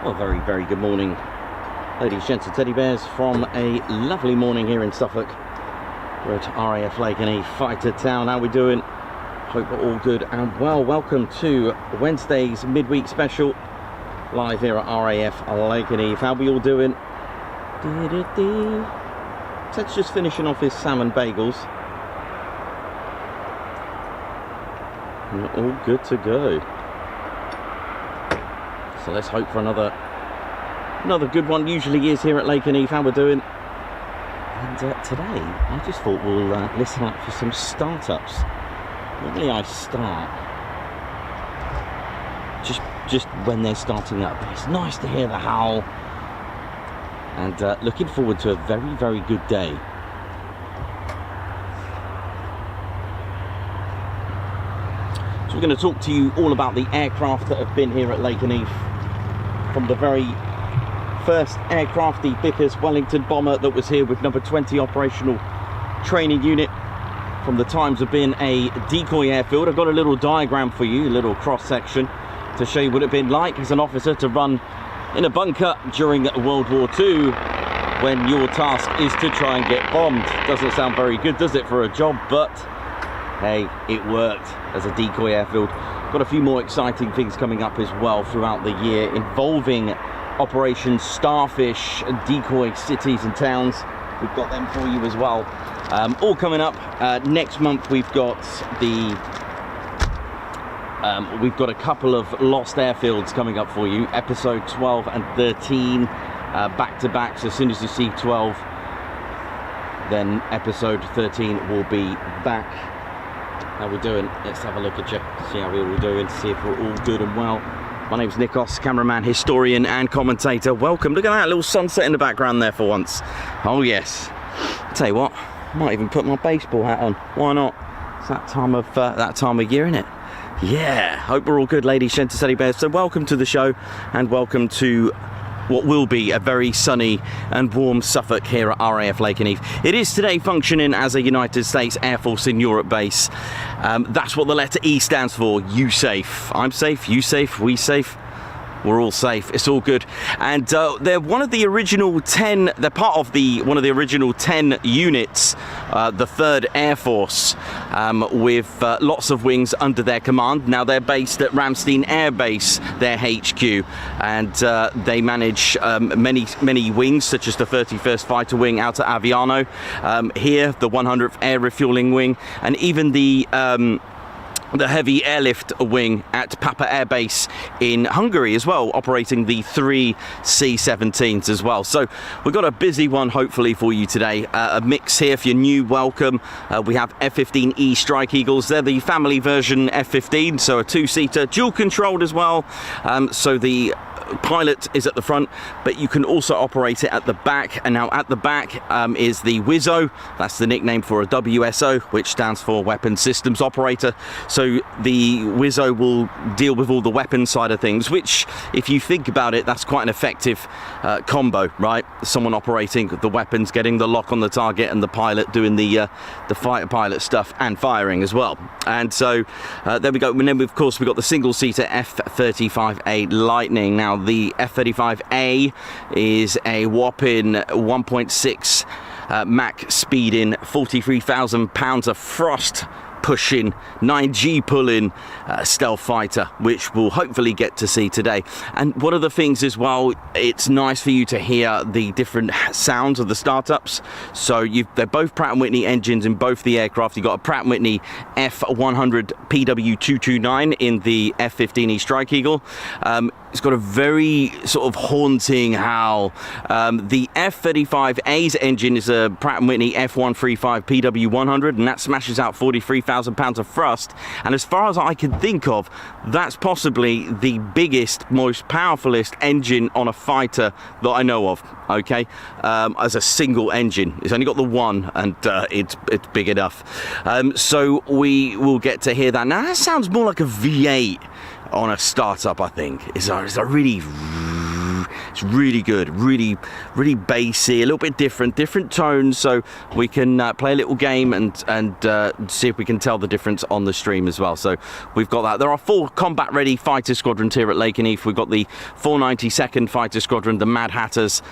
Well, very good morning, ladies, gents and teddy bears, from a lovely morning here in Suffolk. We're at RAF Lakenheath, Fighter Town. How we doing? Hope we're all good and well. Welcome to Wednesday's midweek special, live here at RAF Lakenheath. How we all doing? Ted's just finishing off his salmon bagels. We're all good to go. So let's hope for another good one. Usually is here at Lakenheath. How we're doing? And today, I just thought we'll listen out for some startups. Normally I start just when they're starting up. But it's nice to hear the howl. And looking forward to a very good day. So we're going to talk to you all about the aircraft that have been here at Lakenheath. From the very first aircraft, the Vickers Wellington bomber that was here with number 20 operational training unit, from the times of being a decoy airfield. I've got a little diagram for you, a little cross section, to show you what it'd been like as an officer to run in a bunker during World War II, when your task is to try and get bombed. Doesn't sound very good, does it, for a job? But hey, it worked as a decoy airfield. Got a few more exciting things coming up as well throughout the year, involving Operation Starfish, decoy cities and towns. We've got them for you as well. All coming up. Next month we've got a couple of lost airfields coming up for you. Episode 12 and 13 back to back. So as soon as you see 12, then episode 13 will be back. How we doing? Let's have a look at you, see how we're all doing, see if we're all good and well. My name's Nikos, cameraman, historian and commentator. Welcome. Look at that little sunset in the background there for once. Oh yes. I'll tell you what, I might even put my baseball hat on. Why not? It's that time of year, isn't it? Yeah. Hope we're all good, ladies, gents and teddy bears. So welcome to the show, and welcome to what will be a very sunny and warm Suffolk here at RAF Lakenheath. It is today functioning as a United States Air Force in Europe base. That's what the letter E stands for, USAFE. I'm safe, you safe, we safe. We're all safe. It's all good. And they're one of the original 10. They're part of one of the original 10 units, the 3rd Air Force, with lots of wings under their command. Now they're based at Ramstein Air Base, their HQ, and they manage many wings, such as the 31st Fighter Wing out at Aviano. Here, the 100th Air Refueling Wing, and even the heavy airlift wing at Papa Air Base in Hungary as well, operating the 3 C-17s as well. So we've got a busy one hopefully for you today. A mix here. If you're new, welcome. We have F-15E Strike Eagles. They're the family version F-15, so a 2-seater, dual controlled as well. So the pilot is at the front, but you can also operate it at the back. And now at the back is the WSO. That's the nickname for a WSO, which stands for Weapons Systems Operator. So the WSO will deal with all the weapons side of things, which, if you think about it, that's quite an effective combo, right? Someone operating the weapons, getting the lock on the target, and the pilot doing the fighter pilot stuff and firing as well. And so there we go. And then, of course, we've got the single-seater F-35A Lightning. Now, the F-35A is a whopping 1.6 Mach speed in, 43,000 pounds of thrust pushing, 9G pulling stealth fighter, which we'll hopefully get to see today. And one of the things as well, it's nice for you to hear the different sounds of the startups. So they're both Pratt & Whitney engines in both the aircraft. You've got a Pratt & Whitney F100 PW229 in the F-15E Strike Eagle. It's got a very sort of haunting howl. The F-35A's engine is a Pratt & Whitney F135 PW100, and that smashes out 43,000 pounds of thrust. And as far as I can think of, that's possibly the biggest, most powerfulest engine on a fighter that I know of, okay? As a single engine. It's only got the one, and it's big enough. So we will get to hear that. Now, that sounds more like a V8 on a startup, I think. It's really good, really bassy, a little bit different tones, so we can play a little game and see if we can tell the difference on the stream as well. So we've got that. There are 4 combat ready fighter squadrons here at Lakenheath. We've got the 492nd Fighter Squadron, the Mad Hatters,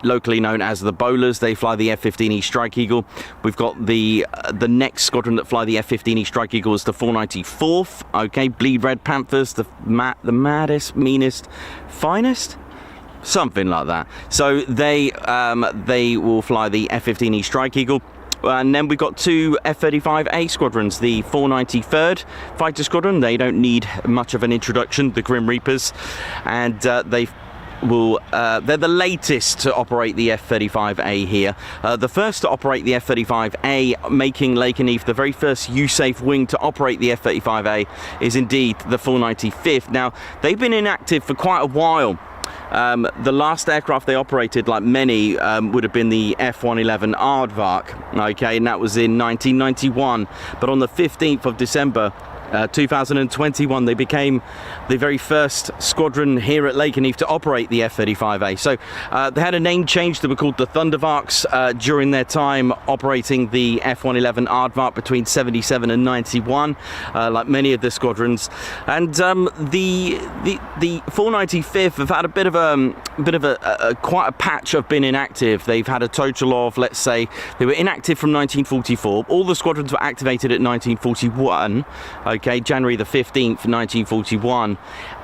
locally known as the Bowlers. They fly the F-15E Strike Eagle. We've got the next squadron that fly the F-15E Strike Eagle is the 494th, okay, Bleed Red Panthers, the maddest, meanest, finest, something like that. So they will fly the F-15E Strike Eagle. And then we've got 2 F-35A squadrons, the 493rd Fighter Squadron. They don't need much of an introduction, the Grim Reapers, and they're the latest to operate the F-35A here. The first to operate the F-35A, making Lakenheath the very first USAFE wing to operate the F-35A, is indeed the 495th. Now, they've been inactive for quite a while. The last aircraft they operated, like many, would have been the F-111 Aardvark, okay, and that was in 1991. But on the 15th of December 2021, they became the very first squadron here at Lakenheath to operate the F-35A. So they had a name change. They were called the Thundervarks during their time operating the F-111 Aardvark between 77 and 91, like many of the squadrons. And the 495th have had a bit of a quite a patch of being inactive. They've had a total of, let's say, they were inactive from 1944. All the squadrons were activated at 1941. Okay, January the 15th, 1941,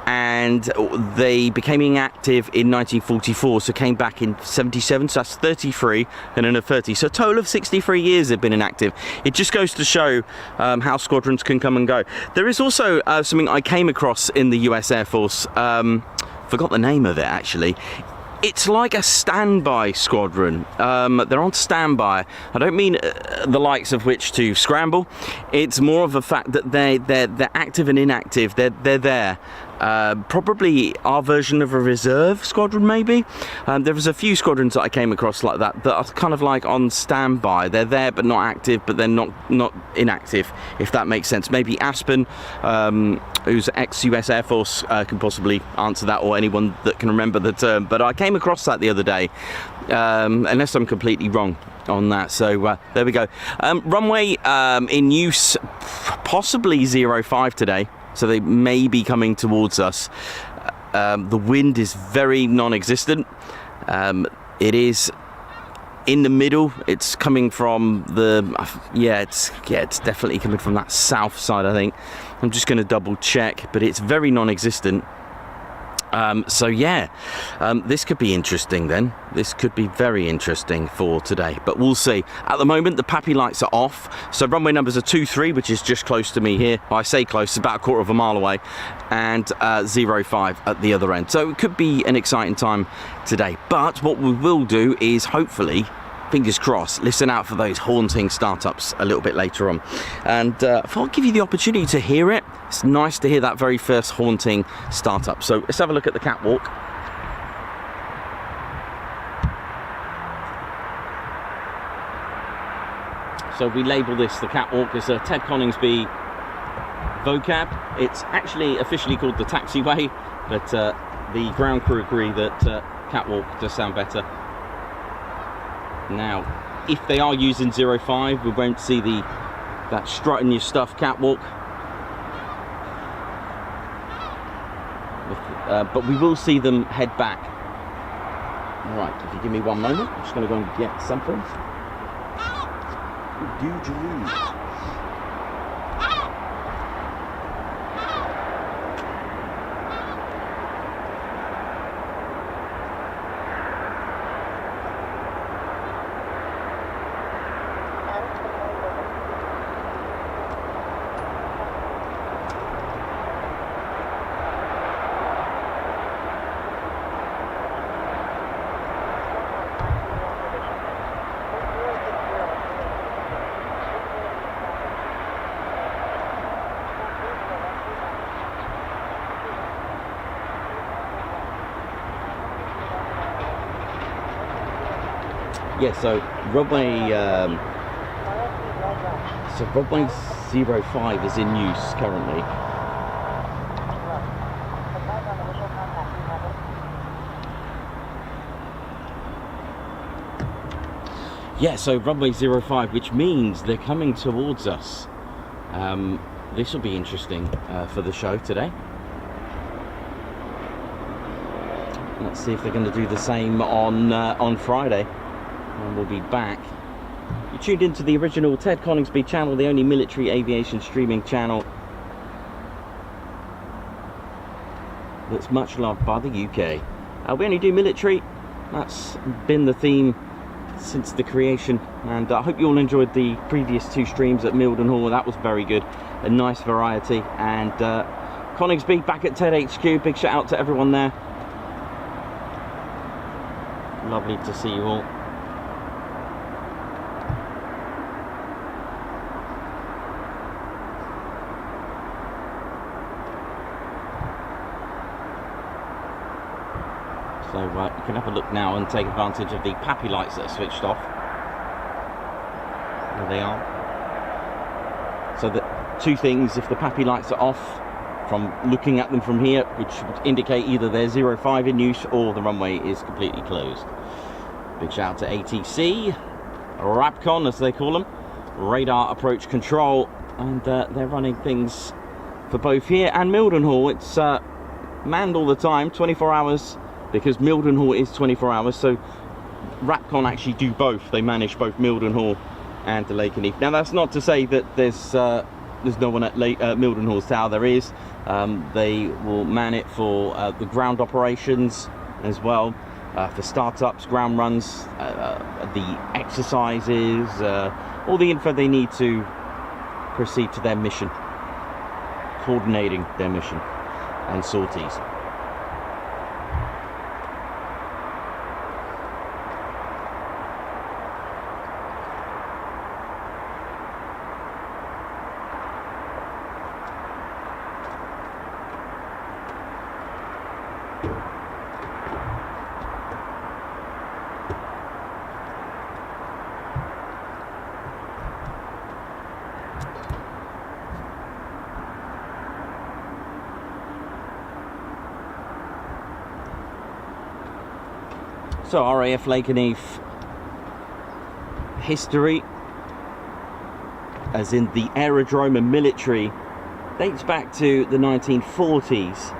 and they became inactive in 1944, so came back in 77, so that's 33, and then a 30, so a total of 63 years they've been inactive. It just goes to show how squadrons can come and go. There is also something I came across in the US Air Force, forgot the name of it actually. It's like a standby squadron. They're on standby. I don't mean the likes of which to scramble. It's more of a fact that they're active and inactive. They're there. Probably our version of a reserve squadron, maybe. There was a few squadrons that I came across like that are kind of like on standby. They're there but not active, but they're not inactive, if that makes sense. Maybe Aspen, who's ex-US Air Force, can possibly answer that, or anyone that can remember the term. But I came across that the other day, unless I'm completely wrong on that. So there we go. Runway in use, possibly 05 today. So they may be coming towards us. The wind is very non-existent. It is in the middle. It's coming from the it's definitely coming from that south side, I think. I'm just going to double check, but it's very non-existent. So yeah, this could be interesting then. This could be very interesting for today, but we'll see. At the moment, the PAPI lights are off, so runway numbers are 23, which is just close to me here. Well, I say close, about a quarter of a mile away, and 05 at the other end. So it could be an exciting time today, but what we will do is hopefully fingers crossed, listen out for those haunting startups a little bit later on. And if I'll give you the opportunity to hear it, it's nice to hear that very first haunting startup. So let's have a look at the catwalk. So we label this the catwalk as a Ted Coningsby vocab. It's actually officially called the taxiway, but the ground crew agree that catwalk does sound better. Now, if they are using 05, we won't see that strutting your stuff catwalk. But we will see them head back. Right, if you give me one moment, I'm just going to go and get something. Usually. Yeah, so runway 05 is in use currently. Yeah, so runway 05, which means they're coming towards us. This will be interesting for the show today. Let's see if they're going to do the same on Friday. And we'll be back. You tuned into the original Ted Coningsby channel, the only military aviation streaming channel that's much loved by the UK. We only do military. That's been the theme since the creation, and I hope you all enjoyed the previous two streams at Mildenhall. That was very good, a nice variety. And Coningsby back at Ted HQ, big shout out to everyone there. Lovely to see you all. So you can have a look now and take advantage of the PAPI lights that are switched off. There they are. So the two things, if the PAPI lights are off, from looking at them from here, which would indicate either there's 05 in use or the runway is completely closed. Big shout out to ATC, RAPCON as they call them, radar approach control, and they're running things for both here and Mildenhall. It's manned all the time, 24 hours. Because Mildenhall is 24 hours, so RAPCON actually do both. They manage both Mildenhall and the Lakenheath. Now that's not to say that there's no one at Mildenhall's tower. There is. They will man it for the ground operations as well, for startups, ground runs, the exercises, all the info they need to proceed to their mission, coordinating their mission and sorties. So RAF Lakenheath history, as in the aerodrome and military, dates back to the 1940s,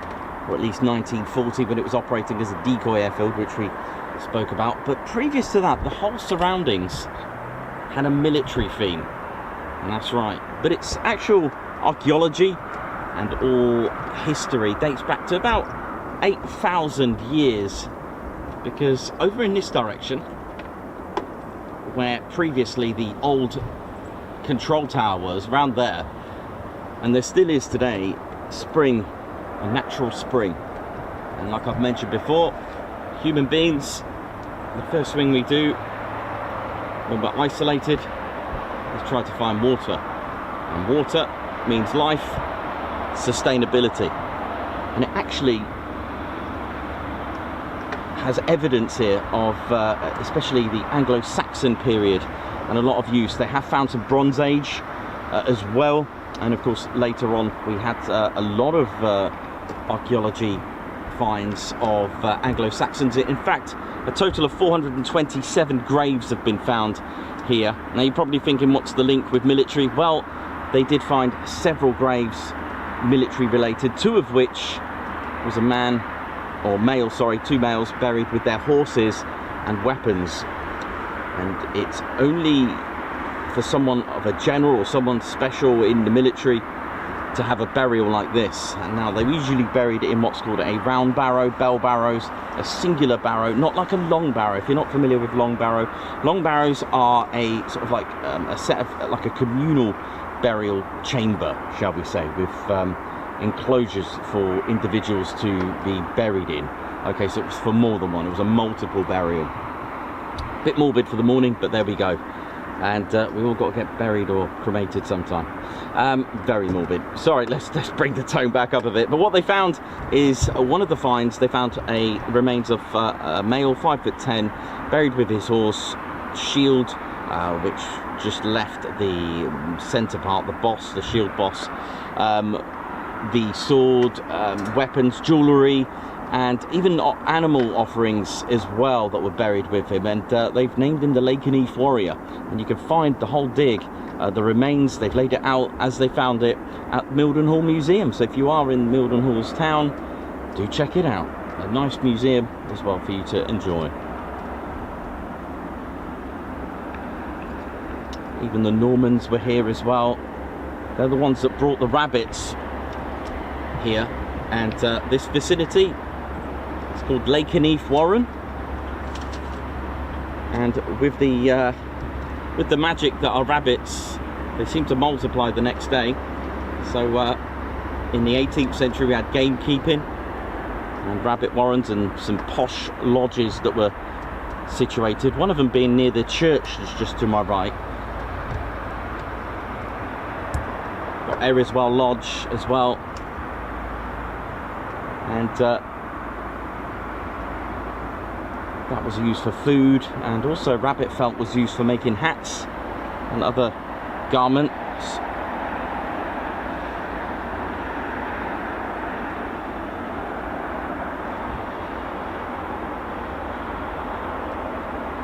or at least 1940 when it was operating as a decoy airfield, which we spoke about. But previous to that, the whole surroundings had a military theme, and that's right. But its actual archaeology and all history dates back to about 8,000 years. Because over in this direction, where previously the old control tower was, around there, and there still is today, spring, a natural spring. And like I've mentioned before, human beings, the first thing we do When we're isolated, let's try to find water. And water means life, sustainability. And it actually has evidence here of especially the Anglo-Saxon period and a lot of use. They have found some Bronze Age as well, and of course later on we had a lot of archaeology finds of Anglo-Saxons. In fact, a total of 427 graves have been found here. Now you're probably thinking, what's the link with military? Well, they did find several graves military related, two of which was a man, or male, sorry, two males buried with their horses and weapons. And it's only for someone of a general or someone special in the military to have a burial like this. And now they're usually buried in what's called a round barrow, bell barrows, a singular barrow, not like a long barrow. If you're not familiar with long barrows are a sort of like a set of like a communal burial chamber, shall we say, with enclosures for individuals to be buried in. Okay, so it was for more than one. It was a multiple burial. A bit morbid for the morning, but there we go. And we all got to get buried or cremated sometime. Very morbid. Sorry, let's bring the tone back up a bit. But what they found is one of the finds. They found remains of a male, 5'10", buried with his horse, shield, which just left the centre part, the boss, the shield boss, the sword, weapons, jewellery, and even animal offerings as well that were buried with him. And they've named him the Lakenheath Warrior. And you can find the whole dig, the remains, they've laid it out as they found it at Mildenhall Museum. So if you are in Mildenhall's town, do check it out. A nice museum as well for you to enjoy. Even the Normans were here as well. They're the ones that brought the rabbits here. And this vicinity, it's called Lakenheath Warren. And with the magic that are rabbits, they seem to multiply the next day. So in the 18th century we had gamekeeping and rabbit warrens and some posh lodges that were situated, one of them being near the church that's just to my right. Got Eriswell Lodge as well. And that was used for food, and also rabbit felt was used for making hats and other garments.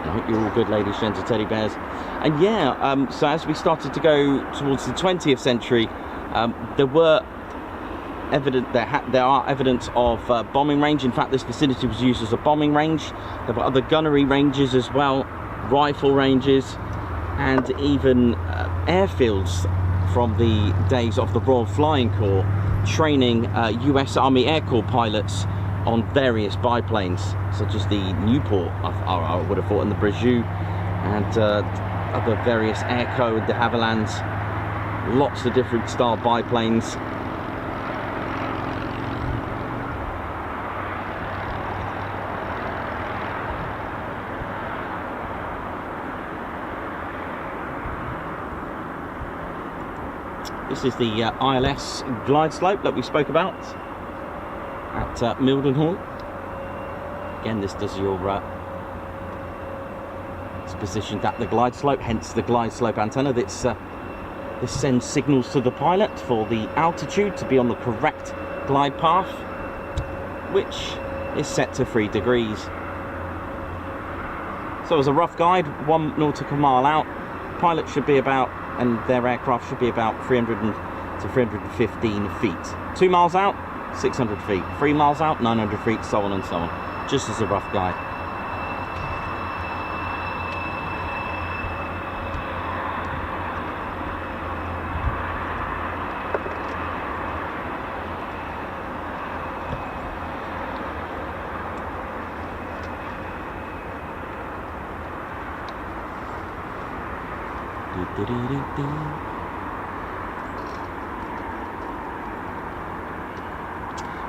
I hope you're all good, ladies, gents, and teddy bears. And yeah, so as we started to go towards the 20th century, there were there are evidence of bombing range. In fact, this vicinity was used as a bombing range. There were other gunnery ranges as well, rifle ranges, and even airfields from the days of the Royal Flying Corps, training US Army Air Corps pilots on various biplanes, such as the Newport, I would have thought, and the Breju, and other various Airco and de Havillands, lots of different style biplanes. This is the ILS glide slope that we spoke about at Mildenhall. Again, this does your it's positioned at the glide slope, hence the glide slope antenna. This sends signals to the pilot for the altitude to be on the correct glide path, which is set to 3 degrees. So as a rough guide, 1 nautical mile out, pilot should be about, and their aircraft should be about 300 to 315 feet. 2 miles out, 600 feet. 3 miles out, 900 feet, so on and so on. Just as a rough guide.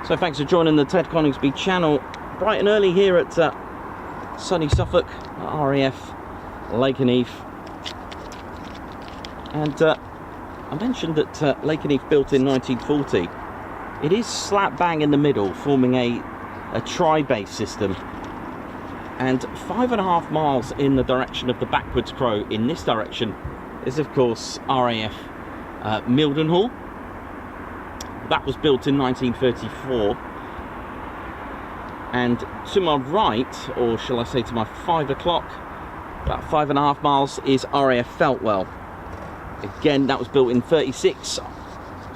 So thanks for joining the Ted Coningsby channel, bright and early here at sunny Suffolk, RAF Lakenheath. And I mentioned that Lakenheath built in 1940. It is slap bang in the middle, forming a tri-base system. And 5.5 miles in the direction of the backwards crow in this direction is, of course, RAF Mildenhall. That was built in 1934. And to my right, or shall I say to my 5 o'clock, about 5.5 miles, is RAF Feltwell. Again, that was built in 36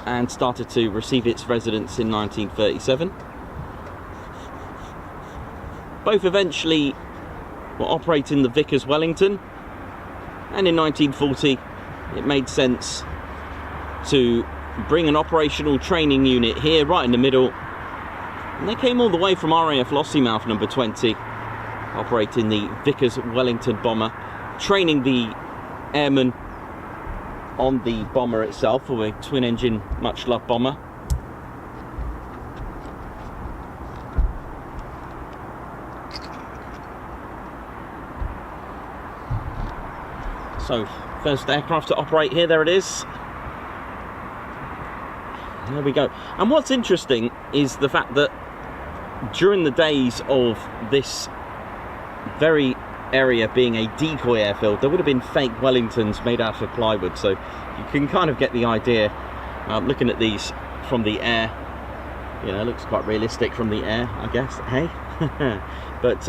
and started to receive its residents in 1937. Both eventually were operating the Vickers Wellington, and in 1940 it made sense to bring an operational training unit here right in the middle, and they came all the way from RAF Lossiemouth number 20, operating the Vickers Wellington bomber, training the airmen on the bomber itself, or a twin engine much loved bomber. So, first aircraft to operate here, there it is. There we go. And what's interesting is the fact that during the days of this very area being a decoy airfield, there would have been fake Wellingtons made out of plywood, so you can kind of get the idea. Looking at these from the air, you know, it looks quite realistic from the air, I guess, hey? But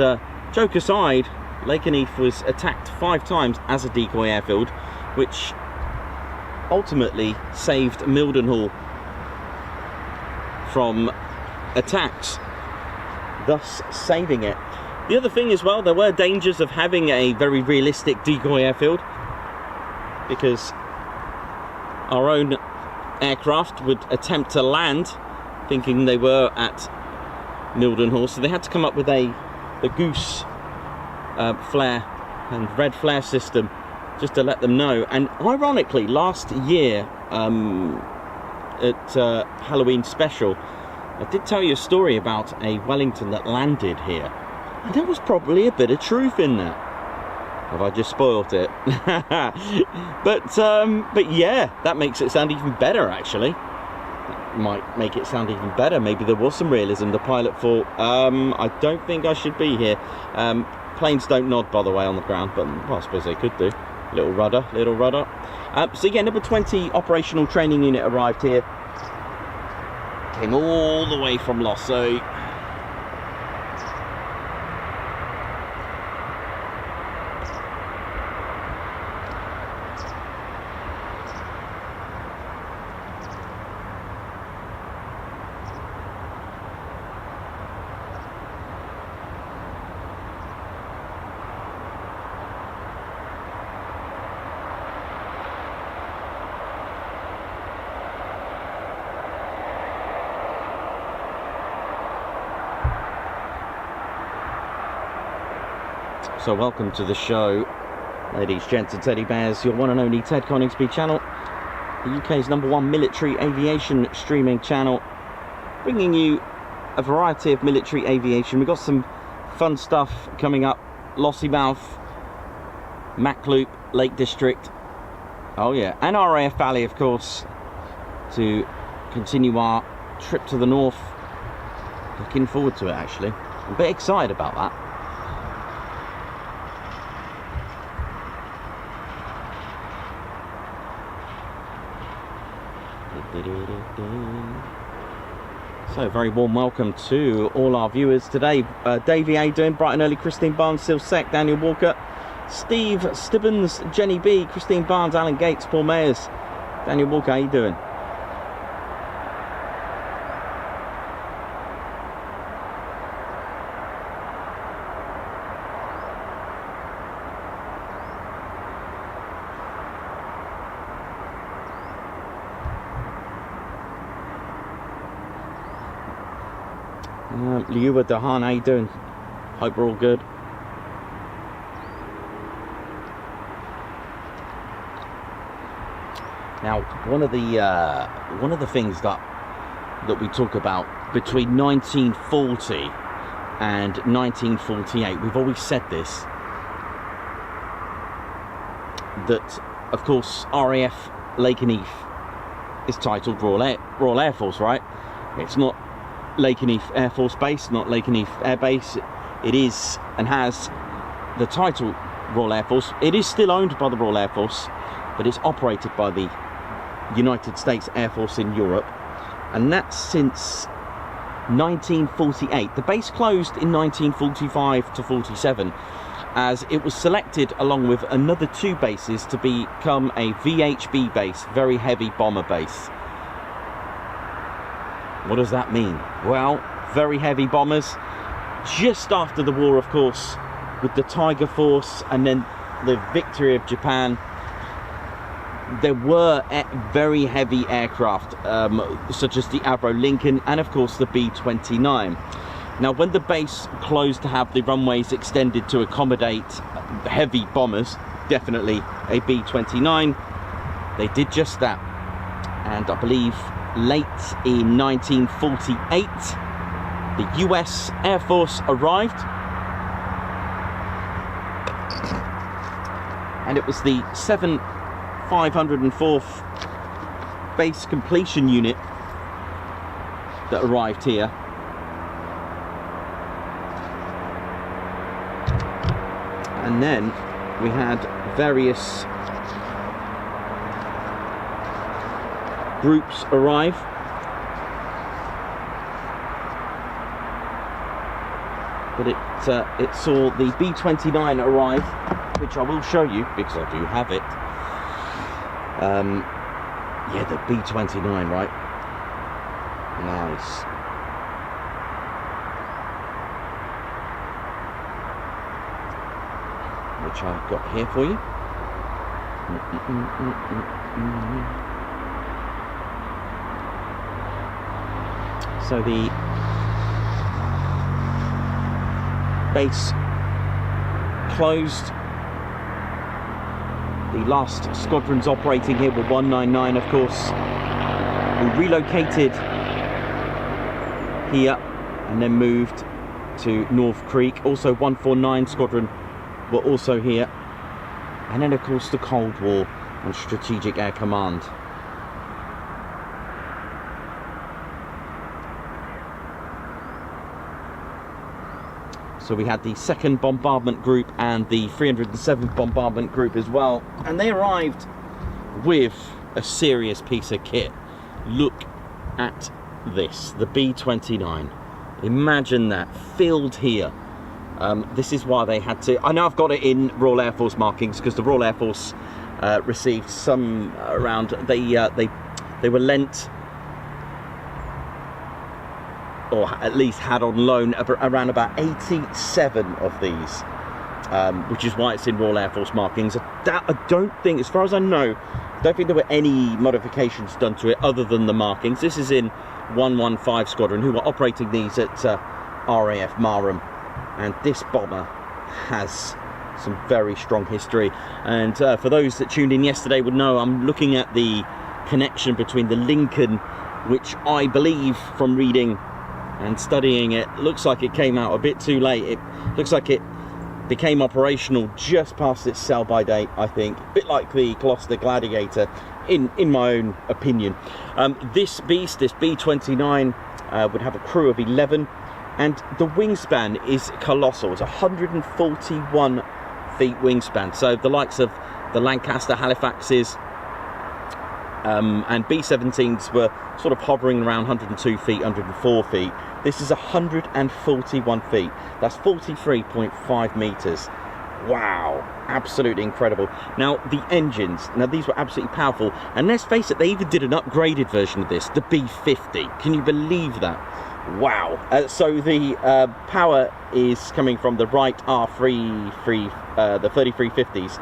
joke aside, Lakenheath was attacked 5 times as a decoy airfield, which ultimately saved Mildenhall from attacks, thus saving it. The other thing as well, there were dangers of having a very realistic decoy airfield, because our own aircraft would attempt to land thinking they were at Mildenhall, so they had to come up with the goose flare and red flare system just to let them know. And ironically, last year at Halloween special, I did tell you a story about a Wellington that landed here, and there was probably a bit of truth in that. Have I just spoilt it? but yeah, that makes it sound even better, actually. That might make it sound even better. Maybe there was some realism. The pilot thought, I don't think I should be here. Planes don't nod, by the way, on the ground, but well, I suppose they could do. Little rudder, little rudder. So yeah, number 20 operational training unit arrived here. Came all the way from Losso. So welcome to the show, ladies, gents and teddy bears, your one and only Ted Coningsby channel, the UK's #1 military aviation streaming channel, bringing you a variety of military aviation. We've got some fun stuff coming up. Lossiemouth, Mac-Loop, Lake District, oh yeah, and RAF Valley, of course, to continue our trip to the north. Looking forward to it, actually. I'm a bit excited about that. So, very warm welcome to all our viewers today. Davey, how you doing? Bright and early, Christine Barnes, Sil Sec, Daniel Walker, Steve Stibbons, Jenny B, Christine Barnes, Alan Gates, Paul Mayers, Daniel Walker, how you doing? Liua Dahan, how you doing? Hope we're all good. Now, one of the things that we talk about between 1940 and 1948, we've always said this, that of course, RAF Lakenheath is titled Royal Air Force, right? It's not Lakenheath Air Force Base, not Lakenheath Air Base. It is and has the title Royal Air Force. It is still owned by the Royal Air Force, but it's operated by the United States Air Force in Europe, and that's since 1948. The base closed in 1945 to 47, as it was selected along with another 2 bases to become a VHB base, very heavy bomber base. What does that mean? Well, very heavy bombers. Just after the war, of course, with the Tiger Force and then the victory of Japan, there were very heavy aircraft, such as the Avro Lincoln and of course the B-29. Now, when the base closed to have the runways extended to accommodate heavy bombers, definitely a B-29, they did just that. And I believe late in 1948, the US Air Force arrived, and it was the 504th Base Completion Unit that arrived here. And then we had various groups arrive. But it saw the B-29 arrive, which I will show you because I do have it. Yeah, the B-29, right? Nice. Which I've got here for you. So the base closed. The last squadrons operating here were 199, of course, who relocated here and then moved to North Creek. Also 149 Squadron were also here. And then, of course, the Cold War and Strategic Air Command. So we had the 2nd Bombardment Group and the 307th Bombardment Group as well. And they arrived with a serious piece of kit. Look at this, the B-29. Imagine that, filled here. This is why they had to... I know I've got it in Royal Air Force markings because the Royal Air Force received some around... They were lent, or at least had on loan, around about 87 of these, which is why it's in Royal Air Force markings. I don't think, as far as I know, I don't think there were any modifications done to it other than the markings. This is in 115 Squadron, who were operating these at RAF Marham, and this bomber has some very strong history. And for those that tuned in yesterday would know, I'm looking at the connection between the Lincoln, which I believe from reading and studying it, looks like it came out a bit too late. It looks like it became operational just past its sell-by date, I think. A bit like the Gloucester Gladiator, in my own opinion. This beast, this B-29, would have a crew of 11, and the wingspan is colossal. It's 141 feet wingspan. So the likes of the Lancaster, Halifaxes, and B-17s were sort of hovering around 102 feet, 104 feet. This is 141 feet. That's 43.5 meters. Wow, absolutely incredible. Now, the engines, these were absolutely powerful. And let's face it, they even did an upgraded version of this, the B-50. Can you believe that? Wow. So the power is coming from the Wright the 3350s.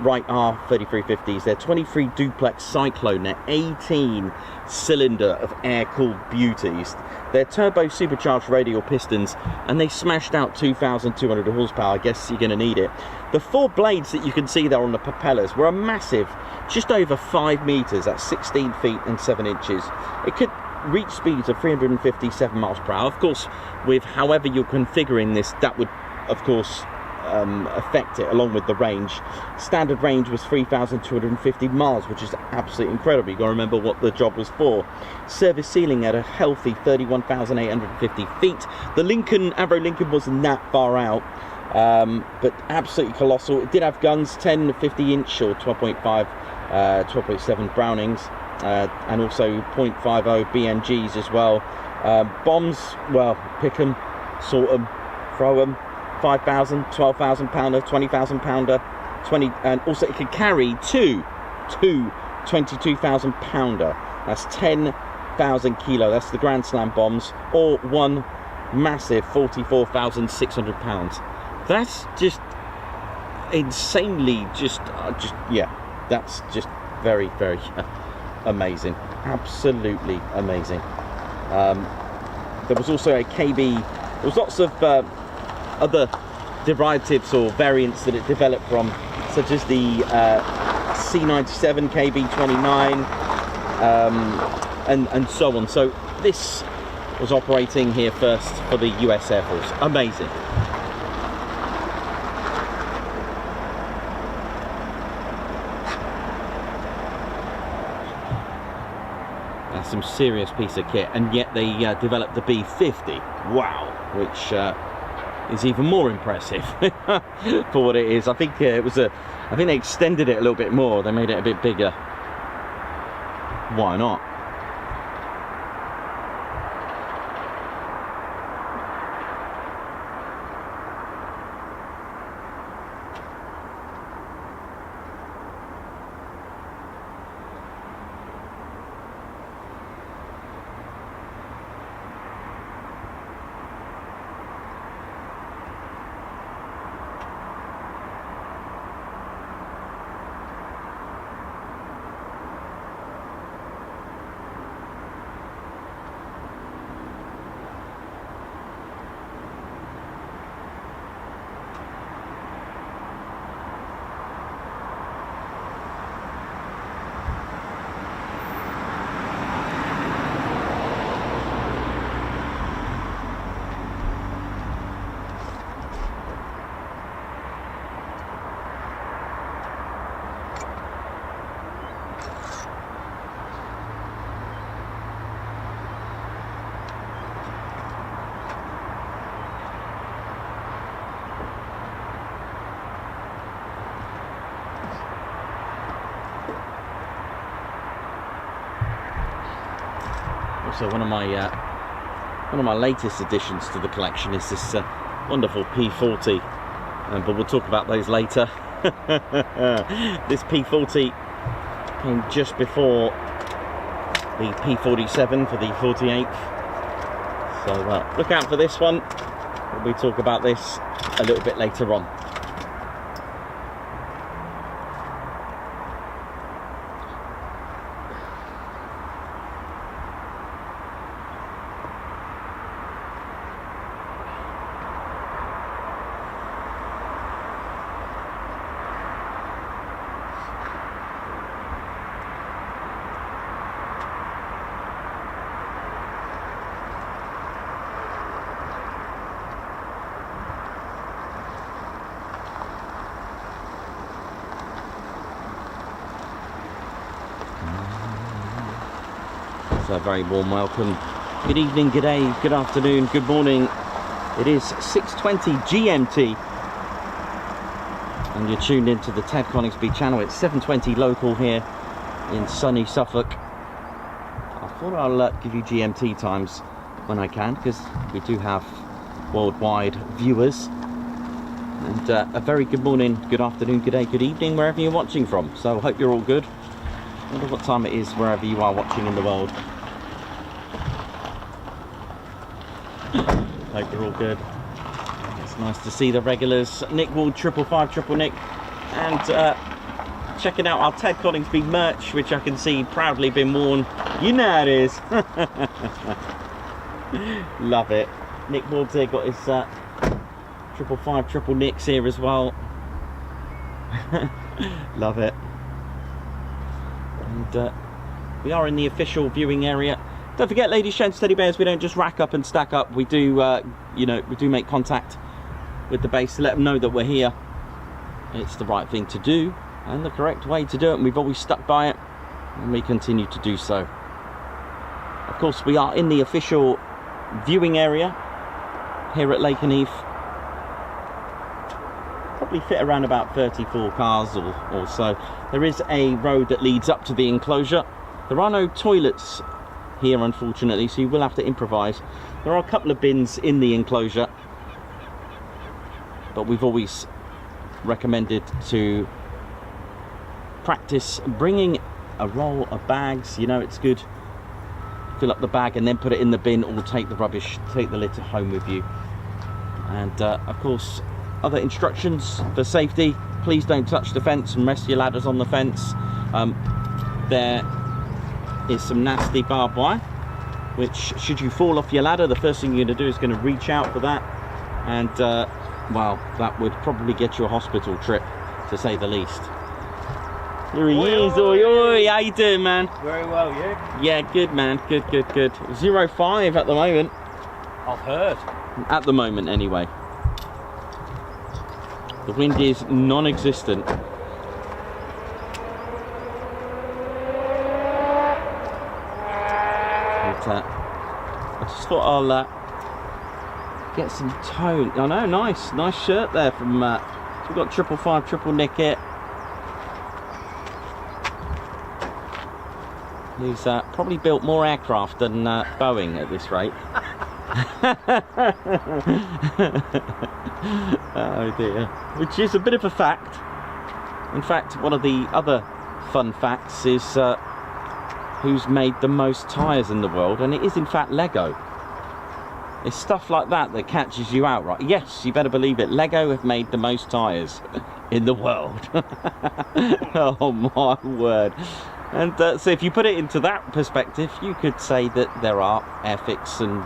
Wright R3350s. They're 23 duplex Cyclone. They're 18 cylinder of air-cooled beauties. They're turbo supercharged radial pistons, and they smashed out 2,200 horsepower. I guess you're going to need it. The 4 blades that you can see there on the propellers were a massive, just over 5 meters. That's 16 feet and 7 inches. It could reach speeds of 357 miles per hour. Of course, with however you're configuring this, that would, of course, affect it, along with the range. Standard range was 3,250 miles, which is absolutely incredible. You've got to remember what the job was for. Service ceiling at a healthy 31,850 feet. The Avro Lincoln wasn't that far out, but absolutely colossal. It did have guns, 10 50-inch or 12.5, 12.7 Brownings, and also .50 BMGs as well. Bombs, well, pick them, sort them, throw them. 5,000, 12,000 pounder, 20,000 pounder, and also it could carry two 22,000 pounder. That's 10,000 kilo. That's the Grand Slam bombs, or one massive 44,600 pounds. That's just insanely, yeah. That's just very, very amazing. Absolutely amazing. There was also a KB. There was lots of other derivatives or variants that it developed from, such as the C97 KB29, and so on. So this was operating here first for the US Air Force. Amazing. That's some serious piece of kit, and yet they developed the B50. Wow, which is even more impressive for what it is. I think I think they extended it a little bit more. They made it a bit bigger. Why not? So one of my latest additions to the collection is this wonderful P40, but we'll talk about those later. This P40 came just before the P47 for the 48th, so look out for this one. We'll talk about this a little bit later on. A very warm welcome. Good evening, good day, good afternoon, good morning. It is 6:20 GMT, and you're tuned into the Ted Coningsby channel. It's 7:20 local here in sunny Suffolk. I thought I'll give you GMT times when I can, because we do have worldwide viewers. And a very good morning, good afternoon, good day, good evening, wherever you're watching from. So I hope you're all good. I wonder what time it is wherever you are watching in the world. Hope you're all good. It's nice to see the regulars. Nick Ward, 555 Triple Nick, and checking out our Ted Coningsby merch, which I can see proudly been worn. You know how it is. Love it. Nick Ward's here, got his 555 Triple Nicks here as well. Love it. And we are in the official viewing area. Don't forget, ladies, gents, teddy bears, we don't just rack up and stack up. We do, you know, we do make contact with the base to let them know that we're here. It's the right thing to do and the correct way to do it, and we've always stuck by it, and we continue to do so. Of course, we are in the official viewing area here at Lakenheath. Probably fit around about 34 cars or so. There is a road that leads up to the enclosure. There are no toilets here, unfortunately, so you will have to improvise. There are a couple of bins in the enclosure, but we've always recommended to practice bringing a roll of bags. You know, it's good. Fill up the bag and then put it in the bin, or take the rubbish, take the litter home with you. And of course, other instructions for safety: please don't touch the fence and rest your ladders on the fence. There is some nasty barbed wire, which, should you fall off your ladder, the first thing you're going to do is going to reach out for that, and well, that would probably get you a hospital trip, to say the least. Here he is. Oi, oi, how you doing, man? Very well, you? Yeah, good, man. Good. 0.5 at the moment. I've heard. At the moment, anyway. The wind is non-existent. I just thought I'll get some tone. I know, nice shirt there from. We've got 555 triple nicket. He's probably built more aircraft than Boeing at this rate. Oh dear. Which is a bit of a fact. In fact, one of the other fun facts is who's made the most tyres in the world, and it is in fact Lego. It's stuff like that that catches you out, right? Yes, you better believe it. Lego have made the most tyres in the world. Oh my word. And so if you put it into that perspective, you could say that there are airfix and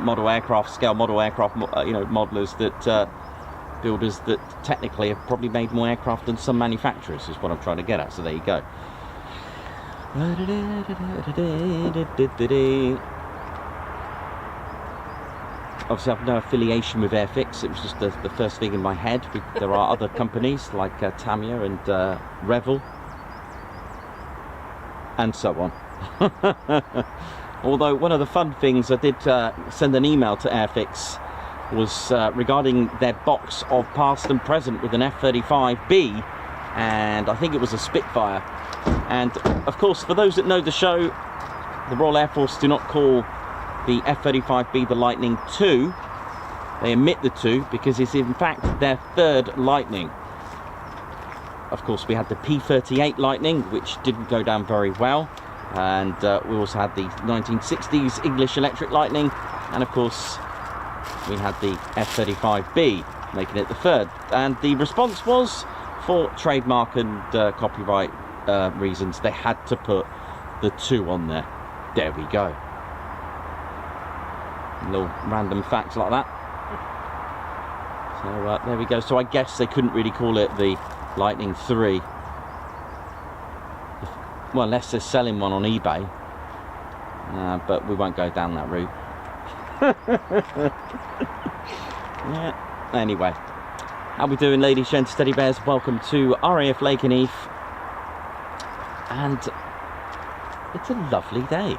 model aircraft, scale model aircraft, you know, modelers that builders that technically have probably made more aircraft than some manufacturers, is what I'm trying to get at. So there you go. Obviously, I've no affiliation with Airfix. It was just the first thing in my head. There are other companies like Tamiya and Revel, and so on. Although one of the fun things, I did send an email to Airfix, was regarding their box of past and present with an F-35B, and I think it was a Spitfire. And of course, for those that know the show, the Royal Air Force do not call the F-35B the Lightning II. They omit the 2 because it's in fact their third Lightning. Of course, we had the P-38 Lightning, which didn't go down very well, and we also had the 1960s English Electric Lightning, and of course we had the F-35B, making it the third. And the response was, for trademark and copyright reasons, they had to put the 2 on there. There we go. Little random facts like that. So there we go. So I guess they couldn't really call it the Lightning 3. Well, unless they're selling one on eBay. But we won't go down that route. Yeah. Anyway, how we doing, ladies, gents, teddy bears? Welcome to RAF Lakenheath. And it's a lovely day.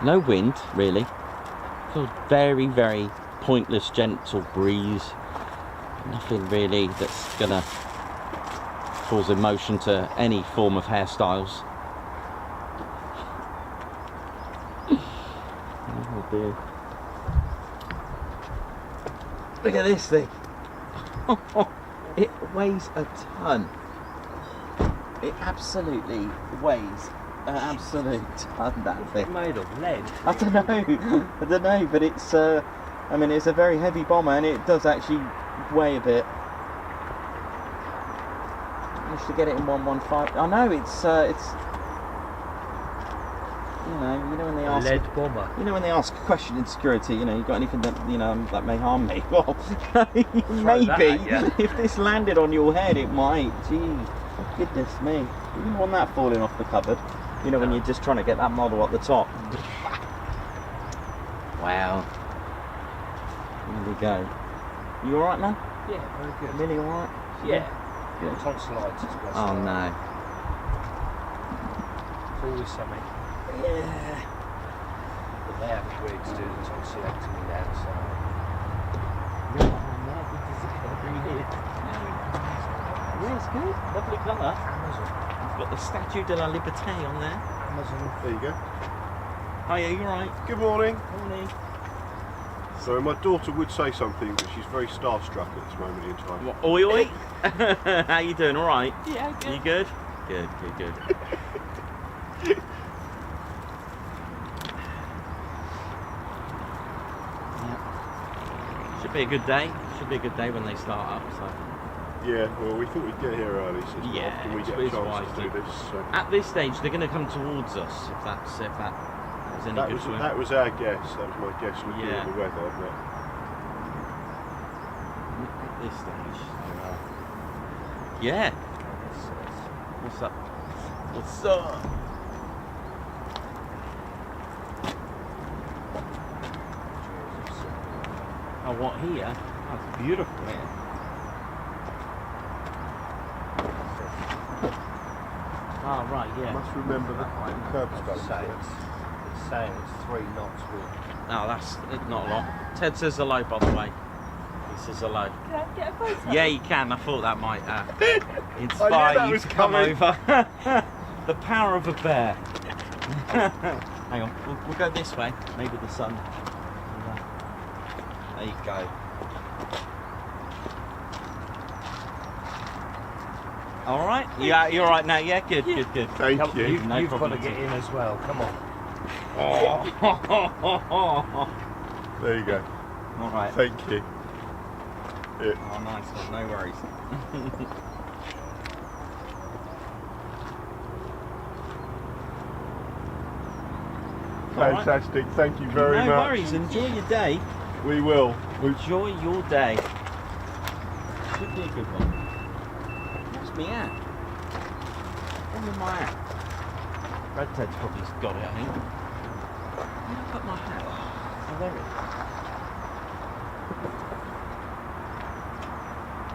No wind, really. Feels very, very pointless, gentle breeze. Nothing really that's gonna cause emotion to any form of hairstyles. Oh dear. Look at this thing. It weighs a ton. It absolutely weighs an absolute ton, that thing. It's made of lead. I don't know, but it's I mean, it's a very heavy bomber, and it does actually weigh a bit. Managed to get it in 115. I know it's you know when they ask lead bomber. You know when they ask a question in security, you know, you got anything that, you know, that may harm me? Well, maybe if this landed on your head, it might. Jeez, goodness me! You didn't want that falling off the cupboard. You know, when you're just trying to get that model at the top. Wow. There we go. You alright, man? Yeah, very good. Really alright? Yeah. Good. Tonsillitis as well. Oh no. It's always something. Yeah. But they haven't agreed to do the tonsillectomy now, so. Yeah, it's good. Lovely colour. Amazon. You've got the Statue de la Liberté on there. Amazon. There you go. Hiya, you alright? Good morning. Morning. So my daughter would say something, but she's very starstruck at this moment in time. What, oi oi? How you doing? Alright? Yeah, good. You good? Good, good, good. Yeah. Should be a good day. Should be a good day when they start up, so. Yeah, well, we thought we'd get here early, so Yeah, often we get it's a chance wise to do to- this. So. At this stage, they're going to come towards us, if that was any That good was, to them. that was our guess. That was my guess looking Yeah. at the weather. But At this stage, so, yeah. What's up? What's up? Oh, what here? Oh, it's beautiful here. Oh, right, I yeah. must remember the curb It's saying space. it's saying it's 3 knots wind. No, that's not a lot. Ted says hello, by the way. He says hello. Can I get a photo? Yeah, you can. I thought that might I inspire knew that you was to come coming. over. The power of a bear. Hang on, we'll go this way. Maybe the sun. There you go. All right. Yeah, you're all right now. Yeah, good, good, good. Thank Come, you. You've No got to problem get at all. in as well. Come on. There you go. All right. Thank you. Yeah. Oh, nice one. No worries. All right. Fantastic. Thank you very no much. worries. Enjoy your day. We will. Enjoy your day. Should be a good one. Where's me at? Where am I at? Red Ted's probably got it, I think. Where did I put my hat? Oh, there it is.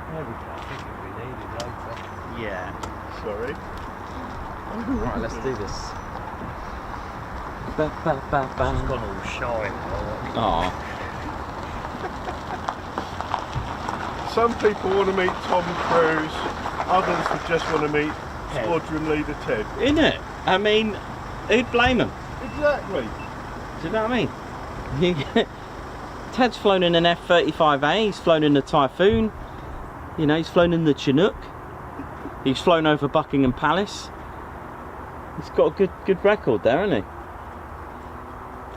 There we go. I think it'll be needed later. Yeah. Sorry. Right, let's do this. Ba, ba, ba, ba. It's gone all shine. Aw. Some people want to meet Tom Cruise. Others would just want to meet Ted. Squadron Leader Ted. Isn't it? I mean, who'd blame him? Exactly. Do you know what I mean? Ted's flown in an F-35A, he's flown in the Typhoon, you know, he's flown in the Chinook, he's flown over Buckingham Palace. He's got a good record there, hasn't he?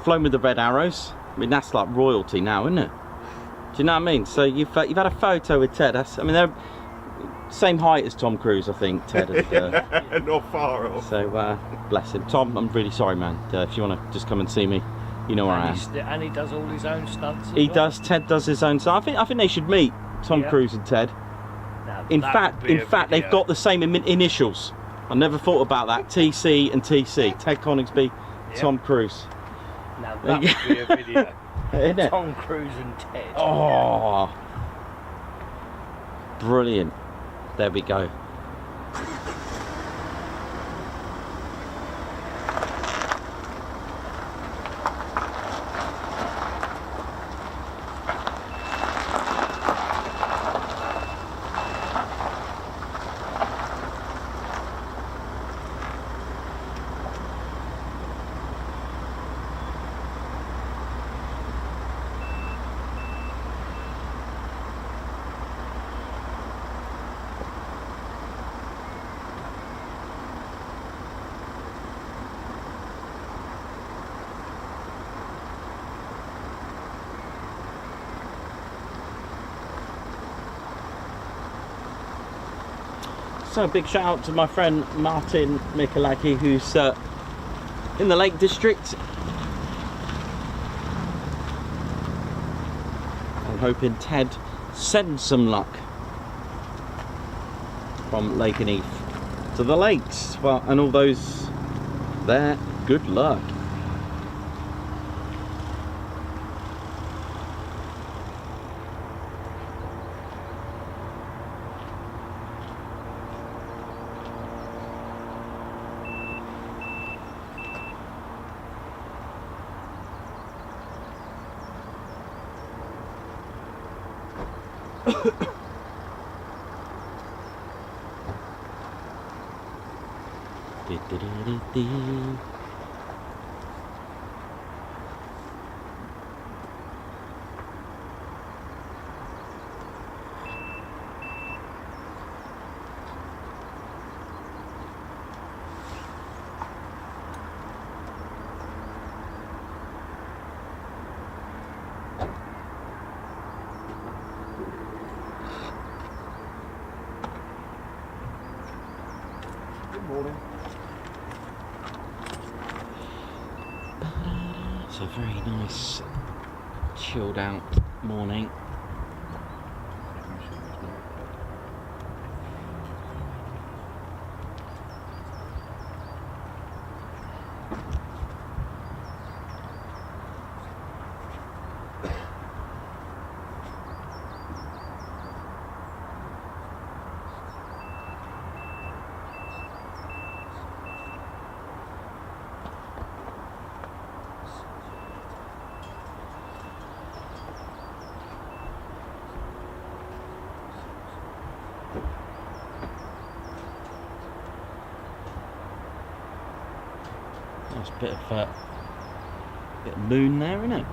Flown with the Red Arrows. I mean, that's like royalty now, isn't it? Do you know what I mean? So you've had a photo with Ted. I mean, they're same height as Tom Cruise, I think, Ted. And, Not far off. so bless him. Tom, I'm really sorry, man. If you want to just come and see me, you know where I am. And he does all his own stunts as He well. does. Ted does his own. So I think they should meet, Tom Yeah. Cruise and Ted. Now, In that fact, would be a they've video. got the same initials. I never thought about that. TC and TC. Ted Coningsby, Yeah. Tom Cruise. Now that would be a video. Isn't it? Tom Cruise and Ted. Oh, brilliant. There we go. So a big shout out to my friend Martin Mikulaki, who's in the Lake District. I'm hoping Ted sends some luck from Lakenheath to the lakes. Well, and all those there, good luck. Good morning. It's a very nice, chilled out morning. Nice bit of moon there, isn't it?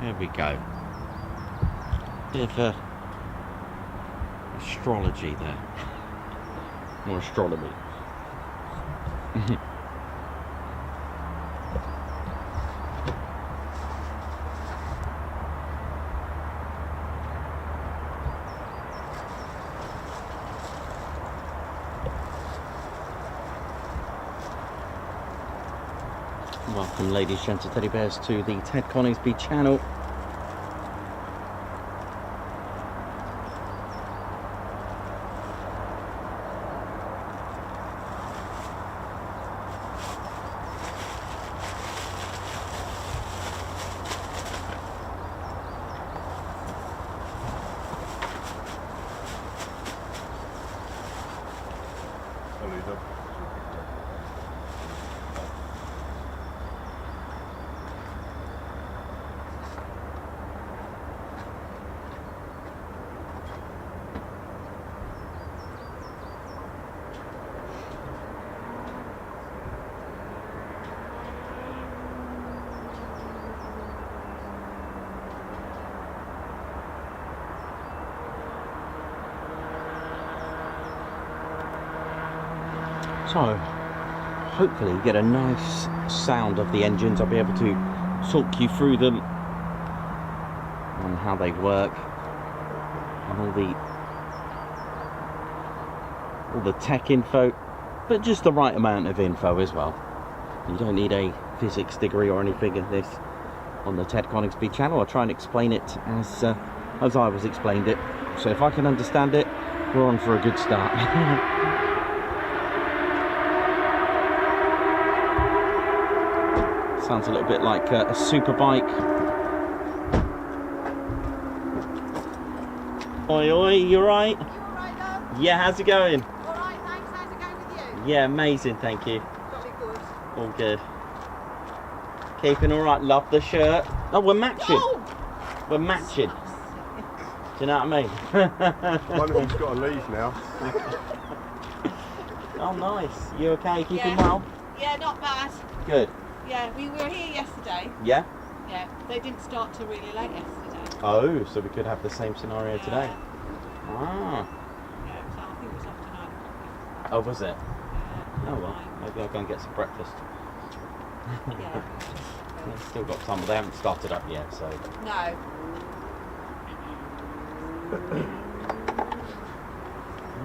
There we go. Bit of astrology there, or astronomy. Welcome, ladies, gents and teddy bears, to the Ted Coningsby channel. So, hopefully you get a nice sound of the engines. I'll be able to talk you through them and how they work and all the tech info, but just the right amount of info as well. You don't need a physics degree or anything in this on the Ted Coningsby channel. I'll try and explain it as I was explained it. So if I can understand it, we're on for a good start. Sounds a little bit like a super bike. Oi, oi, you alright? You alright, love? Yeah, how's it going? Alright, thanks. How's it going with you? Yeah, amazing, thank you. Jolly good. All good. Keeping alright, love the shirt. Oh, we're matching. Oh! We're matching. Do you know what I mean? One of them's got to leave now. Oh, nice. You okay? Keeping Yeah. well? Yeah, not bad. Good. Yeah, we were here yesterday. Yeah? Yeah, they didn't start till really late yesterday. Oh, so we could have the same scenario today. Ah. Yeah, so I think it was after 9 o'clock. Oh, was it? Yeah, Oh, well. Maybe I'll go and get some breakfast. Yeah. They've still got time, but they haven't started up yet, so. No.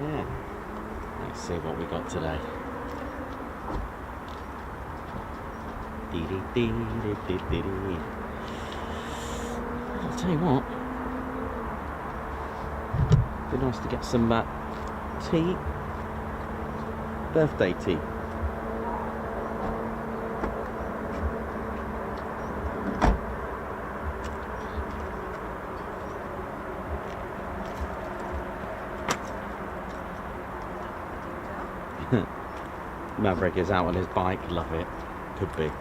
Yeah. Let's see what we got today. I'll tell you what. Be nice to get some tea. Birthday tea. Maverick is out on his bike. Love it. Could be.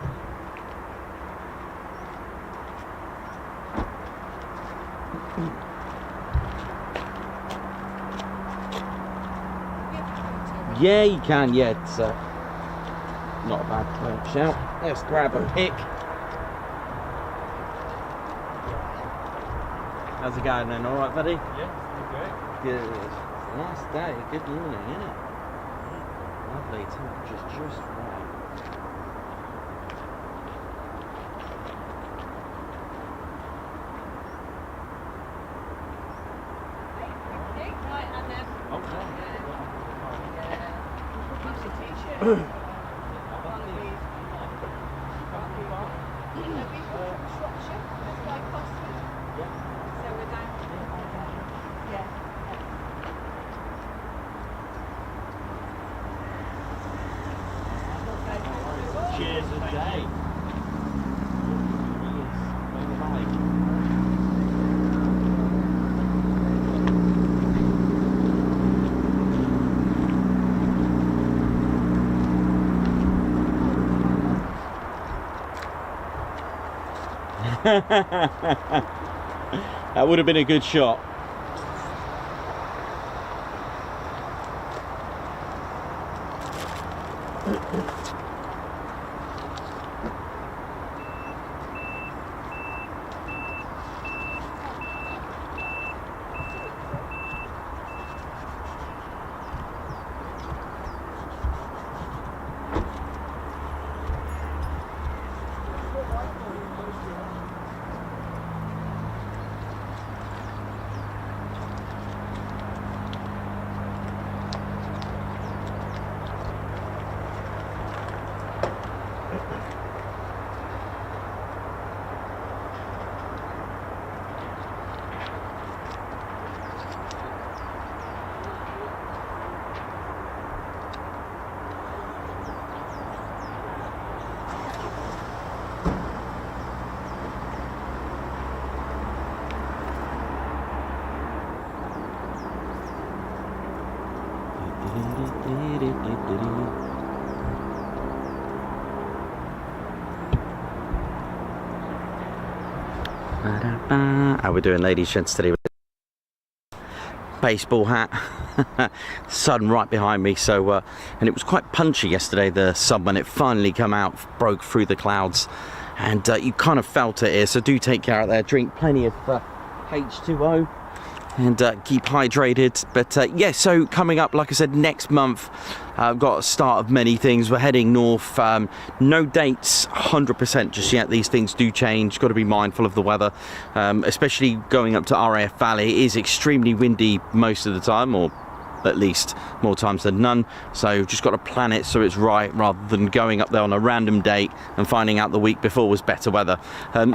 Yeah, you can. Yeah, it's not a bad shout. Let's grab a pick. How's it going then? All right, buddy? Yeah, Good. Last day. Good morning, isn't it? Lovely. Temperature's just right. Cheers a day. That would have been a good shot. How we're doing, ladies and gents, today with baseball hat. Sun right behind me, so and it was quite punchy yesterday, the sun, when it finally come out, broke through the clouds, and you kind of felt it here. So do take care out there, drink plenty of H2O and keep hydrated. But yeah, so coming up, like I said, next month I've got a start of many things. We're heading north. No dates 100% just yet. These things do change. Got to be mindful of the weather, especially going up to RAF Valley. It is extremely windy most of the time, or at least more times than none, so just got to plan it so it's right, rather than going up there on a random date and finding out the week before was better weather.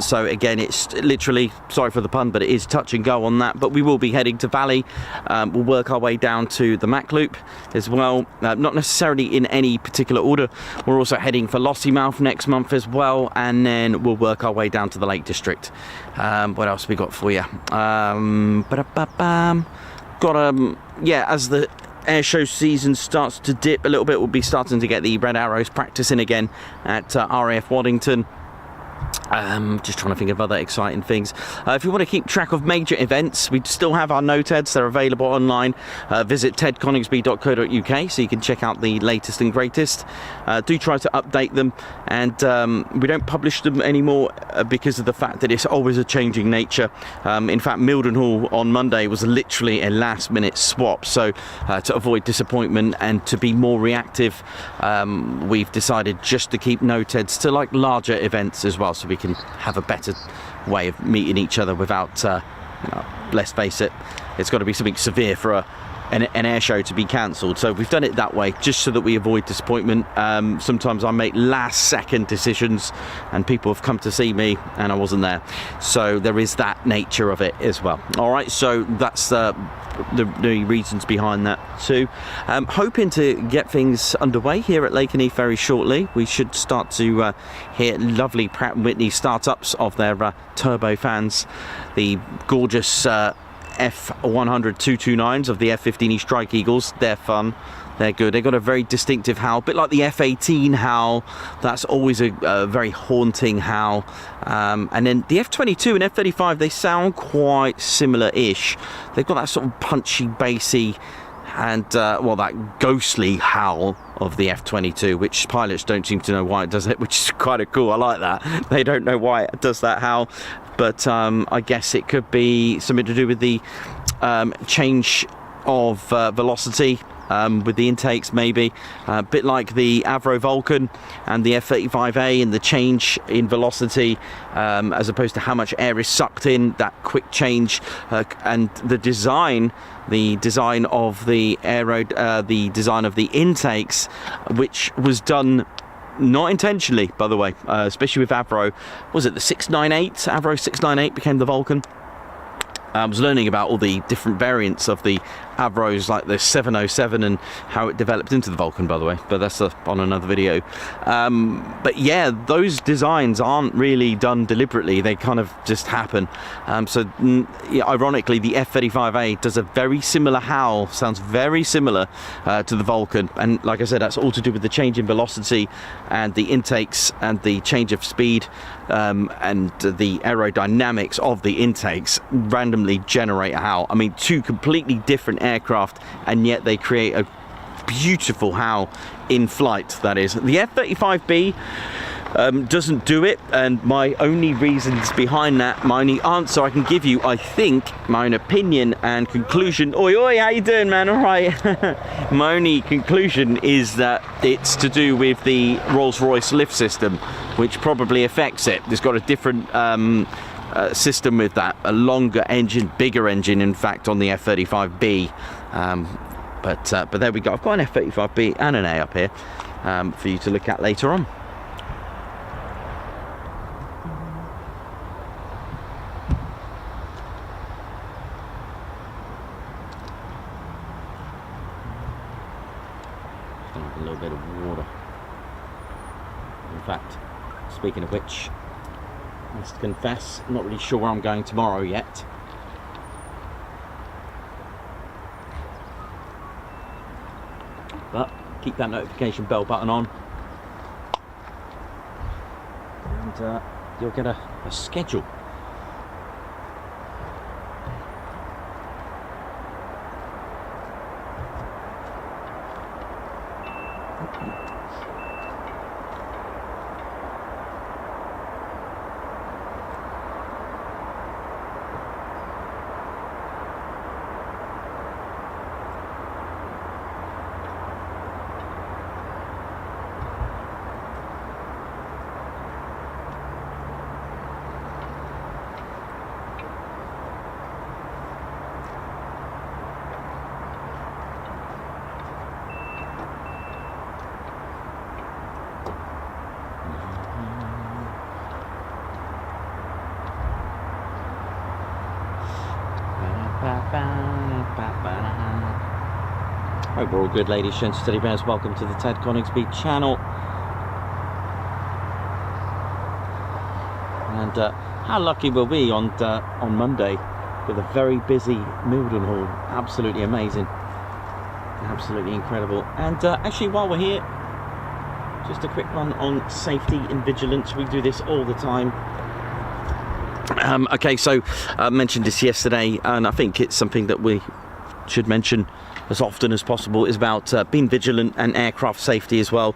So again, it's literally, sorry for the pun, but it is touch and go on that. But we will be heading to Valley. We'll work our way down to the Mac Loop as well, not necessarily in any particular order. We're also heading for Lossiemouth next month as well, and then we'll work our way down to the Lake District. What else we got for you? Yeah, as the air show season starts to dip a little bit, we'll be starting to get the Red Arrows practicing again at RAF Waddington. Just trying to think of other exciting things. If you want to keep track of major events, we still have our noteheads. They're available online. Visit tedconingsby.co.uk so you can check out the latest and greatest. Do try to update them, and we don't publish them anymore because of the fact that it's always a changing nature. In fact, Mildenhall on Monday was literally a last minute swap, so to avoid disappointment and to be more reactive, we've decided just to keep noteheads to like larger events as well, so we can have a better way of meeting each other without, let's face it, it's got to be something severe for an air show to be cancelled. So we've done it that way just so that we avoid disappointment. Sometimes I make last second decisions and people have come to see me and I wasn't there, so there is that nature of it as well. All right, so that's the reasons behind that too. Hoping to get things underway here at Lakenheath very shortly. We should start to hear lovely Pratt & Whitney startups of their turbofans, the gorgeous F100 229s of the F-15 Strike Eagles. They're fun. They're good. They've got a very distinctive howl, a bit like the F-18 howl. That's always a very haunting howl. And then the F-22 and F-35, they sound quite similar-ish. They've got that sort of punchy, bassy, and well, that ghostly howl of the F-22, which pilots don't seem to know why it does it, which is kind of cool. I like that. They don't know why it does that howl, but I guess it could be something to do with the change of velocity with the intakes, maybe a bit like the Avro Vulcan and the F-35A, and the change in velocity as opposed to how much air is sucked in, that quick change, and the design of the the design of the intakes, which was done not intentionally, by the way, especially with Avro. Was it the 698? Avro 698 became the Vulcan. I was learning about all the different variants of the Avros, like the 707, and how it developed into the Vulcan, by the way, but that's on another video. But yeah, those designs aren't really done deliberately, they kind of just happen. Yeah, ironically, the F-35A does a very similar howl, sounds very similar to the Vulcan, and like I said, that's all to do with the change in velocity and the intakes and the change of speed, and the aerodynamics of the intakes randomly generate a howl. I mean, two completely different aircraft, and yet they create a beautiful howl in flight, that is. The F-35B doesn't do it, and my only reasons behind that, my only answer I can give you, I think, my own opinion and conclusion, oi, how you doing, man? All right. My only conclusion is that it's to do with the Rolls-Royce lift system, which probably affects it. It's got a different system with that, a longer engine, bigger engine, in fact, on the F-35B. But there we go. I've got an F-35B and an A up here for you to look at later on. A little bit of water. In fact, speaking of which, I must confess, I'm not really sure where I'm going tomorrow yet. But keep that notification bell button on, and you'll get a schedule. Hope we're all good, ladies, gents, teddy bears. Welcome to the Ted Coningsby channel. And how lucky were we on Monday with a very busy Mildenhall. Absolutely amazing, absolutely incredible. And actually, while we're here, just a quick one on safety and vigilance. We do this all the time. Okay, so I mentioned this yesterday, and I think it's something that we should mention as often as possible, is about being vigilant and aircraft safety as well.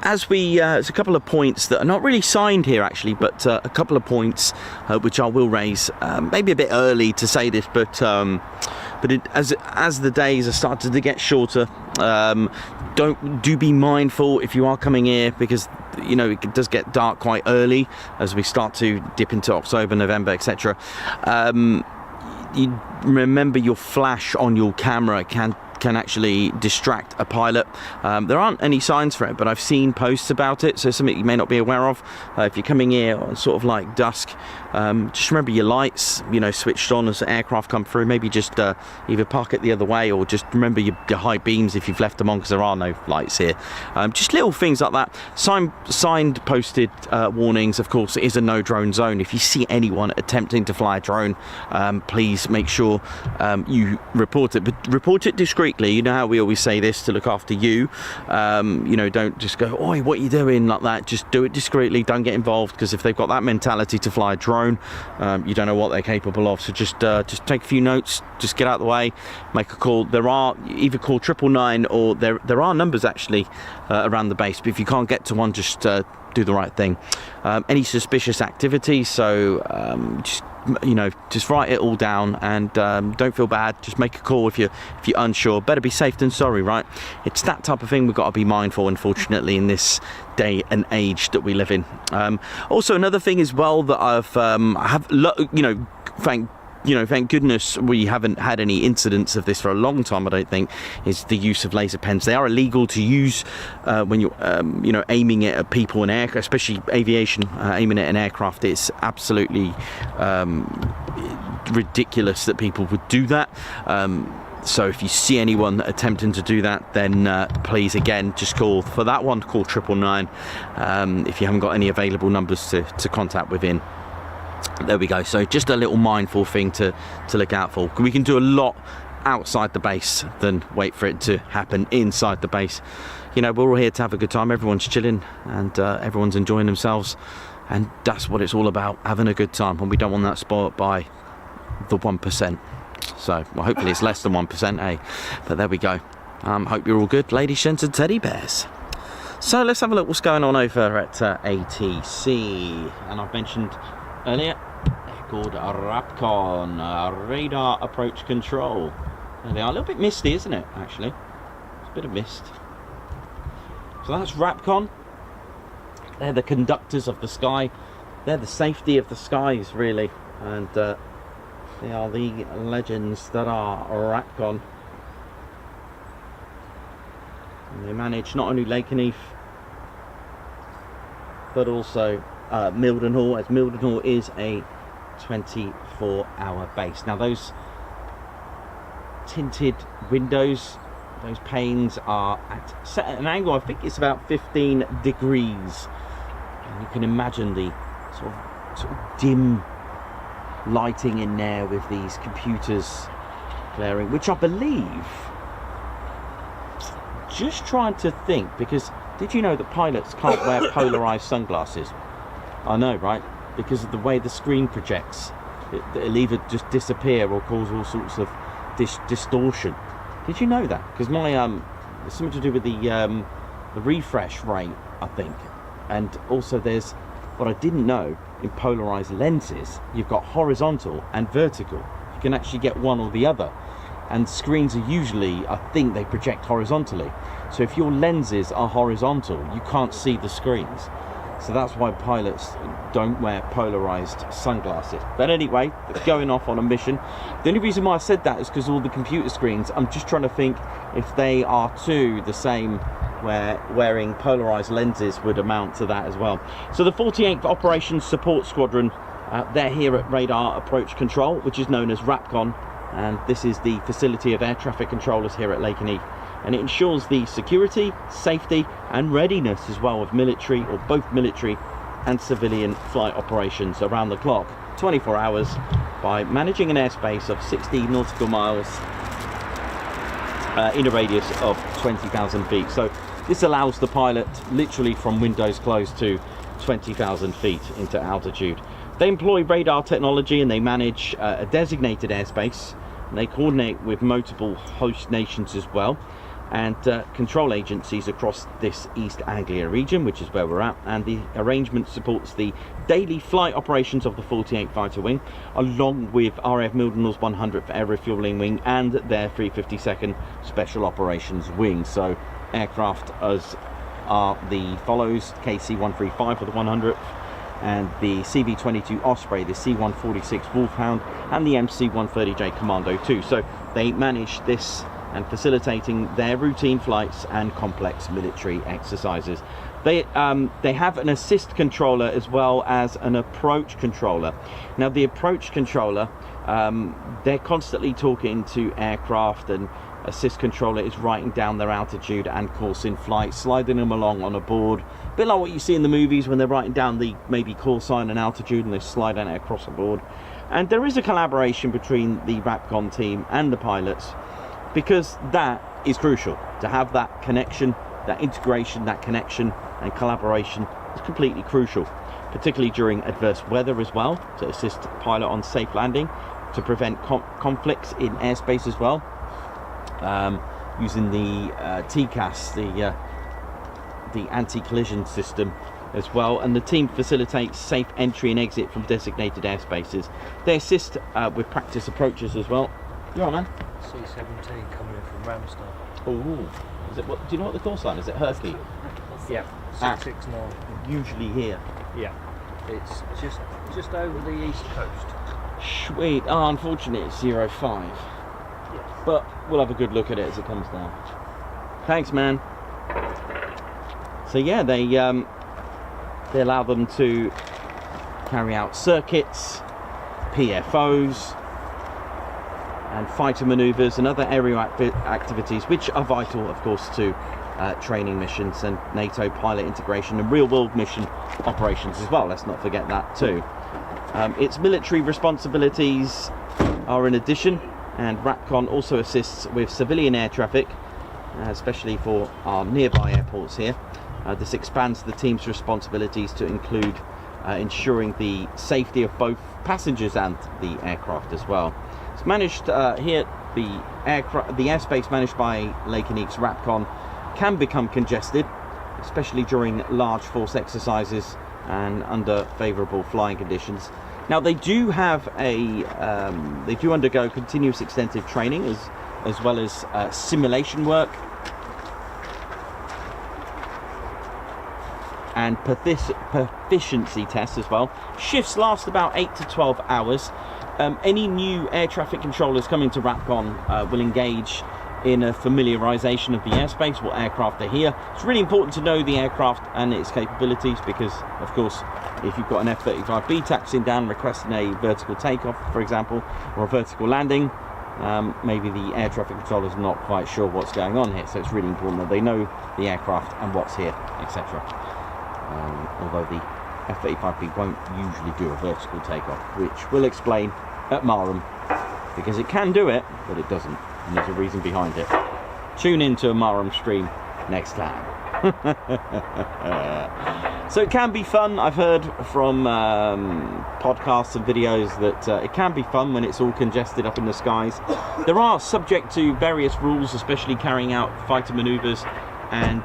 There's a couple of points that are not really signed here actually, but a couple of points which I will raise. Maybe a bit early to say this, but as the days are starting to get shorter, do be mindful if you are coming here, because you know it does get dark quite early as we start to dip into October, November, etc. You remember your flash on your camera can actually distract a pilot. There aren't any signs for it, but I've seen posts about it, so something you may not be aware of. If you're coming here on sort of like dusk, just remember your lights, you know, switched on as aircraft come through. Maybe just either park it the other way, or just remember your high beams if you've left them on, because there are no lights here. Just little things like that. Signed posted warnings. Of course, it is a no drone zone. If you see anyone attempting to fly a drone, please make sure you report it, but report it discreetly. discreetly. You know how we always say this, to look after you. You know, don't just go, oi, what are you doing, like that. Just do it discreetly, don't get involved, because if they've got that mentality to fly a drone, you don't know what they're capable of. So just take a few notes, just get out of the way, make a call. There are, either call 999, or there are numbers actually around the base, but if you can't get to one, just do the right thing. Any suspicious activity, so just, you know, just write it all down, and don't feel bad. Just make a call if you're unsure. Better be safe than sorry, right? It's that type of thing we've got to be mindful, unfortunately, in this day and age that we live in. Also, another thing as well that thank goodness we haven't had any incidents of this for a long time, I don't think, is the use of laser pens. They are illegal to use when you're aiming it at people in aircraft, especially aviation, aiming at an aircraft. It's absolutely ridiculous that people would do that. So if you see anyone attempting to do that, then please, again, just call for that one, call 999 if you haven't got any available numbers to contact within. There we go. So just a little mindful thing to look out for. We can do a lot outside the base than wait for it to happen inside the base. You know, we're all here to have a good time. Everyone's chilling, and everyone's enjoying themselves, and that's what it's all about, having a good time. And we don't want that spoiled by the 1%. So, well, hopefully it's less than 1%, eh? But there we go. Hope you're all good, ladies, gents, and teddy bears. So let's have a look what's going on over at ATC. And I've mentioned earlier, they're called RAPCON, radar approach control. There they are. A little bit misty, isn't it, actually? It's a bit of mist. So that's RAPCON. They're the conductors of the sky. They're the safety of the skies, really. And they are the legends that are RAPCON. And they manage not only Lakenheath, but also Mildenhall, as Mildenhall is a 24-hour base. Now those tinted windows, those panes are set at an angle, I think it's about 15 degrees. And you can imagine the sort of dim lighting in there with these computers glaring, which I believe, just trying to think, because did you know that pilots can't wear polarized sunglasses? I know, right? Because of the way the screen projects, it'll either just disappear or cause all sorts of distortion. Did you know that? Because my it's something to do with the refresh rate, I think. And also there's, what I didn't know, in polarized lenses, you've got horizontal and vertical. You can actually get one or the other. And screens are usually, I think they project horizontally. So if your lenses are horizontal, you can't see the screens. So that's why pilots don't wear polarized sunglasses. But anyway, going off on a mission. The only reason why I said that is because all the computer screens, I'm just trying to think if they are too the same, where wearing polarized lenses would amount to that as well. So the 48th Operations Support Squadron, they're here at Radar Approach Control, which is known as RAPCON, and this is the facility of air traffic controllers here at Lakenheath, and it ensures the security, safety and readiness as well of military, or both military and civilian flight operations around the clock, 24 hours, by managing an airspace of 60 nautical miles in a radius of 20,000 feet. So this allows the pilot literally from windows closed to 20,000 feet into altitude. They employ radar technology and they manage a designated airspace. And they coordinate with multiple host nations as well, and control agencies across this East Anglia region, which is where we're at. And the arrangement supports the daily flight operations of the 48th Fighter Wing, along with RAF Mildenhall's 100th Air Refuelling Wing and their 352nd Special Operations Wing. So aircraft as are the follows: KC-135 for the 100th, and the CV-22 Osprey, the C-146 Wolfhound, and the MC-130J Commando 2. So they manage this and facilitating their routine flights and complex military exercises. They have an assist controller as well as an approach controller. Now the approach controller, they're constantly talking to aircraft, and assist controller is writing down their altitude and course in flight, sliding them along on a board, a bit like what you see in the movies when they're writing down the maybe call sign and altitude, and they slide it across a board. And there is a collaboration between the RAPCON team and the pilots, because that is crucial. To have that connection, that integration, that connection and collaboration is completely crucial, particularly during adverse weather as well, to assist pilot on safe landing, to prevent conflicts in airspace as well, using the TCAS, the anti-collision system as well, and the team facilitates safe entry and exit from designated airspaces. They assist with practice approaches as well. You all right, man? C-17 coming in from Ramstar. Oh, is it? What do you know what the call sign is? It Herky? Yeah, 669. Usually here. Yeah, it's just over the east coast. Sweet. Oh, unfortunately it's 05. Yeah. But we'll have a good look at it as it comes down. Thanks, man. So yeah, they allow them to carry out circuits, PFOs, and fighter manoeuvres and other aerial activities, which are vital, of course, to training missions and NATO pilot integration and real-world mission operations as well. Let's not forget that too. Its military responsibilities are in addition, and RAPCON also assists with civilian air traffic, especially for our nearby airports here. This expands the team's responsibilities to include ensuring the safety of both passengers and the aircraft as well. It's managed here, the airspace managed by Lakenheath's RAPCON can become congested, especially during large force exercises and under favourable flying conditions. Now they do have they do undergo continuous extensive training as well as simulation work and proficiency tests as well. Shifts last about 8 to 12 hours. Any new air traffic controllers coming to RAPCON will engage in a familiarisation of the airspace, what aircraft are here. It's really important to know the aircraft and its capabilities because, of course, if you've got an F-35B taxiing down requesting a vertical takeoff, for example, or a vertical landing, maybe the air traffic controller's not quite sure what's going on here, so it's really important that they know the aircraft and what's here, etc. Although the F-35B won't usually do a vertical takeoff, which we'll explain at Marham, because it can do it, but it doesn't, and there's a reason behind it. Tune into a Marham stream next time. So it can be fun. I've heard from podcasts and videos that it can be fun when it's all congested up in the skies. There are subject to various rules, especially carrying out fighter manoeuvres and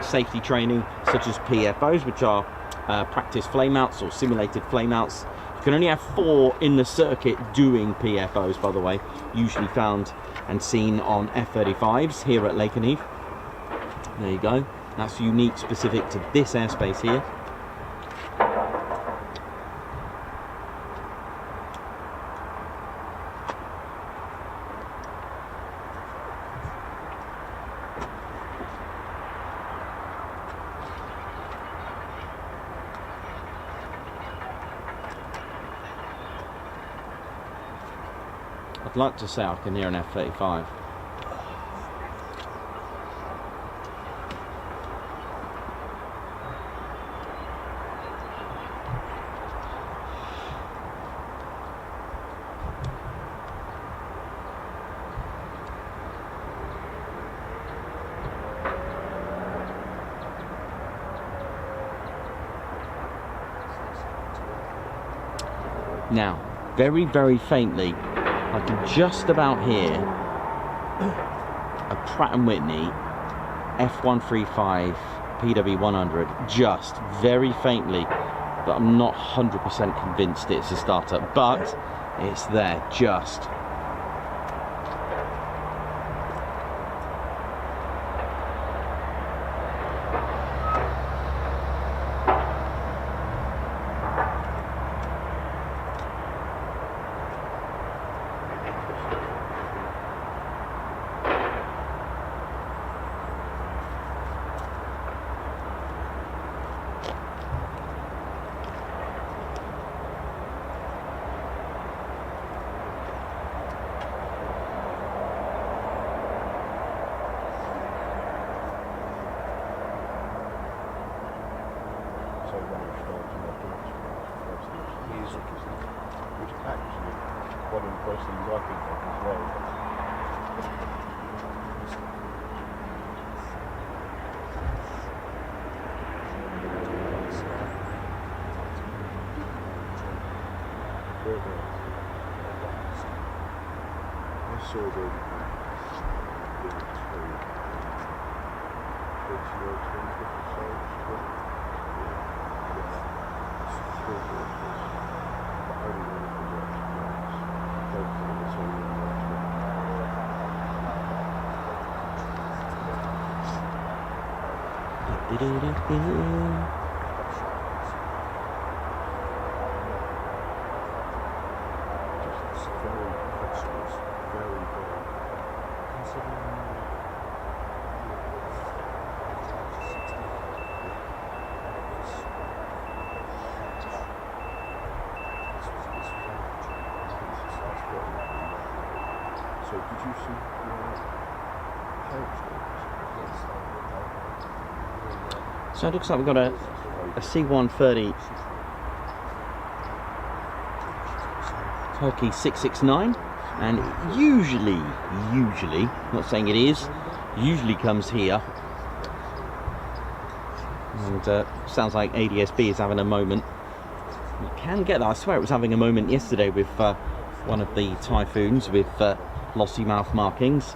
safety training, such as PFOs, which are practice flameouts or simulated flameouts. You can only have 4 in the circuit doing PFOs, by the way, usually found and seen on F-35s here at Lakenheath. There you go. That's unique, specific to this airspace here. I'd like to say I can hear an F-35. Now, very, very faintly, I can just about hear a Pratt & Whitney F-135 PW100, just very faintly, but I'm not 100% convinced it's a starter, but it's there, just. Which actually one of the first things I think of as well. weren't they? I saw them in 2012. So did you see So it looks like we've got a C-130 Turkey 669, and usually, not saying it is, usually comes here. And sounds like ADSB is having a moment. You can get that. I swear it was having a moment yesterday with one of the Typhoons with lossy mouth markings.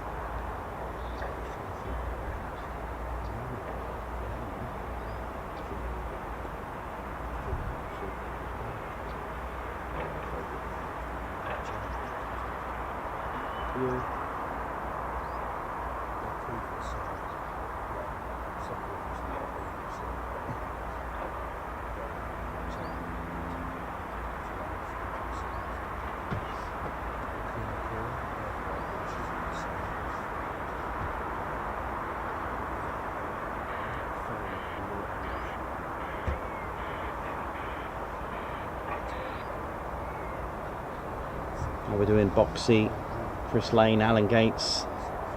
We're doing Boxy, Chris Lane, Alan Gates,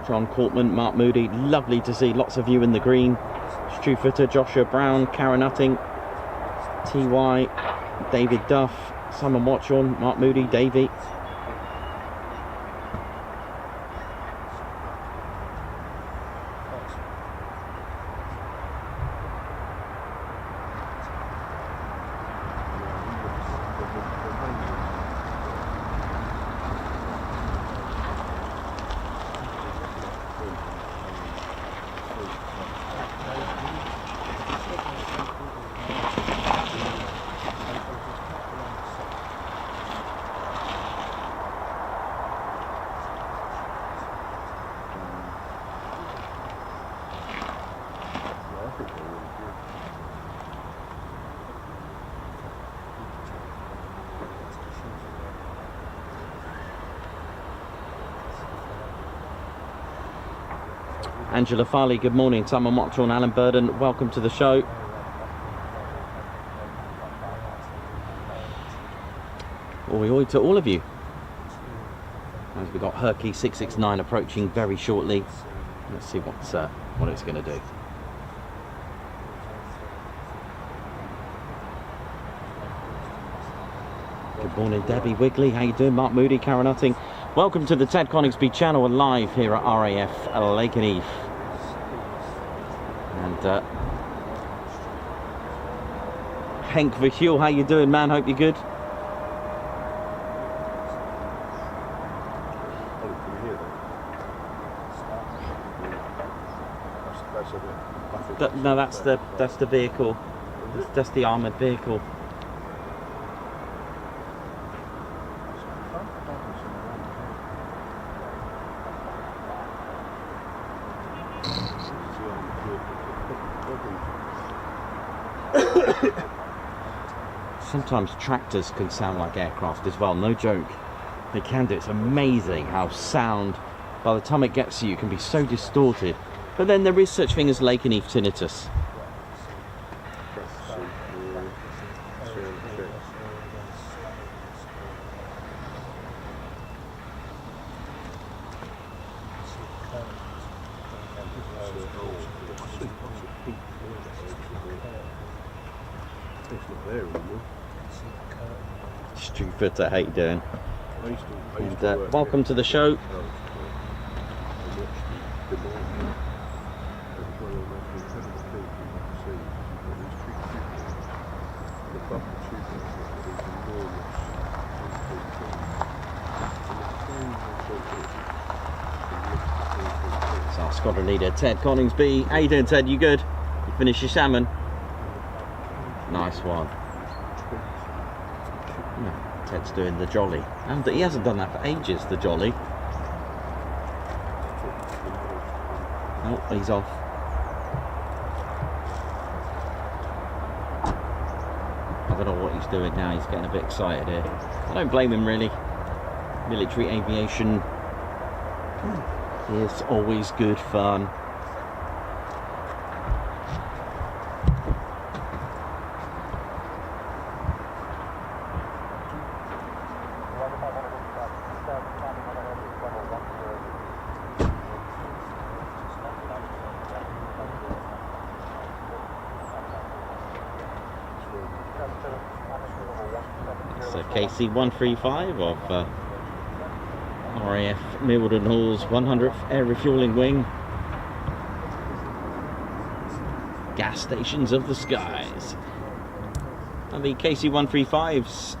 John Cortman, Mark Moody. Lovely to see lots of you in the green. Stu Footer, Joshua Brown, Karen Nutting, TY, David Duff, Simon Watchorn, Mark Moody, Davey. Angela Farley, good morning. Simon Watchorn, Alan Burden, welcome to the show. Oi oi to all of you. As we've got Herky 669 approaching very shortly. Let's see what it's going to do. Good morning, Debbie Wigley. How you doing? Mark Moody, Karen Nutting. Welcome to the Ted Coningsby channel, live here at RAF Lakenheath. And Henk Verhuel, how you doing, man? Hope you're good. No, that's the vehicle. That's the armoured vehicle. Sometimes tractors can sound like aircraft as well, no joke. They can do. It's amazing how sound, by the time it gets to you, can be so distorted. But then there is such thing as Lakenheath tinnitus. Stu Footer, how you doing? And welcome to the show. It's our squadron leader, Ted Coningsby. How you doing, Ted? You good? You finished your salmon? Nice one. Yeah, Ted's doing the jolly. And he hasn't done that for ages, the jolly. Oh, he's off. I don't know what he's doing now. He's getting a bit excited here. I don't blame him, really. Military aviation is always good fun. It's a KC-135 of RAF Mildenhall's 100th Air Refuelling Wing. Gas stations of the skies. And the KC-135's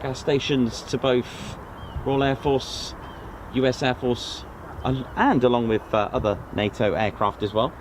gas stations to both Royal Air Force, US Air Force, and along with other NATO aircraft as well.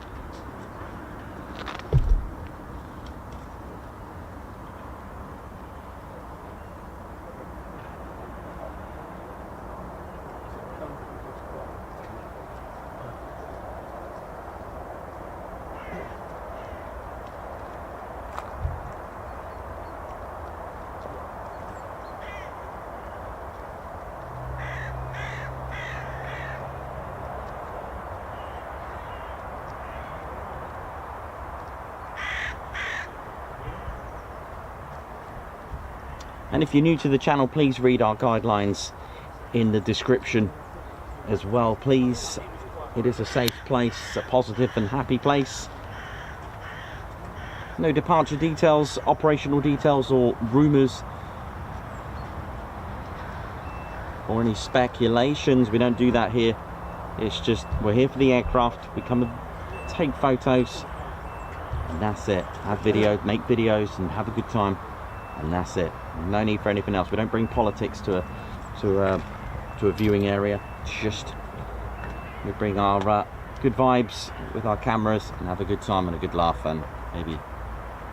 And if you're new to the channel, please read our guidelines in the description as well, please. It is a safe place, a positive and happy place. No departure details, operational details or rumours or any speculations. We don't do that here. It's just, we're here for the aircraft. We come and take photos and that's it. Have video, make videos and have a good time. And that's it. No need for anything else. We don't bring politics to a viewing area. Just we bring our good vibes with our cameras and have a good time and a good laugh and maybe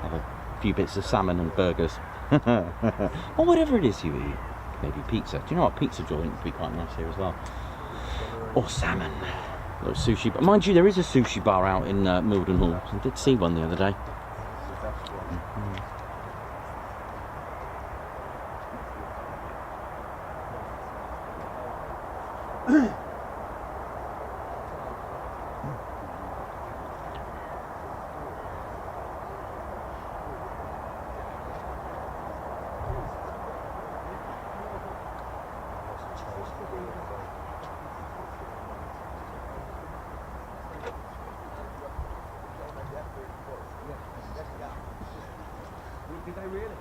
have a few bits of salmon and burgers or whatever it is you eat. Maybe pizza. Do you know what? Pizza joint would be quite nice here as well. Or salmon. A little sushi. But mind you, there is a sushi bar out in Mildenhall. I did see one the other day. Did they really?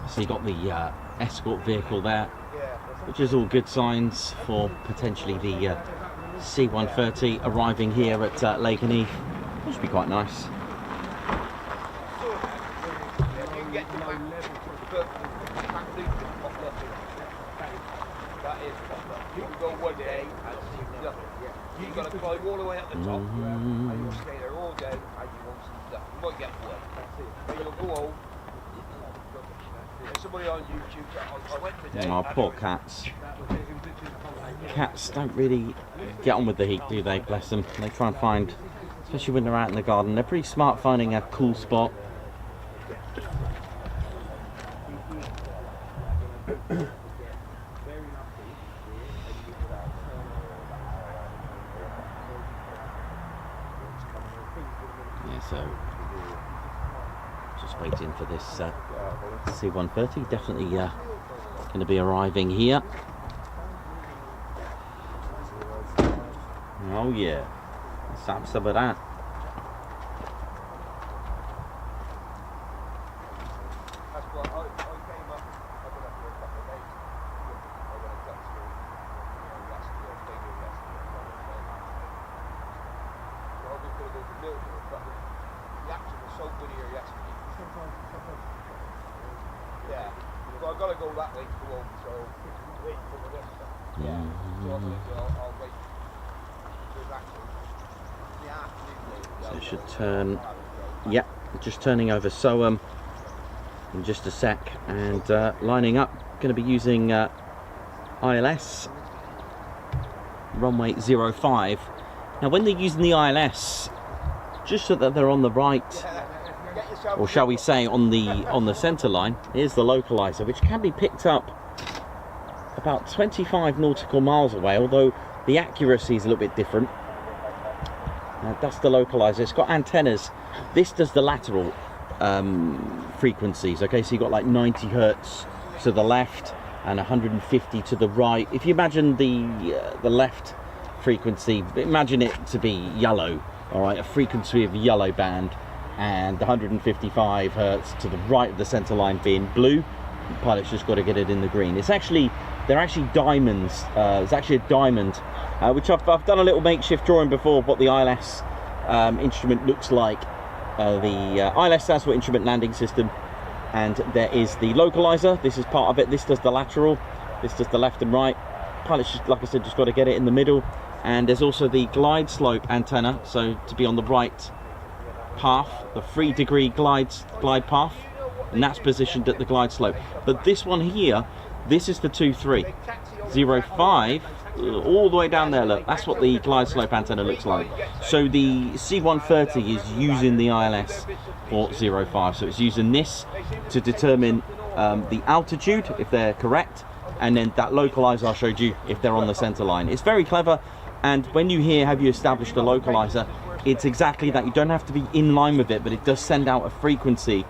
So you got the escort vehicle there, which is all good signs for potentially the C-130 arriving here at Lakenheath, which should be quite nice. You've got to climb all the way up the top, and you'll stay there all day, and you won't see nothing. You might get wet, but you'll go home. There's somebody on YouTube, I went today. Oh, poor cats. Cats don't really get on with the heat, do they? Bless them. They try and find, especially when they're out in the garden, they're pretty smart finding a cool spot. Yeah, so just waiting for this C-130. Definitely going to be arriving here. Oh yeah, let's have some of that. That's why I came up. I've been up here a couple of days. I got a text through. Yesterday, so I was going to go to Milton, but the action was so good here yesterday. Yeah, so I've got to go that way to go home. So wait for the rest of it. Yeah, so I'll wait. There's actually the afternoon. So it should turn. Yeah, just turning over. So in just a sec, and lining up. Going to be using ILS runway 05. Now, when they're using the ILS, just so that they're on the right, or shall we say on the centre line, here's the localizer, which can be picked up about 25 nautical miles away, although the accuracy is a little bit different. That's the localizer. It's got antennas. This does the lateral frequencies. Okay, so you've got like 90 hertz to the left and 150 to the right. If you imagine the left frequency, imagine it to be yellow. All right, a frequency of yellow band, and the 155 hertz to the right of the center line being blue. The pilot's just got to get it in the green. They're actually diamonds. It's actually a diamond, which I've done a little makeshift drawing before of what the ILS instrument looks like. The ILS stands for Instrument Landing System, and there is the localizer. This is part of it. This does the lateral, this does the left and right. Pilot's just, like I said, just got to get it in the middle. And there's also the glide slope antenna, so to be on the right path, the 3-degree glide path, and that's positioned at the glide slope. But this one here, this is the 2.3 05 all the way down there. Look, that's what the glide slope antenna looks like. So the C-130 is using the ILS for 05, so it's using this to determine the altitude, if they're correct, and then that localizer I showed you if they're on the center line. It's very clever, and when you hear have you established a localizer, it's exactly that. You don't have to be in line with it, but it does send out a frequency.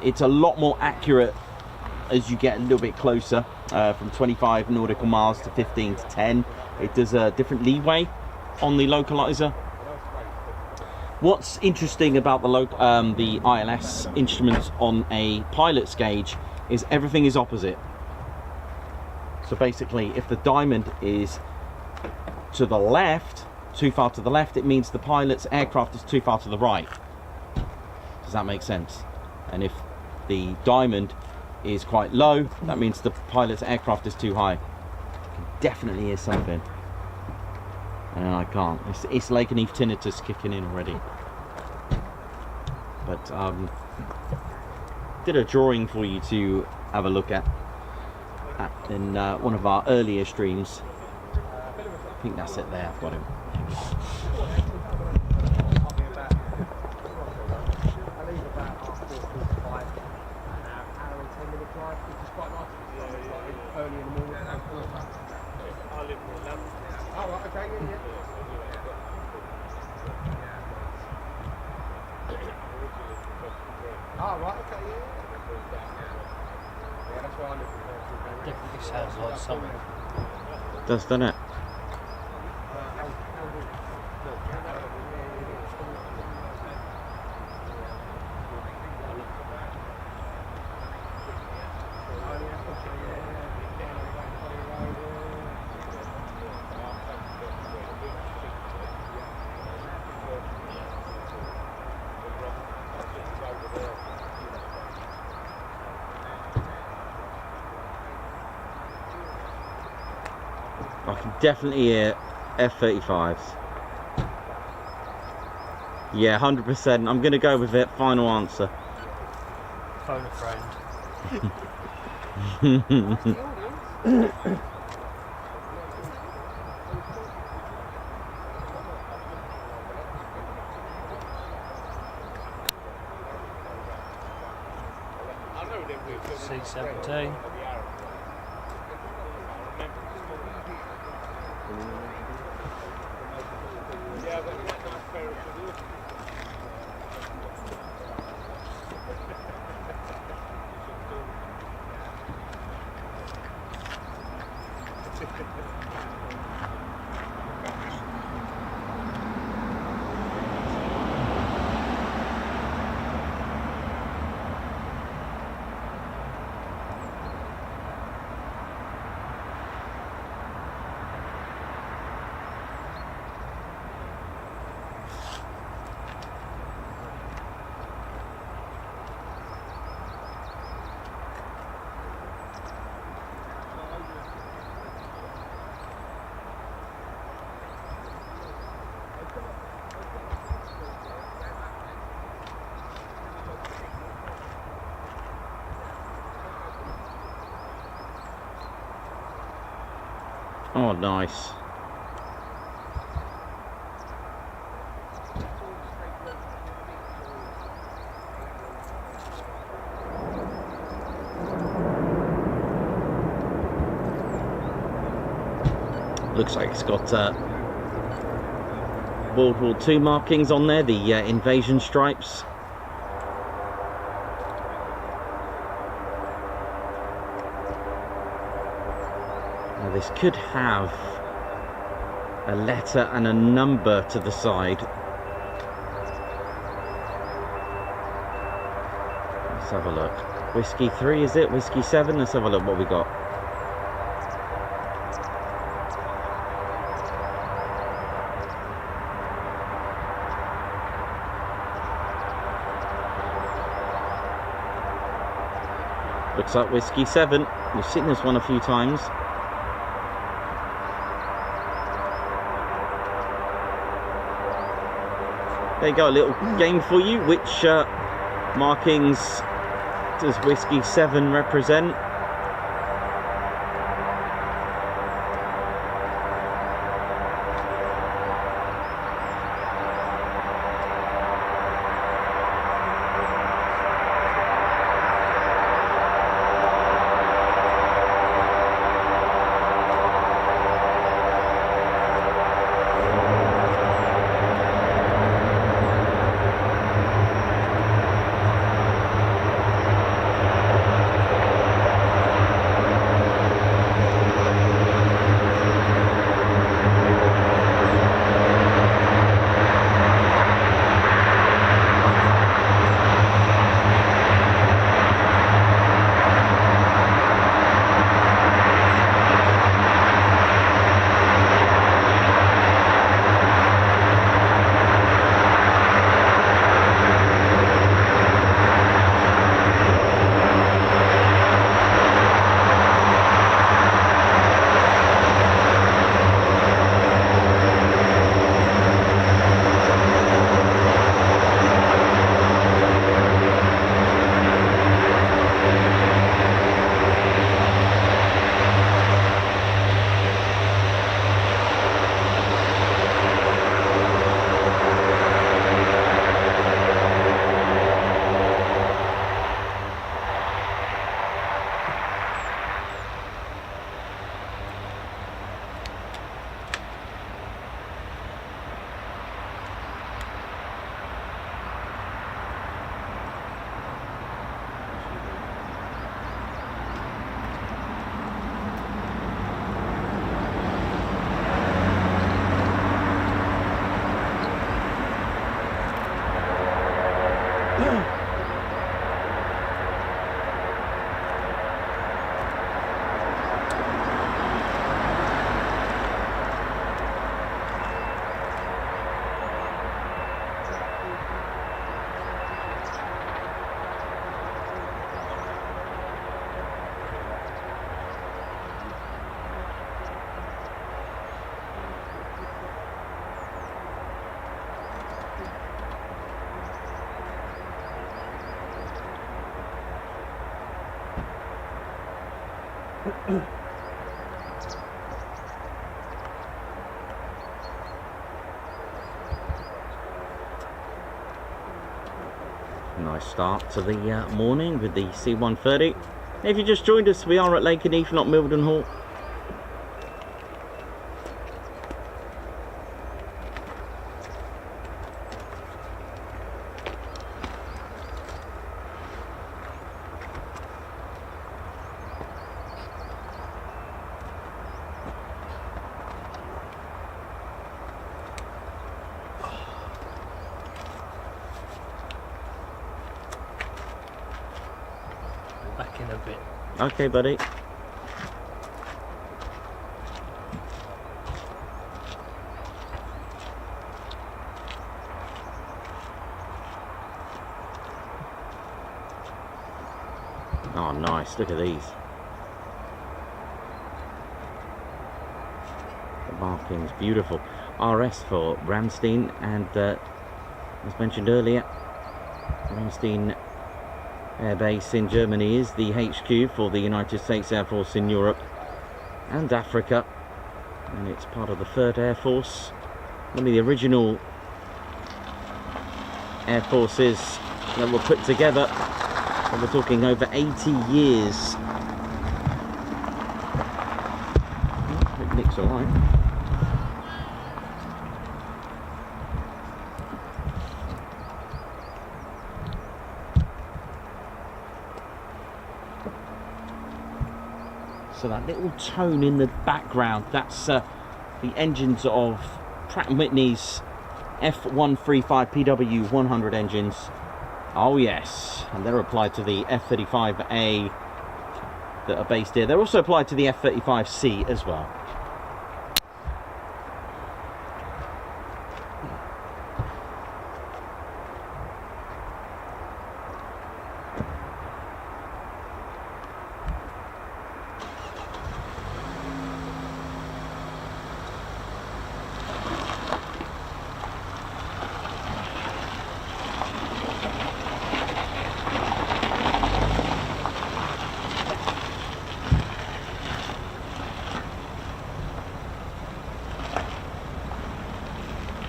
It's a lot more accurate as you get a little bit closer, from 25 nautical miles to 15 to 10. It does a different leeway on the localizer. What's interesting about the ILS instruments on a pilot's gauge is everything is opposite. So basically, if the diamond is to the left, too far to the left, it means the pilot's aircraft is too far to the right. Does that make sense? And if the diamond is quite low, that means the pilot's aircraft is too high. Definitely is something. And I can't. It's Lakenheath tinnitus kicking in already. But did a drawing for you to have a look at in one of our earlier streams. I think that's it there. I've got him. Definitely sounds like something. Does, doesn't it? I can definitely hear F-35s. Yeah, 100%. I'm going to go with it. Final answer. Phone a friend. C-17. Oh, nice. Looks like it's got World War II markings on there, the invasion stripes. Now this could have a letter and a number to the side. Let's have a look. Whiskey 3, is it? Whiskey 7? Let's have a look what we got. Looks like Whiskey 7. We've seen this one a few times. There you go, a little game for you. Which markings does Whiskey 7 represent? Nice start to the morning with the C-130. If you just joined us, we are at Lakenheath, not Mildenhall. back in a bit. Okay, buddy. Oh, nice. Look at these. The markings, beautiful. RS for Ramstein, and as mentioned earlier, Ramstein Air Base in Germany is the HQ for the United States Air Force in Europe and Africa, and it's part of the 3rd Air Force, one of the original air forces that were put together. And we're talking over 80 years. Hope Nick's all right. So that little tone in the background, that's the engines of Pratt & Whitney's F-135 PW100 engines. Oh yes, and they're applied to the F-35A that are based here. They're also applied to the F-35C as well.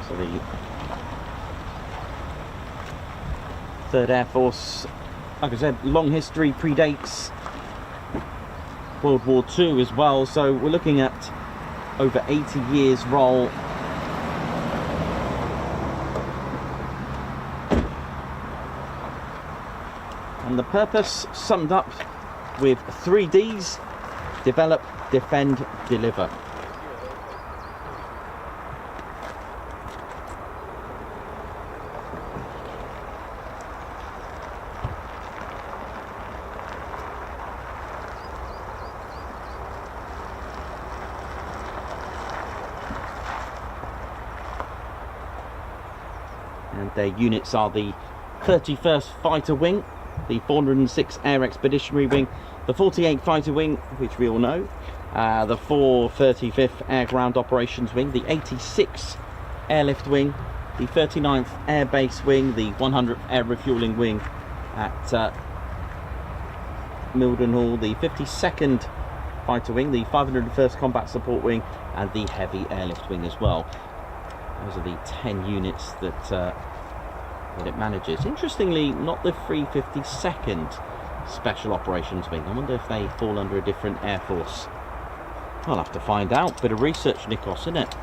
So the 3rd Air Force, like I said, long history, predates World War II as well, so we're looking at over 80 years roll. And the purpose summed up with 3 Ds: develop, defend, deliver. And their units are the 31st Fighter Wing, the 406 Air Expeditionary Wing, the 48 Fighter Wing, which we all know, the 435th Air Ground Operations Wing, the 86 Airlift Wing, the 39th Air Base Wing, the 100th Air Refueling Wing at Mildenhall, the 52nd Fighter Wing, the 501st Combat Support Wing, and the Heavy Airlift Wing as well. Those are the 10 units that it manages. Interestingly, not the 352nd Special Operations Wing. I wonder if they fall under a different Air Force. I'll have to find out. Bit of research, Nikos, isn't it?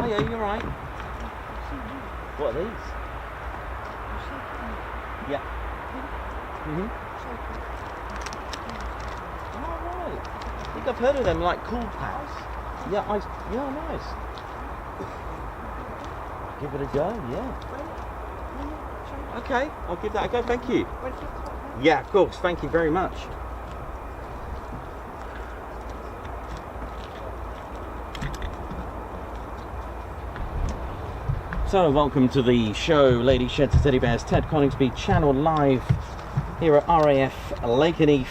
yeah, you're right. What are these? Yeah. Mhm. Oh, right. I think I've heard of them, like cool pals. Yeah, nice. Give it a go, yeah. Okay, I'll give that a go, thank you. Yeah, of course, thank you very much. So, welcome to the show, Ladies, Sheds and Teddy Bears. Ted Coningsby, channel live here at RAF Lakenheath.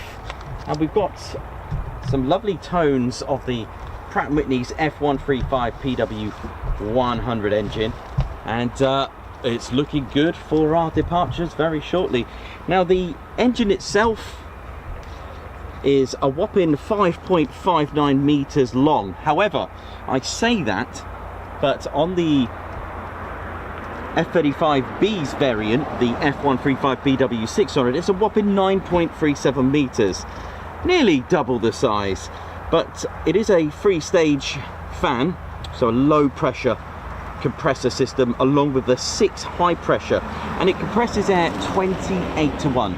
And we've got some lovely tones of the Pratt & Whitney's F-135 PW100 engine. And it's looking good for our departures very shortly. Now, the engine itself is a whopping 5.59 meters long. However, I say that, but on the F-35B's variant, the F-135 BW600, it's a whopping 9.37 meters, nearly double the size. But it is a three-stage fan, so a low pressure compressor system along with the 6 high pressure, and it compresses air 28 to 1.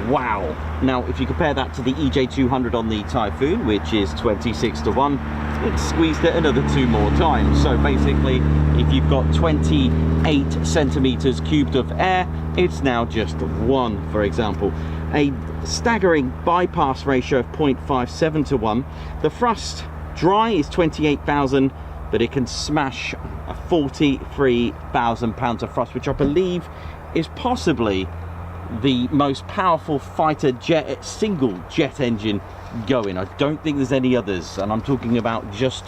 Wow. Now if you compare that to the EJ200 on the Typhoon, which is 26 to 1, it's squeezed it another 2 more times. So basically, if you've got 28 centimeters cubed of air, it's now just 1, for example. A staggering bypass ratio of 0.57 to 1. The thrust dry is 28,000, but it can smash 43,000 pounds of thrust, which I believe is possibly the most powerful fighter jet, single jet engine going. I don't think there's any others, and I'm talking about just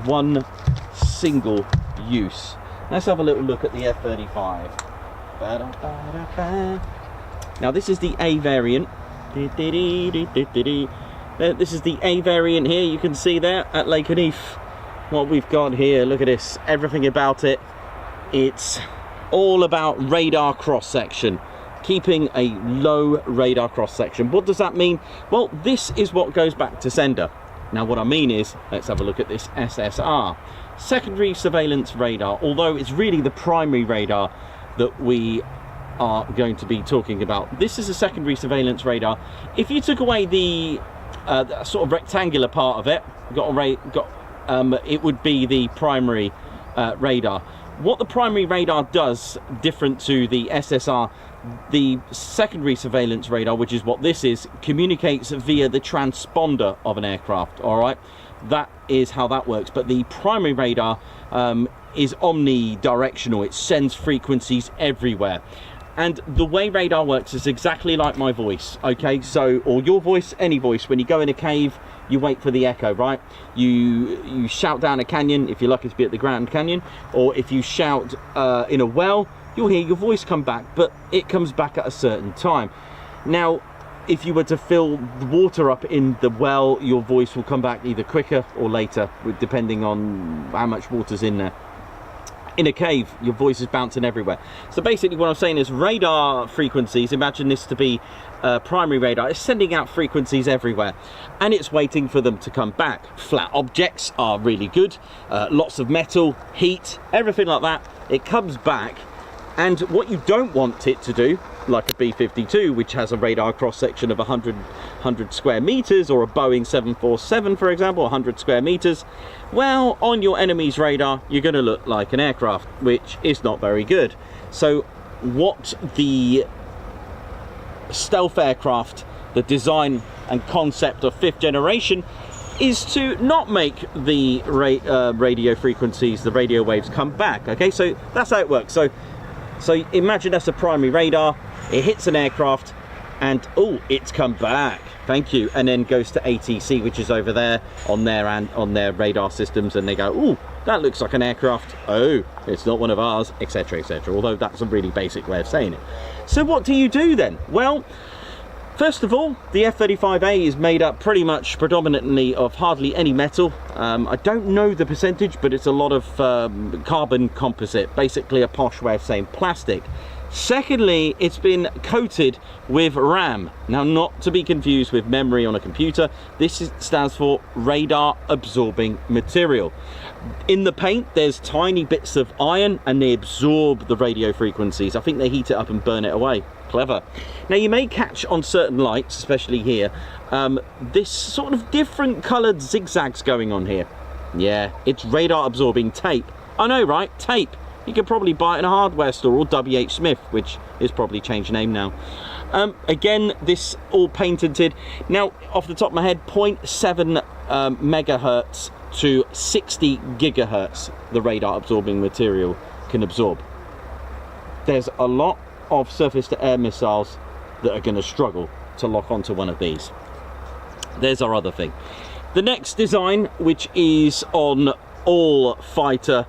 one single use. Let's have a little look at the F-35. Now this is the A variant. This is the A variant here, you can see there at Lakenheath. What we've got here, look at this, everything about it. It's all about radar cross-section, keeping a low radar cross-section. What does that mean? Well, this is what goes back to sender. Now what I mean is, let's have a look at this SSR, secondary surveillance radar, although it's really the primary radar that we are going to be talking about. This is a secondary surveillance radar. If you took away the sort of rectangular part of it, it would be the primary radar. What the primary radar does, different to the SSR, the secondary surveillance radar, which is what this is, communicates via the transponder of an aircraft. All right, that is how that works. But the primary radar is omnidirectional. It sends frequencies everywhere. And the way radar works is exactly like my voice, okay? So, or your voice, any voice. When you go in a cave, you wait for the echo, right? You shout down a canyon, if you're lucky to be at the Grand Canyon, or if you shout in a well, you'll hear your voice come back, but it comes back at a certain time. Now, if you were to fill the water up in the well, your voice will come back either quicker or later, depending on how much water's in there. In a cave, your voice is bouncing everywhere. So basically what I'm saying is radar frequencies, imagine this to be primary radar, it's sending out frequencies everywhere and it's waiting for them to come back. Flat objects are really good, lots of metal, heat, everything like that, it comes back. And what you don't want it to do, like a B-52, which has a radar cross-section of 100 square meters, or a Boeing 747, for example, 100 square meters, well, on your enemy's radar, you're going to look like an aircraft, which is not very good. So what the stealth aircraft, the design and concept of 5th generation, is to not make the radio frequencies, the radio waves, come back. Okay, so that's how it works. So imagine that's a primary radar, it hits an aircraft, and oh, it's come back, thank you, and then goes to ATC, which is over there on their radar systems, and they go, oh, that looks like an aircraft, oh, it's not one of ours, etc, etc, although that's a really basic way of saying it. So what do you do then? Well, first of all, the F-35A is made up pretty much predominantly of hardly any metal. I don't know the percentage, but it's a lot of carbon composite, basically a posh way of saying plastic. Secondly, it's been coated with RAM. Now, not to be confused with memory on a computer. Stands for radar absorbing material. In the paint, there's tiny bits of iron and they absorb the radio frequencies. I think they heat it up and burn it away. Clever. Now, you may catch on certain lights, especially here, this sort of different coloured zigzags going on here. Yeah, it's radar absorbing tape. I know, right? Tape. You could probably buy it in a hardware store, or WH Smith, which is probably changed name now. Again, this all patented. Now, off the top of my head, 0.7 megahertz to 60 gigahertz the radar absorbing material can absorb. There's a lot of surface to air missiles that are going to struggle to lock onto one of these. There's our other thing. The next design, which is on all fighter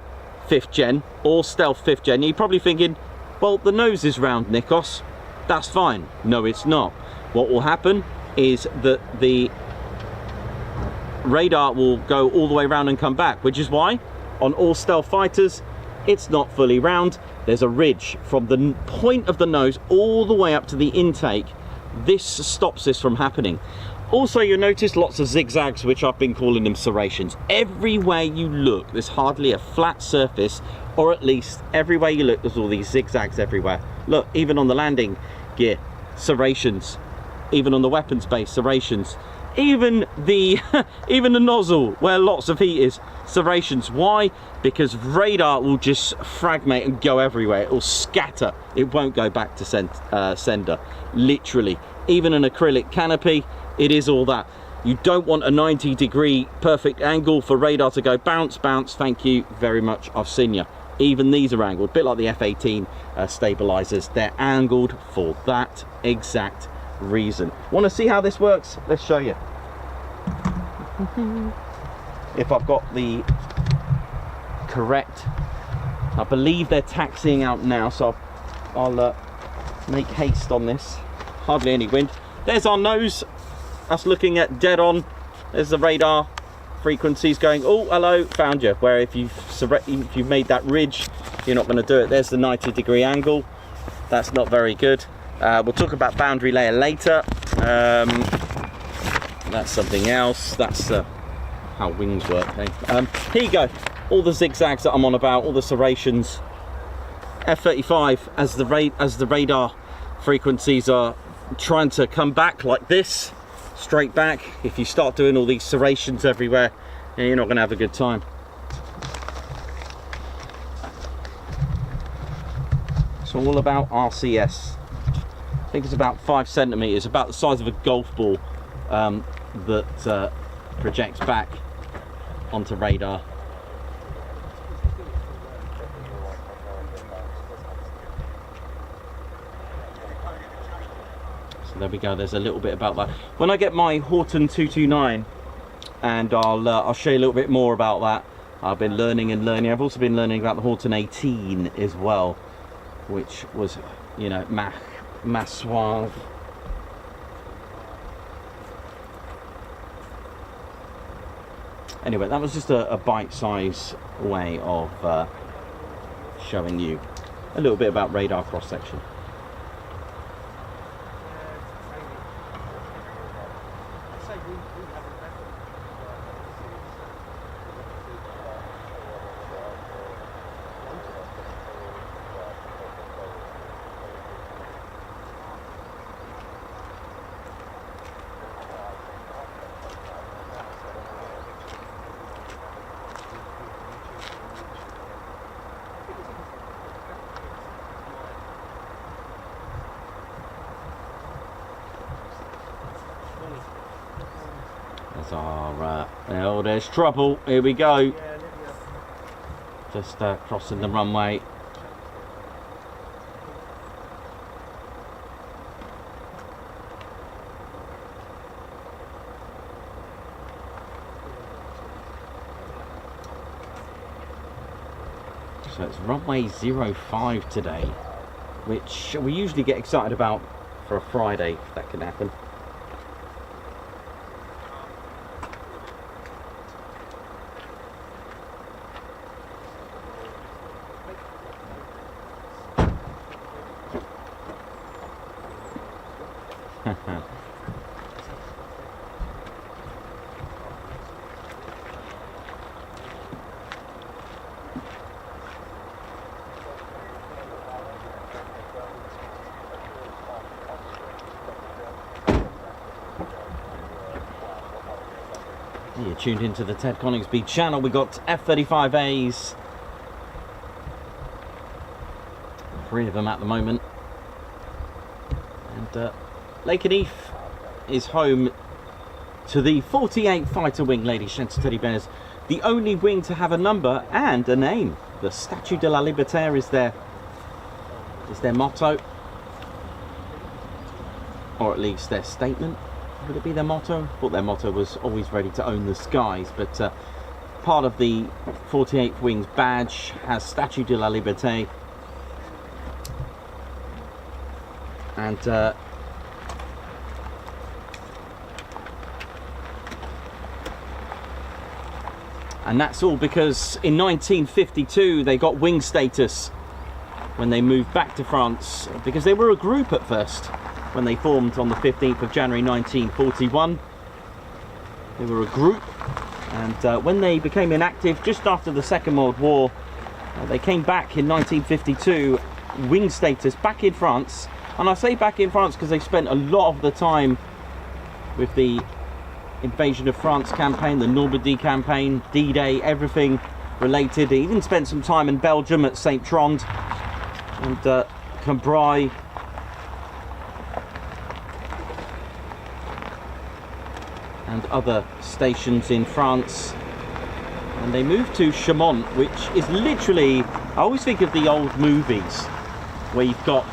5th gen, all stealth 5th gen, you're probably thinking, well, the nose is round, Nikos. That's fine. No, it's not. What will happen is that the radar will go all the way around and come back, which is why on all stealth fighters it's not fully round. There's a ridge from the point of the nose all the way up to the intake. This stops this from happening. Also, you'll notice lots of zigzags, which I've been calling them serrations. Everywhere you look, there's hardly a flat surface, or at least everywhere you look, there's all these zigzags everywhere. Look, even on the landing gear, serrations. Even on the weapons base, serrations. Even the even the nozzle, where lots of heat is, serrations. Why? Because radar will just fragment and go everywhere. It will scatter. It won't go back to sender. Literally. Even an acrylic canopy, it is all that. You don't want a 90-degree perfect angle for radar to go bounce, bounce, thank you very much, I've seen you. Even these are angled, a bit like the F-18 stabilizers. They're angled for that exact reason. Want to see how this works? Let's show you. If I've got the correct, I believe they're taxiing out now, so I'll make haste on this. Hardly any wind. There's our nose. That's looking at dead on. There's the radar frequencies going, oh, hello, found you. Where if you've made that ridge, you're not going to do it. There's the 90-degree angle. That's not very good. We'll talk about boundary layer later. That's something else. That's how wings work. Hey? Here you go. All the zigzags that I'm on about, all the serrations. F-35, as the radar frequencies are trying to come back like this, straight back. If you start doing all these serrations everywhere, you're not going to have a good time. It's all about RCS. I think it's about 5 centimeters, about the size of a golf ball, that projects back onto radar. So there we go. There's a little bit about that. When I get my Horton 229, and I'll show you a little bit more about that. I've been learning and learning. I've also been learning about the Horton 18 as well, which was, you know, mass suave. Anyway, that was just a bite-size way of showing you a little bit about radar cross-section. There's our, oh, there's trouble. Here we go. Just crossing the runway. So it's runway 05 today, which we usually get excited about for a Friday, if that can happen. You're tuned into the Ted Coningsby channel. We got F-35As. 3 of them at the moment. And Lakenheath is home to the 48 Fighter Wing, ladies, gents, teddy bears. The only wing to have a number and a name. The Statue de la Liberté is their motto. Or at least their statement. Would it be their motto? I thought their motto was always ready to own the skies, but part of the 48th Wing's badge has Statue de la Liberté. And that's all because in 1952 they got wing status when they moved back to France, because they were a group at first. When they formed on the 15th of January 1941, they were a group, and when they became inactive just after the Second World War, they came back in 1952, wing status, back in France. And I say back in France because they spent a lot of the time with the invasion of France campaign, the Normandy campaign, D-Day, everything related. They even spent some time in Belgium at St. Trond and Cambrai. And other stations in France, and they moved to Chaumont, which is literally, I always think of the old movies where you've got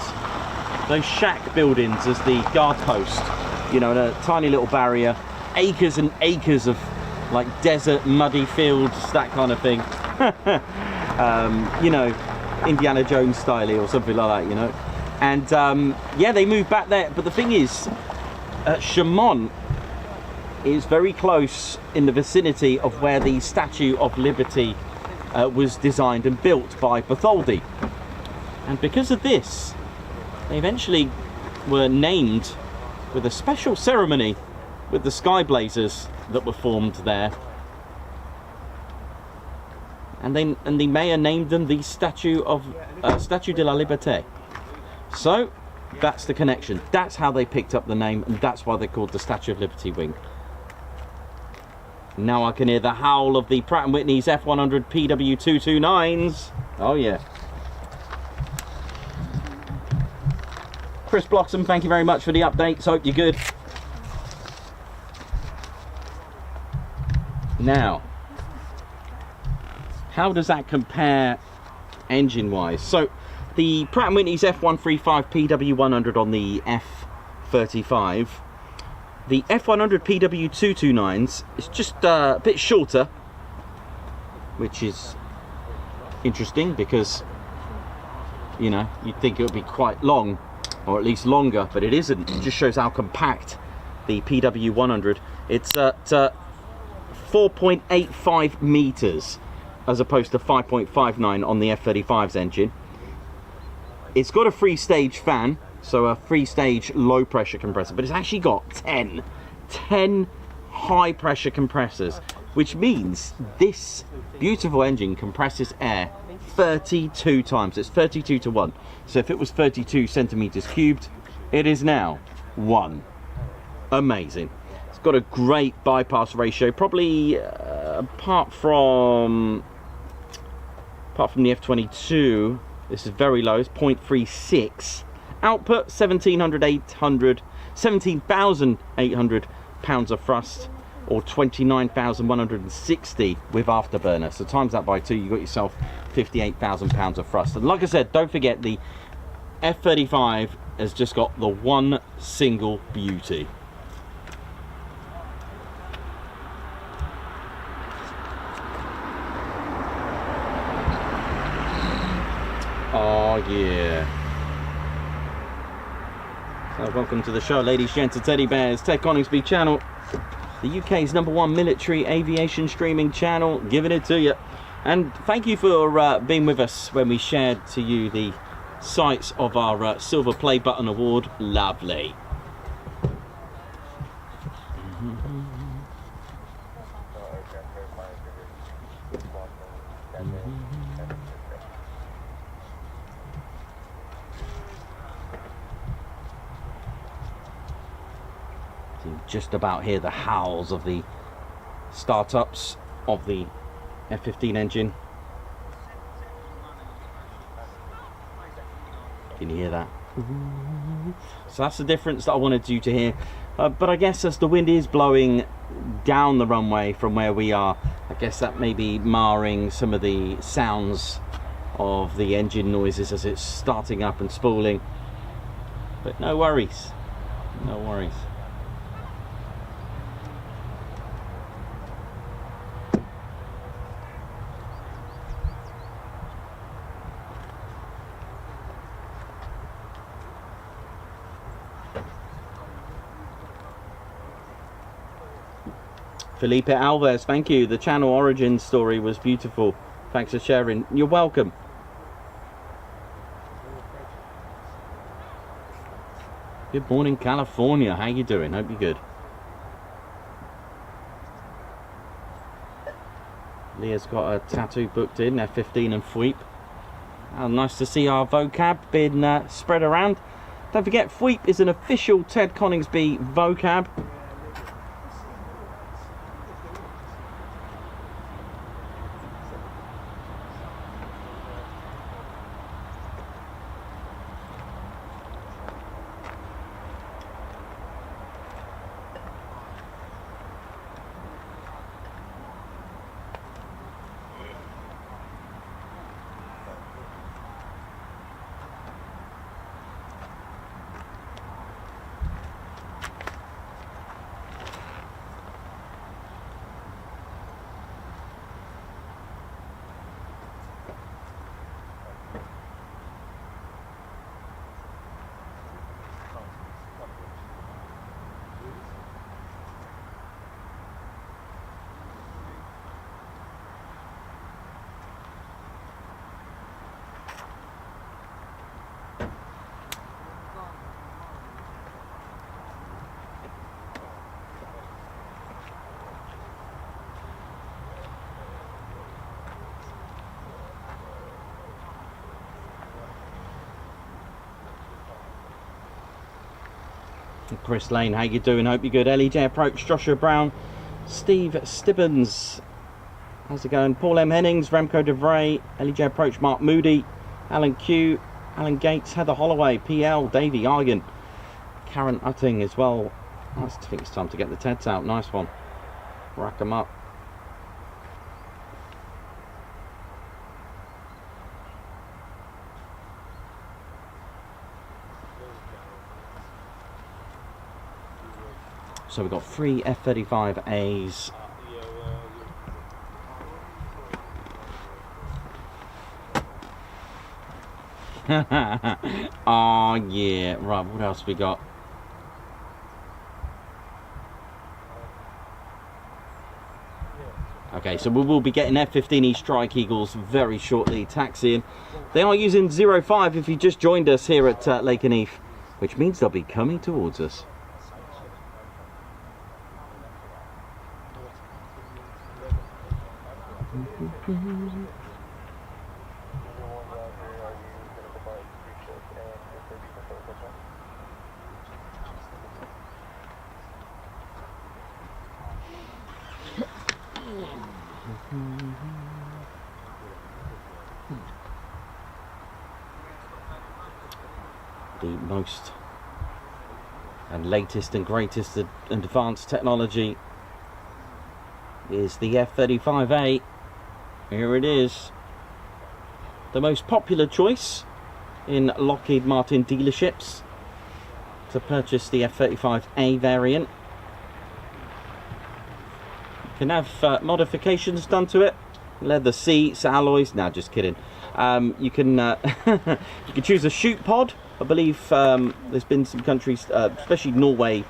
those shack buildings as the guard post, you know, and a tiny little barrier, acres and acres of like desert muddy fields, that kind of thing. You know, Indiana Jones style or something like that, you know. And yeah, they moved back there, but the thing is, Chaumont is very close in the vicinity of where the Statue of Liberty was designed and built by Bartholdi. And because of this, they eventually were named with a special ceremony with the sky blazers that were formed there. And the mayor named them the Statue de la Liberté. So that's the connection. That's how they picked up the name, and that's why they're called the Statue of Liberty Wing. Now I can hear the howl of the Pratt & Whitney's F-100 PW229s. Oh yeah. Chris Bloxham, thank you very much for the updates. Hope you're good. Now, how does that compare engine-wise? So, the Pratt & Whitney's F-135 PW100 on the F-35. The F-100 PW229s is just a bit shorter, which is interesting because, you know, you'd think it would be quite long, or at least longer, but it isn't. It just shows how compact the PW100. It's at 4.85 meters as opposed to 5.59 on the F-35's engine. It's got a 3-stage fan, so a 3-stage low pressure compressor, but it's actually got 10 high pressure compressors, which means this beautiful engine compresses air 32 times. It's 32 to 1. So if it was 32 centimeters cubed, it is now 1. Amazing. It's got a great bypass ratio, probably apart from the F-22, this is very low, it's 0.36. Output 17,800 pounds of thrust, or 29,160 with afterburner. So times that by 2, you got yourself 58,000 pounds of thrust. And like I said, don't forget the F-35 has just got the one single beauty. Oh yeah. So welcome to the show, ladies, gents and teddy bears. Ted Coningsby channel, the UK's #1 military aviation streaming channel, giving it to you. And thank you for being with us when we shared to you the sights of our Silver Play Button Award. Lovely. You can just about hear the howls of the startups of the F-15 engine. Can you hear that? So that's the difference that I wanted you to hear. But I guess as the wind is blowing down the runway from where we are, I guess that may be marring some of the sounds of the engine noises as it's starting up and spooling. But no worries, no worries. Felipe Alves, thank you. The channel origin story was beautiful. Thanks for sharing. You're welcome. Good morning, California. How you doing? Hope you're good. Leah's got a tattoo booked in, F-15 and FWEEP. Nice to see our vocab being spread around. Don't forget, FWEEP is an official Ted Coningsby vocab. Chris Lane, how you doing? Hope you're good. LEJ approach, Joshua Brown, Steve Stibbons, how's it going? Paul M. Hennings, Remco De Vray, LEJ approach, Mark Moody, Alan Q, Alan Gates, Heather Holloway, PL, Davey Argan, Karen Utting as well. I think it's time to get the TEDs out. Nice one. Rack them up. So we've got 3 F-35As. Oh yeah, right, what else we got? Okay, so we will be getting F-15E Strike Eagles very shortly, taxiing. They are using 05 if you just joined us here at Lakenheath, which means they'll be coming towards us. The most and latest and greatest and advanced technology is the F-35A. Here it is, the most popular choice in Lockheed Martin dealerships to purchase the F-35A variant. You can have modifications done to it, leather seats, alloys. No, just kidding. You can you can choose a shoot pod. I believe there's been some countries, especially Norway,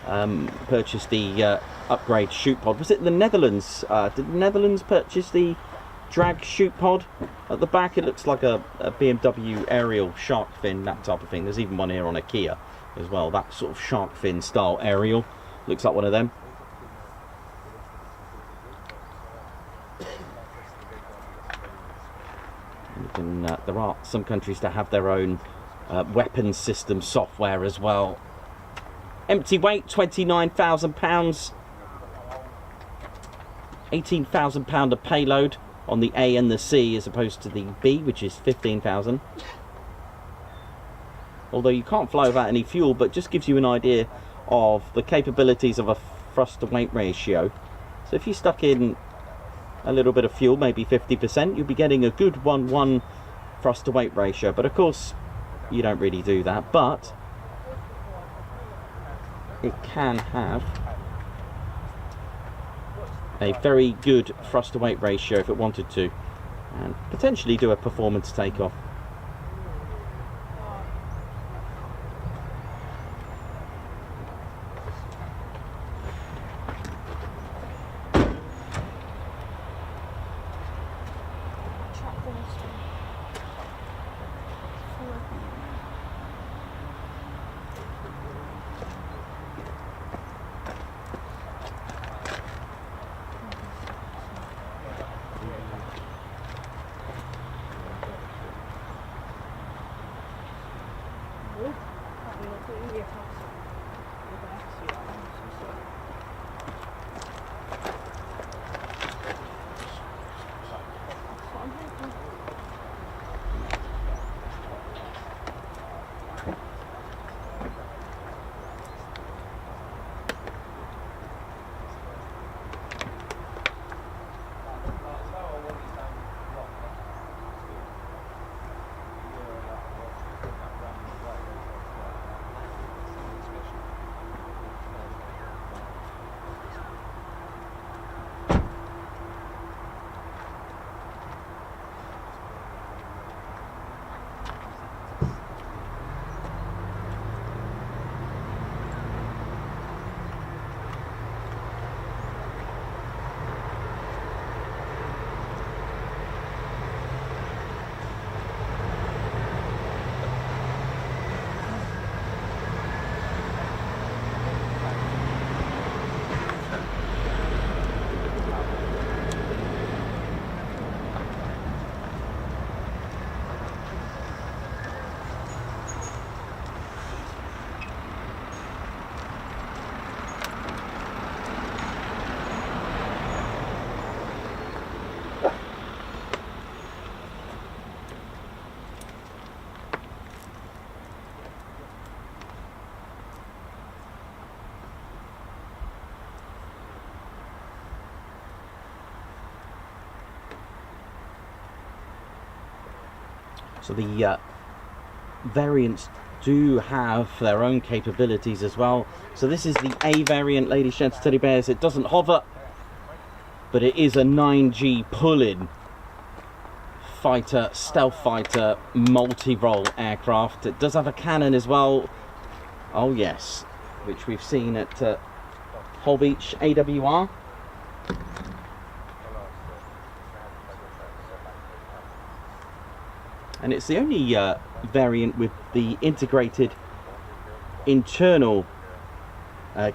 purchased the upgrade shoot pod. Was it the Netherlands? Did the Netherlands purchase the drag shoot pod? At the back it looks like a BMW aerial shark fin, that type of thing. There's even one here on a Kia as well, that sort of shark fin style aerial. Looks like one of them. there are some countries that have their own weapons system software as well. Empty weight, £29,000. £18,000 of payload on the A and the C as opposed to the B, which is 15,000. Although you can't fly without any fuel, but just gives you an idea of the capabilities of a thrust to weight ratio. So if you stuck in a little bit of fuel, maybe 50%, you'll be getting a good 1-1 thrust to weight ratio. But of course, you don't really do that, but it can have a very good thrust to weight ratio if it wanted to, and potentially do a performance takeoff. So the variants do have their own capabilities as well. So this is the A variant, ladies, gents, teddy bears. It doesn't hover, but it is a 9G pull-in fighter, stealth fighter, multi-role aircraft. It does have a cannon as well. Oh yes, which we've seen at Hull Beach AWR. And it's the only variant with the integrated internal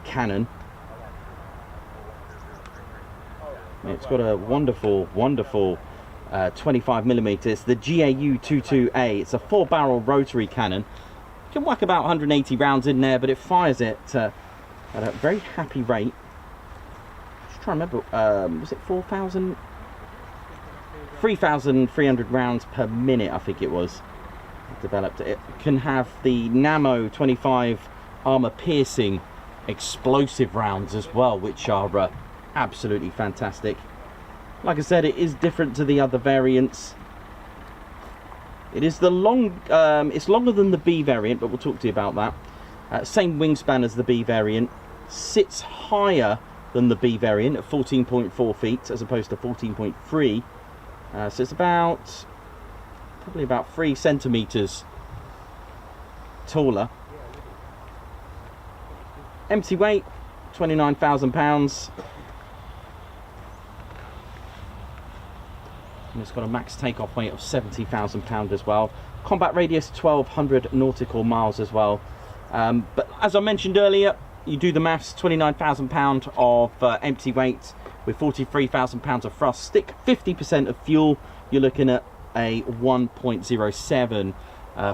cannon. It's got a wonderful 25mm. It's the GAU-22A. It's a 4-barrel rotary cannon. You can whack about 180 rounds in there, but it fires it at a very happy rate. Just trying to remember, was it 3,300 rounds per minute, I think it was. Developed. It can have the Nammo 25 armor piercing explosive rounds as well, which are absolutely fantastic. Like I said, it is different to the other variants. It is the it's longer than the B variant, but we'll talk to you about that. Same wingspan as the B variant. Sits higher than the B variant at 14.4 feet as opposed to 14.3. So it's probably about 3 centimeters taller. Empty weight, £29,000. And it's got a max takeoff weight of £70,000 as well. Combat radius 1,200 nautical miles as well. But as I mentioned earlier, you do the maths, £29,000 of empty weight with £43,000 of thrust. Stick 50% of fuel, you're looking at a 1.07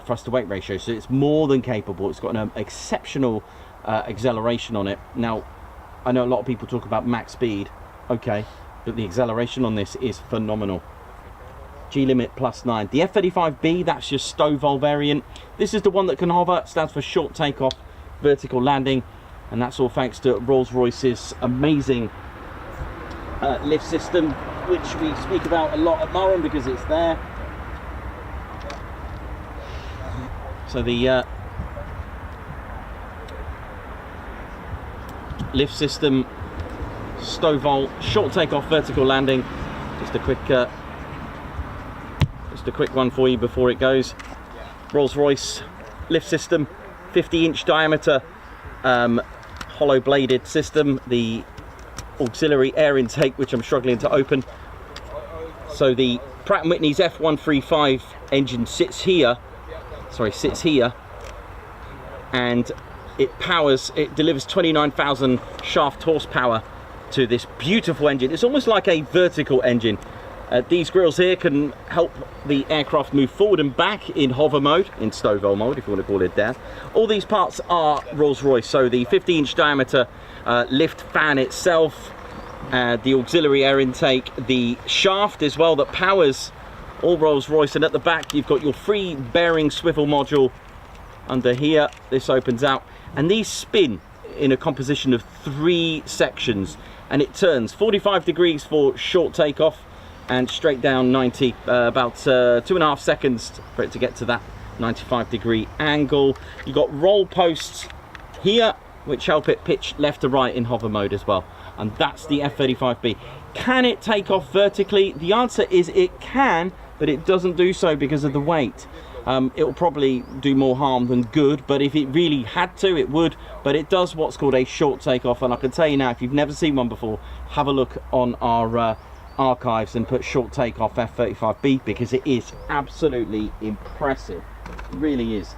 thrust to weight ratio, so it's more than capable. It's got an exceptional acceleration on it. Now, I know a lot of people talk about max speed, okay, but the acceleration on this is phenomenal. G limit +9. The F-35B, that's your Stovall variant. This is the one that can hover, stands for short takeoff, vertical landing, and that's all thanks to Rolls-Royce's amazing lift system, which we speak about a lot at Marham because it's there. So the lift system, Stovall, short takeoff, vertical landing. Just a quick one for you before it goes. Rolls-Royce lift system, 50-inch diameter, hollow bladed system. The auxiliary air intake, which I'm struggling to open. So the Pratt & Whitney's F-135 engine sits here, and it delivers 29,000 shaft horsepower to this beautiful engine. It's almost like a vertical engine. These grills here can help the aircraft move forward and back in hover mode, in Stovall mode, if you want to call it that. All these parts are Rolls-Royce, so the 50-inch diameter lift fan itself, the auxiliary air intake, the shaft as well that powers all Rolls-Royce, and at the back you've got your free bearing swivel module under here. This opens out, and these spin in a composition of 3 sections, and it turns 45 degrees for short takeoff and straight down 90, about 2.5 seconds for it to get to that 95-degree angle. You've got roll posts here which help it pitch left to right in hover mode as well, and that's the F-35B. Can it take off vertically? The answer is it can, but it doesn't do so because of the weight. It will probably do more harm than good, but if it really had to, it would. But it does what's called a short takeoff, and I can tell you now, if you've never seen one before, have a look on our archives and put short takeoff F-35B, because it is absolutely impressive. It really is.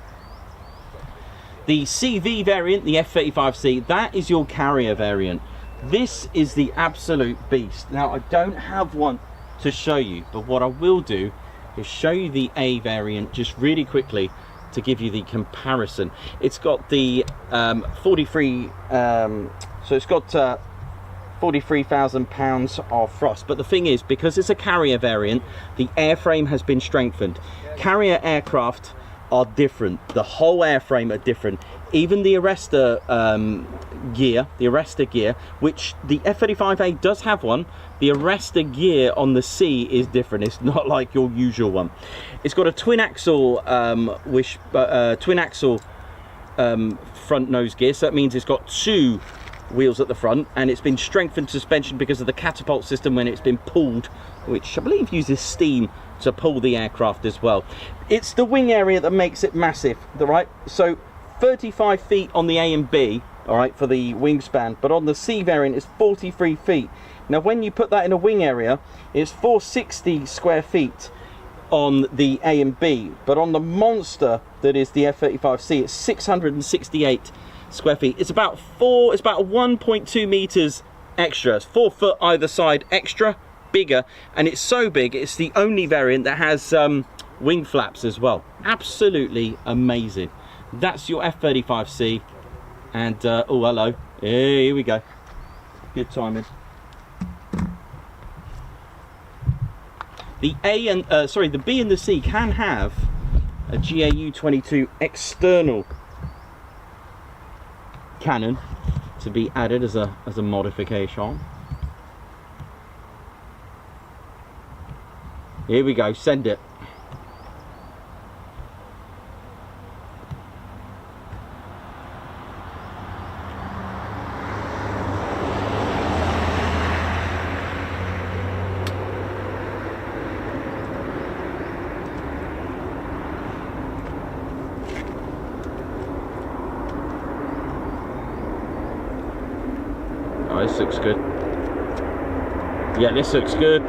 The CV variant, the F-35C, that is your carrier variant. This is the absolute beast. Now, I don't have one to show you, but what I will do is show you the A variant just really quickly to give you the comparison. It's got the 43,000 pounds of thrust, but the thing is, because it's a carrier variant, the airframe has been strengthened. Carrier aircraft are different, the whole airframe are different. Even the arrestor gear, which the F-35A does have one, the arrestor gear on the C is different. It's not like your usual one. It's got a twin axle front nose gear, so that means it's got 2 wheels at the front, and it's been strengthened suspension because of the catapult system when it's been pulled, which I believe uses steam to pull the aircraft as well. It's the wing area that makes it massive, right? So 35 feet on the A and B, all right, for the wingspan, but on the C variant it's 43 feet. Now when you put that in a wing area, it's 460 square feet on the A and B, but on the monster that is the F-35C, it's 668 square feet. It's about 1.2 meters extra. It's 4 foot either side extra, bigger, and it's so big it's the only variant that has wing flaps as well. Absolutely amazing. That's your F-35C, and oh hello, here we go, good timing. The the B and the C can have a GAU-22 external cannon to be added as a modification. Here we go, send it. Oh, this looks good. Yeah, this looks good.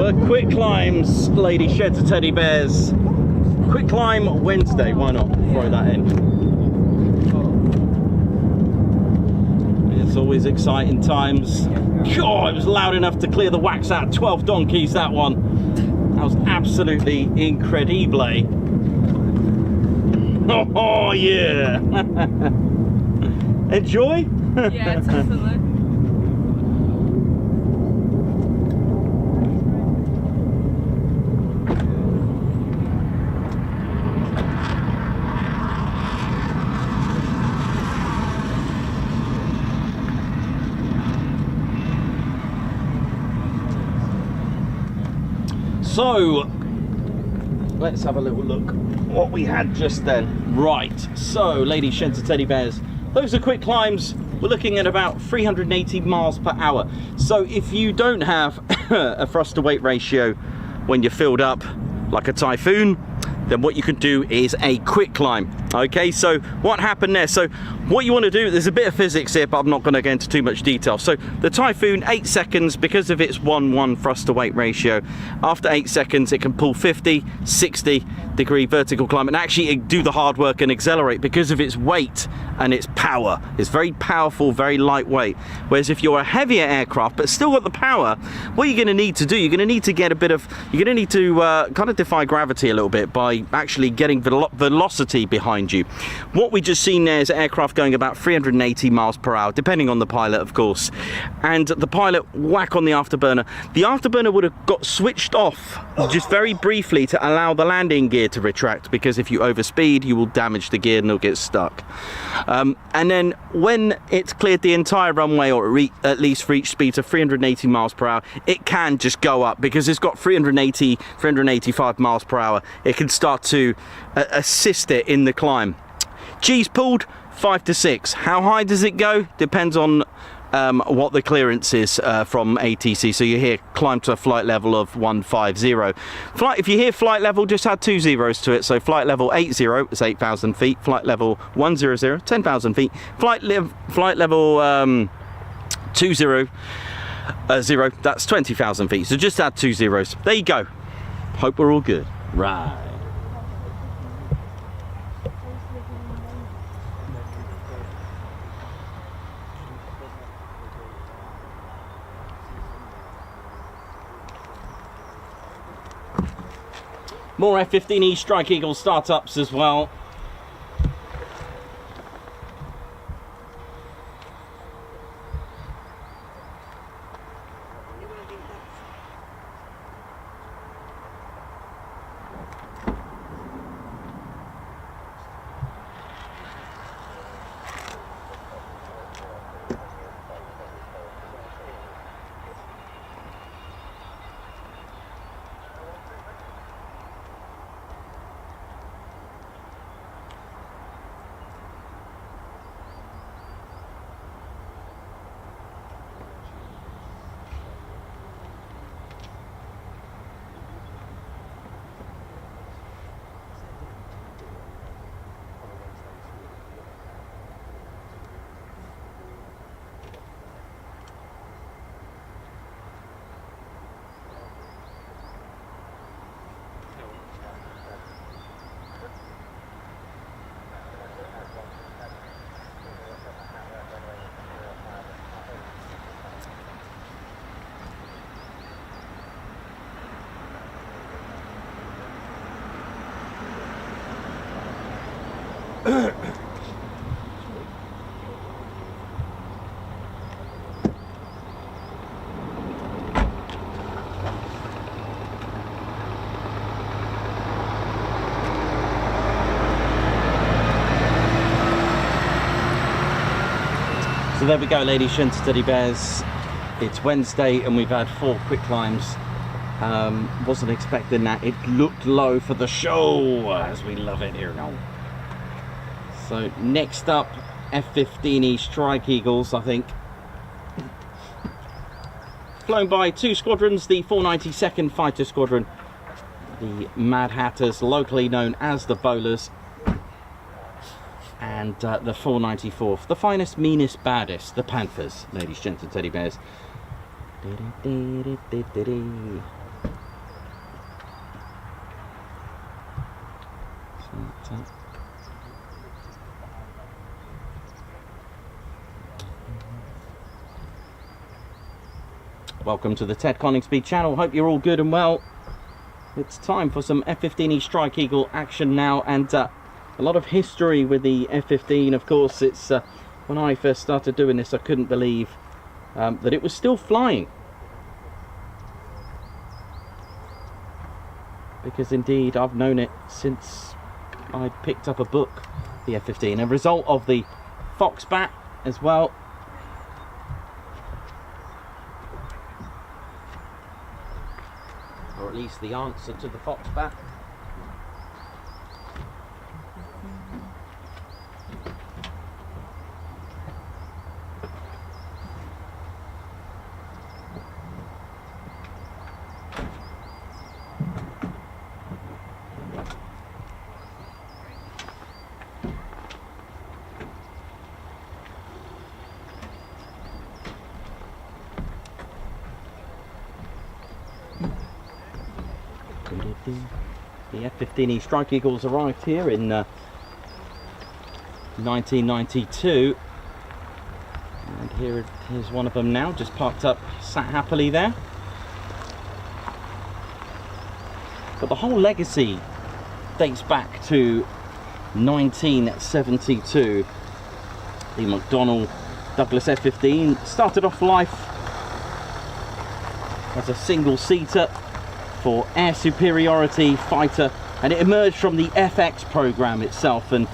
the quick climbs, lady sheds and teddy bears. Quick climb Wednesday, why not? Throw that in. It's always exciting times. God, it was loud enough to clear the wax out. 12 donkeys, that one. That was absolutely incredible. Oh yeah. Enjoy? Yeah, definitely. So, let's have a little look what we had just then. Right, so ladies, sheds and teddy bears, those are quick climbs. We're looking at about 380 miles per hour. So if you don't have a thrust to weight ratio when you're filled up like a Typhoon, then what you can do is a quick climb. Okay, so what happened there? So what you want to do, there's a bit of physics here, but I'm not going to go into too much detail. So the Typhoon, 8 seconds, because of its 1:1 thrust to weight ratio, after 8 seconds it can pull 50, 60 degree vertical climb and actually do the hard work and accelerate because of its weight and its power. It's very powerful, very lightweight. Whereas if you're a heavier aircraft but still got the power, what you're going to need to do, you're going to need to get a bit of, you're going to need to kind of defy gravity a little bit by actually getting velocity behind you. What we just seen there is an aircraft going about 380 miles per hour, depending on the pilot, of course. And the pilot whack on the afterburner. The afterburner would have got switched off just very briefly to allow the landing gear to retract, because if you overspeed, you will damage the gear and it'll get stuck. And then when it's cleared the entire runway, or at least reached speeds of 380 miles per hour, it can just go up because it's got 385 miles per hour. It can start to assist it in the climb. G's pulled 5 to 6. How high does it go? Depends on what the clearance is from ATC. So you hear climb to a flight level of 150. If you hear flight level, just add 2 zeros to it. So flight level 80 is 8,000 feet. Flight level 100, 10,000 feet. Flight level 20 0, that's 20,000 feet. So just add 2 zeros. There you go. Hope we're all good. Right. More F-15E Strike Eagle startups as well. So there we go, ladies, sheds and teddy bears. It's Wednesday and we've had 4 quick climbs. Wasn't expecting that. It looked low for the show, as we love it here now. So next up, F-15E Strike Eagles, I think. Flown by 2 squadrons, the 492nd Fighter Squadron, the Mad Hatters, locally known as the Bowlers, and the 494th, the finest, meanest, baddest, the Panthers, ladies, gents and teddy bears. Welcome to the Ted Coningsby channel. Hope you're all good and well. It's time for some F-15E Strike Eagle action now, and a lot of history with the F-15. Of course, it's when I first started doing this, I couldn't believe that it was still flying, because indeed I've known it since I picked up a book, the F-15, a result of the Foxbat as well. Or at least the answer to the Foxbat. The F-15E Strike Eagles arrived here in 1992, and here's one of them now, just parked up, sat happily there. But the whole legacy dates back to 1972. The McDonnell Douglas F-15 started off life as a single-seater for air superiority fighter, and it emerged from the FX program itself, and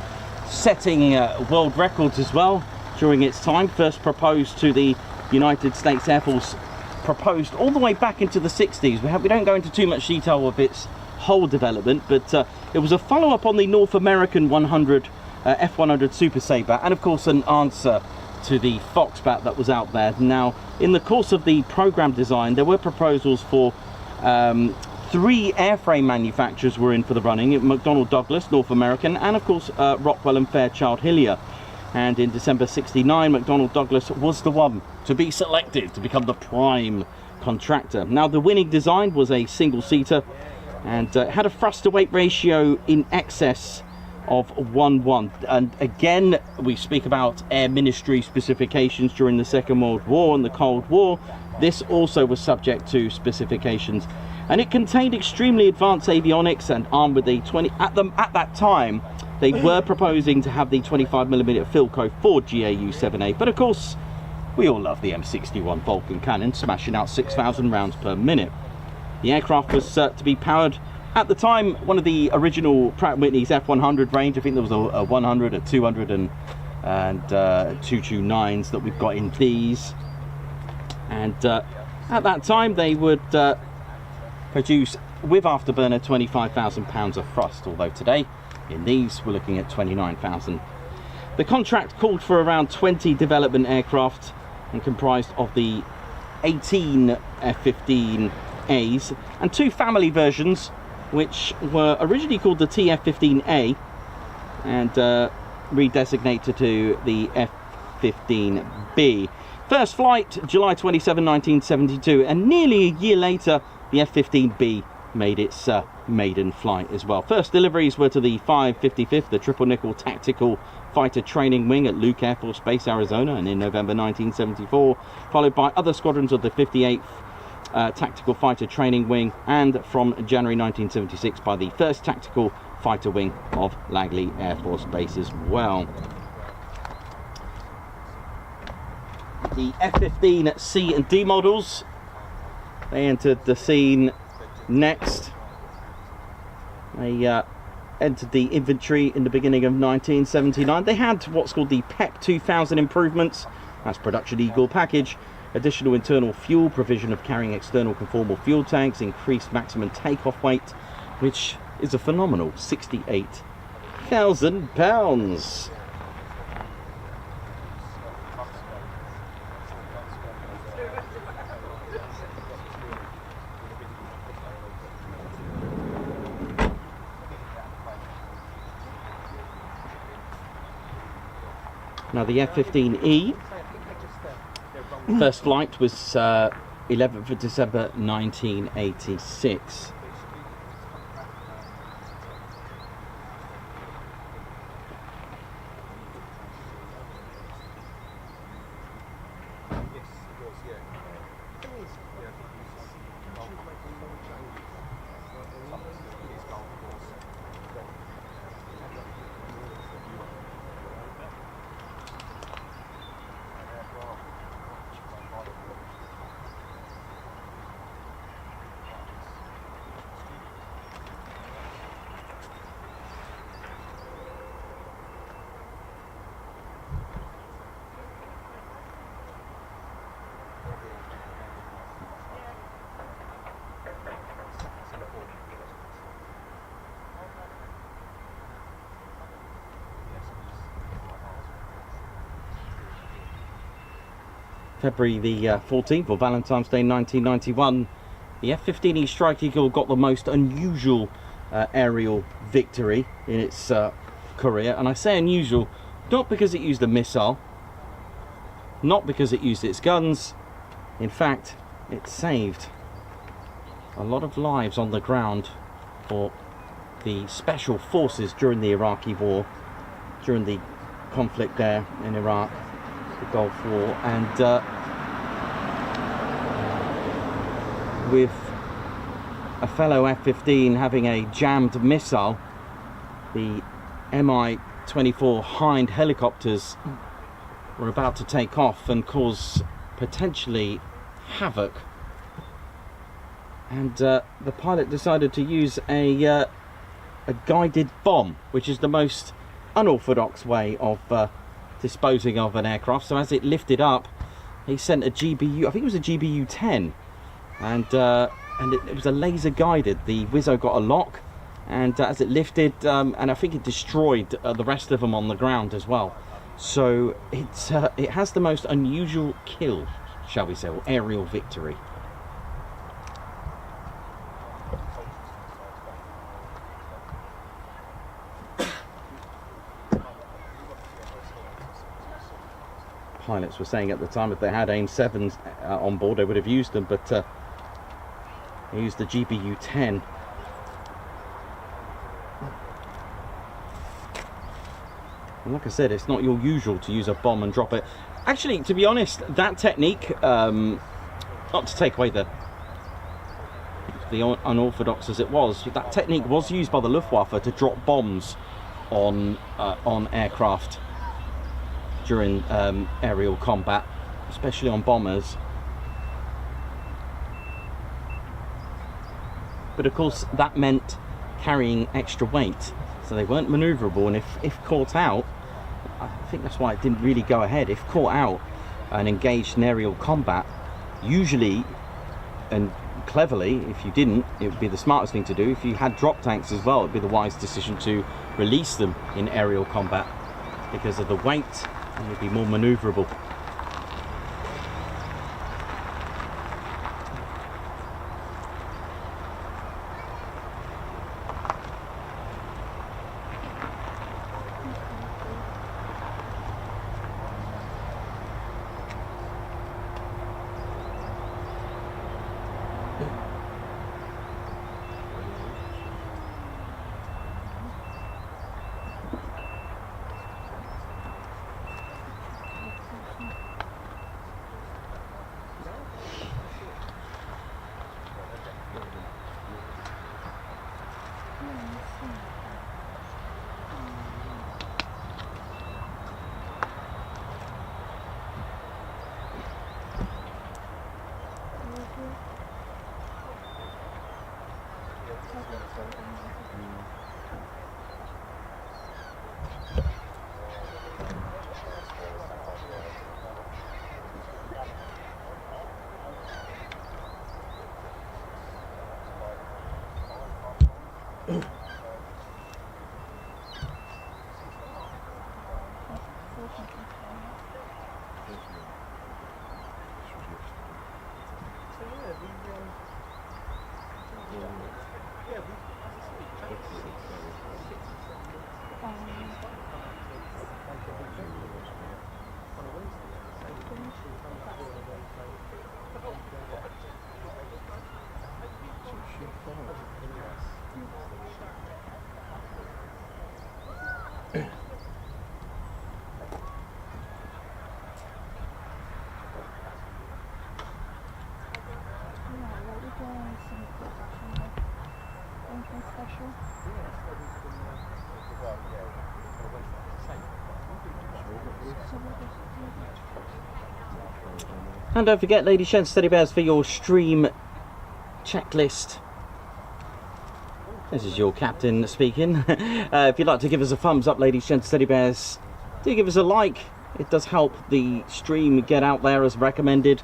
setting world records as well during its time. First proposed to the United States Air Force, proposed all the way back into the 60s. We don't go into too much detail of its whole development, but it was a follow-up on the North American 100 F-100 Super Sabre, and of course an answer to the Foxbat that was out there. Now, in the course of the program design, there were proposals for 3 airframe manufacturers were in for the running: McDonnell Douglas, North American, and of course Rockwell and Fairchild Hillier. And in December '69, McDonnell Douglas was the one to be selected to become the prime contractor. Now, the winning design was a single-seater, and had a thrust-to-weight ratio in excess of 1:1. And again, we speak about Air Ministry specifications during the Second World War and the Cold War. This also was subject to specifications, and it contained extremely advanced avionics and armed with a 20. At that time, they were proposing to have the 25mm Philco for GAU-7A, but of course, we all love the M61 Vulcan cannon, smashing out 6,000 rounds per minute. The aircraft was to be powered, at the time, one of the original Pratt & Whitney's F100 range. I think there was a 100, a 200, and 229s that we've got in these. And at that time, they would produce, with afterburner, 25,000 pounds of thrust, although today, in these, we're looking at 29,000. The contract called for around 20 development aircraft and comprised of the 18 F-15As and 2 family versions, which were originally called the TF-15A and redesignated to the F-15B. First flight, July 27, 1972, and nearly a year later, the F-15B made its maiden flight as well. First deliveries were to the 555th, the Triple Nickel Tactical Fighter Training Wing at Luke Air Force Base, Arizona, and in November 1974, followed by other squadrons of the 58th Tactical Fighter Training Wing, and from January 1976 by the 1st Tactical Fighter Wing of Langley Air Force Base as well. The F-15 C and D models, they entered the scene next. They entered the inventory in the beginning of 1979. They had what's called the PEP 2000 improvements. That's Production Eagle package. Additional internal fuel, provision of carrying external conformal fuel tanks, increased maximum takeoff weight, which is a phenomenal 68,000 pounds. Now the F-15E, first flight was 11th of December 1986. February the 14th, or Valentine's Day 1991, the F-15 Strike Eagle got the most unusual aerial victory in its career. And I say unusual not because it used a missile, not because it used its guns. In fact, it saved a lot of lives on the ground for the special forces during the Iraqi war, during the conflict there in Iraq, the Gulf War. And with a fellow F-15 having a jammed missile, the Mi-24 Hind helicopters were about to take off and cause potentially havoc. And the pilot decided to use a guided bomb, which is the most unorthodox way of disposing of an aircraft. So as it lifted up, he sent a GBU, I think it was a GBU-10, and it was a laser guided. The Wizzo got a lock, and as it lifted, and I think it destroyed the rest of them on the ground as well. So it has the most unusual kill, shall we say, or aerial victory. Pilots were saying at the time if they had AIM-7s on board, they would have used them, but they used the GBU-10. And like I said, it's not your usual to use a bomb and drop it. Actually, to be honest, that technique, not to take away the unorthodox as it was, that technique was used by the Luftwaffe to drop bombs on aircraft during aerial combat, especially on bombers. But of course that meant carrying extra weight, so they weren't maneuverable, and if caught out, I think that's why it didn't really go ahead. If caught out and engaged in aerial combat, usually and cleverly, if you didn't, it would be the smartest thing to do. If you had drop tanks as well, it would be the wise decision to release them in aerial combat because of the weight, and you'd be more maneuverable. And don't forget, ladies, gents, teddy bears, for your stream checklist. This is your captain speaking. If you'd like to give us a thumbs up, ladies, gents, teddy bears, do give us a like. It does help the stream get out there as recommended.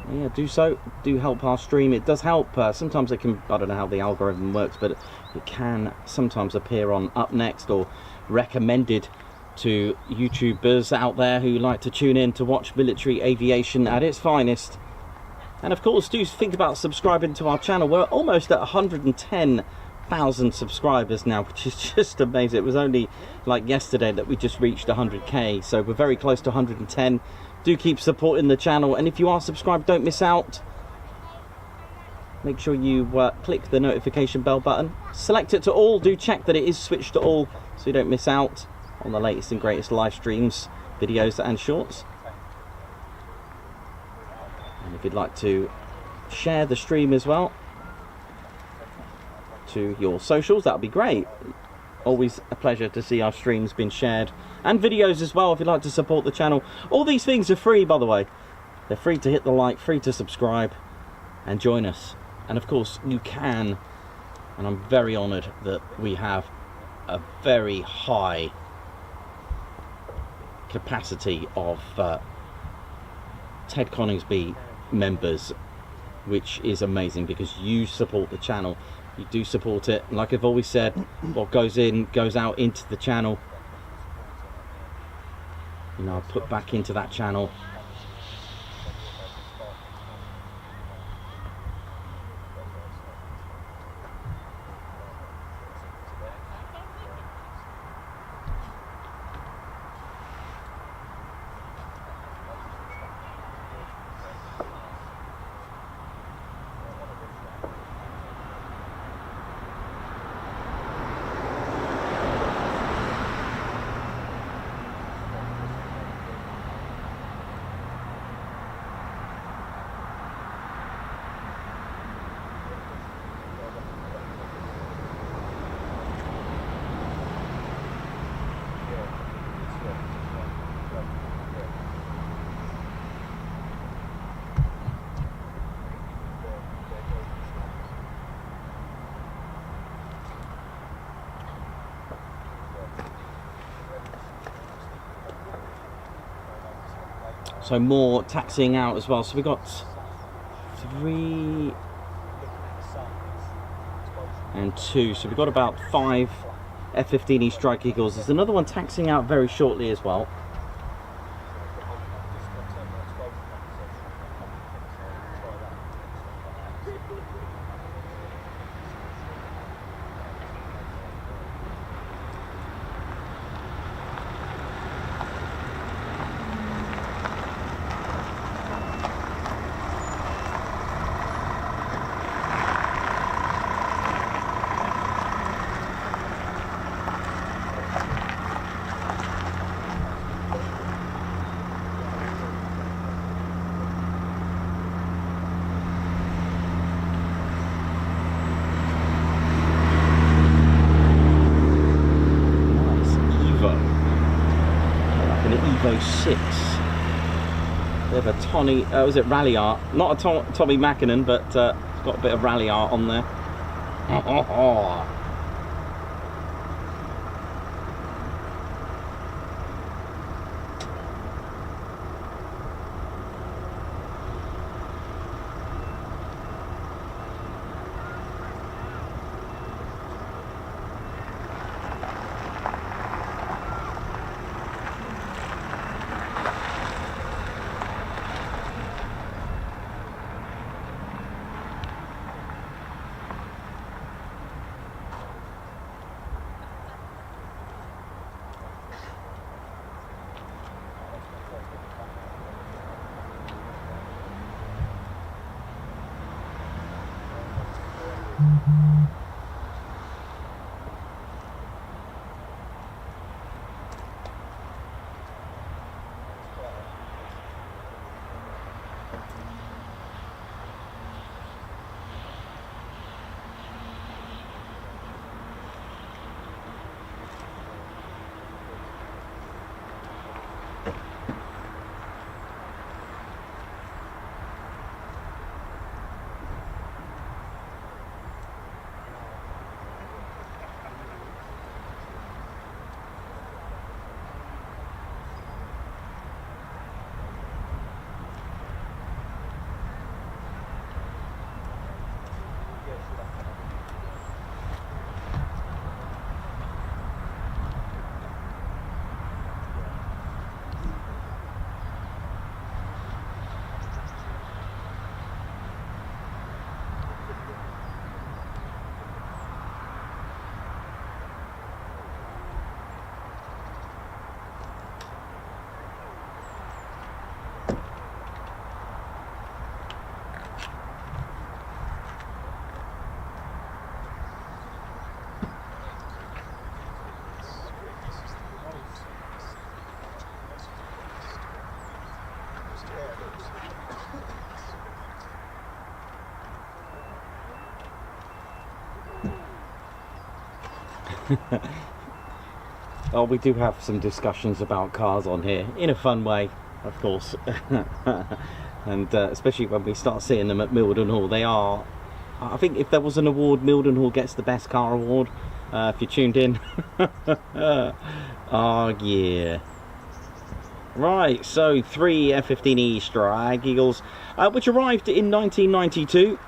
Yeah, do so. Do help our stream. It does help. Sometimes it can, I don't know how the algorithm works, but it can sometimes appear on Up Next or recommended to YouTubers out there who like to tune in to watch military aviation at its finest. And of course, do think about subscribing to our channel. We're almost at 110,000 subscribers now, which is just amazing. It was only like yesterday that we just reached 100k, so we're very close to 110. Do keep supporting the channel, and if you are subscribed, don't miss out. Make sure you click the notification bell button, select it to all. Do check that it is switched to all so you don't miss out on the latest and greatest live streams, videos and shorts. And if you'd like to share the stream as well to your socials, that would be great. Always a pleasure to see our streams being shared, and videos as well if you'd like to support the channel. All these things are free, by the way. They're free to hit the like, free to subscribe and join us. And of course you can, and I'm very honoured that we have a very high capacity of Ted Coningsby members, which is amazing because you support the channel. You do support it, and like I've always said, what goes in goes out into the channel. You know, I put back into that channel. So more taxiing out as well. So we've got 3 and 2. So we've got about 5 F-15E Strike Eagles. There's another one taxiing out very shortly as well. Evo 6. They have a Tony, was it rally art? Not a Tommy Mackinnon, but it's got a bit of rally art on there. Oh, we do have some discussions about cars on here, in a fun way, of course. And especially when we start seeing them at Mildenhall, they are... I think if there was an award, Mildenhall gets the best car award, if you tuned in. Oh, yeah. Right, so 3 F-15E Strike Eagles, which arrived in 1992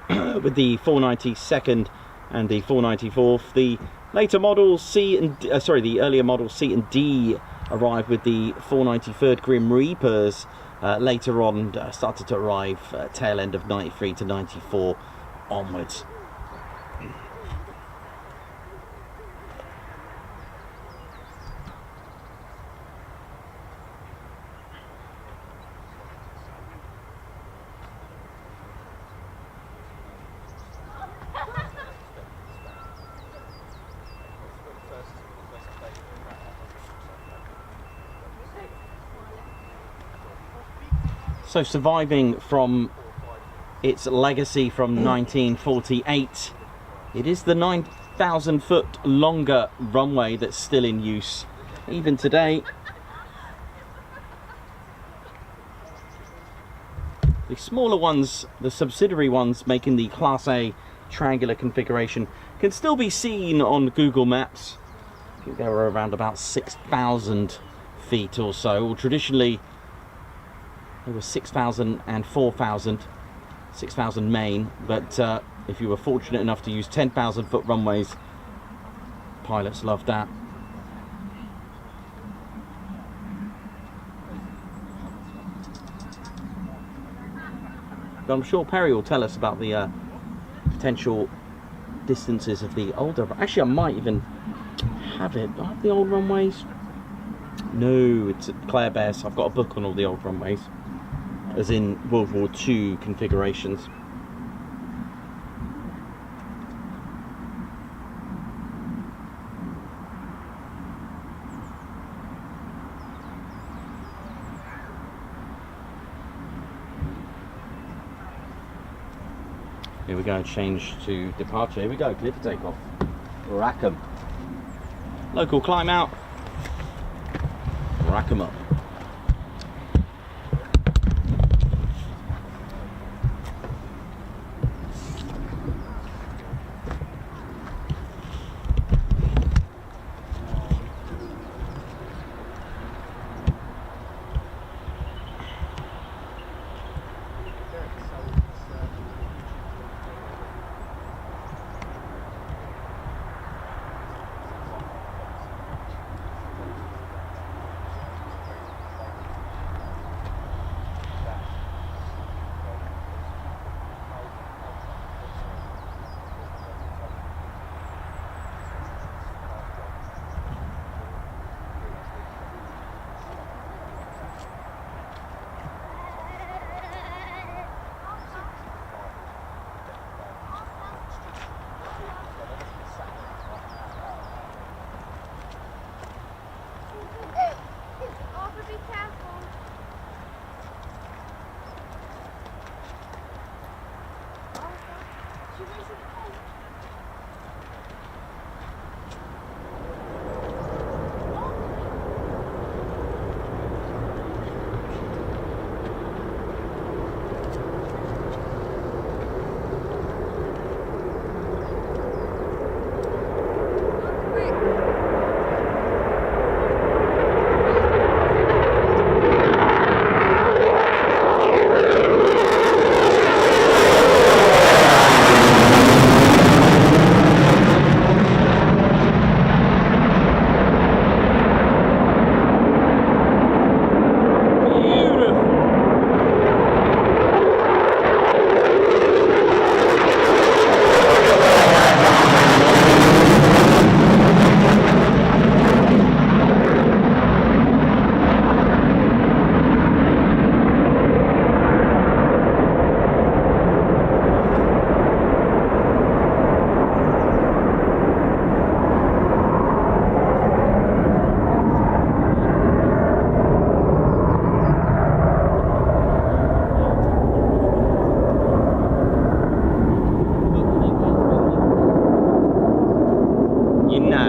with the 492nd and the 494th. The later models C and the earlier models C and D arrived with the 493rd Grim Reapers. Later on, started to arrive tail end of 93 to 94 onwards. So surviving from its legacy from 1948, it is the 9,000 foot longer runway that's still in use even today. The smaller ones, the subsidiary ones making the Class A triangular configuration, can still be seen on Google Maps. I think they were around about 6,000 feet or so, or traditionally there were 6,000 and 4,000, 6,000 main, but if you were fortunate enough to use 10,000 foot runways, pilots loved that. But I'm sure Perry will tell us about the potential distances of the older... Actually, I might even have it. Do I have the old runways? No, it's at Claire Bess. I've got a book on all the old runways, as in World War II configurations. Here we go, change to departure. Here we go, clear for takeoff. Rack 'em. Local climb out. Rack 'em up.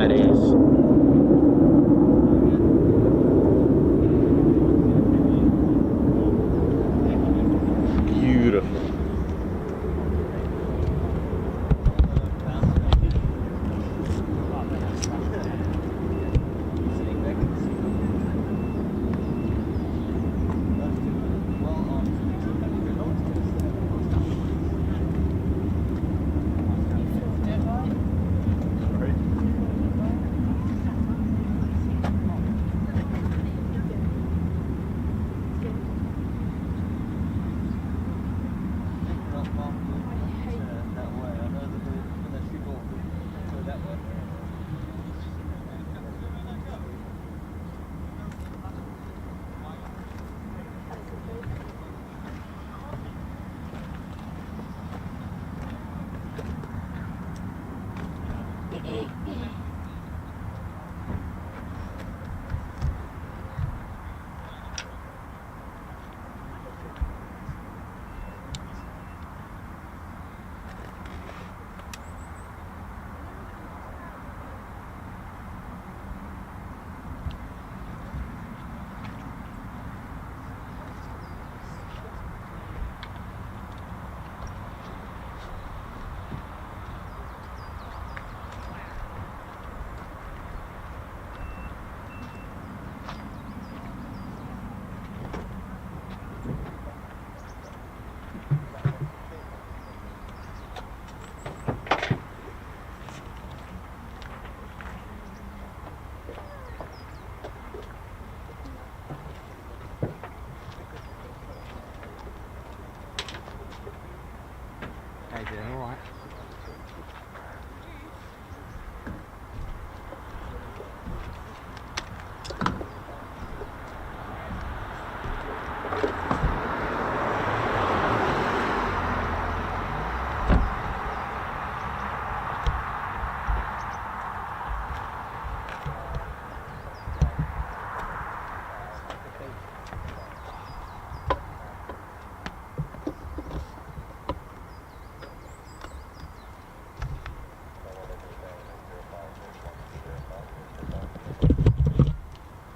that is. Beautiful. Alright.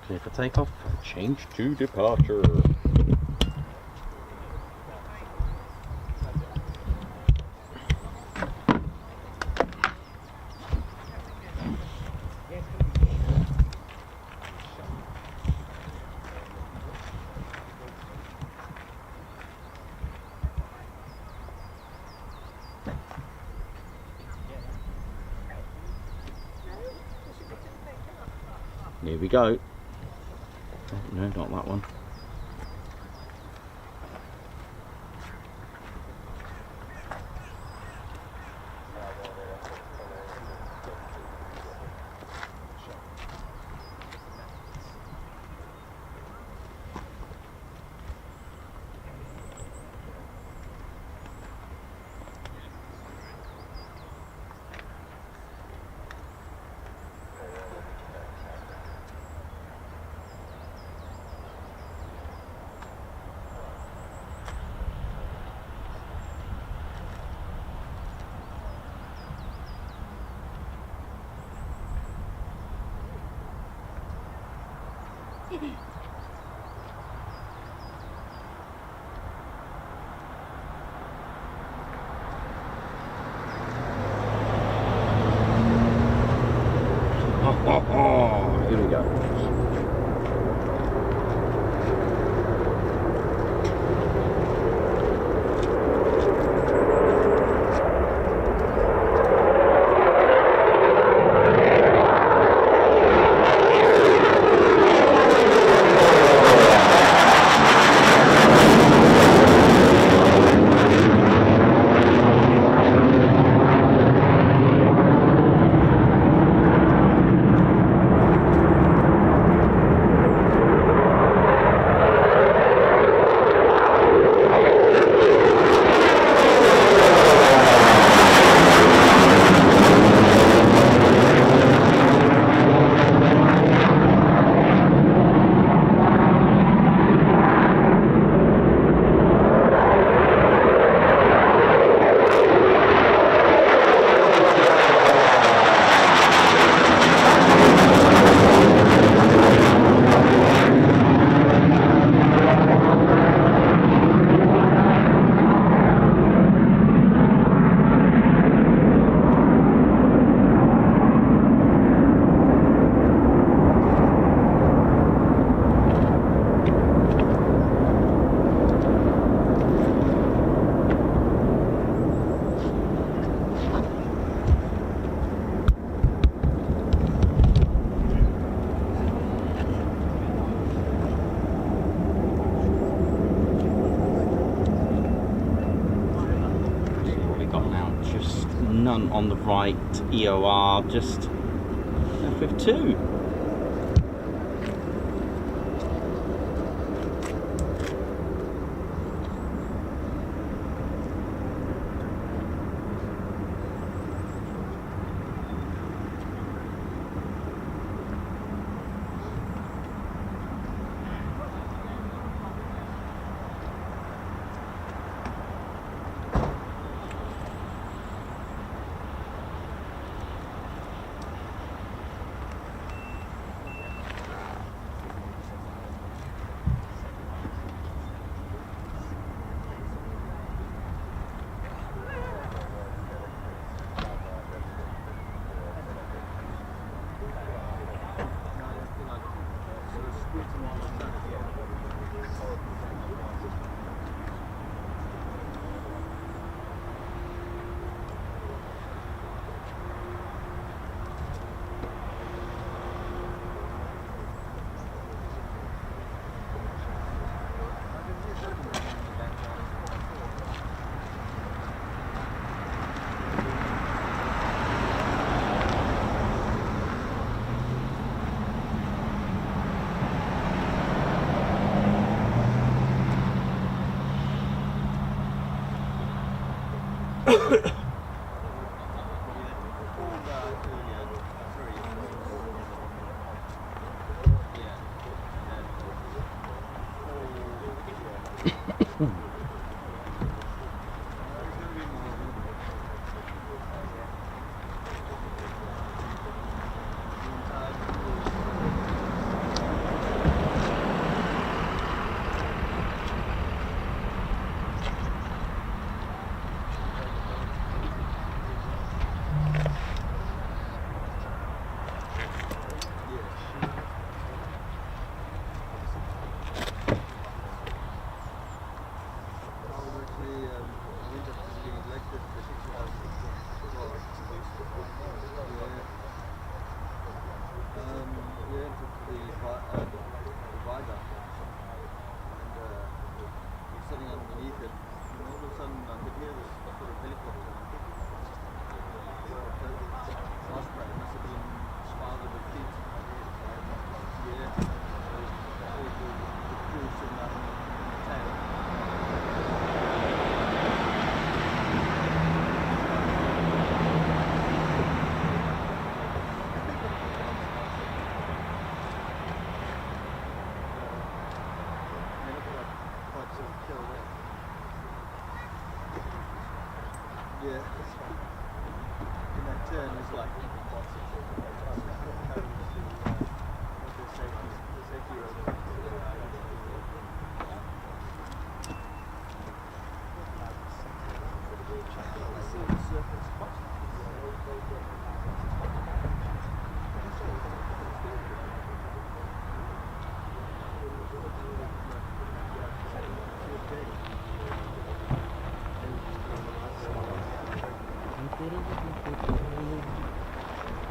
Clear for takeoff, change to departure. Here we go. Oh, no, not that one. Here we go. Sun on the right, EOR just left with 2.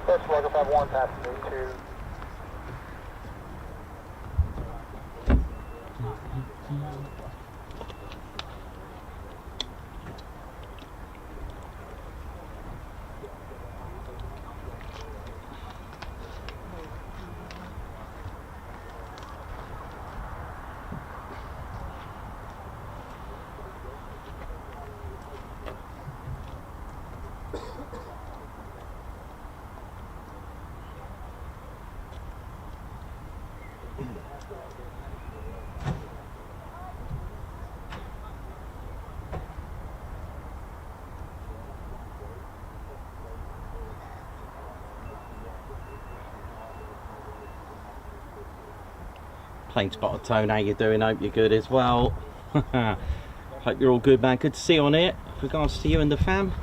First flight, if I have one passenger to Plain spotted Tone, how you doing? Hope you're good as well. Hope you're all good, man. Good to see you on it. With regards to you and the fam.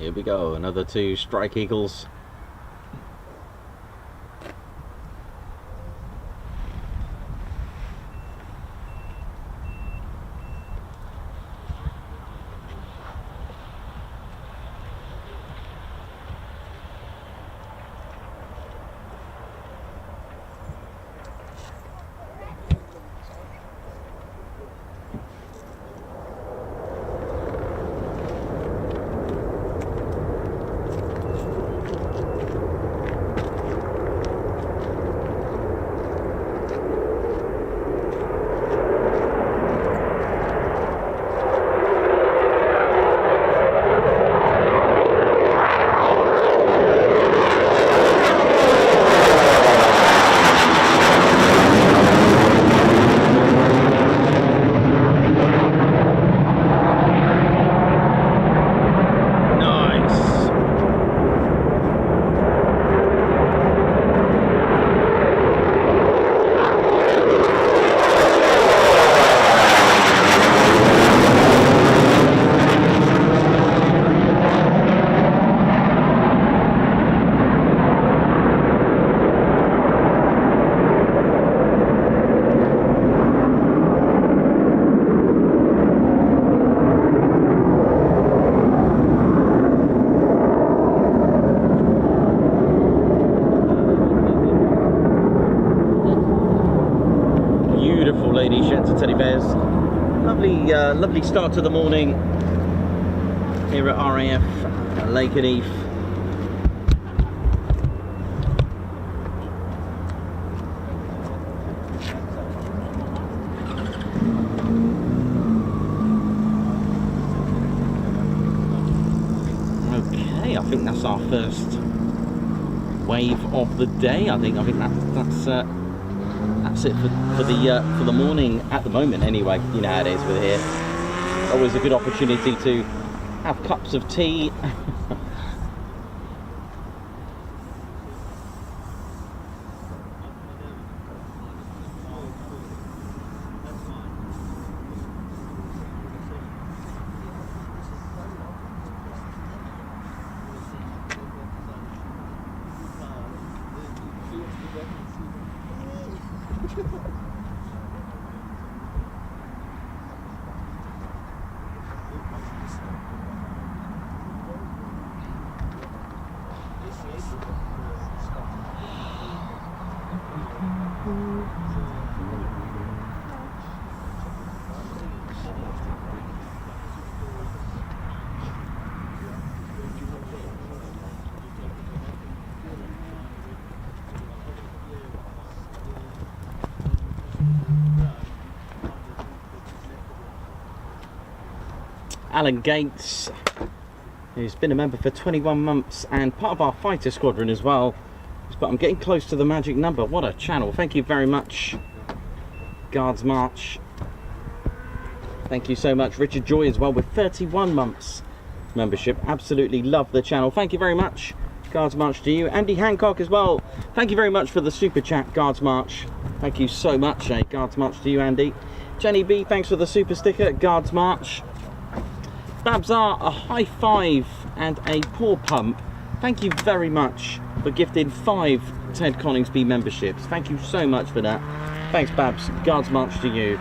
Here we go, another 2 Strike Eagles. lovely start to the morning here at RAF Lakenheath. Okay, I think that's our first wave of the day. I think that's it for the morning at the moment. Anyway, you know how it is with here. Always a good opportunity to have cups of tea. Alan Gates, who's been a member for 21 months and part of our fighter squadron as well. But I'm getting close to the magic number. What a channel. Thank you very much, Guards March. Thank you so much. Richard Joy as well with 31 months membership. Absolutely love the channel. Thank you very much, Guards March, to you. Andy Hancock as well. Thank you very much for the super chat, Guards March. Thank you so much, Guards March, to you, Andy. Jenny B, thanks for the super sticker, Guards March. Babzar, a high five and a paw pump. Thank you very much for gifting 5 Ted Coningsby memberships. Thank you so much for that. Thanks, Babs. Guards March to you.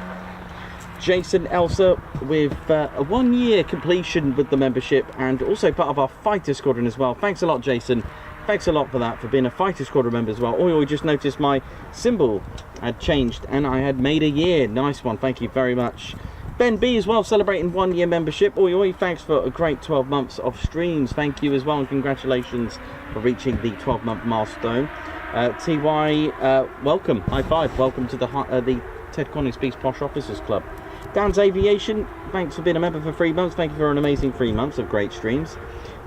Jason Elsa with a 1-year completion with the membership and also part of our fighter squadron as well. Thanks a lot, Jason. Thanks a lot for that, for being a fighter squadron member as well. Oh, we just noticed my symbol had changed and I had made a year. Nice one. Thank you very much. Ben B as well, celebrating 1-year membership. Oi, thanks for a great 12 months of streams. Thank you as well, and congratulations for reaching the 12-month milestone. TY, welcome. High five. Welcome to the Ted Coningsby's Posh Officers Club. Dan's Aviation, thanks for being a member for 3 months. Thank you for an amazing 3 months of great streams.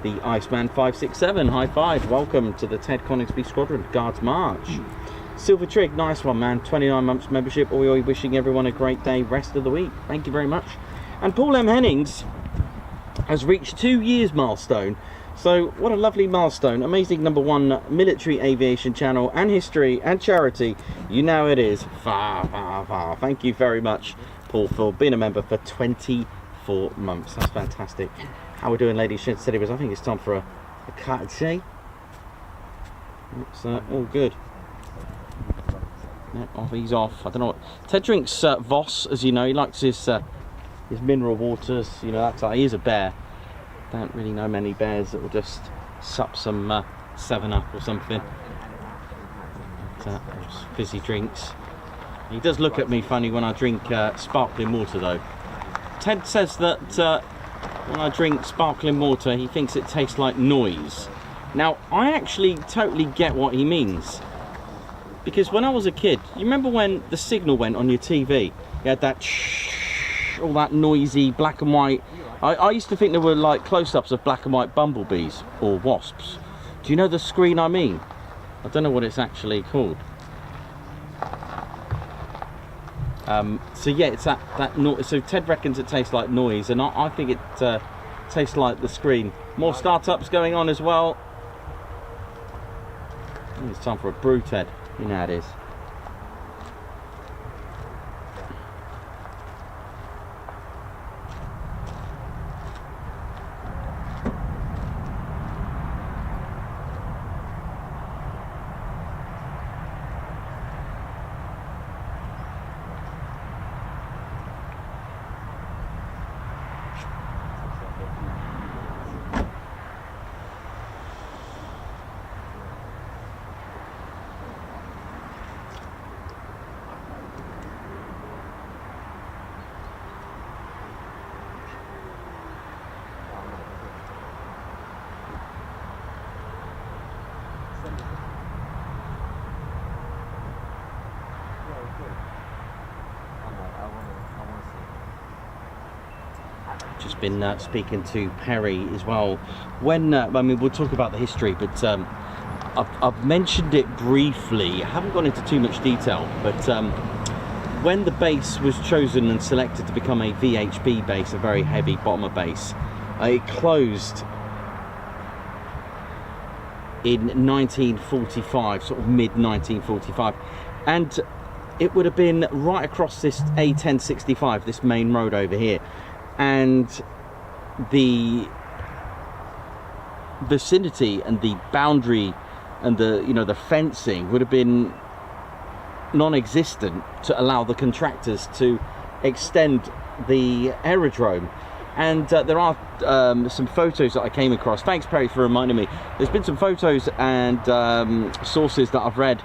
The Iceman 567, high five. Welcome to the Ted Coningsby Squadron. Guards March. Silver Trig, nice one, man. 29 months membership. Oi, wishing everyone a great day rest of the week. Thank you very much. And Paul M. Hennings has reached 2 years milestone. So what a lovely milestone. Amazing #1 military aviation channel and history and charity. You know it is. Far, far, far. Thank you very much, Paul, for being a member for 24 months. That's fantastic. How we're doing, ladies and gentlemen? I think it's time for a cut of tea. It's all good. Yeah, off, he's off. I don't know what Ted drinks. Voss, as you know, he likes his mineral waters. You know, that's he is a bear. Don't really know many bears that will just sup some 7-Up or something. But, fizzy drinks. He does look at me funny when I drink sparkling water, though. Ted says that when I drink sparkling water, he thinks it tastes like noise. Now, I actually totally get what he means. Because when I was a kid, you remember when the signal went on your TV? You had that shh, all that noisy black and white. I used to think there were like close-ups of black and white bumblebees or wasps. Do you know the screen I mean? I don't know what it's actually called. So yeah, it's that noise. So Ted reckons it tastes like noise, and I think it tastes like the screen. More startups going on as well. I think it's time for a brew, Ted. You know how it is. I've been speaking to Perry as well. When I mean, we'll talk about the history, but I've mentioned it briefly. I haven't gone into too much detail, but when the base was chosen and selected to become a VHB base, a very heavy bomber base, it closed in 1945, sort of mid 1945, and it would have been right across this A1065, this main road over here, and the vicinity and the boundary and the, you know, the fencing would have been non-existent to allow the contractors to extend the aerodrome. And there are some photos that I came across. Thanks, Perry, for reminding me. There's been some photos and sources that I've read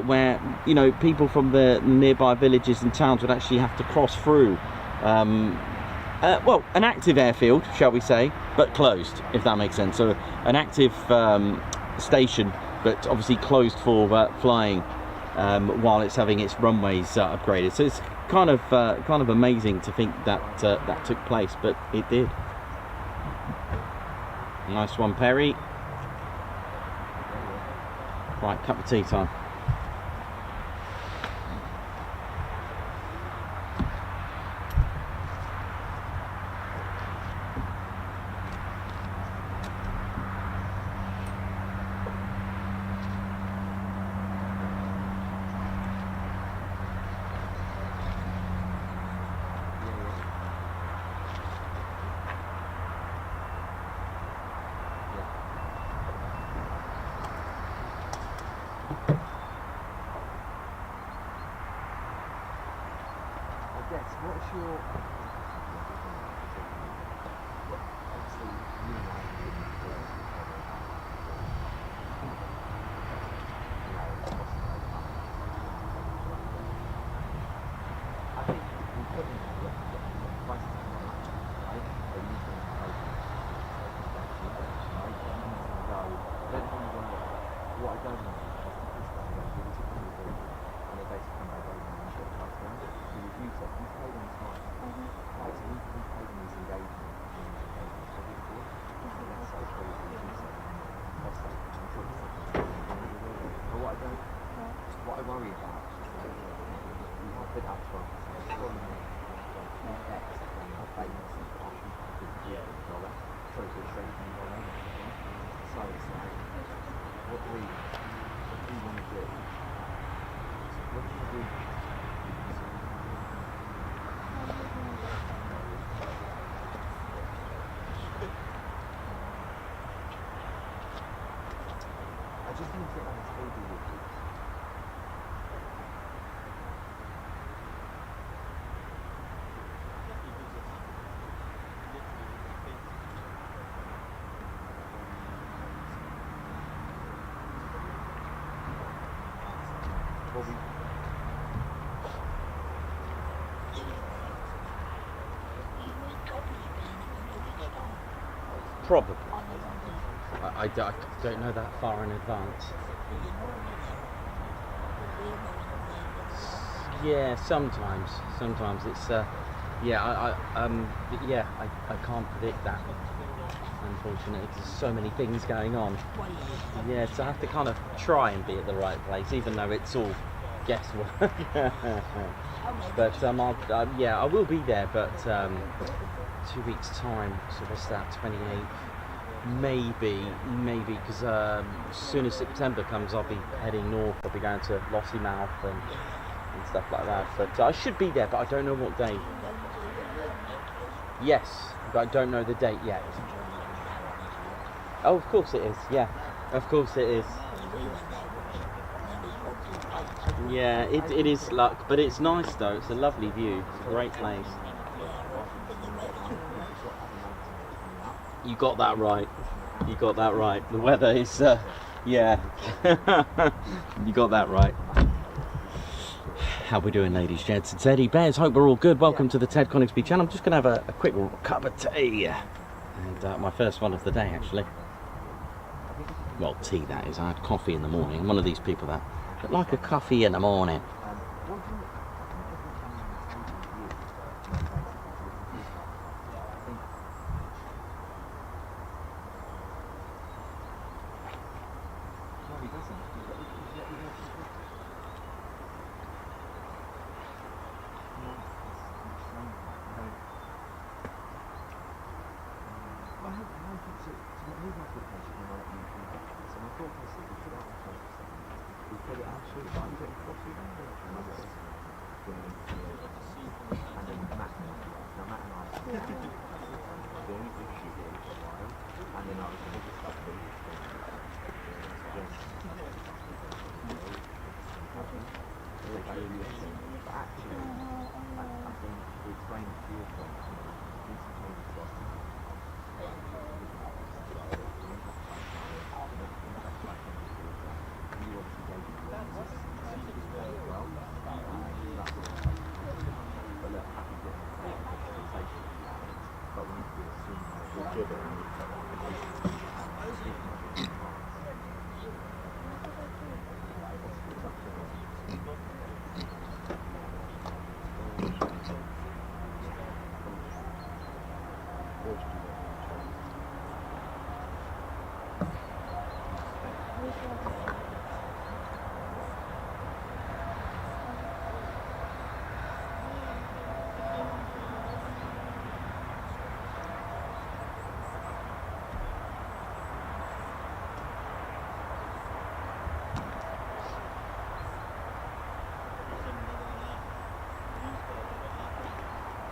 where, you know, people from the nearby villages and towns would actually have to cross through, well, an active airfield, shall we say, but closed, if that makes sense. So an active station, but obviously closed for flying while it's having its runways upgraded. So it's kind of amazing to think that that took place, but it did. Nice one, Perry. Right, cup of tea time. What's your... What I worry about is that you have been up for so it's like, what do we want to do? What do we do? I just need to get on this table with you. Probably. I don't know that far in advance. Yeah, sometimes it's yeah, I can't predict that, unfortunately, because there's so many things going on. Yeah, so I have to kind of try and be at the right place, even though it's all guesswork. But yeah, I will be there, but 2 weeks time, so what's that, 28th? Maybe, because as soon as September comes, I'll be heading north. I'll be going to Lossiemouth and stuff like that. But I should be there, but I don't know what day. Yes, but I don't know the date yet. Oh, of course it is. Yeah, of course it is. Yeah, it is luck, but it's nice though. It's a lovely view. It's a great place. You got that right. You got that right. The weather is, yeah. You got that right. How we doing, ladies, gents? It's Eddie Bears. Hope we're all good. Welcome to the Ted Coningsby channel. I'm just going to have a quick cup of tea. And my first one of the day, actually. Well, tea, that is. I had coffee in the morning. I'm one of these people that like a coffee in the morning.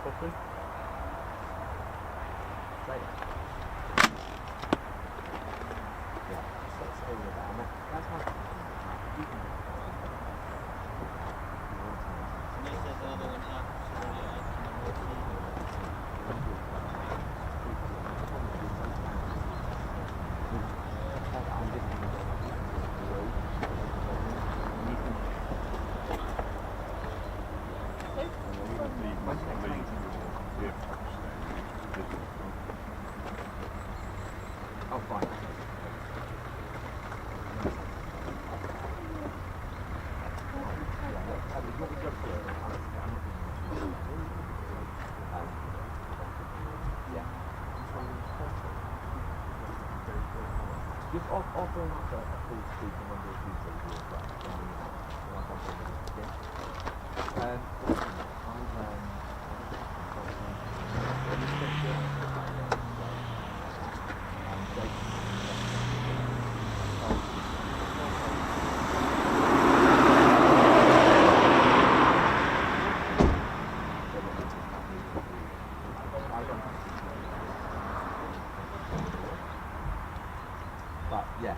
Coffee? Just offering up a full speed and number of people who are like, but yeah,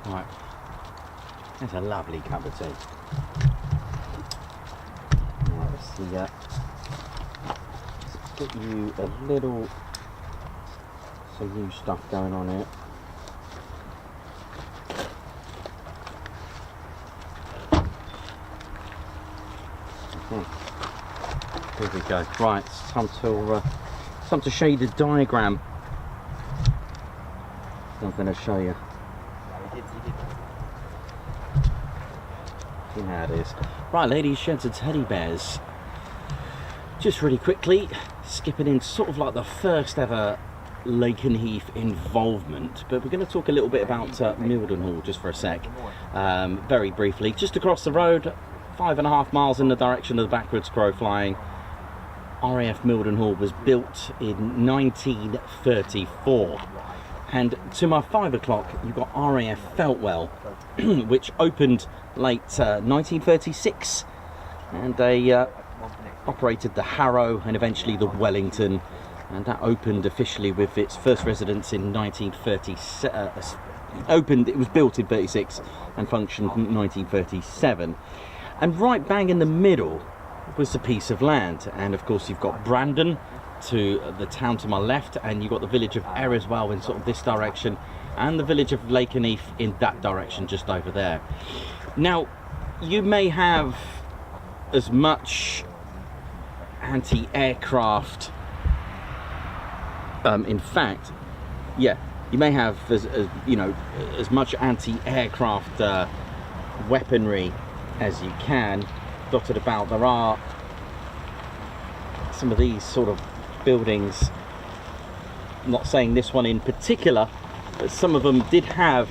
Right, that's a lovely cup of tea. Right, let's see that. Let's get you a little some new stuff going on here. Here we go. Right, it's time to show you the diagram. I'm going to show you. See how it is. Right, ladies, gents and teddy bears. Just really quickly, skipping in sort of like the first ever Lakenheath involvement, but we're going to talk a little bit about Mildenhall just for a sec. Very briefly, just across the road, 5.5 miles in the direction of the backwards crow flying. RAF Mildenhall was built in 1934, and to my 5 o'clock you've got RAF Feltwell which opened late 1936, and they operated the Harrow and eventually the Wellington, and that opened officially with its first residence in 1937. opened, it was built in 36 and functioned in 1937. And right bang in the middle was a piece of land. And of course you've got Brandon to the town to my left, and you've got the village of Eriswell in sort of this direction, and the village of Lakenheath in that direction just over there. Now, you may have as much anti-aircraft, in fact, yeah, you may have as you know, as much anti-aircraft weaponry as you can dotted about. There are some of these sort of buildings, I'm not saying this one in particular, but some of them did have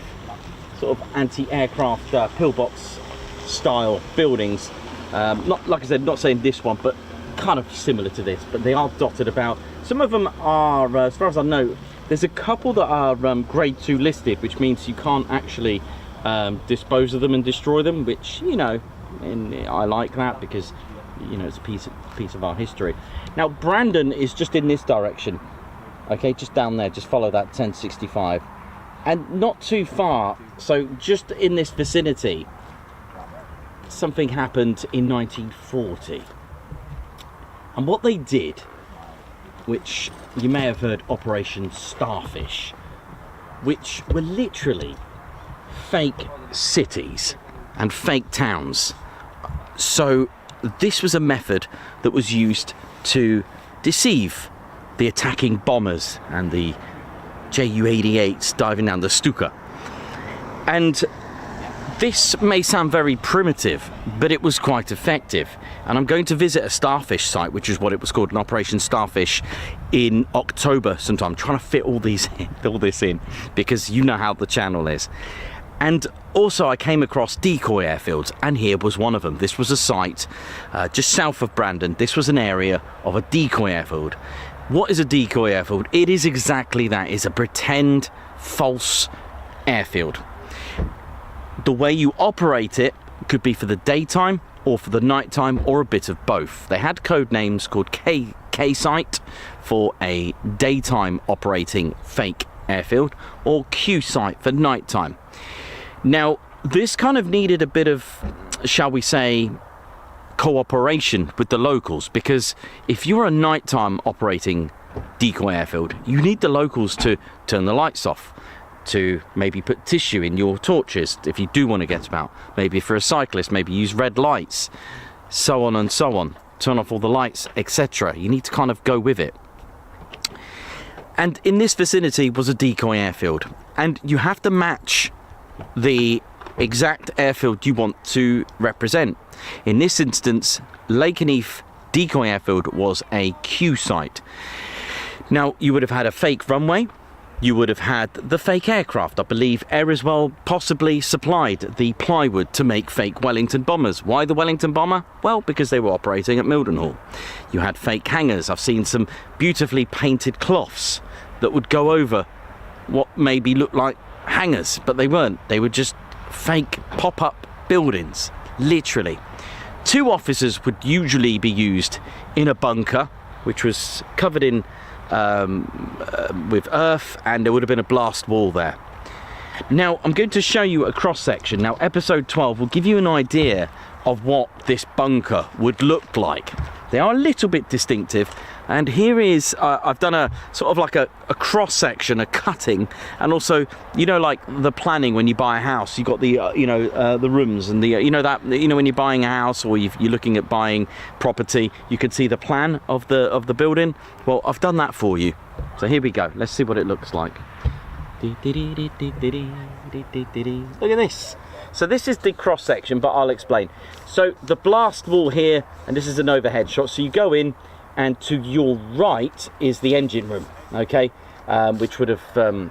sort of anti-aircraft pillbox style buildings. Not, like I said, not saying this one, but kind of similar to this, but they are dotted about. Some of them are, as far as I know, there's a couple that are grade 2 listed, which means you can't actually dispose of them and destroy them, which, you know, and I like that because, you know, it's a piece of our history. Now, Brandon is just in this direction, okay, just down there, just follow that 1065, and not too far, so just in this vicinity, something happened in 1940. And what they did, which you may have heard, Operation Starfish, which were literally fake cities and fake towns. So this was a method that was used to deceive the attacking bombers and the Ju-88s diving down the Stuka. And this may sound very primitive, but it was quite effective. And I'm going to visit a starfish site, which is what it was called, an Operation Starfish, in October sometime. I'm trying to fit all this in, because you know how the channel is. And also I came across decoy airfields, and here was one of them. This was a site just south of Brandon. This was an area of a decoy airfield. What is a decoy airfield? It is exactly that. It's a pretend false airfield. The way you operate it could be for the daytime or for the nighttime, or a bit of both. They had code names called K site for a daytime operating fake airfield, or Q site for nighttime. Now, this kind of needed a bit of, shall we say, cooperation with the locals, because if you're a nighttime operating decoy airfield, you need the locals to turn the lights off, to maybe put tissue in your torches if you do want to get about, maybe for a cyclist, maybe use red lights, so on and so on, turn off all the lights, etc. You need to kind of go with it. And in this vicinity was a decoy airfield, and you have to match the exact airfield you want to represent. In this instance, Lakenheath Decoy Airfield was a Q site. Now, you would have had a fake runway, you would have had the fake aircraft. I believe Eriswell possibly supplied the plywood to make fake Wellington bombers. Why the Wellington bomber? Well, because they were operating at Mildenhall. You had fake hangars. I've seen some beautifully painted cloths that would go over what maybe looked like hangars, but they weren't. They were just fake pop-up buildings, literally. 2 officers would usually be used in a bunker, which was covered in with earth, and there would have been a blast wall there. Now, I'm going to show you a cross-section. Now, episode 12 will give you an idea of what this bunker would look like. They are a little bit distinctive, and here is, I've done a sort of like a cross-section, a cutting, and also, you know, like the planning when you buy a house, you've got the, the rooms and the, when you're buying a house or you're looking at buying property, you can see the plan of the building. Well, I've done that for you. So here we go. Let's see what it looks like. Look at this. So this is the cross section, but I'll explain. So the blast wall here, and this is an overhead shot. So you go in, and to your right is the engine room, okay, which would have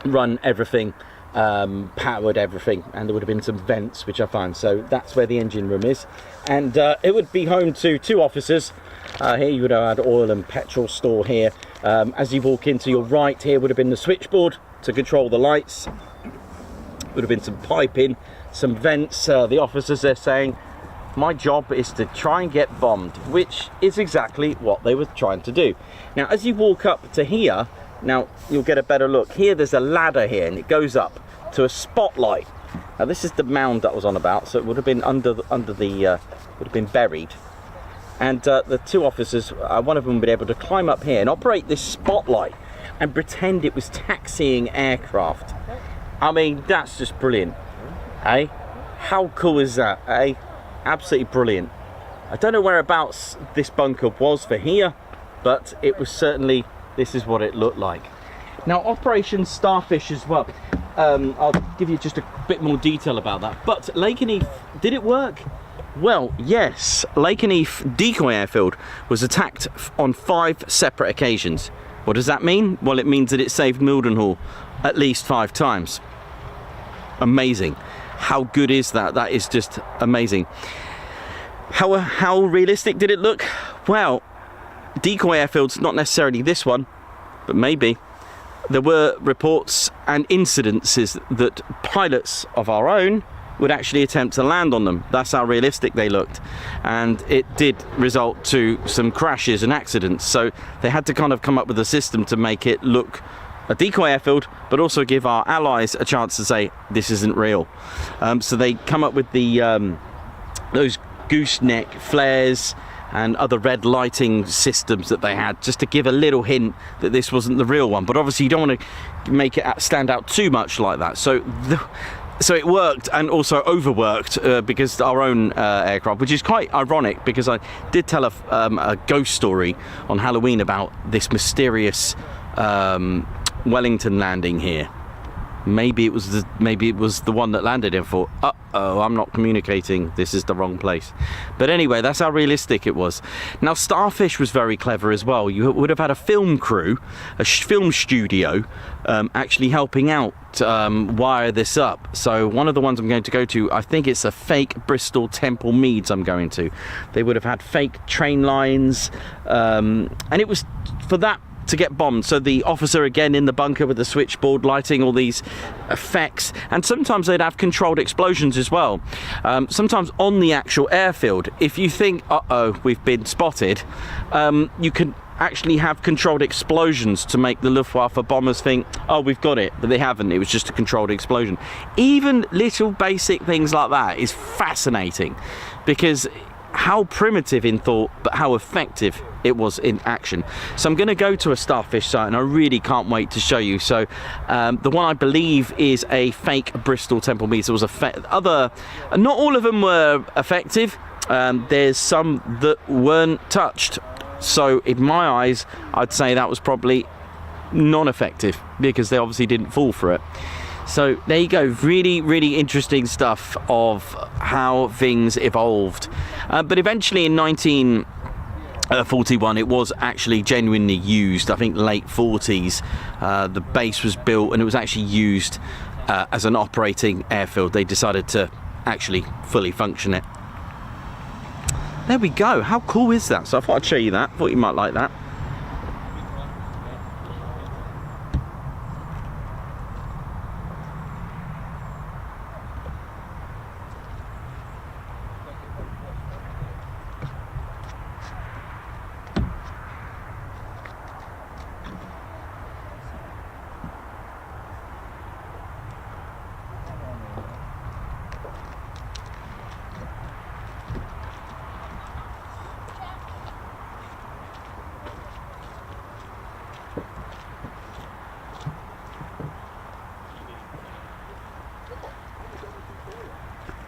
run everything, powered everything, and there would have been some vents, which I found. So that's where the engine room is, and it would be home to 2 officers. Here you would have had oil and petrol store here. As you walk into your right, here would have been the switchboard to control the lights. Would have been some piping, some vents. The officers, they're saying, my job is to try and get bombed, which is exactly what they were trying to do. Now, as you walk up to here, now you'll get a better look. Here, there's a ladder here, and it goes up. to a spotlight. Now this is the mound that I was on about, so it would have been under the would have been buried. And the two officers, one of them would be able to climb up here and operate this spotlight and pretend it was taxiing aircraft. I mean, that's just brilliant, eh? How cool is that, eh? Absolutely brilliant. I don't know whereabouts this bunker was for here, but it was certainly, this is what it looked like. Now, Operation Starfish as well. I'll give you just a bit more detail about that. But Lakenheath, did it work? Well, yes. Lakenheath Decoy Airfield was attacked on 5 separate occasions. What does that mean? Well, it means that it saved Mildenhall at least 5 times. Amazing. How good is that? That is just amazing. How realistic did it look? Well, Decoy Airfield's not necessarily this one, but maybe. There were reports and incidences that pilots of our own would actually attempt to land on them. That's how realistic they looked. And it did result to some crashes and accidents. So they had to kind of come up with a system to make it look a decoy airfield, but also give our allies a chance to say, this isn't real. So they come up with the those gooseneck flares and other red lighting systems that they had, just to give a little hint that this wasn't the real one. But obviously you don't want to make it stand out too much like that. So it worked, and also overworked because our own aircraft, which is quite ironic, because I did tell a ghost story on Halloween about this mysterious Wellington landing here. Maybe it was the one that landed in for, uh-oh, I'm not communicating, this is the wrong place. But anyway, that's how realistic it was. Now, Starfish was very clever as well. You would have had a film crew, a film studio, actually helping out wire this up. So one of the ones I'm going to go to, I think it's a fake Bristol Temple Meads I'm going to. They would have had fake train lines, and it was for that to get bombed. So the officer again in the bunker with the switchboard lighting all these effects, and sometimes they'd have controlled explosions as well. Sometimes on the actual airfield, if you think, uh-oh, we've been spotted, you can actually have controlled explosions to make the Luftwaffe bombers think, oh, we've got it, but they haven't. It was just a controlled explosion. Even little basic things like that is fascinating, because how primitive in thought, but how effective it was in action. So I'm going to go to a Starfish site, and I really can't wait to show you. So the one I believe is a fake Bristol Temple Meads. There was not all of them were effective. There's some that weren't touched. So in my eyes, I'd say that was probably non-effective, because they obviously didn't fall for it. So there you go, really, really interesting stuff of how things evolved. But eventually in 1941, it was actually genuinely used. I think late 40s, the base was built and it was actually used as an operating airfield. They decided to actually fully function it. There we go, how cool is that? So I thought I'd show you that, thought you might like that.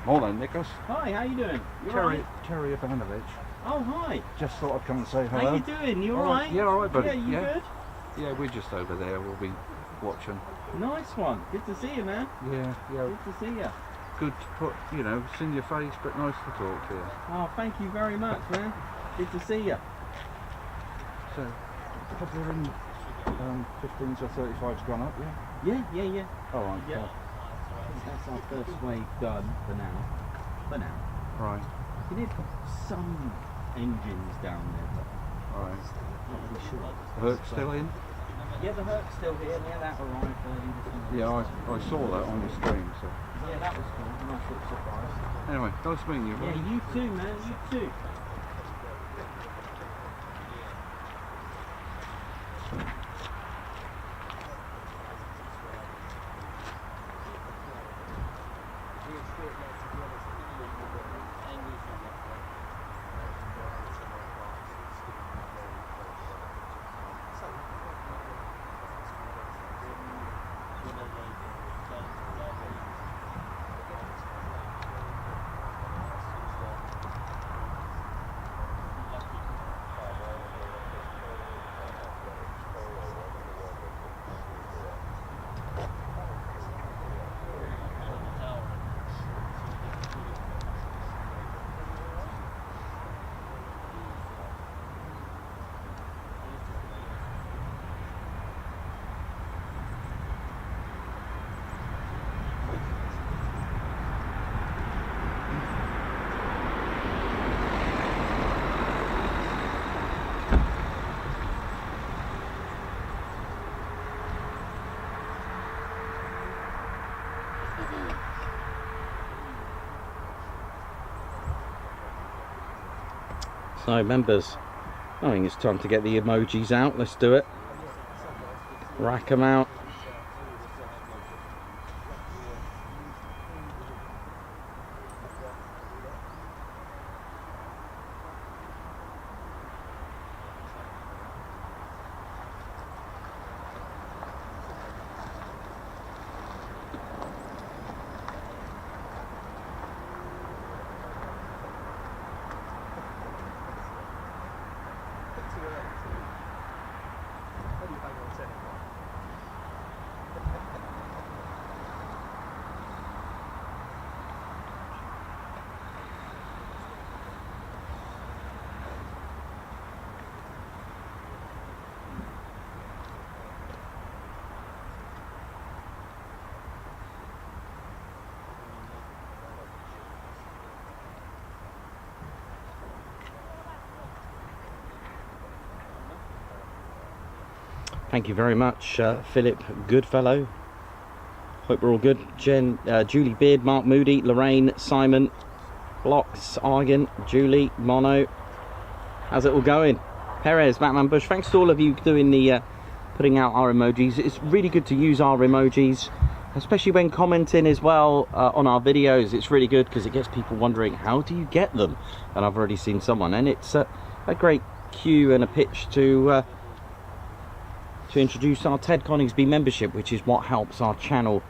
Morning, Nicholas. Hi, how you doing? You Terry Ivanovich. Oh, hi. Just thought I'd come and say hello. How you doing? You all right? Yeah, all right, buddy. Yeah, you good? Yeah, we're just over there. We'll be watching. Nice one. Good to see you, man. Yeah. Good to see you. Good to put, seen your face, but nice to talk to you. Oh, thank you very much, man. Good to see you. So, a couple of them 15s or 35s gone up, yeah? Yeah. All right. Yeah. I think that's our first wave done for now. Right. We did put some engines down there, but Right. not really sure. Herc still in? Yeah, the Herc's still here. Yeah, that arrived early this morning. Yeah, I saw that on the stream, so. Yeah, that was cool. Nice little surprise. Anyway, nice meeting you, Yeah, buddy. you too, man. You too. So members, I think it's time to get the emojis out. Let's do it. Rack them out. Thank you very much, Philip Goodfellow. Hope we're all good. Julie Beard, Mark Moody, Lorraine, Simon, Blocks, Argan, Julie, Mono. How's it all going? Perez, Batman Bush. Thanks to all of you doing the putting out our emojis. It's really good to use our emojis, especially when commenting as well on our videos. It's really good because it gets people wondering, how do you get them? And I've already seen someone, and it's a great cue and a pitch to introduce our Ted Coningsby membership, which is what helps our channel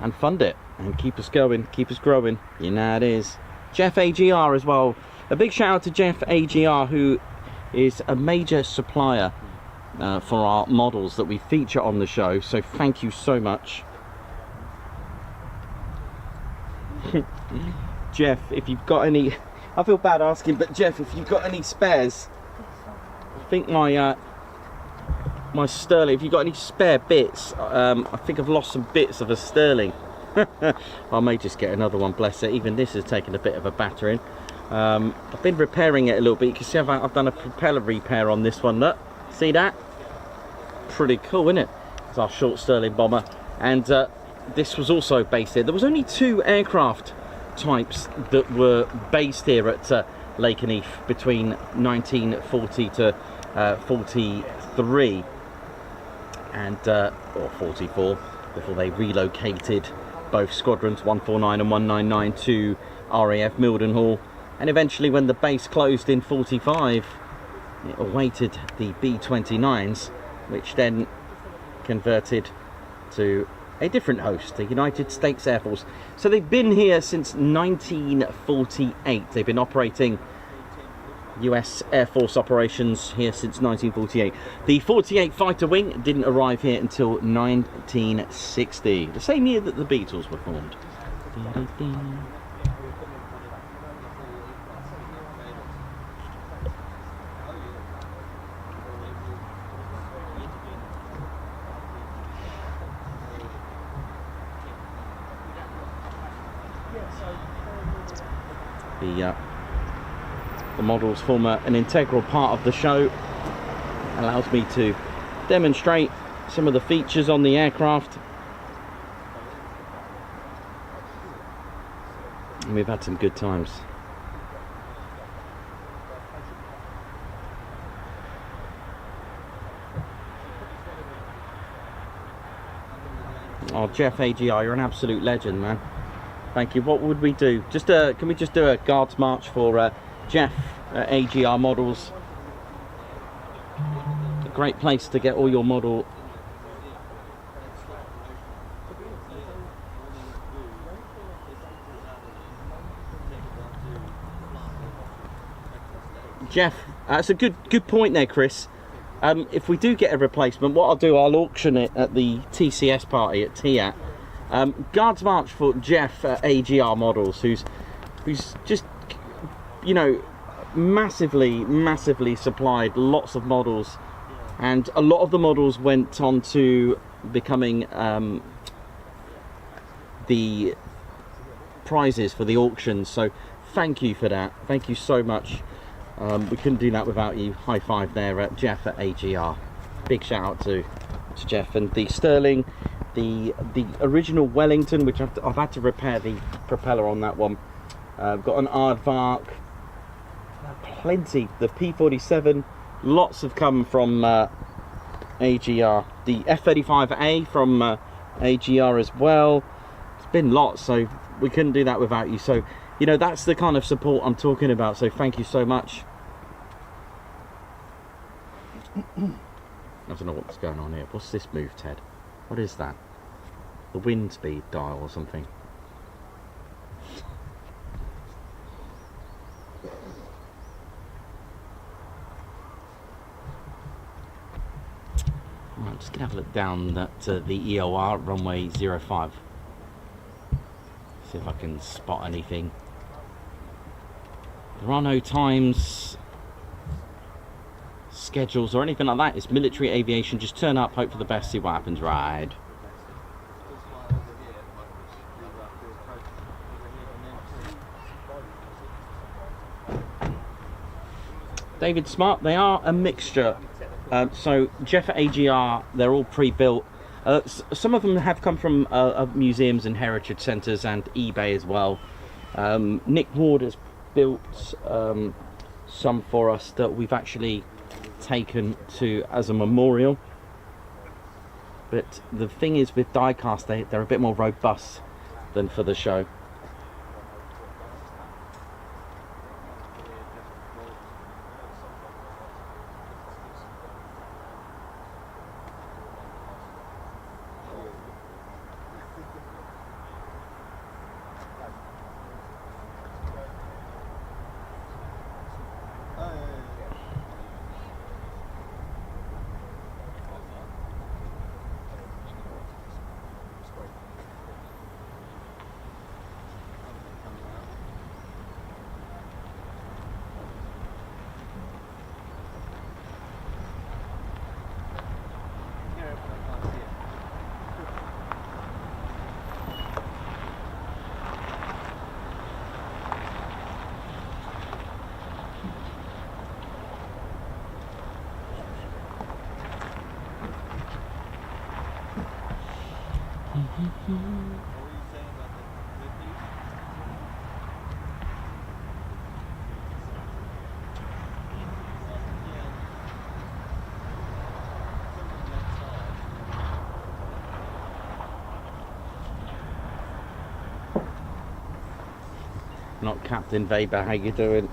and fund it and keep us going, keep us growing. You know it is. Jeff AGR as well. A big shout out to Jeff AGR, who is a major supplier for our models that we feature on the show. So thank you so much. Jeff, if you've got any, I feel bad asking, but Jeff, if you've got any spares, I think my sterling, if you've got any spare bits, I think I've lost some bits of a sterling. I may just get another one, bless it. Even this has taken a bit of a battering. I've been repairing it a little bit. You can see I've done a propeller repair on this one. Look, see that? Pretty cool, isn't it? It's our short sterling bomber, and this was also based here. There was only 2 aircraft types that were based here at Lakenheath between 1940 to 43 and or 44, before they relocated both squadrons 149 and 199 to RAF Mildenhall, and eventually when the base closed in 45, it awaited the B-29s, which then converted to a different host, the United States Air Force. So they've been here since 1948. They've been operating US Air Force operations here since 1948. The 48 fighter wing didn't arrive here until 1960, the same year that the Beatles were formed. The models form an integral part of the show. Allows me to demonstrate some of the features on the aircraft. And we've had some good times. Oh, Jeff AGR, you're an absolute legend, man. Thank you. What would we do? Just can we just do a guards march for Jeff AGR Models? A great place to get all your model. Jeff, that's a good point there, Chris. If we do get a replacement, what I'll do, I'll auction it at the TCS party at TIAT. Guards march for Jeff AGR Models, who's just, you know, massively supplied lots of models, and a lot of the models went on to becoming the prizes for the auctions. So thank you for that. Thank you so much. We couldn't do that without you. High five there at Jeff at AGR. Big shout out to Jeff. And the Sterling, the original Wellington, which I've had to repair the propeller on that one. I've got an Aardvark. plenty. The P-47, lots have come from AGR. The F-35A from AGR as well. It's been lots, so we couldn't do that without you. So, you know, that's the kind of support I'm talking about. So thank you so much. I don't know what's going on here. What's this move, Ted? What is that? The wind speed dial or something? Right, I'm just gonna have a look down at the EOR runway 05. See if I can spot anything. There are no times, schedules or anything like that. It's military aviation. Just turn up, hope for the best, see what happens. Ride. David Smart, they are a mixture. So Jeff at AGR, they're all pre-built. Some of them have come from museums and heritage centres and eBay as well. Nick Ward has built some for us that we've actually taken to as a memorial. But the thing is, with die-cast, they're a bit more robust than for the show. Not Captain Weber, how you doing?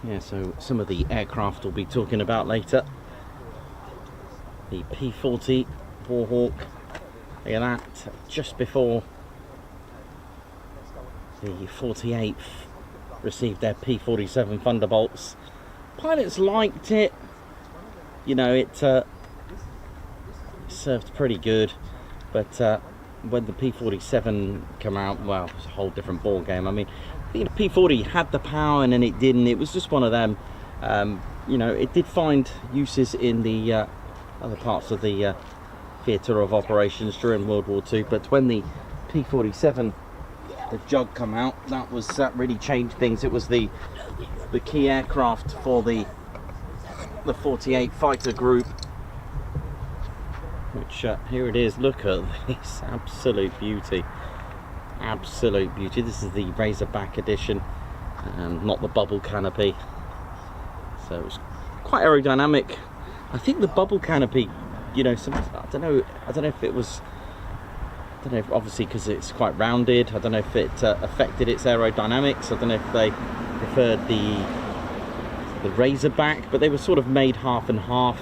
Yeah, so some of the aircraft we'll be talking about later. The P-40 Warhawk, look at that, just before the 48th received their P-47 Thunderbolts. Pilots liked it, you know, it served pretty good, but when the P-47 came out, well, it was a whole different ball game. I mean, the P-40 had the power and then it didn't. It was just one of them. You know, it did find uses in the other parts of the theatre of operations during World War II, but when the P-47, the Jug, come out, that really changed things. It was the key aircraft for the 48 fighter group, which here it is. Look at this, absolute beauty, absolute beauty. This is the Razorback edition, not the bubble canopy, so it's quite aerodynamic. I think the bubble canopy, you know, I don't know if it was, I don't know if, obviously because it's quite rounded, I don't know if it affected its aerodynamics. I don't know if they preferred the Razorback, but they were sort of made half and half.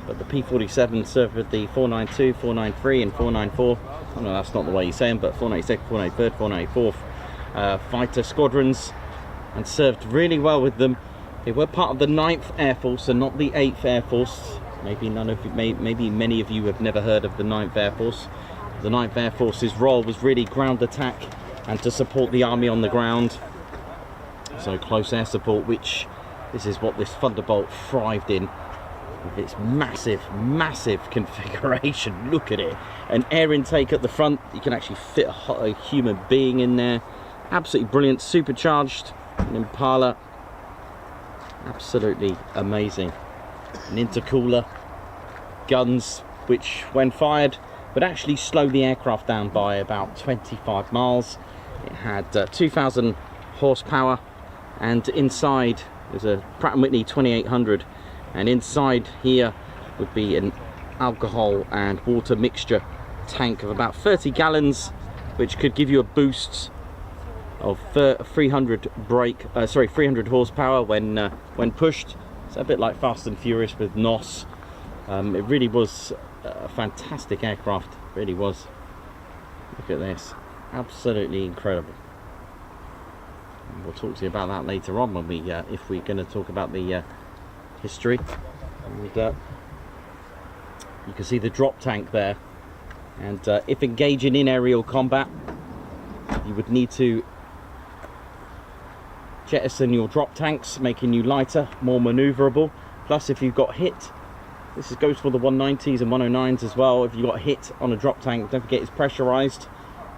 But the P-47 served with the 492, 493 and 494. I know that's not the way you say them, but 492, 493, 494 fighter squadrons, and served really well with them. They were part of the 9th Air Force and not the 8th Air Force. Maybe many of you have never heard of the 9th Air Force. The 9th Air Force's role was really ground attack and to support the army on the ground. So close air support, which this is what this Thunderbolt thrived in. With its massive, massive configuration. Look at it. An air intake at the front. You can actually fit a human being in there. Absolutely brilliant. Supercharged. An Impala. Absolutely amazing. An intercooler. Guns, which when fired would actually slow the aircraft down by about 25 miles. It had 2,000 horsepower, and inside there's a Pratt & Whitney 2800, and inside here would be an alcohol and water mixture tank of about 30 gallons, which could give you a boost of 300 horsepower when pushed. It's a bit like Fast and Furious with NOS. It really was a fantastic aircraft, really was. Look at this, absolutely incredible. And we'll talk to you about that later on when we, if we're going to talk about the history. And you can see the drop tank there, and if engaging in aerial combat, you would need to jettison your drop tanks, making you lighter, more maneuverable. Plus, if you've got hit, this goes for the 190s and 109s as well. If you got hit on a drop tank, don't forget it's pressurized.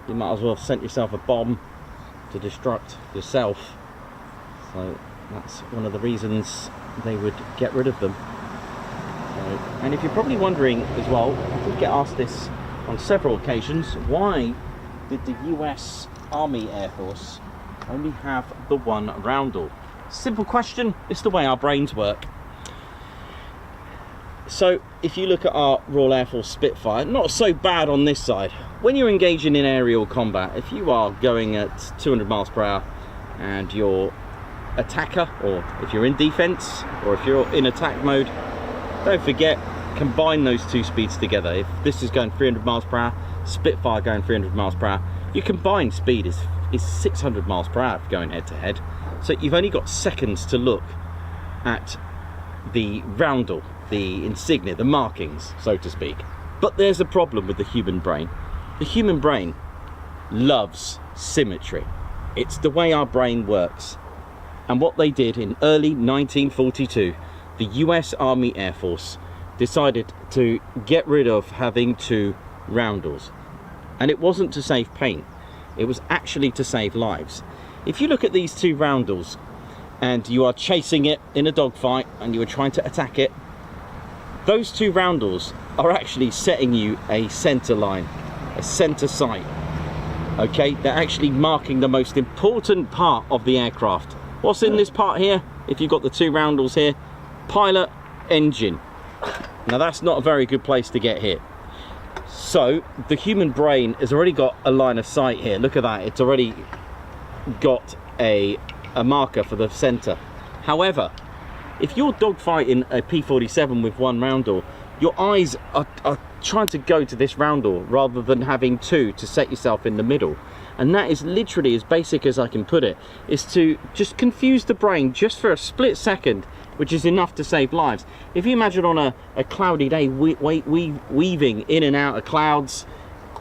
You might as well have sent yourself a bomb to destruct yourself. So that's one of the reasons they would get rid of them. So, and if you're probably wondering as well, I did get asked this on several occasions, why did the US Army Air Force only have the one roundel? Simple question, it's the way our brains work. So if you look at our Royal Air Force Spitfire, not so bad on this side. When you're engaging in aerial combat, if you are going at 200 miles per hour and you're attacker, or if you're in defense, or if you're in attack mode, don't forget, combine those two speeds together. If this is going 300 miles per hour, Spitfire going 300 miles per hour, your combined speed is 600 miles per hour going head to head. So you've only got seconds to look at the roundel, the insignia, the markings, so to speak. But there's a problem with the human brain. The human brain loves symmetry. It's the way our brain works. And what they did in early 1942, the US Army Air Force decided to get rid of having two roundels. And it wasn't to save paint, it was actually to save lives. If you look at these two roundels and you are chasing it in a dogfight and you are trying to attack it, those two roundels are actually setting you a center line, a center sight. Okay, they're actually marking the most important part of the aircraft. What's in this part here? If you've got the two roundels here, pilot, engine. Now that's not a very good place to get hit. So the human brain has already got a line of sight here. Look at that, it's already got a marker for the center. However, if you're dogfighting a P-47 with one round door, your eyes are trying to go to this round door rather than having two to set yourself in the middle. And that is literally as basic as I can put it, is to just confuse the brain just for a split second, which is enough to save lives. If you imagine on a cloudy day, weaving in and out of clouds,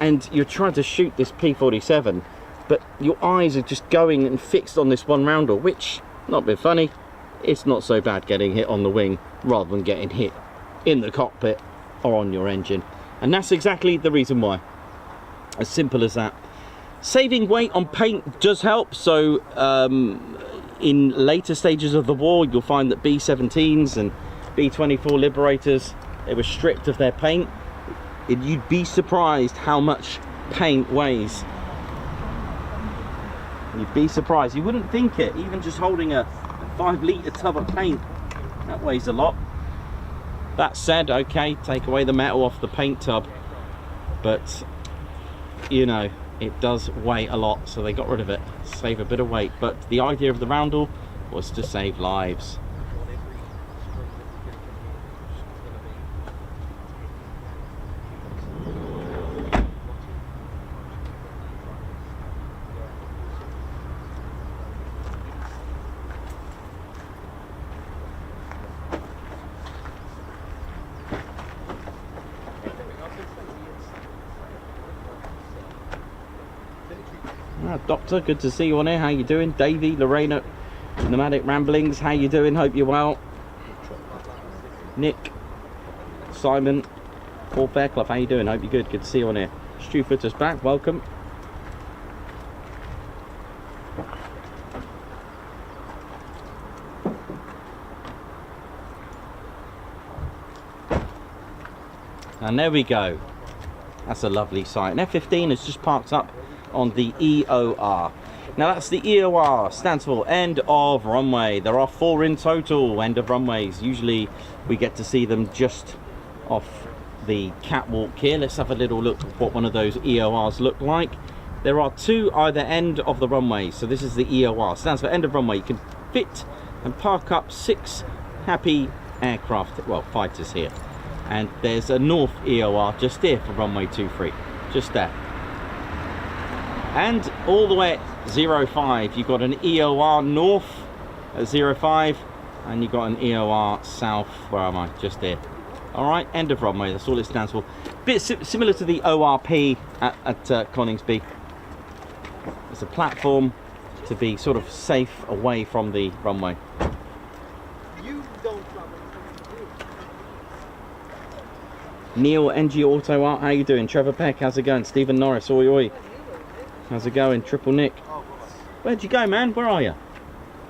and you're trying to shoot this P-47, but your eyes are just going and fixed on this one round door, which, not being funny, it's not so bad getting hit on the wing rather than getting hit in the cockpit or on your engine. And that's exactly the reason why. As simple as that. Saving weight on paint does help. So in later stages of the war, you'll find that B-17s and B-24 Liberators, they were stripped of their paint. You'd be surprised how much paint weighs. You'd be surprised. You wouldn't think it. Even just holding a 5-litre tub of paint, that weighs a lot. That said, okay, take away the metal off the paint tub, but you know, it does weigh a lot, so they got rid of it, save a bit of weight. But the idea of the roundel was to save lives. Doctor, good to see you on here. How you doing? Davey, Lorena, Nomadic Ramblings, how you doing? Hope you're well. Nick, Simon, Paul Fairclough, how you doing? Hope you're good. Good to see you on here. Stu Footer's back, welcome. And there we go. That's a lovely sight. An F-15 has just parked up on the EOR. Now that's the EOR, stands for end of runway. There are 4 in total, end of runways. Usually we get to see them just off the catwalk here. Let's have a little look at what one of those EORs look like. There are 2 either end of the runway. So this is the EOR, stands for end of runway. You can fit and park up 6 happy aircraft, well, fighters here. And there's a north EOR just here for runway 23, just there. And all the way at 05, you've got an EOR north at 05, and you've got an EOR south, where am I? Just here. All right, end of runway, that's all it stands for. Bit similar to the ORP at Coningsby. It's a platform to be sort of safe away from the runway. Neil, NG Auto Art, how you doing? Trevor Peck, how's it going? Stephen Norris, oi oi. How's it going? Triple Nick. Where'd you go, man? Where are you?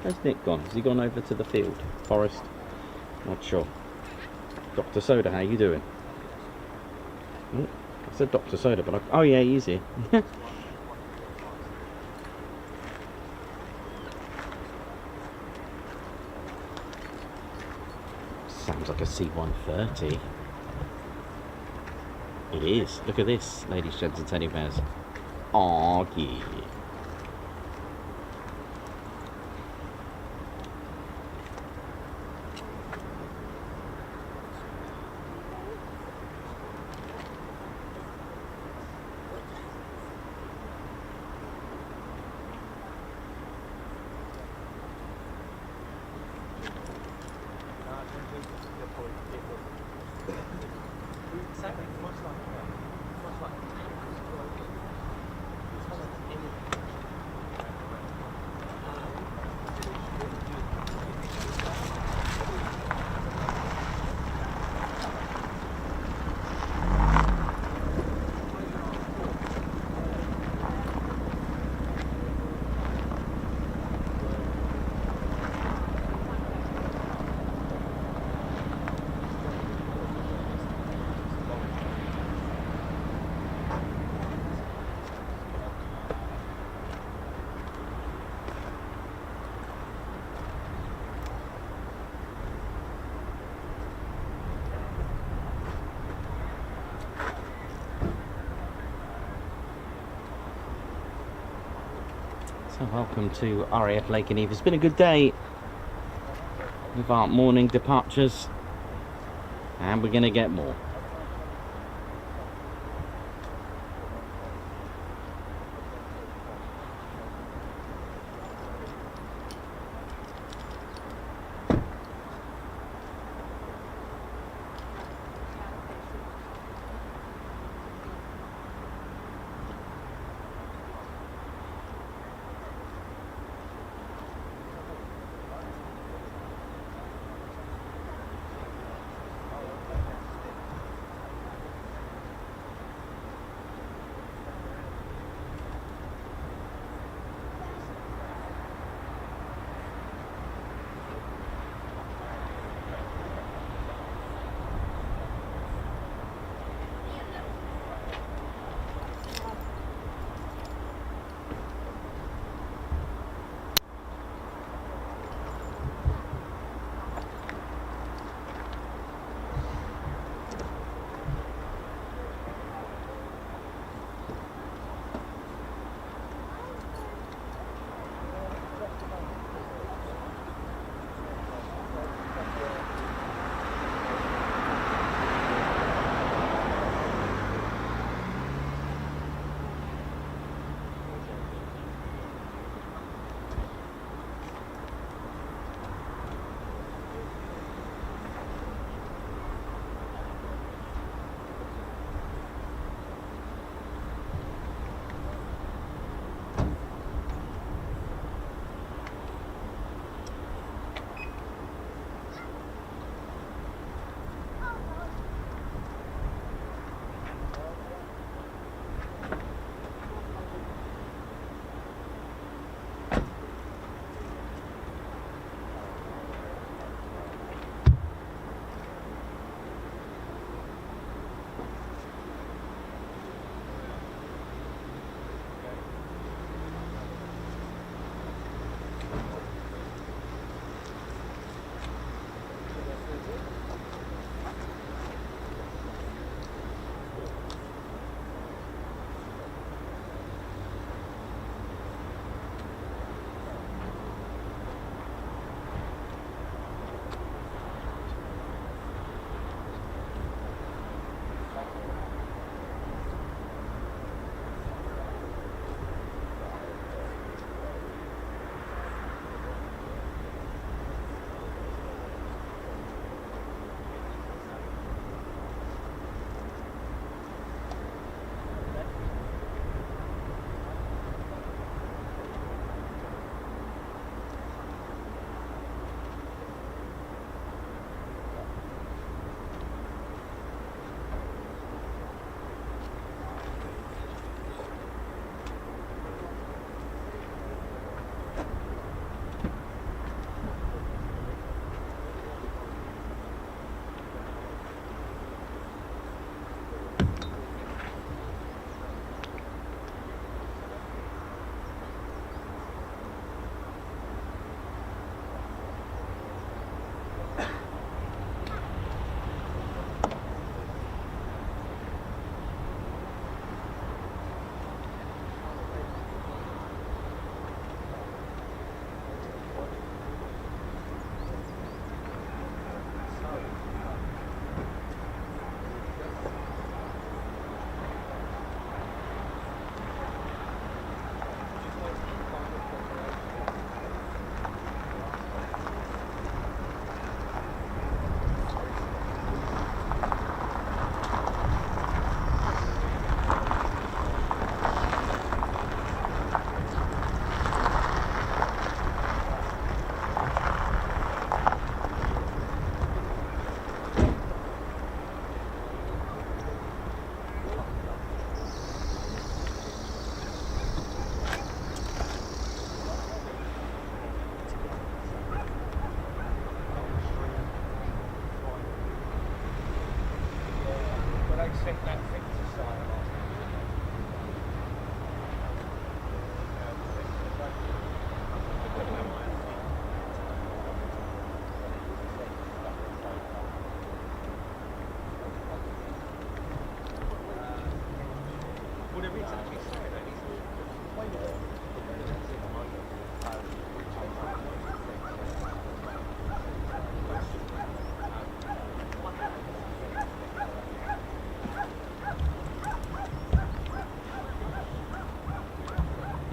Where's Nick gone? Has he gone over to the field? Forest? Not sure. Dr. Soda, how you doing? Oh, I said Dr. Soda, but oh yeah, he's here. Sounds like a C-130. It is. Look at this, ladies, gents and teddy bears. Aw, yeah. So welcome to RAF Lakenheath. It's been a good day of our morning departures, and we're going to get more.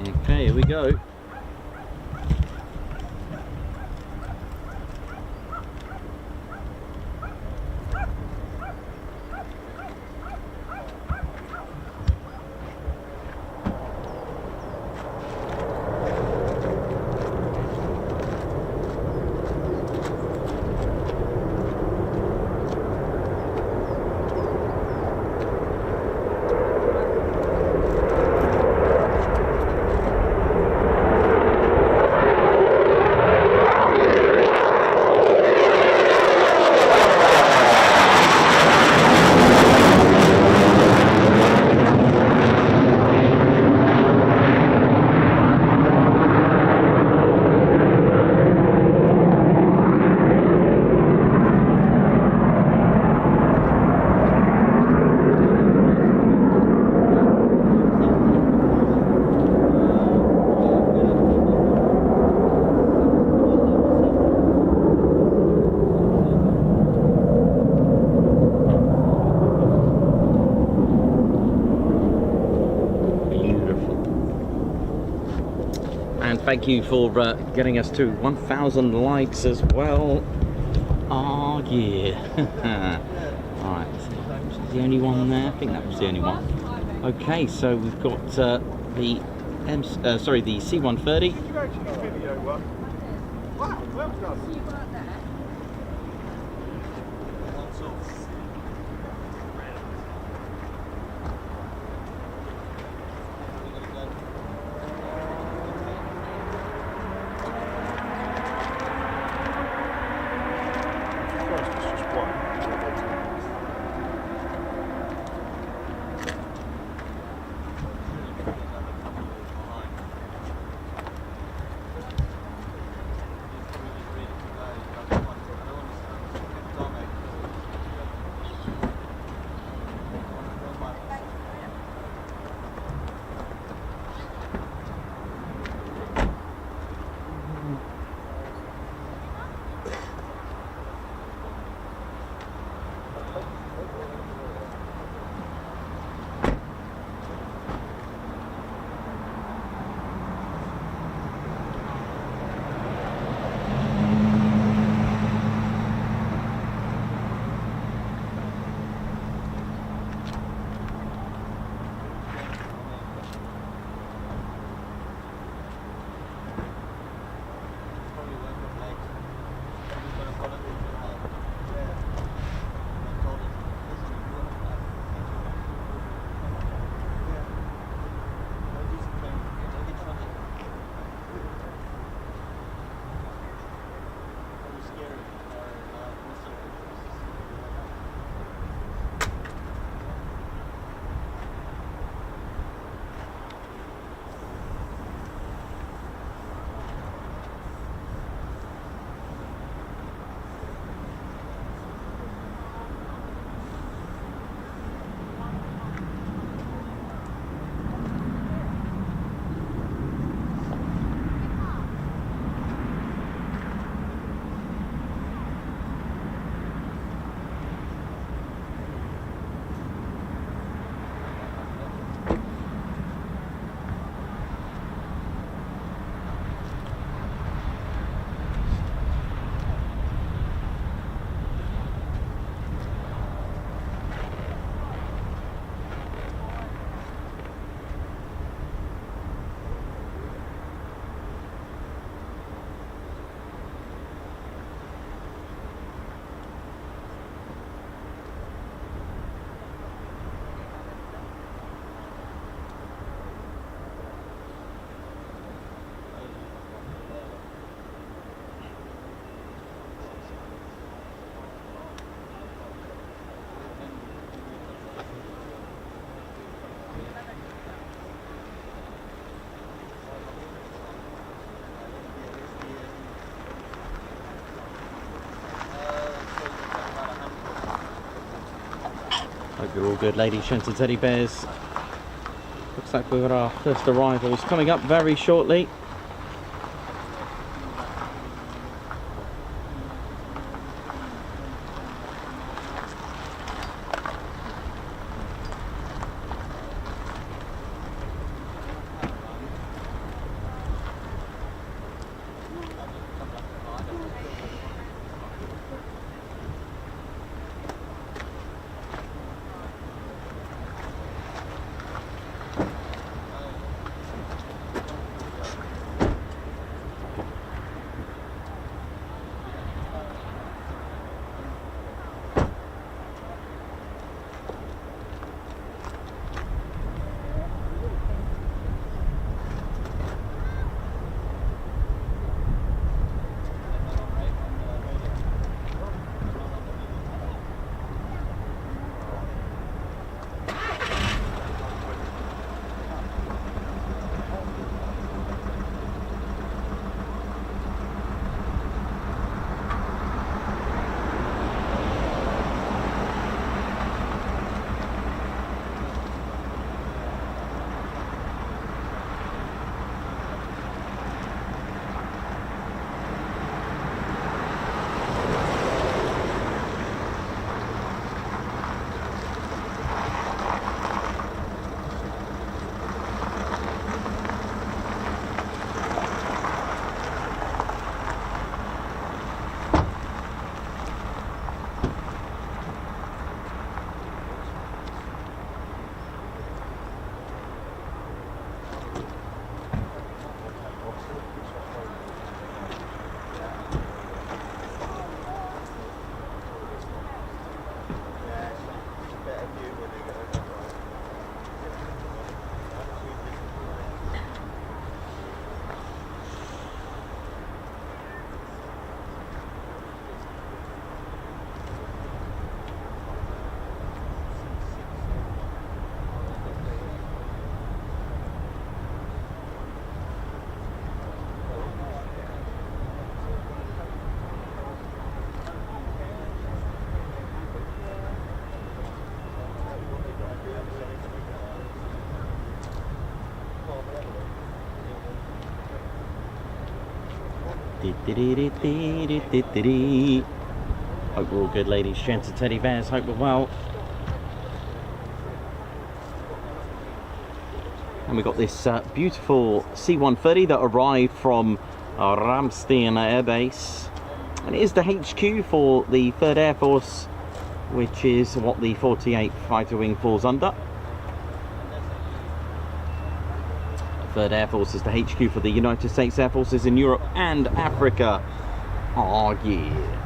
Okay, here we go. And thank you for getting us to 1,000 likes as well. Oh yeah. Alright, was the only one there? I think that was the only one. Okay, so we've got the C-130. Did you actually video one? Wow, well done. Hope you're all good, ladies, gents and teddy bears. Looks like we've got our first arrivals coming up very shortly. Hope we're all good, ladies, gents and teddy bears. Hope we're well. And we've got this beautiful C-130 that arrived from Ramstein Air Base. And it is the HQ for the 3rd Air Force, which is what the 48th Fighter Wing falls under. 3rd Air Force is the HQ for the United States Air Forces in Europe and Africa. Oh yeah.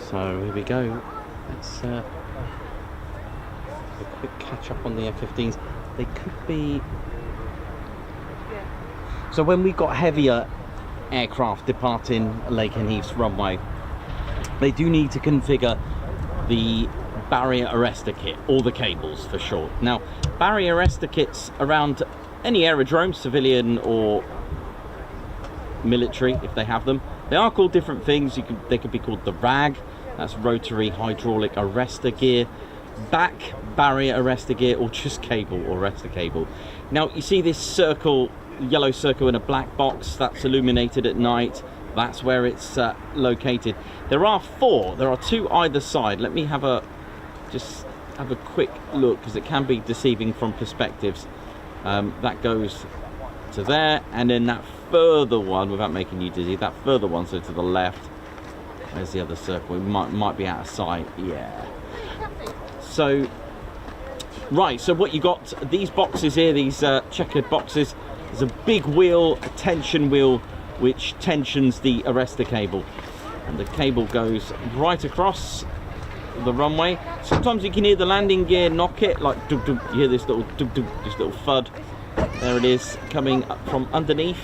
So here we go. Let's a quick catch up on the F-15s. They could be. So when we've got heavier aircraft departing Lakenheath's runway, they do need to configure the barrier arrestor kit, or the cables for short. Now, barrier arrestor kits around any aerodrome, civilian or military, if they have them, they are called different things. They could be called the RAG, that's rotary hydraulic arrestor gear, back barrier arrestor gear, or just cable or arrestor cable. Now you see this circle, yellow circle in a black box that's illuminated at night. That's where it's located. There are four. There are two either side. Let me just have a quick look, because it can be deceiving from perspectives. That goes to there, and then that further one, without making you dizzy, that further one, so to the left, there's the other circle. It might be out of sight. Yeah. So right, so what you got, these boxes here, these checkered boxes, there's a big wheel, a tension wheel, which tensions the arrestor cable, and the cable goes right across the runway. Sometimes you can hear the landing gear knock it, like dug, dug. You hear this little dug, dug, this little thud. There it is, coming up from underneath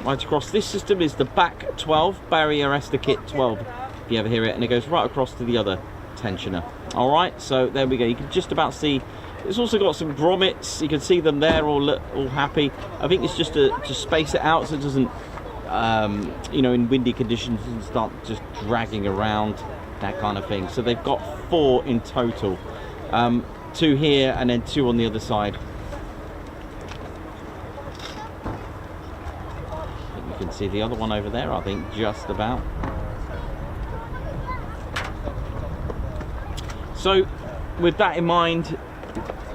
right across. This system is the back 12 barrier arrestor kit 12, if you ever hear it, and it goes right across to the other tensioner. All right, so there we go. You can just about see. It's also got some grommets. You can see them there, all happy. I think it's just to space it out so it doesn't, you know, in windy conditions, and start just dragging around, that kind of thing. So they've got 4 in total. 2 here and then 2 on the other side. I think you can see the other one over there, I think, just about. So with that in mind,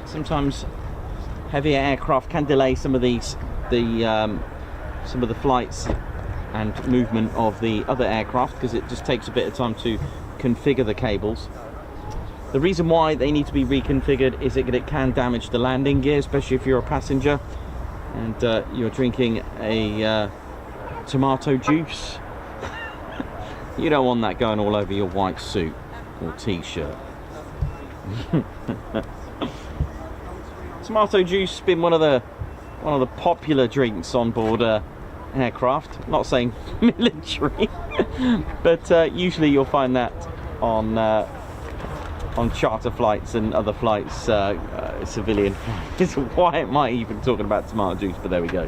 sometimes heavier aircraft can delay some of these, some of the flights and movement of the other aircraft, because it just takes a bit of time to configure the cables. The reason why they need to be reconfigured is that it can damage the landing gear, especially if you're a passenger and you're drinking a tomato juice. You don't want that going all over your white suit or t-shirt. Tomato juice has been one of the popular drinks on board aircraft. I'm not saying military, but usually you'll find that on charter flights and other flights, civilian flights. Why am I even talking about tomato juice? But there we go.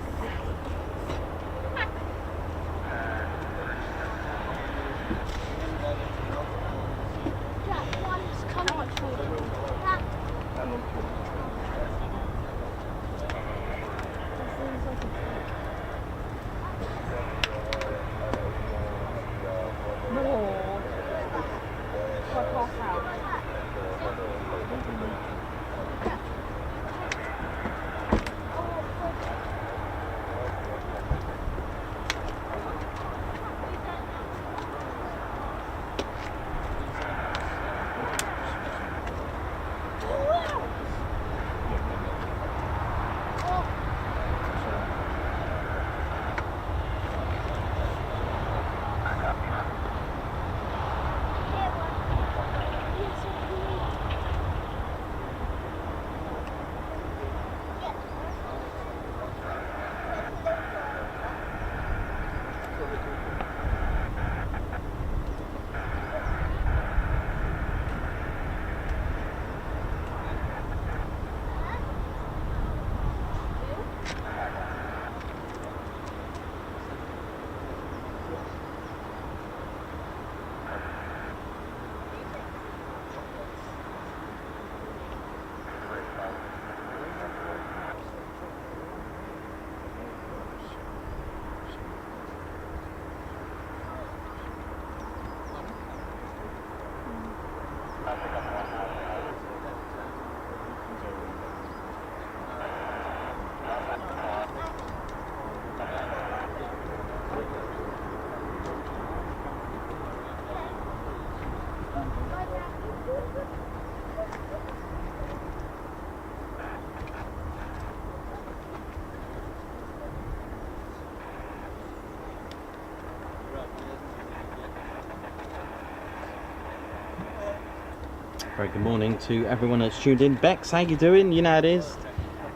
Very good morning to everyone that's tuned in. Bex, how you doing? You know how it is.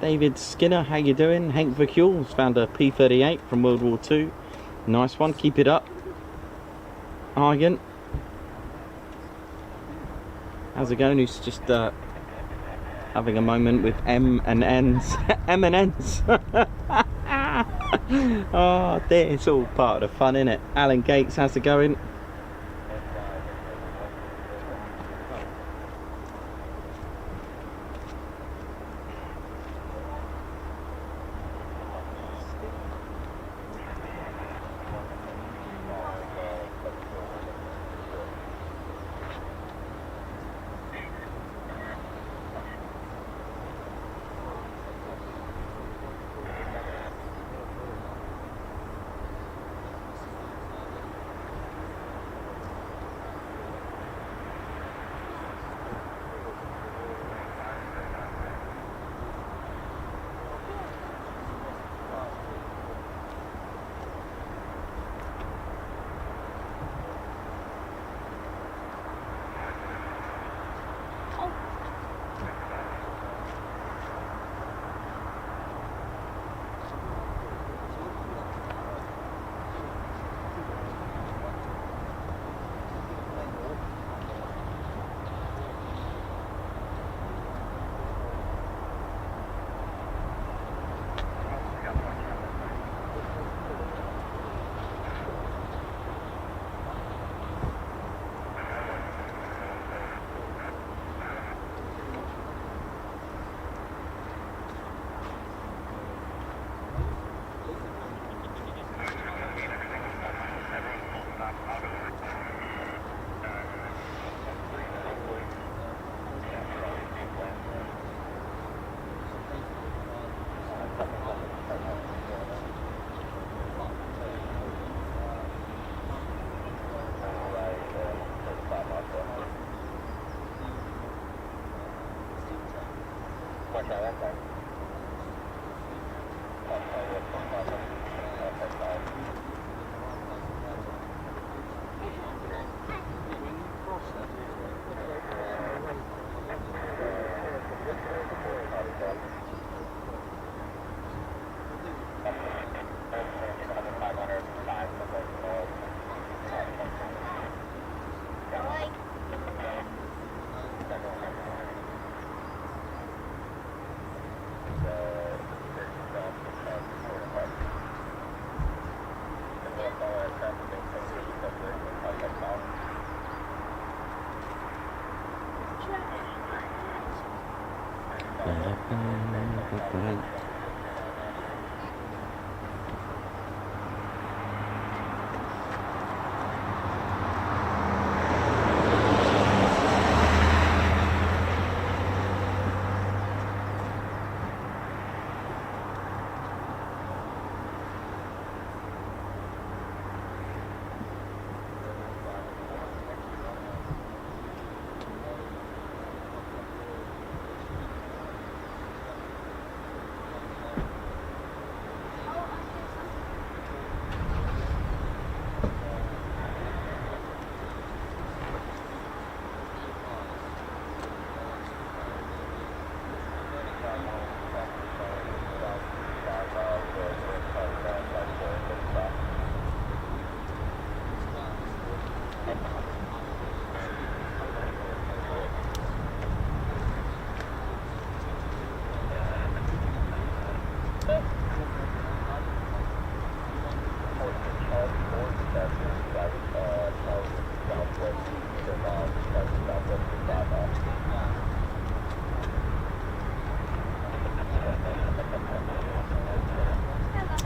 David Skinner, how you doing? Hank Verkules found a P-38 from World War II. Nice one, keep it up. Argan, how's it going? Who's just having a moment with M and N's. M and N's. Oh dear, it's all part of the fun, isn't it? Alan Gates, how's it going?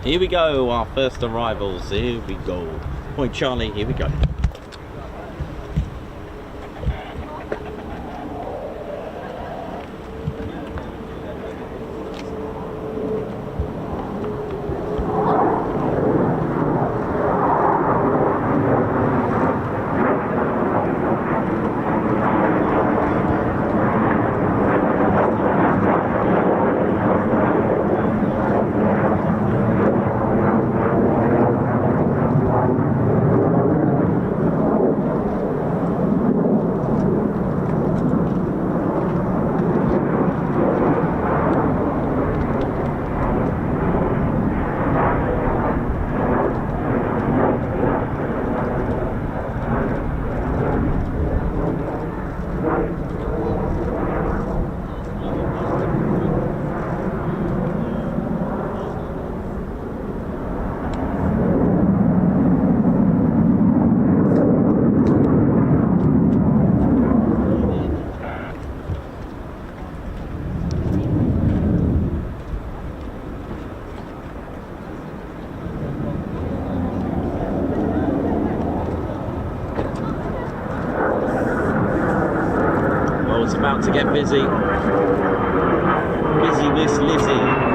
Here we go, our first arrivals. Here we go. Point Charlie, here we go. About to get busy. Busy Miss Lizzie.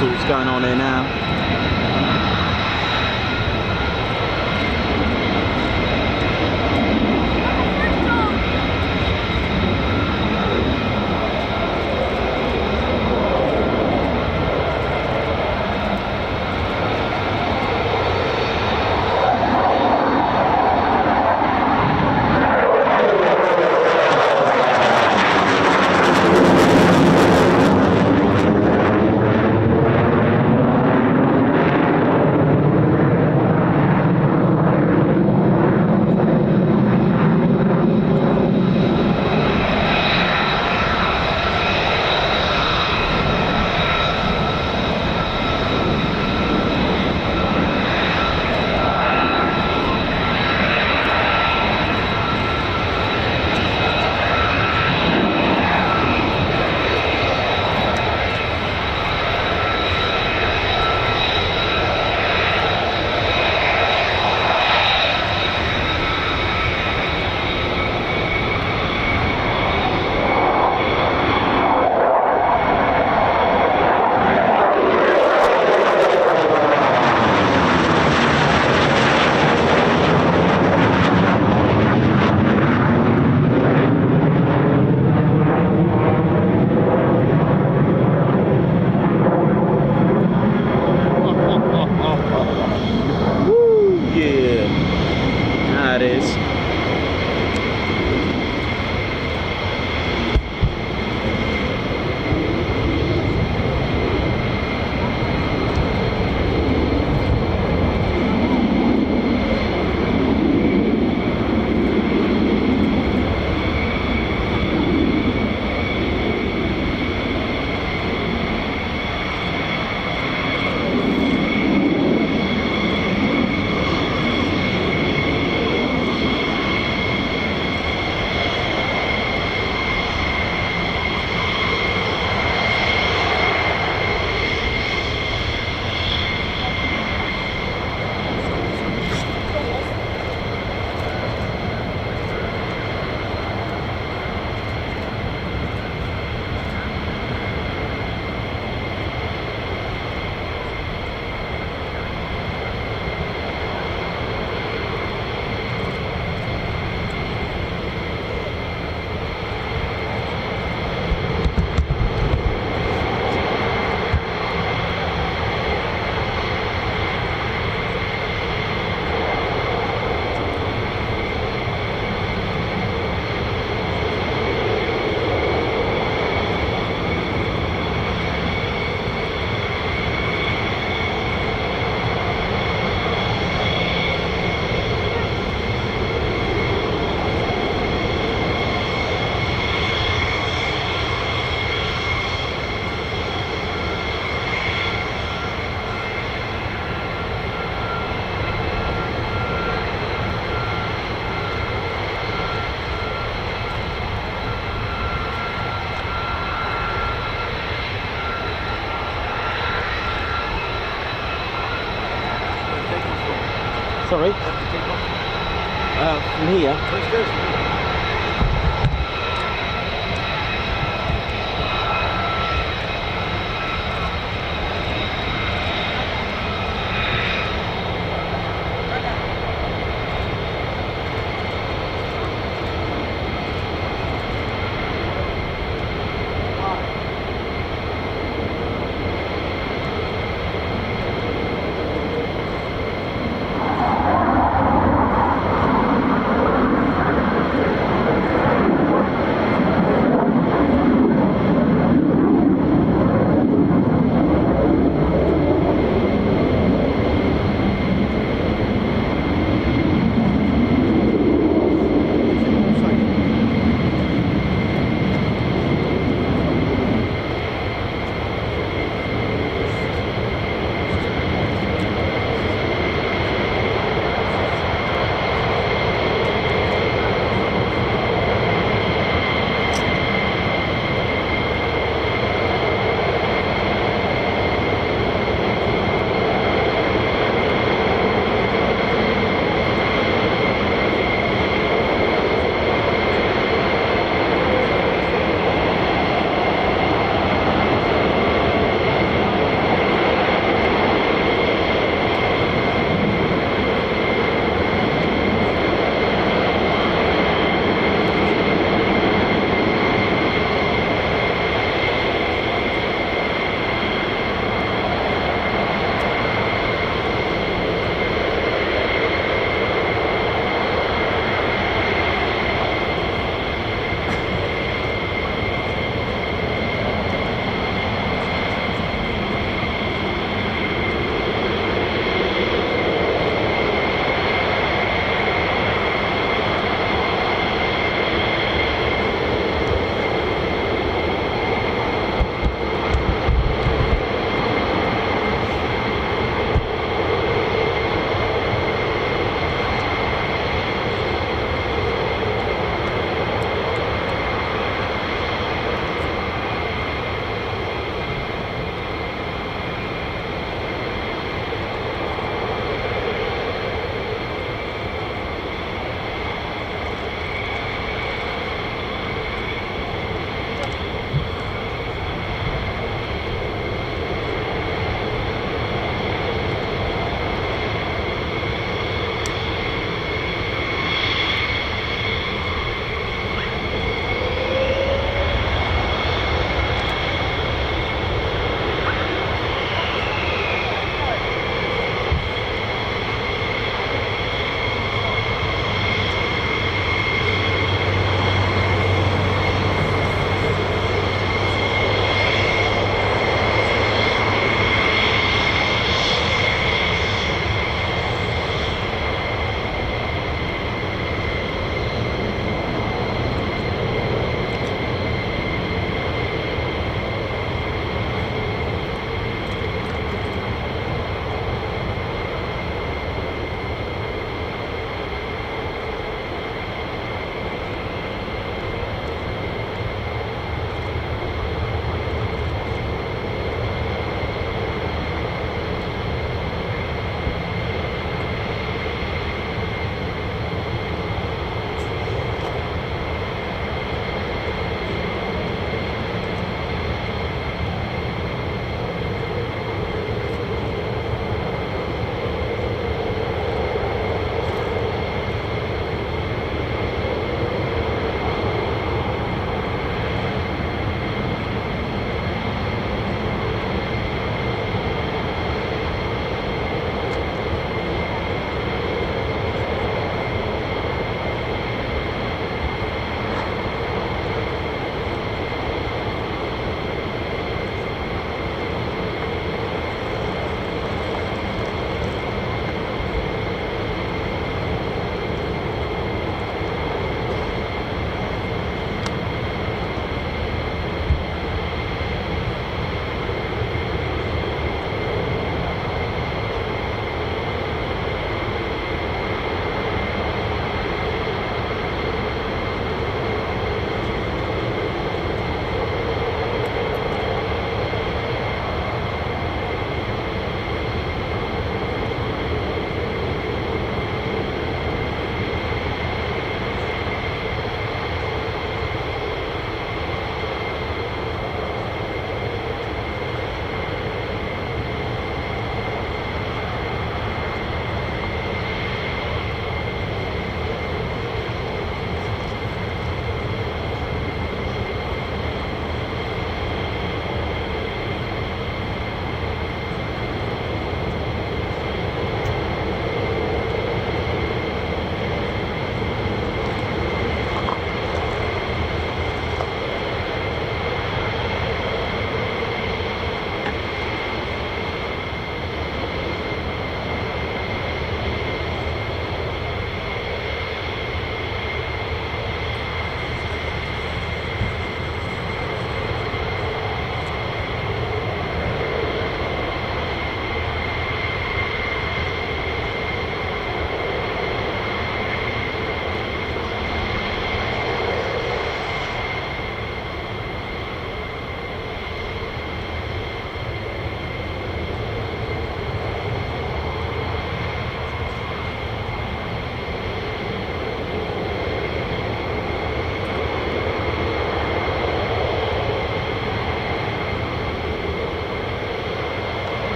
sorts going on here now. Sorry? From here.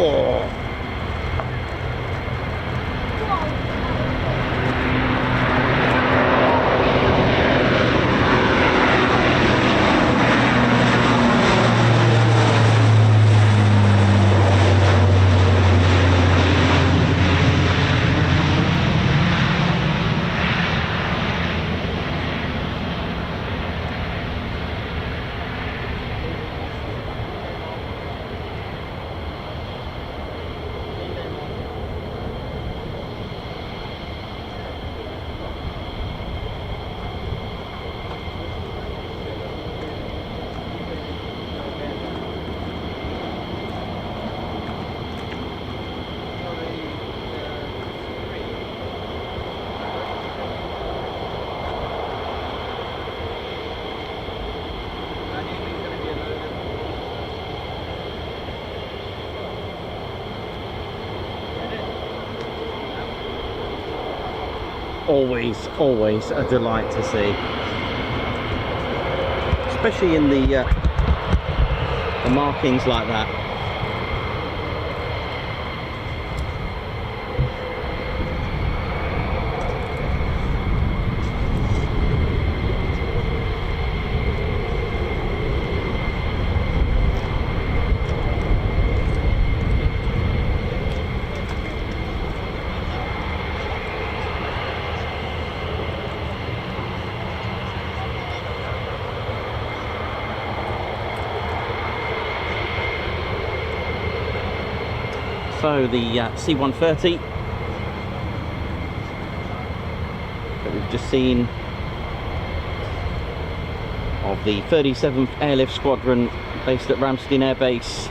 Oh. Always a delight to see, especially in the markings like that. So the C-130 that we've just seen of the 37th Airlift Squadron based at Ramstein Air Base,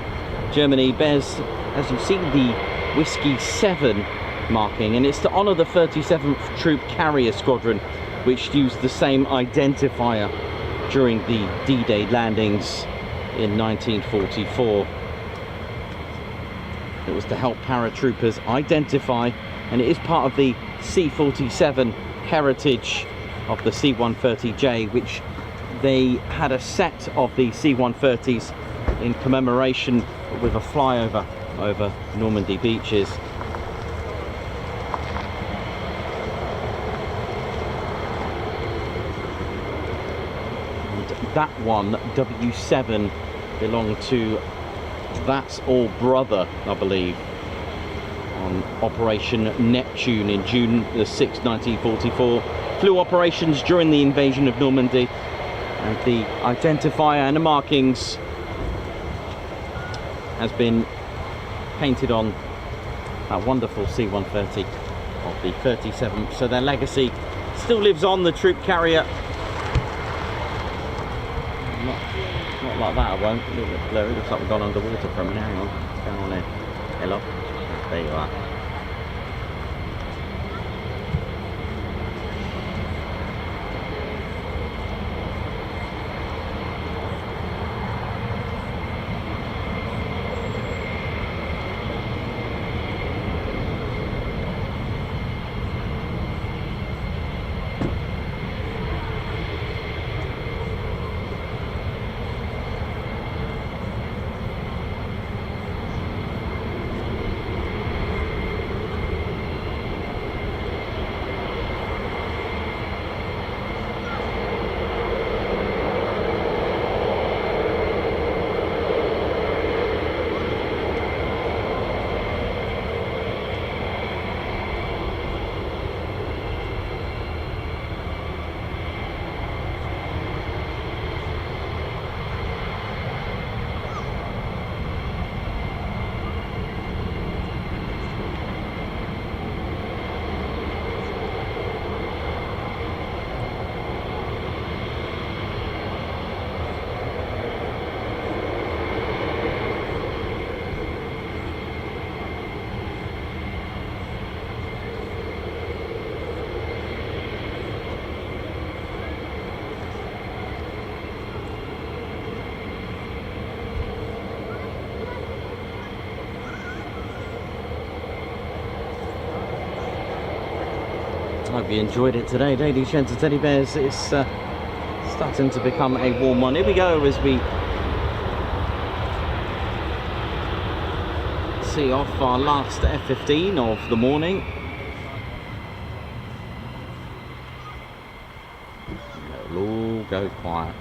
Germany, bears, as you see, the Whiskey 7 marking, and it's to honour the 37th Troop Carrier Squadron, which used the same identifier during the D-Day landings in 1944. It was to help paratroopers identify, and it is part of the C-47 heritage of the C-130J, which they had a set of the C-130s in commemoration with a flyover over Normandy beaches. And that one, W7, belonged to That's All Brother, I believe, on Operation Neptune in June the 6th, 1944. Flew operations during the invasion of Normandy, and the identifier and the markings has been painted on that wonderful C-130 of the 37th. So their legacy still lives on, the troop carrier. Not like that, I won't. A little bit blurry. Looks like we've gone underwater for a minute. Hang on. What's going on here? Hello? There you are. I hope you enjoyed it today. Daily Sheds of Teddy Bears. It's starting to become a warm one. Here we go as we see off our last F-15 of the morning. It'll all go quiet.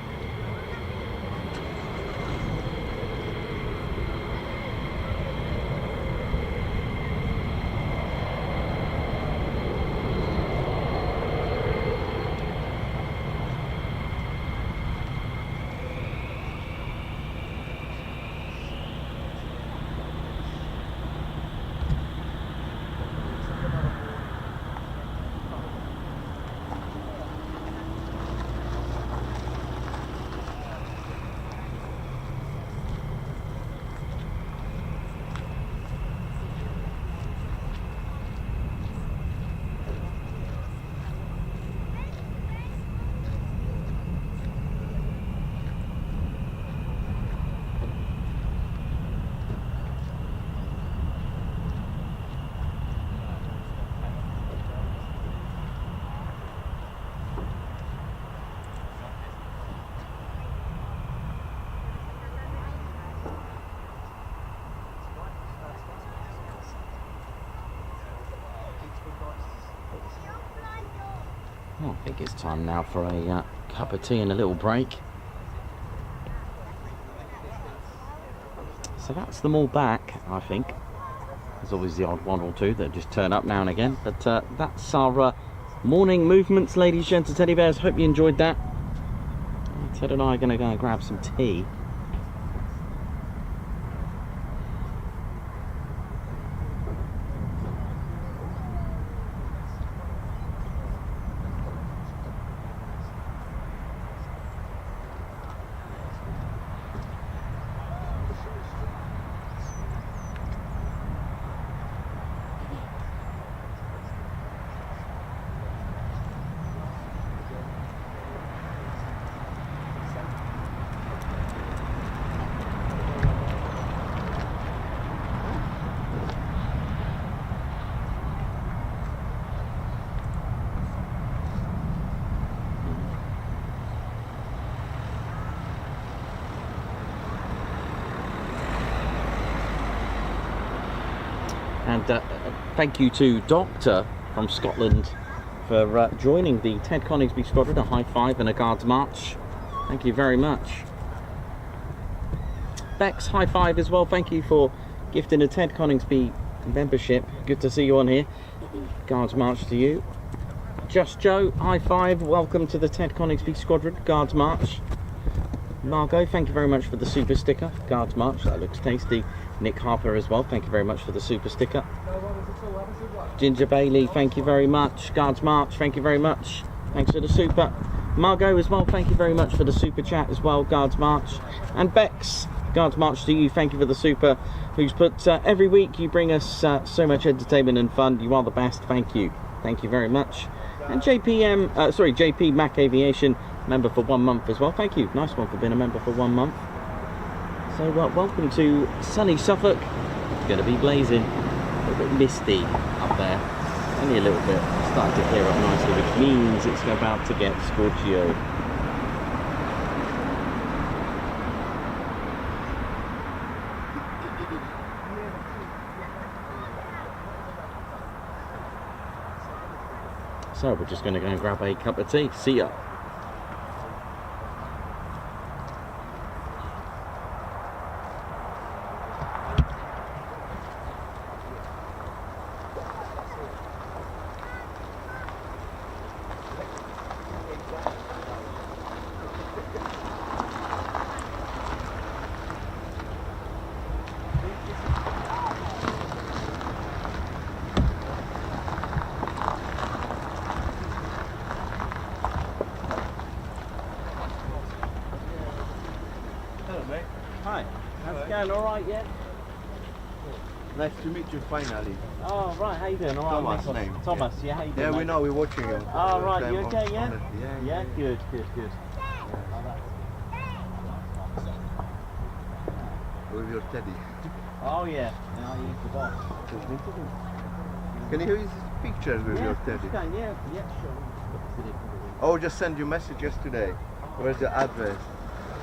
Oh, I think it's time now for a cup of tea and a little break. So that's them all back, I think. There's always the odd one or two that just turn up now and again. But that's our morning movements, ladies, gents and teddy bears. Hope you enjoyed that. Ted and I are going to go and grab some tea. And thank you to Doctor from Scotland for joining the Ted Coningsby squadron. A high five and a guards march. Thank you very much. Bex, high five as well. Thank you for gifting a Ted Coningsby membership. Good to see you on here. Guards march to you. Just Joe, high five. Welcome to the Ted Coningsby squadron. Guards march. Margot, thank you very much for the super sticker. Guards march, that looks tasty. Nick Harper as well, thank you very much for the super sticker. Ginger Bailey, thank you very much. Guards march, thank you very much. Thanks for the super. Margot as well, thank you very much for the super chat as well. Guards march. And Bex, guards march to you, thank you for the super. Who's put every week you bring us so much entertainment and fun. You are the best, thank you. Thank you very much. And JP Mac Aviation, member for 1 month as well. Thank you. Nice one for being a member for 1 month. So welcome to sunny Suffolk. It's going to be blazing. A little bit misty up there. Only a little bit. It's starting to clear up nicely, which means it's about to get scorchio. So we're just going to go and grab a cup of tea. See ya. Hi. How's it going? All right, yeah? Nice to meet you finally. Oh, right. How you doing? All right. Thomas name. Thomas, yeah. How you doing? Yeah, we mate? know. We're watching you. Oh, right. You okay, yeah? Yeah. Good. With your teddy. Oh, yeah. Now you the boss. Can you use pictures with your teddy? Yeah, sure. Oh, just send you message yesterday. Where's the address?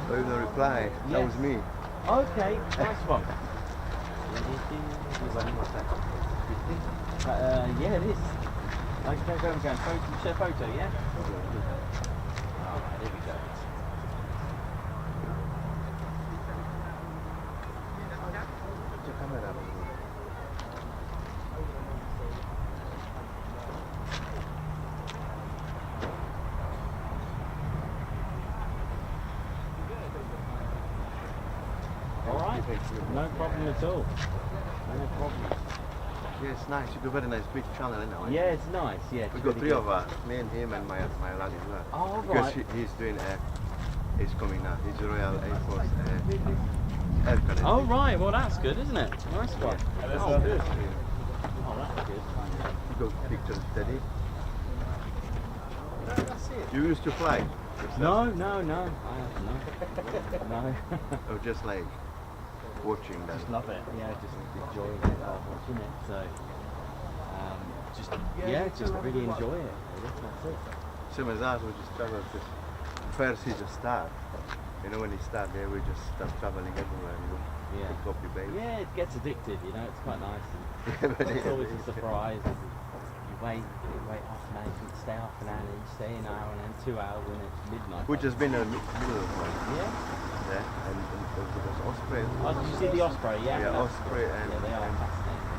Oh, no reply. That Yes. was me. Okay, nice one. Yeah, it is. Okay, go and go. Share photo, yeah? Alright, here we go. Alright, no problem at all. No problem. Yeah, it's nice. It's a very nice big channel, isn't it? Yeah, it's nice, yeah. We got three of us, me and him and my lad as well. Oh, Because right. he's doing he's coming now. He's Royal Air Force Air Cadet. Oh, right, well that's good, isn't it? Nice one. Oh, good. Yeah. Oh, that's good. You got pictures steady. You used to fly? yourself? No, I have no. Or just like watching that? Just love it, yeah, just enjoying it while watching it, so just really enjoy it, really. That's it. Same as us, we just travel just first he just start. You know, when he start there we just start traveling everywhere, you know. Yeah. Pick up your base. Yeah, it gets addictive, you know, it's quite nice. And But it's always a surprise. You wait half an hour, you stay half an hour, and you stay an hour, and then 2 hours, and it's midnight. Which has been a middle one. Yeah. Yeah, and there's Osprey. Oh, did you see the Osprey? Yeah. Yeah, that's- Osprey and yeah, they are fascinating.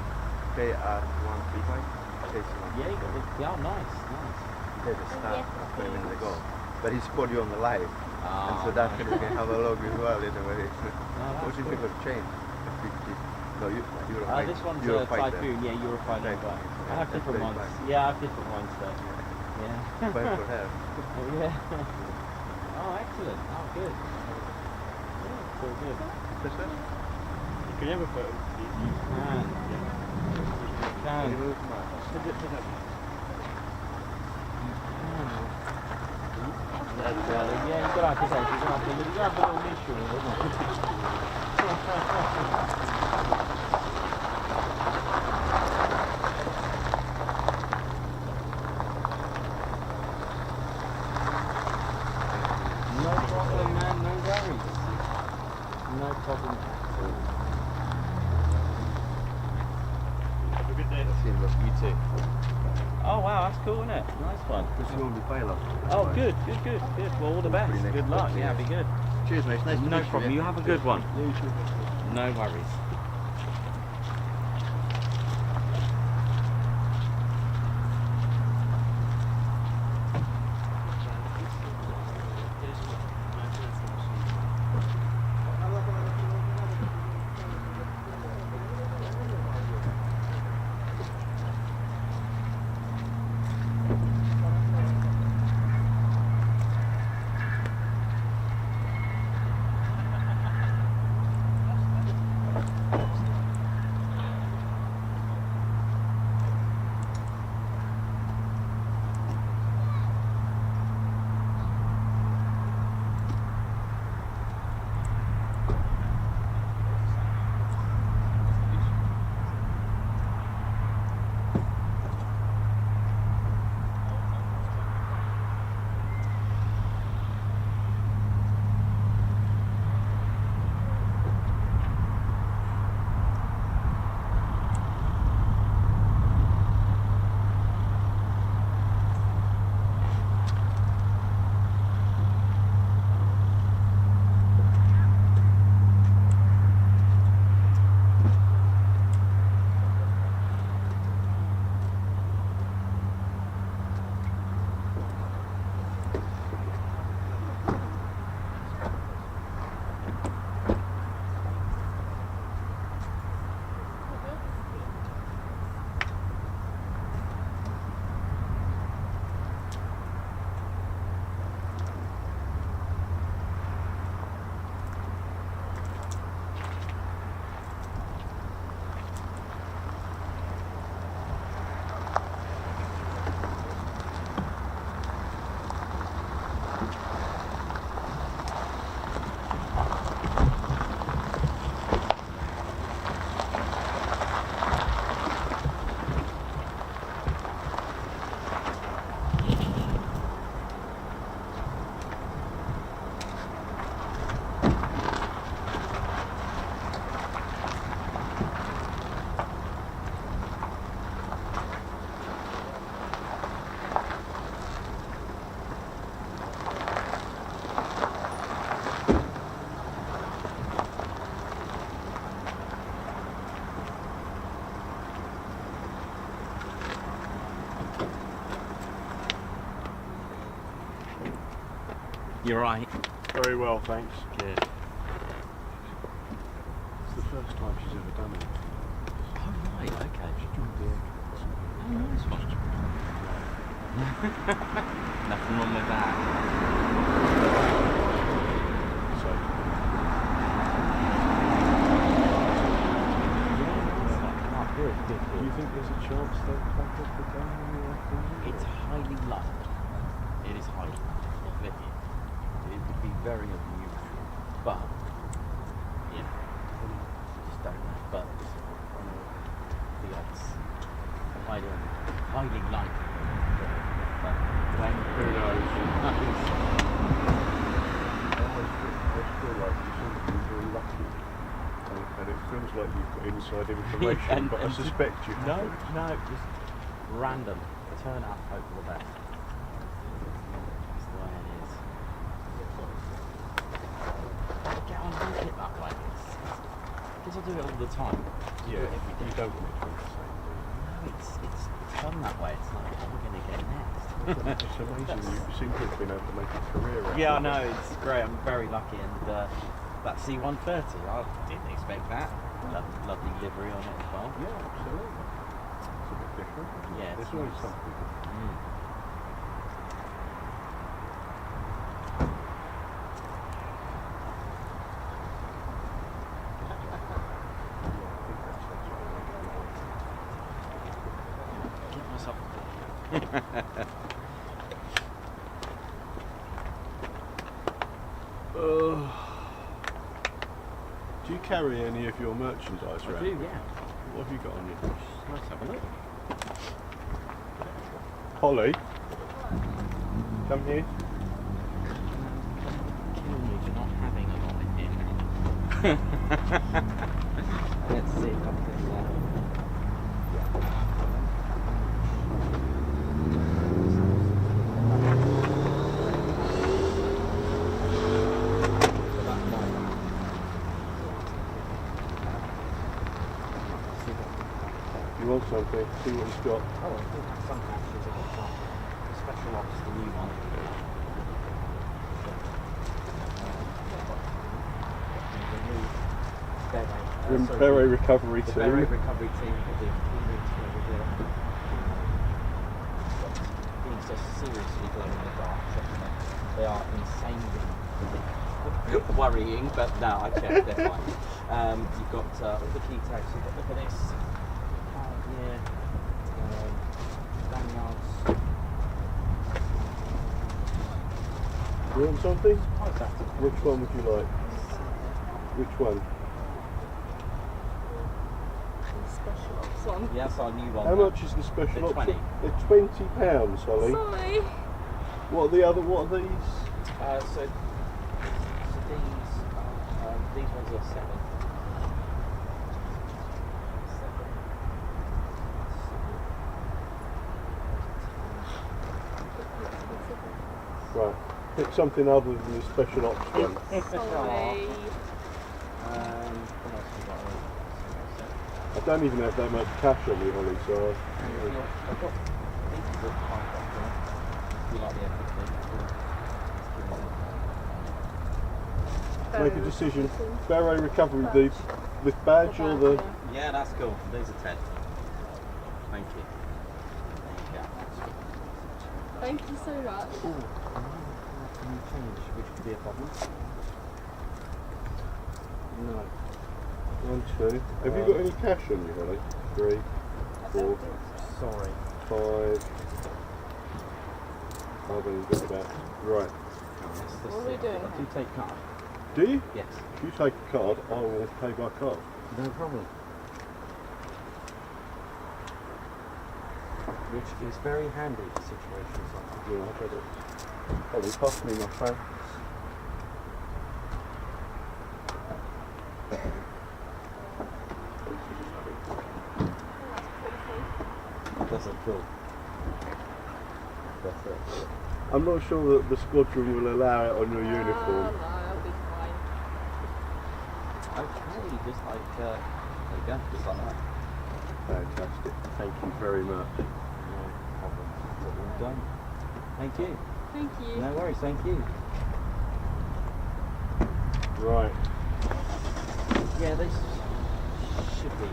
KR-135. Yeah, you got the, yeah, nice. They just start 20 minutes ago. But he spotted you on the live. Ah, And so that you can have a log as well in a way. that's What do you think of change? No, Euro This one's a Typhoon, yeah, Eurofighter. But I have different ones. Yeah, I have different ones, but yeah. Fine for her. Yeah. Oh, excellent. Oh, good. Yeah, it's all good. Can you have a photo? Can. Can you move much? Yeah, you've got to have a little mission, isn't No problem, man, no worries. No problem at all. Have a good day. You too. Oh wow, that's cool, isn't it? Nice one. Because you won't be pilot. Oh, good. Well, all the best. Pretty next Good luck. step, Yeah, yeah. be good. Cheers, mate. It's nice to No meet you. problem. You have a good one. You too. No worries. You're right. Very well, thanks. Good. It's the first time she's ever done it. Oh, right, okay. She joined the Air Oh, nice one. Nothing wrong with that. So, Good, good, do you good. think there's a chance they'll take off the gun in the afternoon? It's highly likely. It is highly likely. It would be very unusual. But, yeah, just don't know. But, the odds are highly likely. But when Who knows? I feel like you seem to be very lucky. And it feels like you've got inside information, but I suspect you haven't. No, just random. Turn up, hope for the best. That's the way it is. Get on, don't hit that way. Because I do it all the time. Yeah, Every day. you don't want it to be the same. No, it's fun that way. It's like, what are we going to get next? It's amazing. You seem to have been able to make a career out Yeah, I of it. know, it's great. I'm very lucky. And that C-130, I didn't expect that. Lovely livery on it as well. Yeah, absolutely. It's a bit different. Yeah, it's There's always nice. something. Keep myself. Do you carry any of your merchandise I around? do, yeah. What have you got on you? Let's have a look. Holly, come here. Kill me for not having a lot in here. Let's see if I can. You want something? See what he's got. Oh, I think some patches have got some special ops, the new one. The new Beret, Beret recovery the team. Beret recovery team with the things just seriously glow in the dark. They are insanely worrying, but no, I checked, they're fine. You've got all the key tags, you've got, look at this. Yeah, lanyards. You want something? What's that? Which one would you like? Which one? Special ops one. Yeah, that's our new one. How much is the special They're 20. option? They're £20, Holly. Sorry. What are the other? What are these? So these ones are 7. Right. Pick something other than the special ops one. Sorry. What else have we got? I don't even have that much cash on me, Holly, so I've got these are you like the F-15? make a decision. Beret recovery, the badge or the... Yeah, that's cool. These are 10. Thank you. There you Thank you so much. go. Change, which could be a problem. No. 1, 2. Have you got any cash on you, Holly? 3, 4, Sorry. 5. I've only got about... Right. What are we doing Do you take card? Do you? Yes. If you take a card, I will pay by card. No problem. Which is very handy for situations like that. Yeah, I bet it. Holly, pass me my phone. That's a cool. That's it. I'm not sure that the squadron will allow it on your No, uniform. I'll be fine. Okay, just like, there you go, just like that. Fantastic. Thank you very much. No problem. That's all done. Thank you. Thank you. No worries, thank you. Right. Yeah, this should be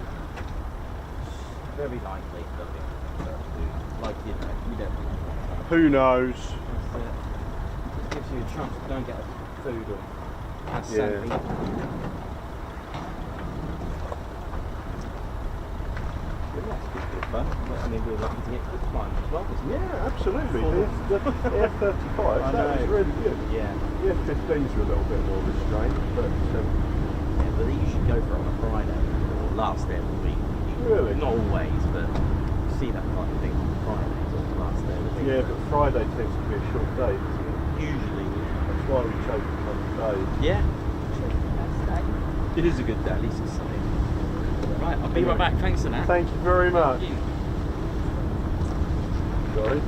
very likely looking. Like, you know, you don't know. Who knows? It gives you a chance to go and get food or have Yeah. something. But yeah, it's good fun. But, I mean, we're lucky to get good flying as well, isn't it? Yeah, absolutely. Full. The F-35, I that was know. really good. Yeah. The F-15s were a little bit more restrained, but Yeah, but you should go for it on a Friday or last day of the week. Really? Not always, but you see that kind of thing on Fridays or the last day of the week. yeah, but Friday tends to be a short day, doesn't it? Usually, That's why we chose a couple of days. yeah. Best day. It is a good day, at least it's sunny. Right, I'll be right back. Thanks for that. Thank you very much. Thank you. Sorry.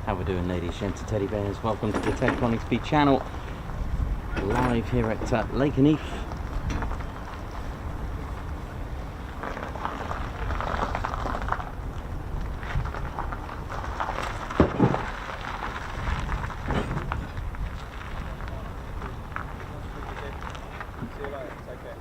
How we doing, ladies, gents and teddy bears? Welcome to the Ted Coningsby channel, live here at Lakenheath. See you later. Take care.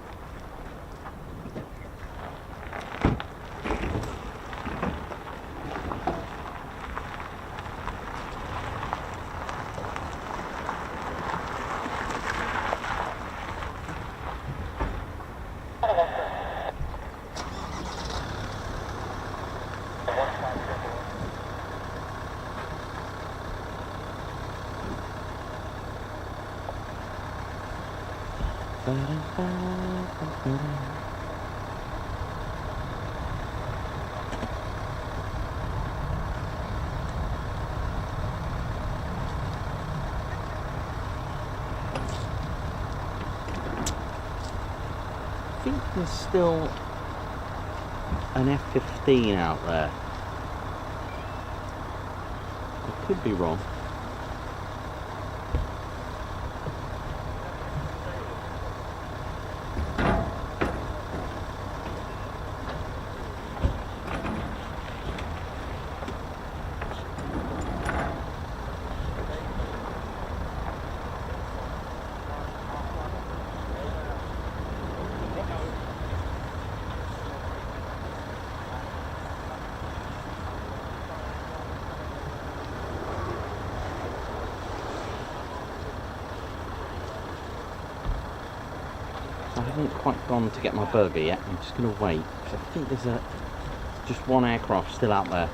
I think there's still an F-15 out there. I could be wrong. I haven't quite gone to get my burger yet. I'm just going to wait, because I think there's just one aircraft still out there.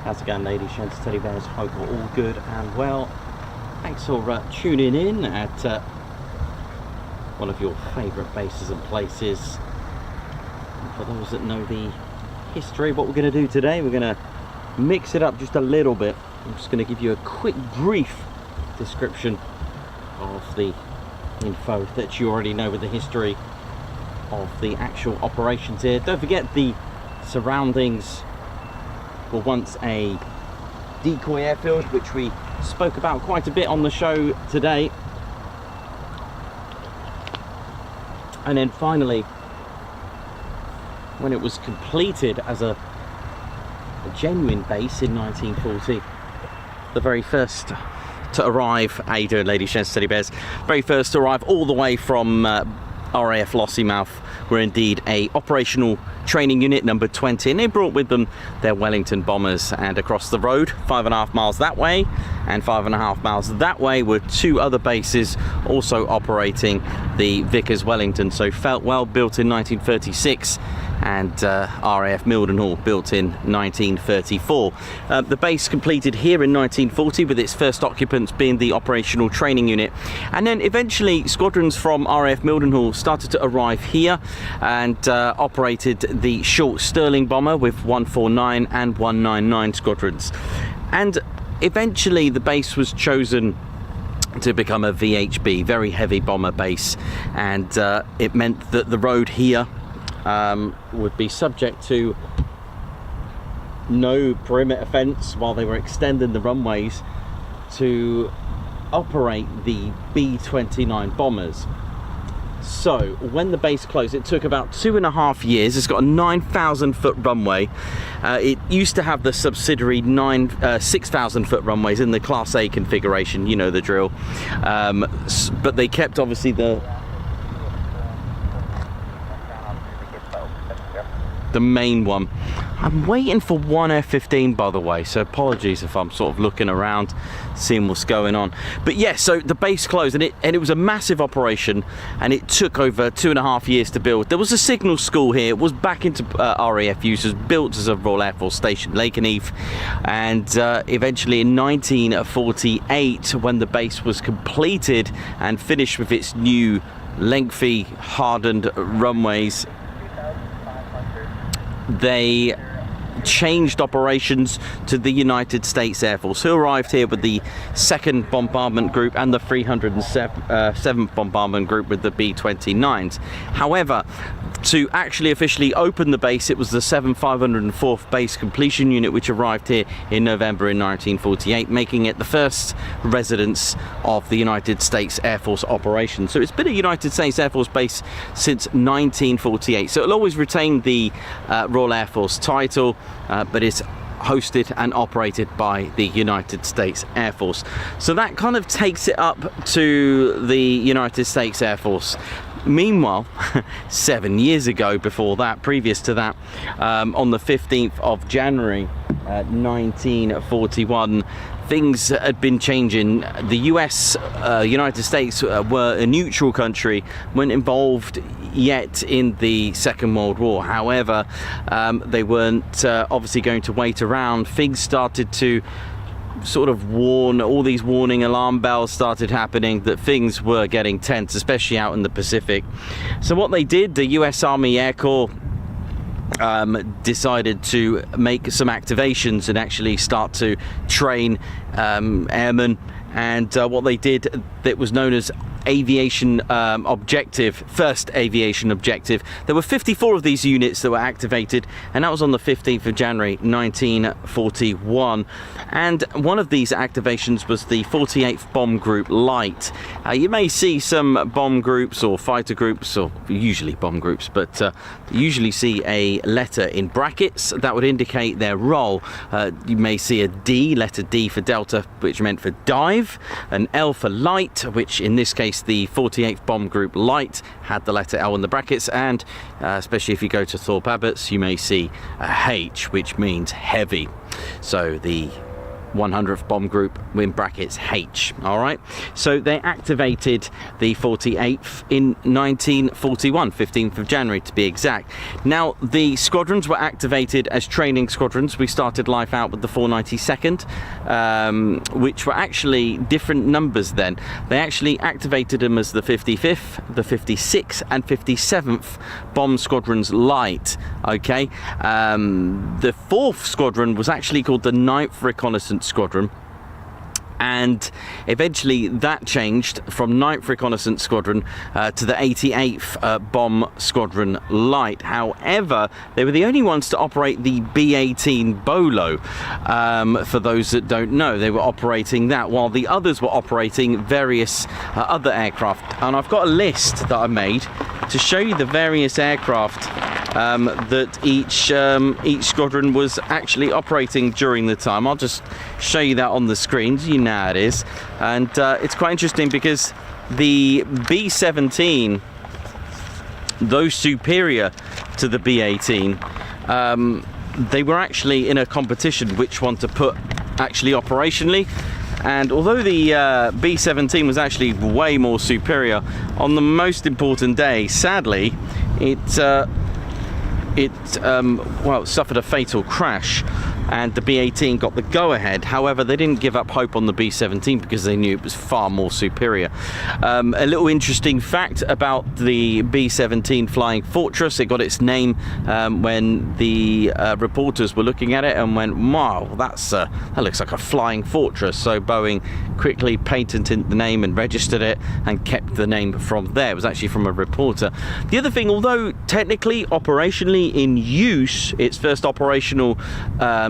How's it going, ladies, gents, teddy bears? Hope you're all good and well. Thanks for tuning in at one of your favourite bases and places. And for those that know the history, what we're going to do today, we're going to mix it up just a little bit. I'm just going to give you a quick, brief description of the info that you already know with the history of the actual operations here. Don't forget, the surroundings were once a decoy airfield, which we spoke about quite a bit on the show today. And then finally, when it was completed as a genuine base in 1940, the very first to arrive, how you doing, ladies, gents, teddy bears, very first to arrive all the way from RAF Lakenheath were indeed a operational training unit number 20, and they brought with them their Wellington bombers. And across the road, 5.5 miles that way and 5.5 miles that way, were two other bases also operating the Vickers Wellington. So Feltwell, built in 1936, and RAF Mildenhall, built in 1934. The base completed here in 1940, with its first occupants being the operational training unit, and then eventually squadrons from RAF Mildenhall started to arrive here and operated the short Sterling bomber with 149 and 199 squadrons. And eventually the base was chosen to become a VHB, very heavy bomber base, and it meant that the road here would be subject to no perimeter fence while they were extending the runways to operate the B-29 bombers. So when the base closed, it took about 2.5 years. It's got a 9,000 foot runway. It used to have the subsidiary 6,000 foot runways in the Class A configuration, you know the drill. But they kept obviously the main one. I'm waiting for one F-15, by the way, so apologies if I'm sort of looking around, seeing what's going on. But yeah, so the base closed, and it was a massive operation, and it took over 2.5 years to build. There was a signal school here. It was back into RAF use, it was built as a Royal Air Force Station, Lakenheath, and eventually in 1948, when the base was completed and finished with its new lengthy hardened runways, they changed operations to the United States Air Force, who arrived here with the 2nd Bombardment Group and the 307th Bombardment Group with the B-29s. However, to actually officially open the base, it was the 7504th Base Completion Unit which arrived here in November in 1948, making it the first residence of the United States Air Force operation. So it's been a United States Air Force base since 1948. So it'll always retain the Royal Air Force title, but it's hosted and operated by the United States Air Force. So that kind of takes it up to the United States Air Force. Meanwhile, 7 years ago, previous to that, on the 15th of January 1941, things had been changing. The United States were a neutral country, weren't involved yet in the Second World War. However, they weren't obviously going to wait around. Things started to sort of all these warning alarm bells started happening that things were getting tense, especially out in the Pacific. So what they did, the US Army Air Corps decided to make some activations and actually start to train airmen, and what they did, that was known as aviation objective, first aviation objective. There were 54 of these units that were activated, and that was on the 15th of January 1941. And one of these activations was the 48th Bomb Group Light. You may see some bomb groups or fighter groups, or usually bomb groups, but you usually see a letter in brackets that would indicate their role. You may see a D, letter D for Delta, which meant for dive, an L for light, which in this case the 48th Bomb Group Light had the letter L in the brackets, and especially if you go to Thorpe Abbotts, you may see a H, which means heavy. So the 100th Bomb Group in brackets H. All right, so they activated the 48th in 1941, 15th of January to be exact. Now the squadrons were activated as training squadrons. We started life out with the 492nd, which were actually different numbers then. They actually activated them as the 55th, the 56th and 57th Bomb Squadrons Light. Okay, the 4th Squadron was actually called the 9th Reconnaissance Squadron, and eventually that changed from 9th Reconnaissance Squadron to the 88th Bomb Squadron Light. However, they were the only ones to operate the B-18 Bolo. For those that don't know, they were operating that, while the others were operating various other aircraft. And I've got a list that I made to show you the various aircraft that each squadron was actually operating during the time. I'll just show you that on the screen. You know how it is, and it's quite interesting because the B-17, though superior to the B-18, they were actually in a competition which one to put actually operationally. And although the B-17 was actually way more superior, on the most important day, sadly, it suffered a fatal crash, and the B-18 got the go-ahead. However, they didn't give up hope on the B-17 because they knew it was far more superior. A little interesting fact about the B-17 Flying Fortress: it got its name when the reporters were looking at it and went, "Wow, that looks like a flying fortress." So Boeing quickly patented the name and registered it and kept the name from there. It was actually from a reporter. The other thing, although technically operationally in use, its first operational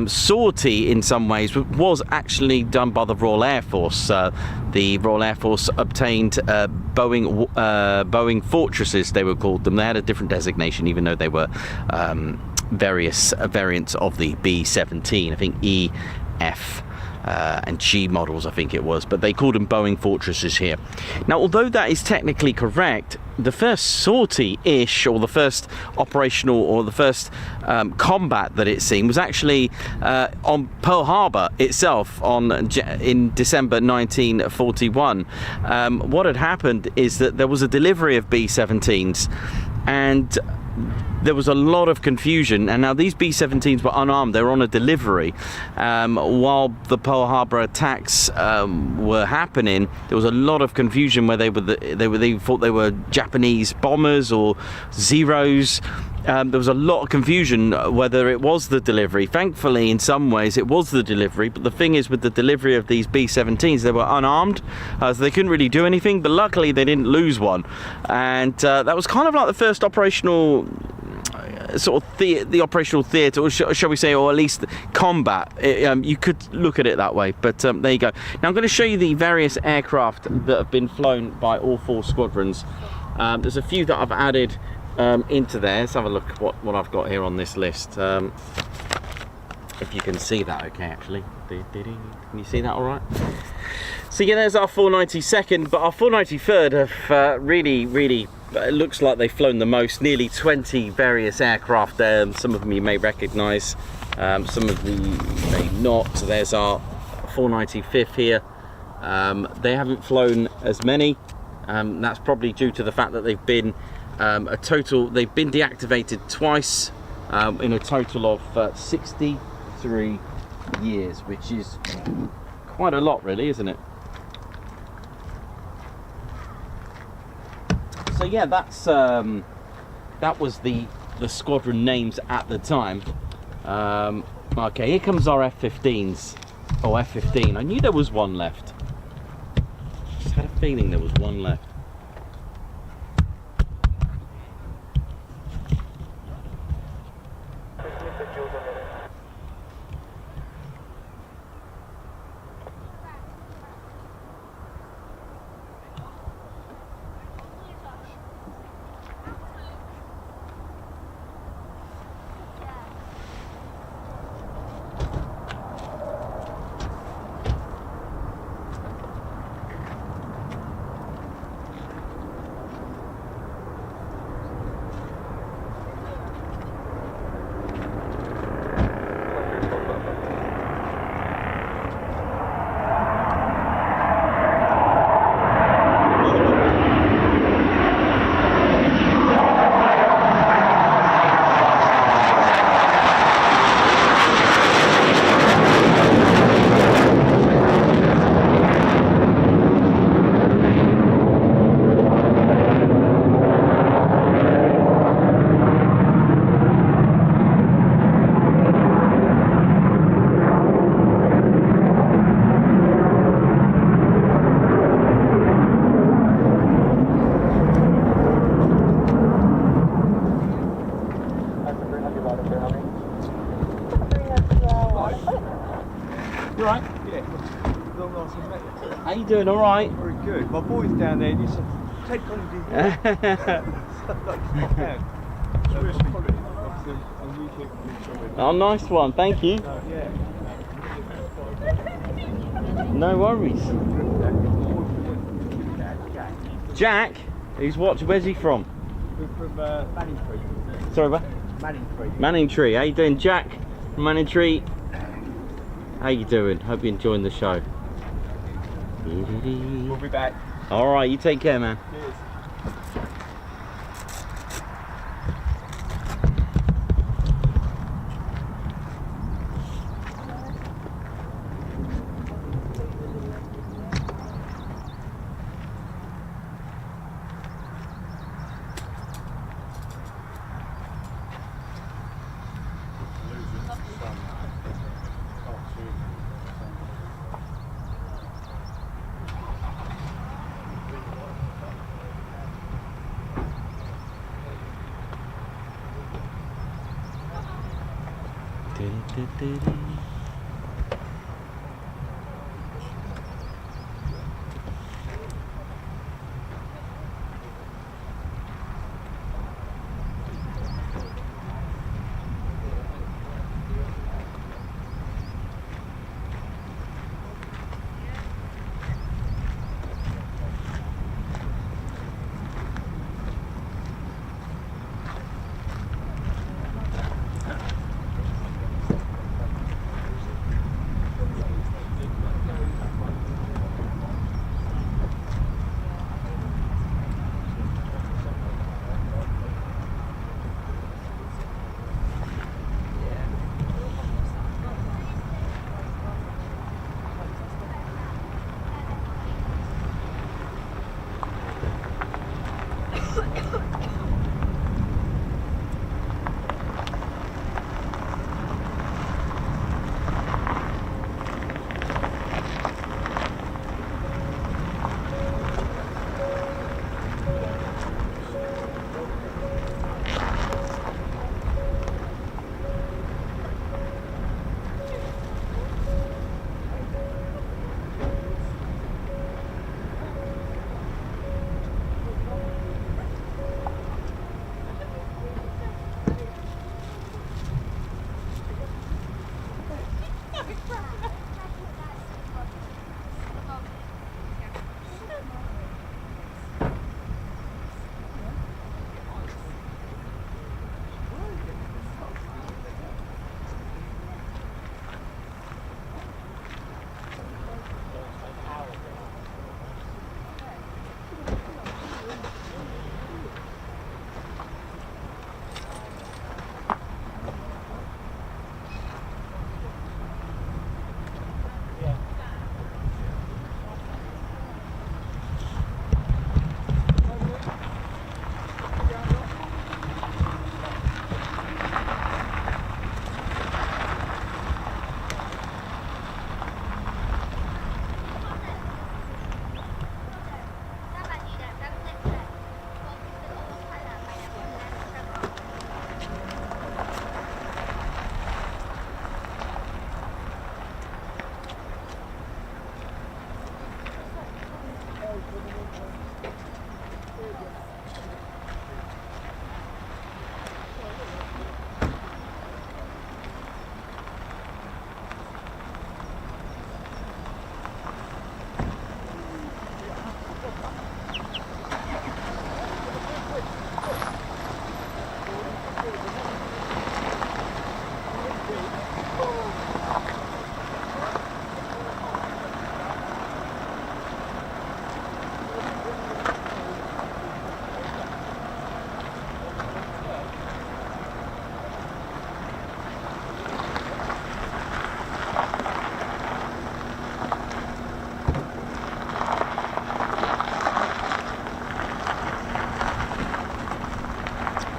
sortie in some ways was actually done by the Royal Air Force. The Royal Air Force obtained Boeing Fortresses, they were called them. They had a different designation, even though they were various variants of the B-17. I think E, F and G models, I think it was, but they called them Boeing Fortresses here. Now, although that is technically correct, the first sortie-ish, or the first operational, or the first combat that it's seen was actually on Pearl Harbor itself in December 1941. What had happened is that there was a delivery of B-17s, and there was a lot of confusion. And now these B-17s were unarmed, they were on a delivery. While the Pearl Harbor attacks were happening, there was a lot of confusion where they thought they were Japanese bombers or Zeros. There was a lot of confusion whether it was the delivery. Thankfully, in some ways, it was the delivery. But the thing is, with the delivery of these B-17s, they were unarmed, so they couldn't really do anything. But luckily, they didn't lose one. And that was kind of like the first operational sort of the operational theatre, or shall we say, or at least combat. You could look at it that way. But there you go. Now I'm going to show you the various aircraft that have been flown by all 4 squadrons. There's a few that I've added into there. Let's have a look what I've got here on this list. If you can see that okay, actually. Can you see that all right? So yeah, there's our 492nd, but our 493rd have really it looks like they've flown the most. Nearly 20 various aircraft there. Some of them you may recognise, some of them you may not. So there's our 495th here. They haven't flown as many. That's probably due to the fact that they've been they've been deactivated twice in a total of 63 years, which is quite a lot, really, isn't it? So yeah, that's that was the squadron names at the time. Okay, here comes our F-15s. Oh, F-15. I knew there was one left. Just had a feeling there was one left. you doing? All right? Very good. My boy's down there and he said, Ted Coningsby. Oh, nice one. Thank you. Yeah. No worries. Jack? Who's watching? Where's he from? We're from Manning Tree. Sorry, what? Manning Tree. Manning Tree. How you doing, Jack? Manning Tree. How you doing? Hope you're enjoying the show. We'll be back. All right, you take care, man. Cheers.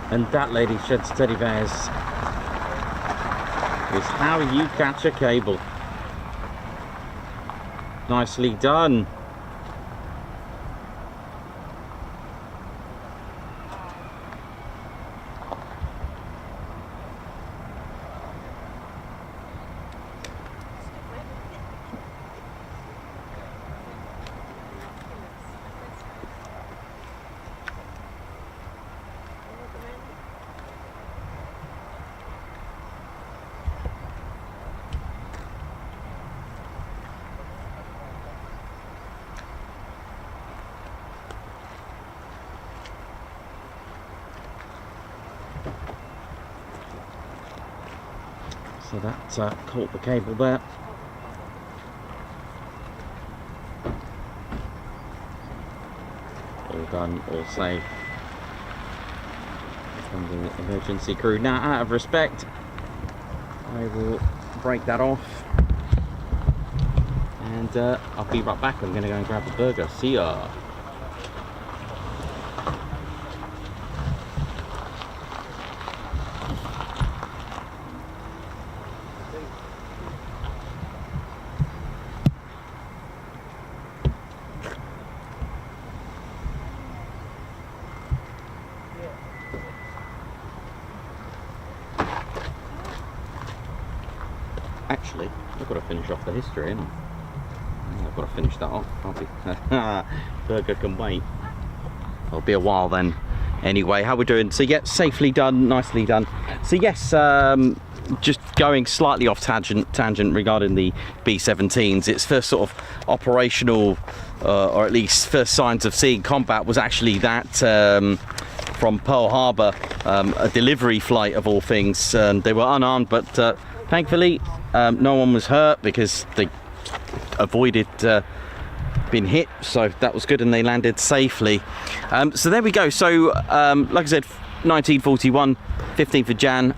And that, ladies and teddy bears, is how you catch a cable. Nicely done. So that caught the cable there. All done, all safe. From the emergency crew. Now, out of respect, I will break that off. And I'll be right back. I'm going to go and grab a burger. See ya. Actually, I've got to finish off the history, haven't I? I've got to finish that off, can't we? Burger can wait. It'll be a while then. Anyway, how we're doing? So yeah, safely done, nicely done. So yes, just going slightly off tangent regarding the B-17s. Its first sort of operational, or at least first signs of seeing combat was actually that from Pearl Harbor, a delivery flight of all things. They were unarmed, but thankfully no one was hurt because they avoided being hit, so that was good, and they landed safely. So there we go. So like I said, 1941, 15th of Jan,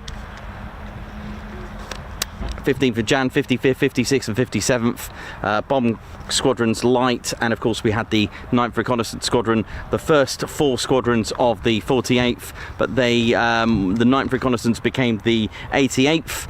55th, 56th and 57th bomb squadrons light, and of course we had the 9th Reconnaissance Squadron, the first 4 squadrons of the 48th, but they the 9th Reconnaissance became the 88th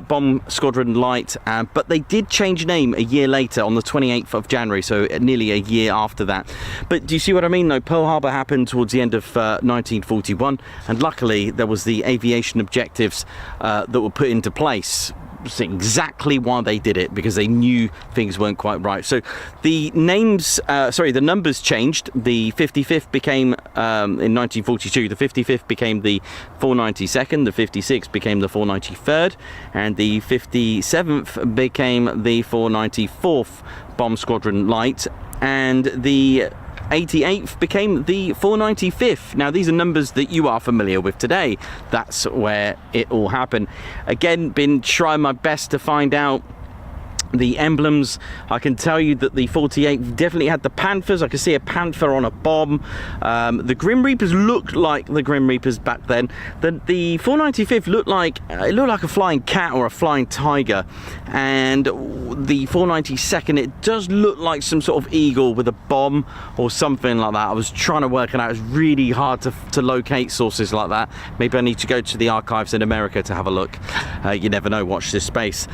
bomb squadron light, but they did change name a year later on the 28th of January, so nearly a year after that. But do you see what I mean though? Pearl Harbor happened towards the end of 1941, and luckily there was the aviation objectives that were put into place. Exactly why they did it, because they knew things weren't quite right. So the names, the numbers changed. The 55th became in 1942, the 55th became the 492nd, the 56th became the 493rd, and the 57th became the 494th Bomb Squadron Light, and the 88th became the 495th. Now these are numbers that you are familiar with today. That's where it all happened. Again, been trying my best to find out the emblems. I can tell you that the 48th definitely had the Panthers. I can see a panther on a bomb. The Grim Reapers looked like the Grim Reapers back then. The 495th looked like a flying cat or a flying tiger, and the 492nd, it does look like some sort of eagle with a bomb or something like that. I was trying to work it out. It's really hard to locate sources like that. Maybe I need to go to the archives in America to have a look. You never know. Watch this space.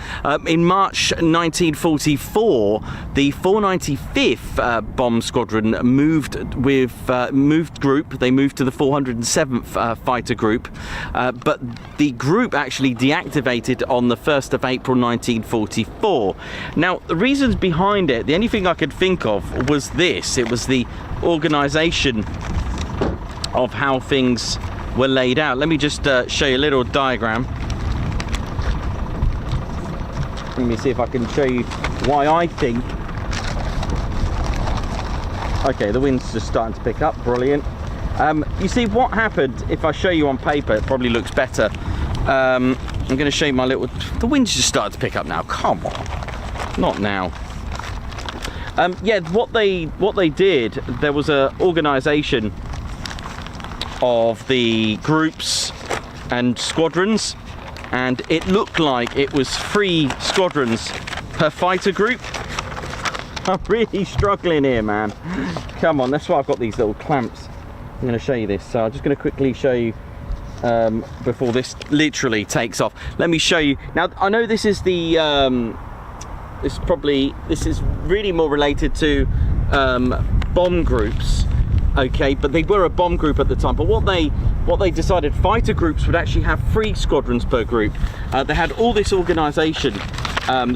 In March 1944, the 495th Bomb Squadron moved group. They moved to the 407th Fighter Group, but the group actually deactivated on the 1st of April 1944. Now, the reasons behind it, the only thing I could think of was this. It was the organisation of how things were laid out. Let me just show you a little diagram. Let me see if I can show you why I think. Okay, the wind's just starting to pick up. Brilliant. You see what happened, if I show you on paper, it probably looks better. I'm going to show you my little... The wind's just started to pick up now. Come on. Not now. Yeah, what they did, there was an organisation of the groups and squadrons, and it looked like it was 3 squadrons per fighter group. I'm really struggling here, man. Come on, that's why I've got these little clamps. I'm going to show you this. So I'm just going to quickly show you before this literally takes off. Let me show you. Now, I know this is the this is really more related to bomb groups. Okay, but they were a bomb group at the time. But what they decided, fighter groups would actually have 3 squadrons per group. They had all this organisation.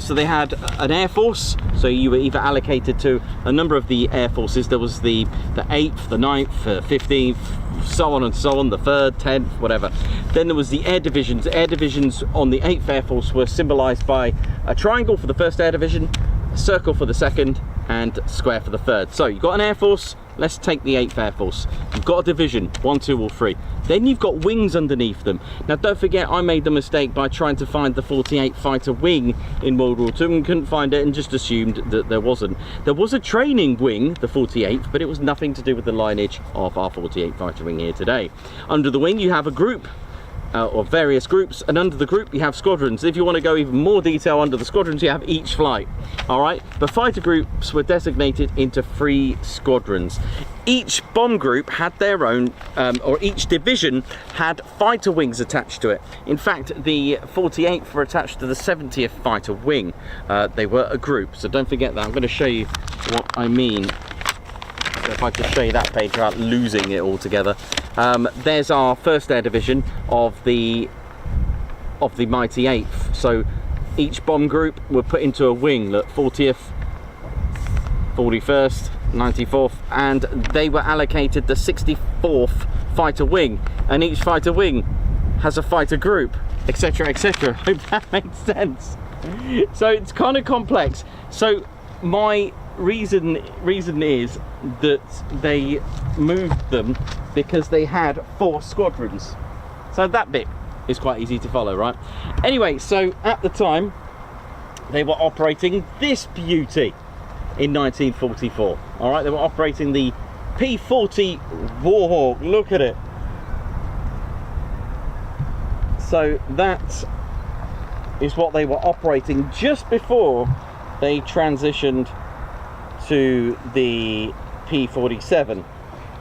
So they had an air force. So you were either allocated to a number of the air forces. There was the 8th, the 9th, 15th, so on and so on, the 3rd, 10th, whatever. Then there was the air divisions. Air divisions on the 8th Air Force were symbolised by a triangle for the 1st Air Division, a circle for the 2nd, and square for the 3rd. So you've got an air force, let's take the 8th Air Force. You've got a division, 1, 2 or 3. Then you've got wings underneath them. Now don't forget, I made the mistake by trying to find the 48th Fighter Wing in World War II and couldn't find it and just assumed that there wasn't. There was a training wing, the 48th, but it was nothing to do with the lineage of our 48th Fighter Wing here today. Under the wing you have a group, or various groups, and under the group you have squadrons. If you want to go even more detail, under the squadrons you have each flight. All right, the fighter groups were designated into 3 squadrons. Each bomb group had their own, or each division had fighter wings attached to it. In fact, the 48th were attached to the 70th Fighter Wing. They were a group, so don't forget that. I'm going to show you what I mean. So if I just show you that page without losing it all together. There's our 1st Air Division of the mighty 8th. So each bomb group were put into a wing. Look, 40th, 41st, 94th, and they were allocated the 64th Fighter Wing. And each fighter wing has a fighter group, etc., etc. Hope that makes sense. So it's kind of complex. So my reason is that they moved them because they had 4 squadrons. So that bit is quite easy to follow, right? Anyway, so at the time they were operating this beauty in 1944. All right, they were operating the P-40 Warhawk. Look at it. So that is what they were operating just before they transitioned to the P-47.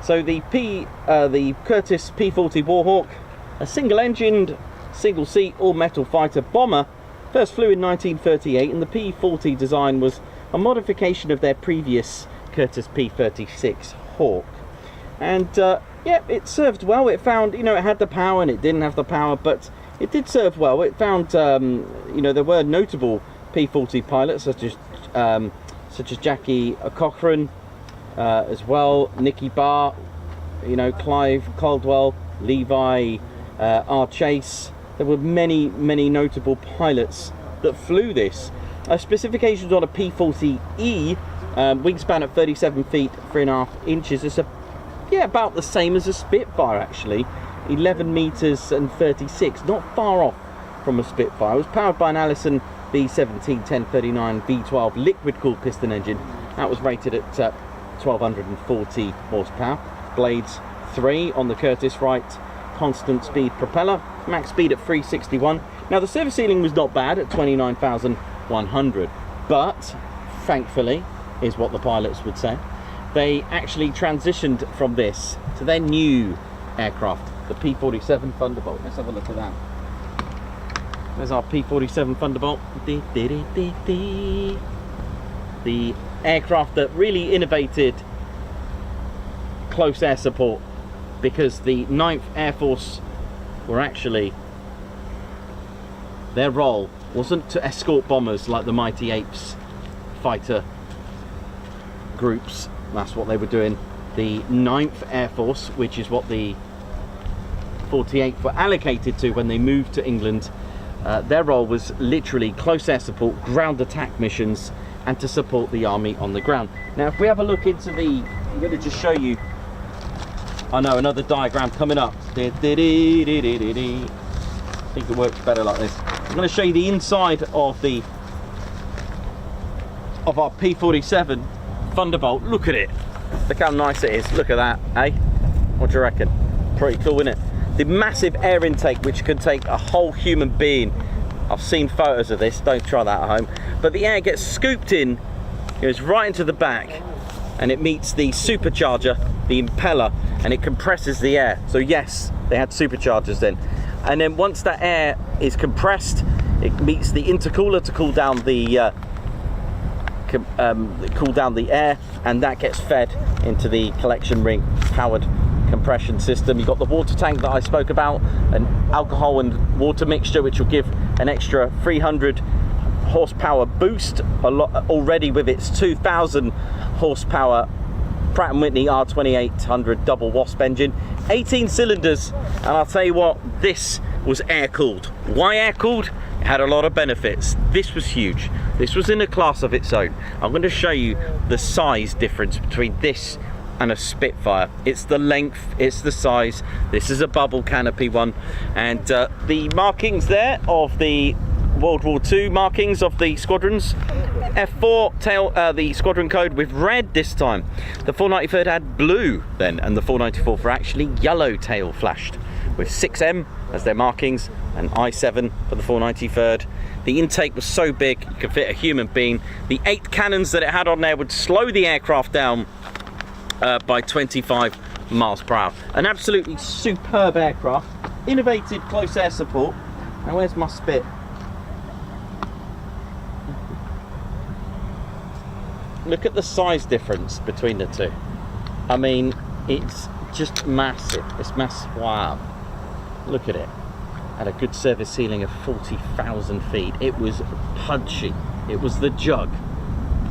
So the Curtiss P-40 Warhawk, a single-engined, single-seat, all-metal fighter bomber, first flew in 1938, and the P-40 design was a modification of their previous Curtiss P-36 Hawk. And yeah, it served well. It found, you know, it had the power and it didn't have the power, but it did serve well. It found, you know, there were notable P-40 pilots such as Jackie Cochran, as well, Nicky Barr, you know, Clive Caldwell, Levi R. Chase. There were many notable pilots that flew this. Specifications on a P-40E, wingspan at 37 feet 3.5 inches. It's about the same as a Spitfire actually, 11 meters and 36, not far off from a Spitfire. It was powered by an Allison B17 1039 V12 liquid-cooled piston engine. That was rated at 1240 horsepower. Blades 3 on the Curtiss-Wright constant speed propeller. Max speed at 361. Now the service ceiling was not bad at 29,100, but thankfully, is what the pilots would say, they actually transitioned from this to their new aircraft, the P-47 Thunderbolt. Let's have a look at that. There's our P-47 Thunderbolt. The aircraft that really innovated close air support, because the 9th Air Force were actually, their role wasn't to escort bombers like the mighty 8's fighter groups. That's what they were doing. The 9th Air Force, which is what the 48th were allocated to when they moved to England, their role was literally close air support, ground attack missions, and to support the army on the ground. Now if we have a look into the, I'm going to just show you, I know, another diagram coming up. I think it works better like this. I'm going to show you the inside of our P-47 Thunderbolt. Look at it. Look how nice it is. Look at that, eh? What do you reckon? Pretty cool, isn't it? The massive air intake, which could take a whole human being. I've seen photos of this, don't try that at home. But the air gets scooped in, goes right into the back, and it meets the supercharger, the impeller, and it compresses the air. So yes, they had superchargers then. And then once that air is compressed, it meets the intercooler to cool down the air, and that gets fed into the collection ring powered compression system. You've got the water tank that I spoke about, an alcohol and water mixture, which will give an extra 300 horsepower boost, already with its 2,000 horsepower Pratt & Whitney R2800 double wasp engine, 18 cylinders, and I'll tell you what, this was air cooled. Why air cooled? It had a lot of benefits. This was huge. This was in a class of its own. I'm going to show you the size difference between this and a Spitfire. It's the length, it's the size. This is a bubble canopy one, and the markings there of the World War II markings of the squadrons. F4 tail, the squadron code with red this time. The 493rd had blue then, and the 494th were actually yellow tail flashed with 6M as their markings and I7 for the 493rd. The intake was so big you could fit a human being. The 8 cannons that it had on there would slow the aircraft down by 25 miles per hour. An absolutely superb aircraft, innovative close air support. Now where's my spit? Look at the size difference between the two. I mean, it's just massive. It's massive. Wow. Look at it. Had a good service ceiling of 40,000 feet. It was punchy. It was the jug.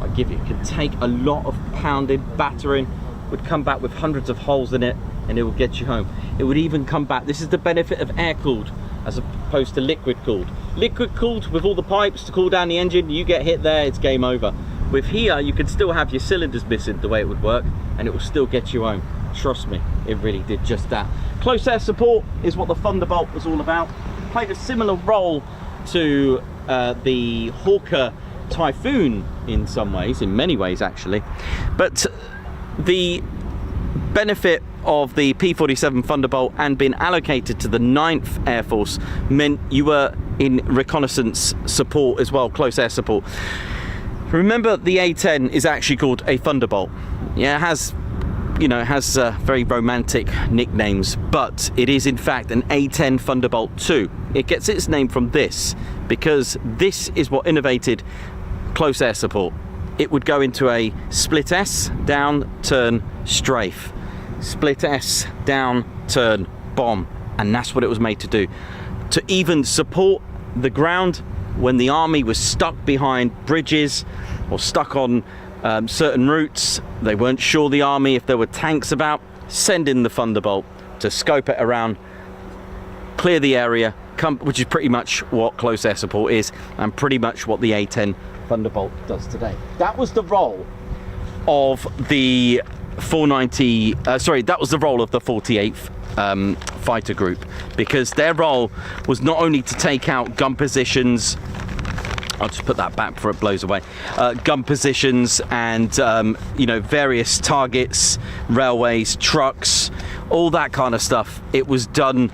I give you, it could take a lot of pounded, battering, would come back with hundreds of holes in it, and it will get you home. It would even come back. This is the benefit of air-cooled as opposed to liquid-cooled. Liquid-cooled with all the pipes to cool down the engine, you get hit there, it's game over. With here, you could still have your cylinders missing the way it would work, and it will still get you home. Trust me, it really did just that. Close air support is what the Thunderbolt was all about. Played a similar role to the Hawker Typhoon in some ways, in many ways actually. But the benefit of the P-47 Thunderbolt and being allocated to the 9th Air Force meant you were in reconnaissance support as well, close air support. Remember, the A-10 is actually called a Thunderbolt. Yeah, it has, you know, it has very romantic nicknames, but it is in fact an A-10 Thunderbolt 2. It gets its name from this because this is what innovated close air support. It would go into a split S, down, turn, strafe. Split S, down, turn, bomb. And that's what it was made to do. To even support the ground when the army was stuck behind bridges or stuck on certain routes. They weren't sure, the army, if there were tanks about. Send in the Thunderbolt to scope it around, clear the area, which is pretty much what close air support is, and pretty much what the A-10 Thunderbolt does today. That was the role of the 490, that was the role of the 48th fighter group, because their role was not only to take out gun positions, I'll just put that back before it blows away, gun positions and you know, various targets, railways, trucks, all that kind of stuff. It was done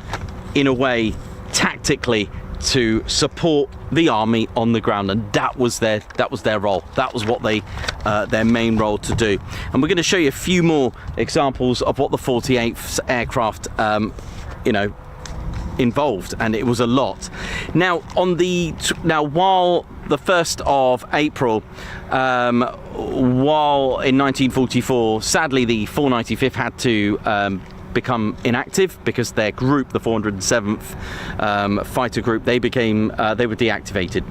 in a way tactically to support the army on the ground, and that was their role. That was what they their main role to do. And we're going to show you a few more examples of what the 48th aircraft you know, involved, and it was a lot. Now while the 1st of April, while in 1944, sadly the 495th had to become inactive because their group, the 407th fighter group, they were deactivated.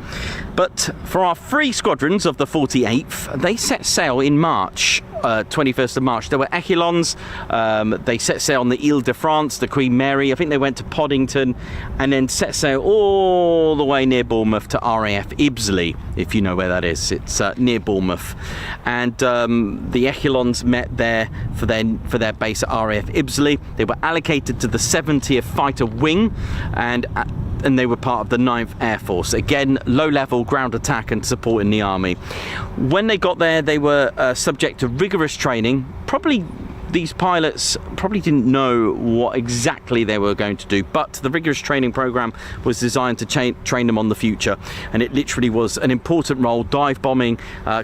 But for our 3 squadrons of the 48th, they set sail in March, 21st of March. There were echelons. They set sail on the Ile-de-France, the Queen Mary. I think they went to Poddington, and then set sail all the way near Bournemouth to RAF Ibsley, if you know where that is. It's near Bournemouth. And the echelons met there for their base at RAF Ibsley. They were allocated to the 70th Fighter Wing, and they were part of the 9th Air Force. Again, low-level ground attack and supporting the army. When they got there, they were subject to rigorous training. Probably these pilots probably didn't know what exactly they were going to do, but the rigorous training program was designed to train them on the future, and it literally was an important role: dive bombing,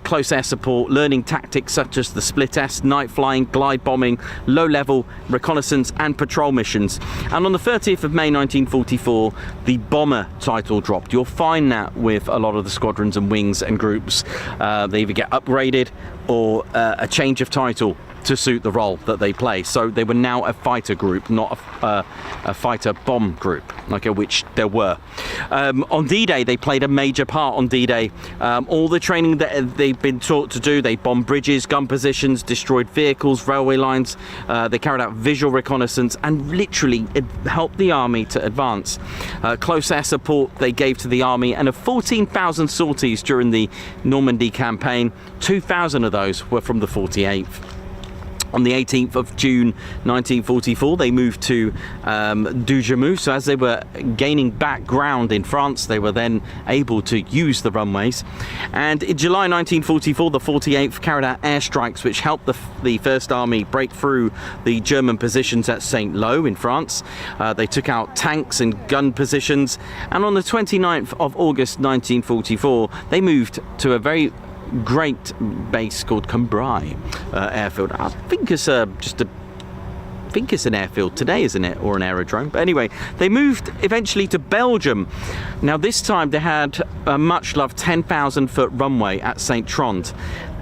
close air support, learning tactics such as the split S, night flying, glide bombing, low-level reconnaissance and patrol missions. And on the 30th of May 1944, the bomber title dropped. You'll find that with a lot of the squadrons and wings and groups. They either get upgraded or a change of title to suit the role that they play. So they were now a fighter group, not a fighter bomb group, okay, which there were. On D-Day, they played a major part on D-Day. All the training that they've been taught to do, they bombed bridges, gun positions, destroyed vehicles, railway lines. They carried out visual reconnaissance and literally it helped the army to advance. Close air support they gave to the army, and of 14,000 sorties during the Normandy campaign, 2,000 of those were from the 48th. On the 18th of June 1944, they moved to Dujamou. So as they were gaining back ground in France, they were then able to use the runways. And in July 1944, the 48th carried out airstrikes, which helped the First Army break through the German positions at Saint-Lô in France. They took out tanks and gun positions. And on the 29th of August 1944, they moved to a very great base called Coningsby airfield. I think it's an airfield today, isn't it, or an aerodrome? But anyway, they moved eventually to Belgium. Now this time they had a much loved 10,000 foot runway at St. Trond,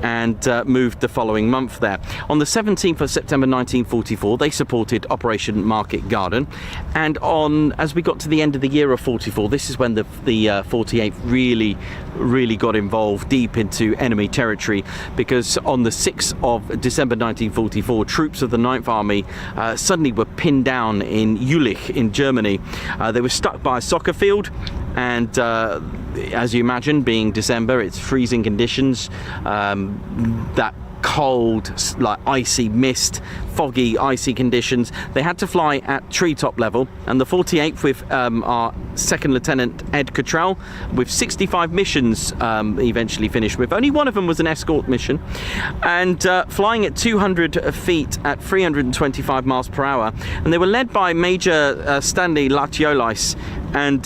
and moved the following month there. On the 17th of September 1944, they supported Operation Market Garden, and as we got to the end of the year of 44, this is when the 48th really got involved deep into enemy territory, because on the 6th of December 1944, troops of the 9th Army suddenly were pinned down in Jülich in Germany. They were stuck by a soccer field, and as you imagine, being December, it's freezing conditions, that cold, like icy mist, foggy, icy conditions. They had to fly at treetop level, and the 48th with our second lieutenant Ed Cottrell, with 65 missions eventually finished with. Only one of them was an escort mission, and flying at 200 feet at 325 miles per hour. And they were led by Major Stanley Latiolis, and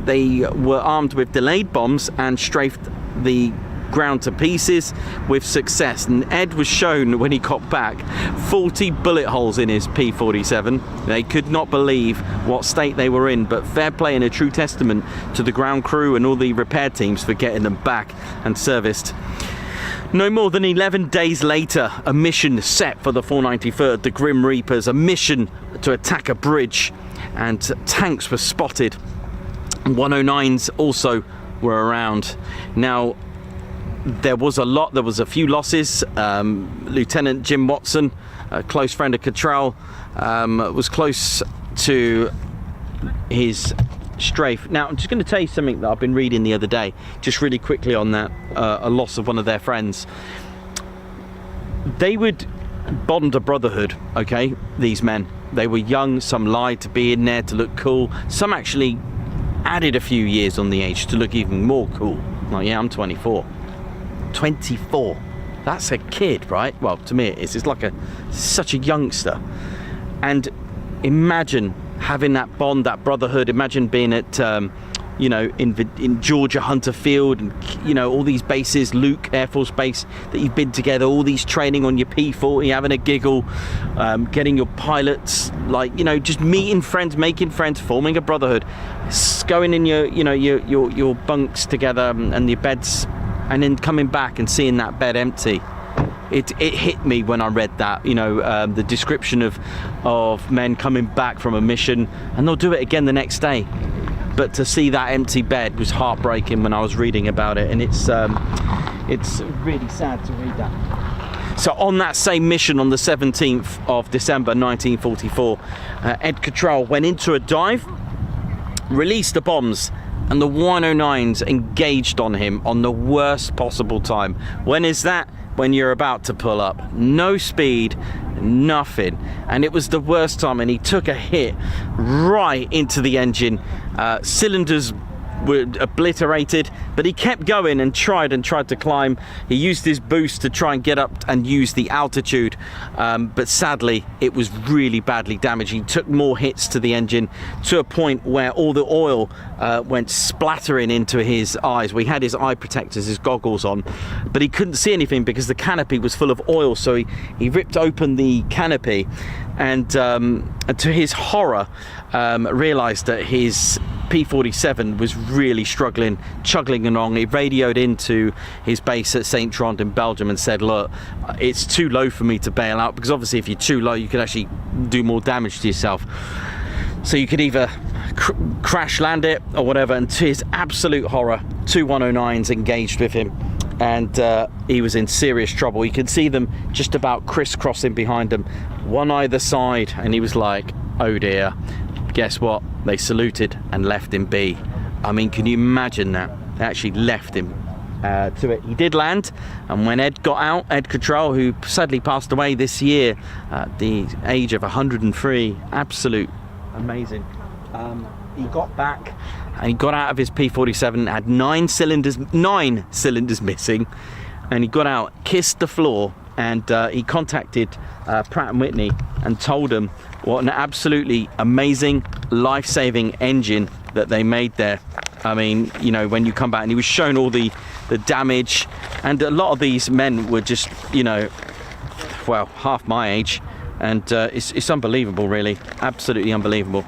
they were armed with delayed bombs and strafed the ground to pieces with success. And Ed was shown, when he got back, 40 bullet holes in his P-47. They could not believe what state they were in, but fair play and a true testament to the ground crew and all the repair teams for getting them back and serviced. No more than 11 days later, a mission set for the 493rd, the Grim Reapers, a mission to attack a bridge, and tanks were spotted. 109s also were around. Now, there was a few losses. Lieutenant Jim Watson, a close friend of Cottrell, was close to his strafe. Now, I'm just going to tell you something that I've been reading the other day, just really quickly on that, a loss of one of their friends. They would bond a brotherhood, okay, these men. They were young, some lied to be in there to look cool. Some actually added a few years on the age to look even more cool. Like, yeah, I'm 24. 24, that's a kid, right? Well, to me it is. It's like such a youngster. And imagine having that bond, that brotherhood. Imagine being at in Georgia Hunter Field, and all these bases, Luke Air Force Base, that you've been together, all these training on your P-40, having a giggle, getting your pilots, just meeting friends, making friends, forming a brotherhood, going in your bunks together and your beds, and then coming back and seeing that bed empty. It hit me when I read that, the description of men coming back from a mission, and they'll do it again the next day. But to see that empty bed was heartbreaking when I was reading about it, and it's really sad to read that. So on that same mission on the 17th of December 1944, Ed Cottrell went into a dive, released the bombs, and the 109s engaged on him on the worst possible time. When is that? When you're about to pull up. No speed, nothing. And it was the worst time, and he took a hit right into the engine. Cylinders were obliterated, but he kept going and tried to climb. He used his boost to try and get up and use the altitude, but sadly it was really badly damaged. He took more hits to the engine to a point where all the oil went splattering into his eyes. We had his eye protectors, his goggles on, but he couldn't see anything because the canopy was full of oil. So he ripped open the canopy, and to his horror realized that his P-47 was really struggling, chugging along. He radioed into his base at St. Trond in Belgium and said, look, it's too low for me to bail out, because obviously if you're too low you could actually do more damage to yourself. So you could either crash land it or whatever. And to his absolute horror, 2 109s engaged with him, and he was in serious trouble. You could see them just about crisscrossing behind him, one either side, and he was like, oh dear. Guess what? They saluted and left him be. I mean, can you imagine that? They actually left him to it. He did land, and when Ed got out, Ed Cottrell, who sadly passed away this year at the age of 103, absolute amazing. He got back and he got out of his P-47, had 9 cylinders missing, and he got out, kissed the floor, and he contacted Pratt & Whitney and told them what an absolutely amazing, life-saving engine that they made there. I mean, you know, when you come back, and he was shown all the damage, and a lot of these men were just, you know, well, half my age, and it's unbelievable, really, absolutely unbelievable.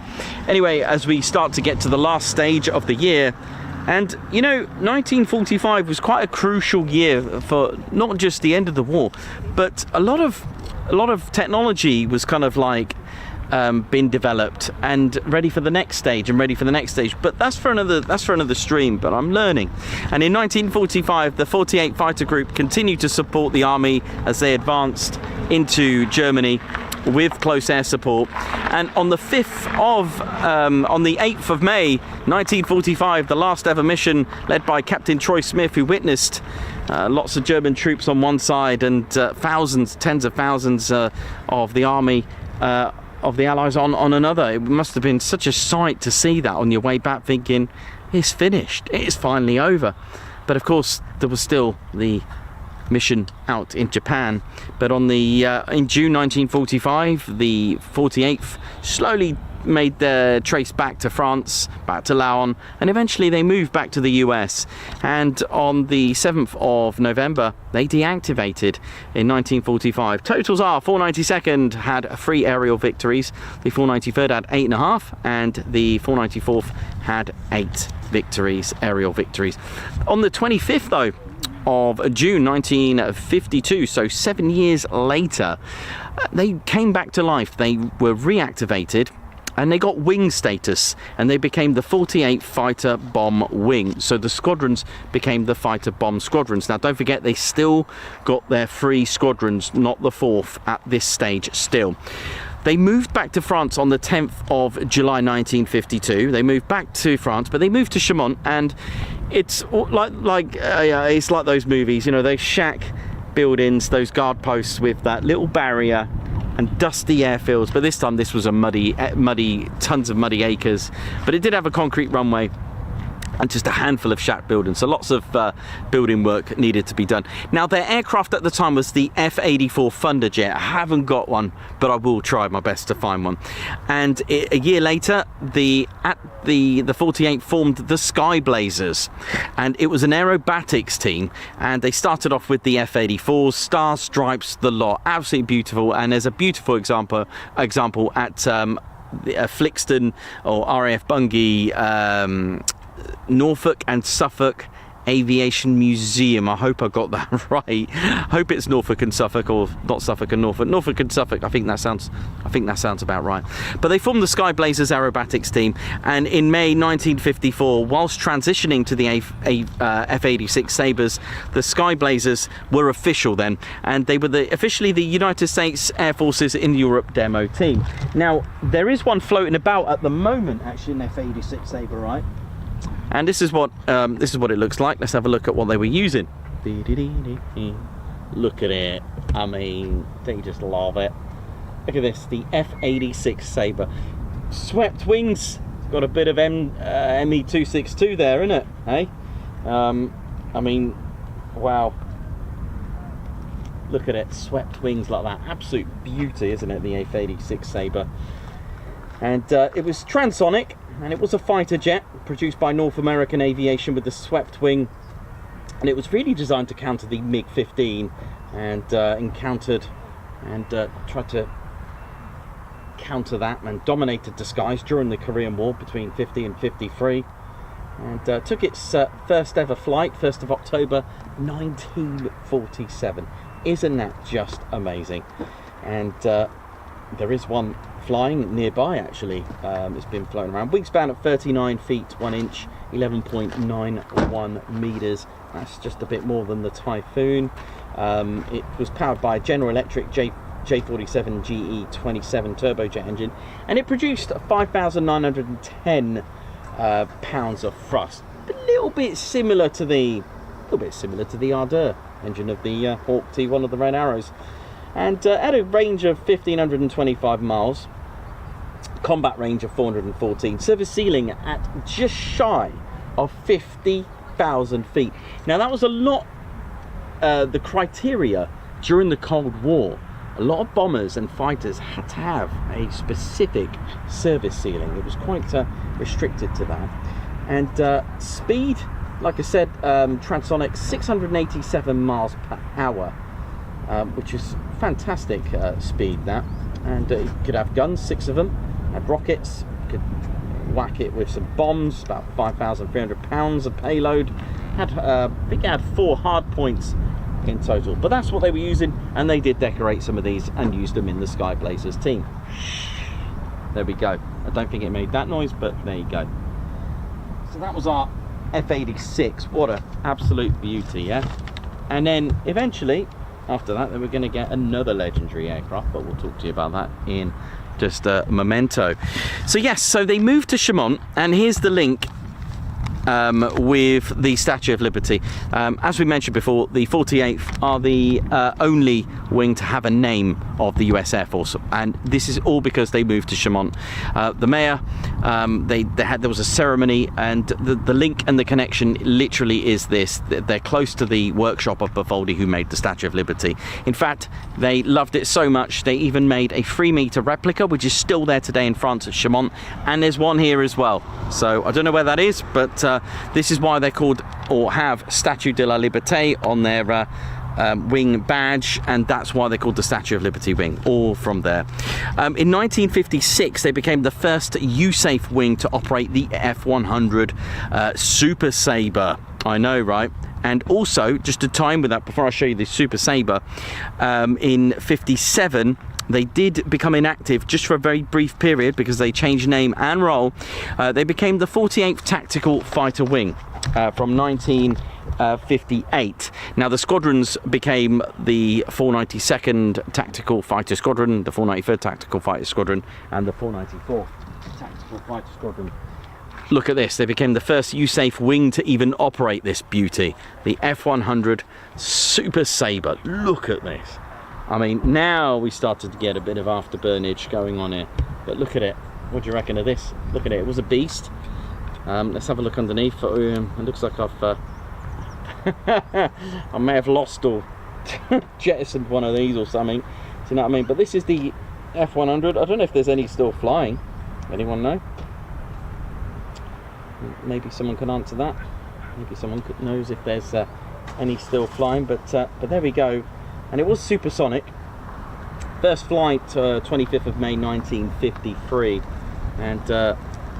Anyway, as we start to get to the last stage of the year, and you know, 1945 was quite a crucial year for not just the end of the war, but a lot of technology was kind of like been developed and ready for the next stage and ready for the next stage. But that's for another stream. But I'm learning. And in 1945, the 48 Fighter Group continued to support the army as they advanced into Germany with close air support. And on the 8th of May 1945, the last ever mission led by Captain Troy Smith, who witnessed lots of German troops on one side and thousands, tens of thousands of the army of the Allies on another. It must have been such a sight to see that on your way back, thinking it's finished, it's finally over. But of course there was still the mission out in Japan. But on the in June 1945, the 48th slowly made their trace back to France, back to Laon, and eventually they moved back to the US. And on the 7th of November, they deactivated in 1945. Totals are 492nd had 3 aerial victories, the 493rd had 8.5, and the 494th had 8 victories, aerial victories. On the 25th, though, of June 1952, so 7 years later, they came back to life. They were reactivated, and they got wing status, and they became the 48 Fighter Bomb Wing. So the squadrons became the Fighter Bomb Squadrons. Now don't forget, they still got their 3 squadrons, not the 4th at this stage still. They moved back to France on the 10th of July 1952. They moved back to France, but they moved to Chaumont, and it's it's like those movies, you know, those shack buildings, those guard posts with that little barrier and dusty airfields. But this time this was a muddy, tons of muddy acres, but it did have a concrete runway and just a handful of shack buildings, so lots of building work needed to be done. Now their aircraft at the time was the F-84 Thunderjet. I haven't got one, but I will try my best to find one. And a year later, the 48 formed the Sky Blazers, and it was an aerobatics team, and they started off with the F-84s, stars, stripes, the lot, absolutely beautiful. And there's a beautiful example at Flixton or RAF Bungay, Norfolk and Suffolk Aviation Museum. I hope I got that right. Hope it's Norfolk and Suffolk, or not Suffolk and Norfolk. Norfolk and Suffolk. I think that sounds about right. But they formed the Sky Blazers aerobatics team, and in May 1954, whilst transitioning to the F-86 Sabres, the Sky Blazers were official then, and they were officially the United States Air Force's in Europe demo team. Now there is one floating about at the moment, actually, an F-86 Sabre, right? And this is what it looks like. Let's have a look at what they were using. Look at it. I mean, they just love it. Look at this, the F-86 Sabre. Swept wings. Got a bit of ME-262 there, isn't it? Hey? I mean, wow. Look at it, swept wings like that. Absolute beauty, isn't it, the F-86 Sabre? And it was transonic, and it was a fighter jet produced by North American Aviation with the swept wing, and it was really designed to counter the MiG-15, and encountered and tried to counter that and dominated the skies during the Korean War between 50 and 53, and took its first ever flight, 1st of October 1947. Isn't that just amazing? And there is one flying nearby, actually. It's been floating around. Wingspan at 39 feet 1 inch, 11.91 meters. That's just a bit more than the Typhoon. It was powered by a General Electric J47 GE27 turbojet engine, and it produced 5,910 pounds of thrust. A little bit similar to the little bit similar to the Ardeur engine of the Hawk T1 of the Red Arrows. And at a range of 1,525 miles, combat range of 414, service ceiling at just shy of 50,000 feet. Now that was a lot, the criteria during the Cold War. A lot of bombers and fighters had to have a specific service ceiling. It was quite restricted to that. And speed, like I said, transonic 687 miles per hour, which is fantastic speed, that. And you could have guns, 6 of them, had rockets, could whack it with some bombs, about 5,300 pounds of payload. Had, I think it had 4 hard points in total, but that's what they were using, and they did decorate some of these and used them in the Sky Blazers team. There we go. I don't think it made that noise, but there you go. So that was our F-86. What an absolute beauty, yeah? And then eventually after that, then we're going to get another legendary aircraft, but we'll talk to you about that in just a memento. So yes, so they moved to Chaumont, and here's the link with the Statue of Liberty. As we mentioned before, the 48th are the only wing to have a name of the US Air Force, and this is all because they moved to Chaumont. The mayor, there was a ceremony, and the link and the connection literally is this: they're close to the workshop of Baffoldi, who made the Statue of Liberty. In fact, they loved it so much they even made a 3-meter replica, which is still there today in France at Chaumont, and there's one here as well. So I don't know where that is, but this is why they're called, or have, Statue de la Liberté on their wing badge, and that's why they're called the Statue of Liberty wing, all from there. In 1956, they became the first USAFE wing to operate the F-100 Super Sabre. I know, right? And also, just to time with that, before I show you the Super Sabre, in 57, they did become inactive just for a very brief period because they changed name and role. They became the 48th Tactical Fighter Wing from 1958. Now the squadrons became the 492nd Tactical Fighter Squadron, the 493rd Tactical Fighter Squadron, and the 494th Tactical Fighter Squadron. Look at this, they became the first USAFE wing to even operate this beauty, the F-100 Super Sabre. Look at this. I mean, now we started to get a bit of afterburnage going on here, but look at it. What do you reckon of this? Look at it, it was a beast. Let's have a look underneath. It looks like I've I may have lost or jettisoned one of these or something. Do you know what I mean? But this is the F-100. I don't know if there's any still flying. Anyone know? Maybe someone can answer that. Maybe someone knows if there's any still flying. But there we go. And it was supersonic. First flight 25th of May 1953, and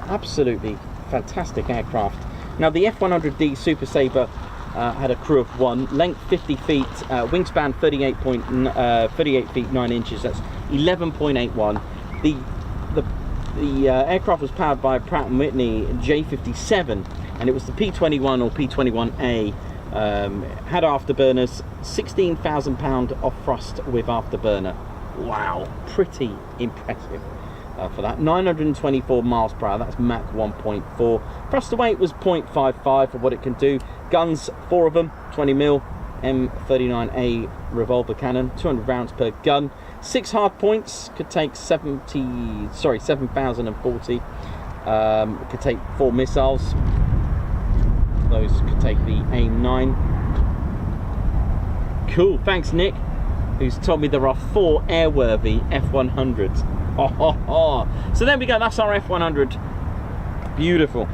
absolutely fantastic aircraft. Now the F-100D Super Sabre had a crew of 1, length 50 feet, wingspan 38 feet 9 inches. That's 11.81. The aircraft was powered by a Pratt & Whitney J57, and it was the P21 or P21A. Had afterburners, 16,000 pound off thrust with afterburner. Wow, pretty impressive for that. 924 miles per hour, that's Mach 1.4. Thrust to weight was 0.55 for what it can do. Guns, 4 of them, 20mm M39A revolver cannon, 200 rounds per gun. 6 hard points, could take 7,040. Could take 4 missiles. Those could take the AIM-9. Cool, thanks Nick, who's told me there are 4 airworthy F-100s. So there we go, that's our F-100. Beautiful.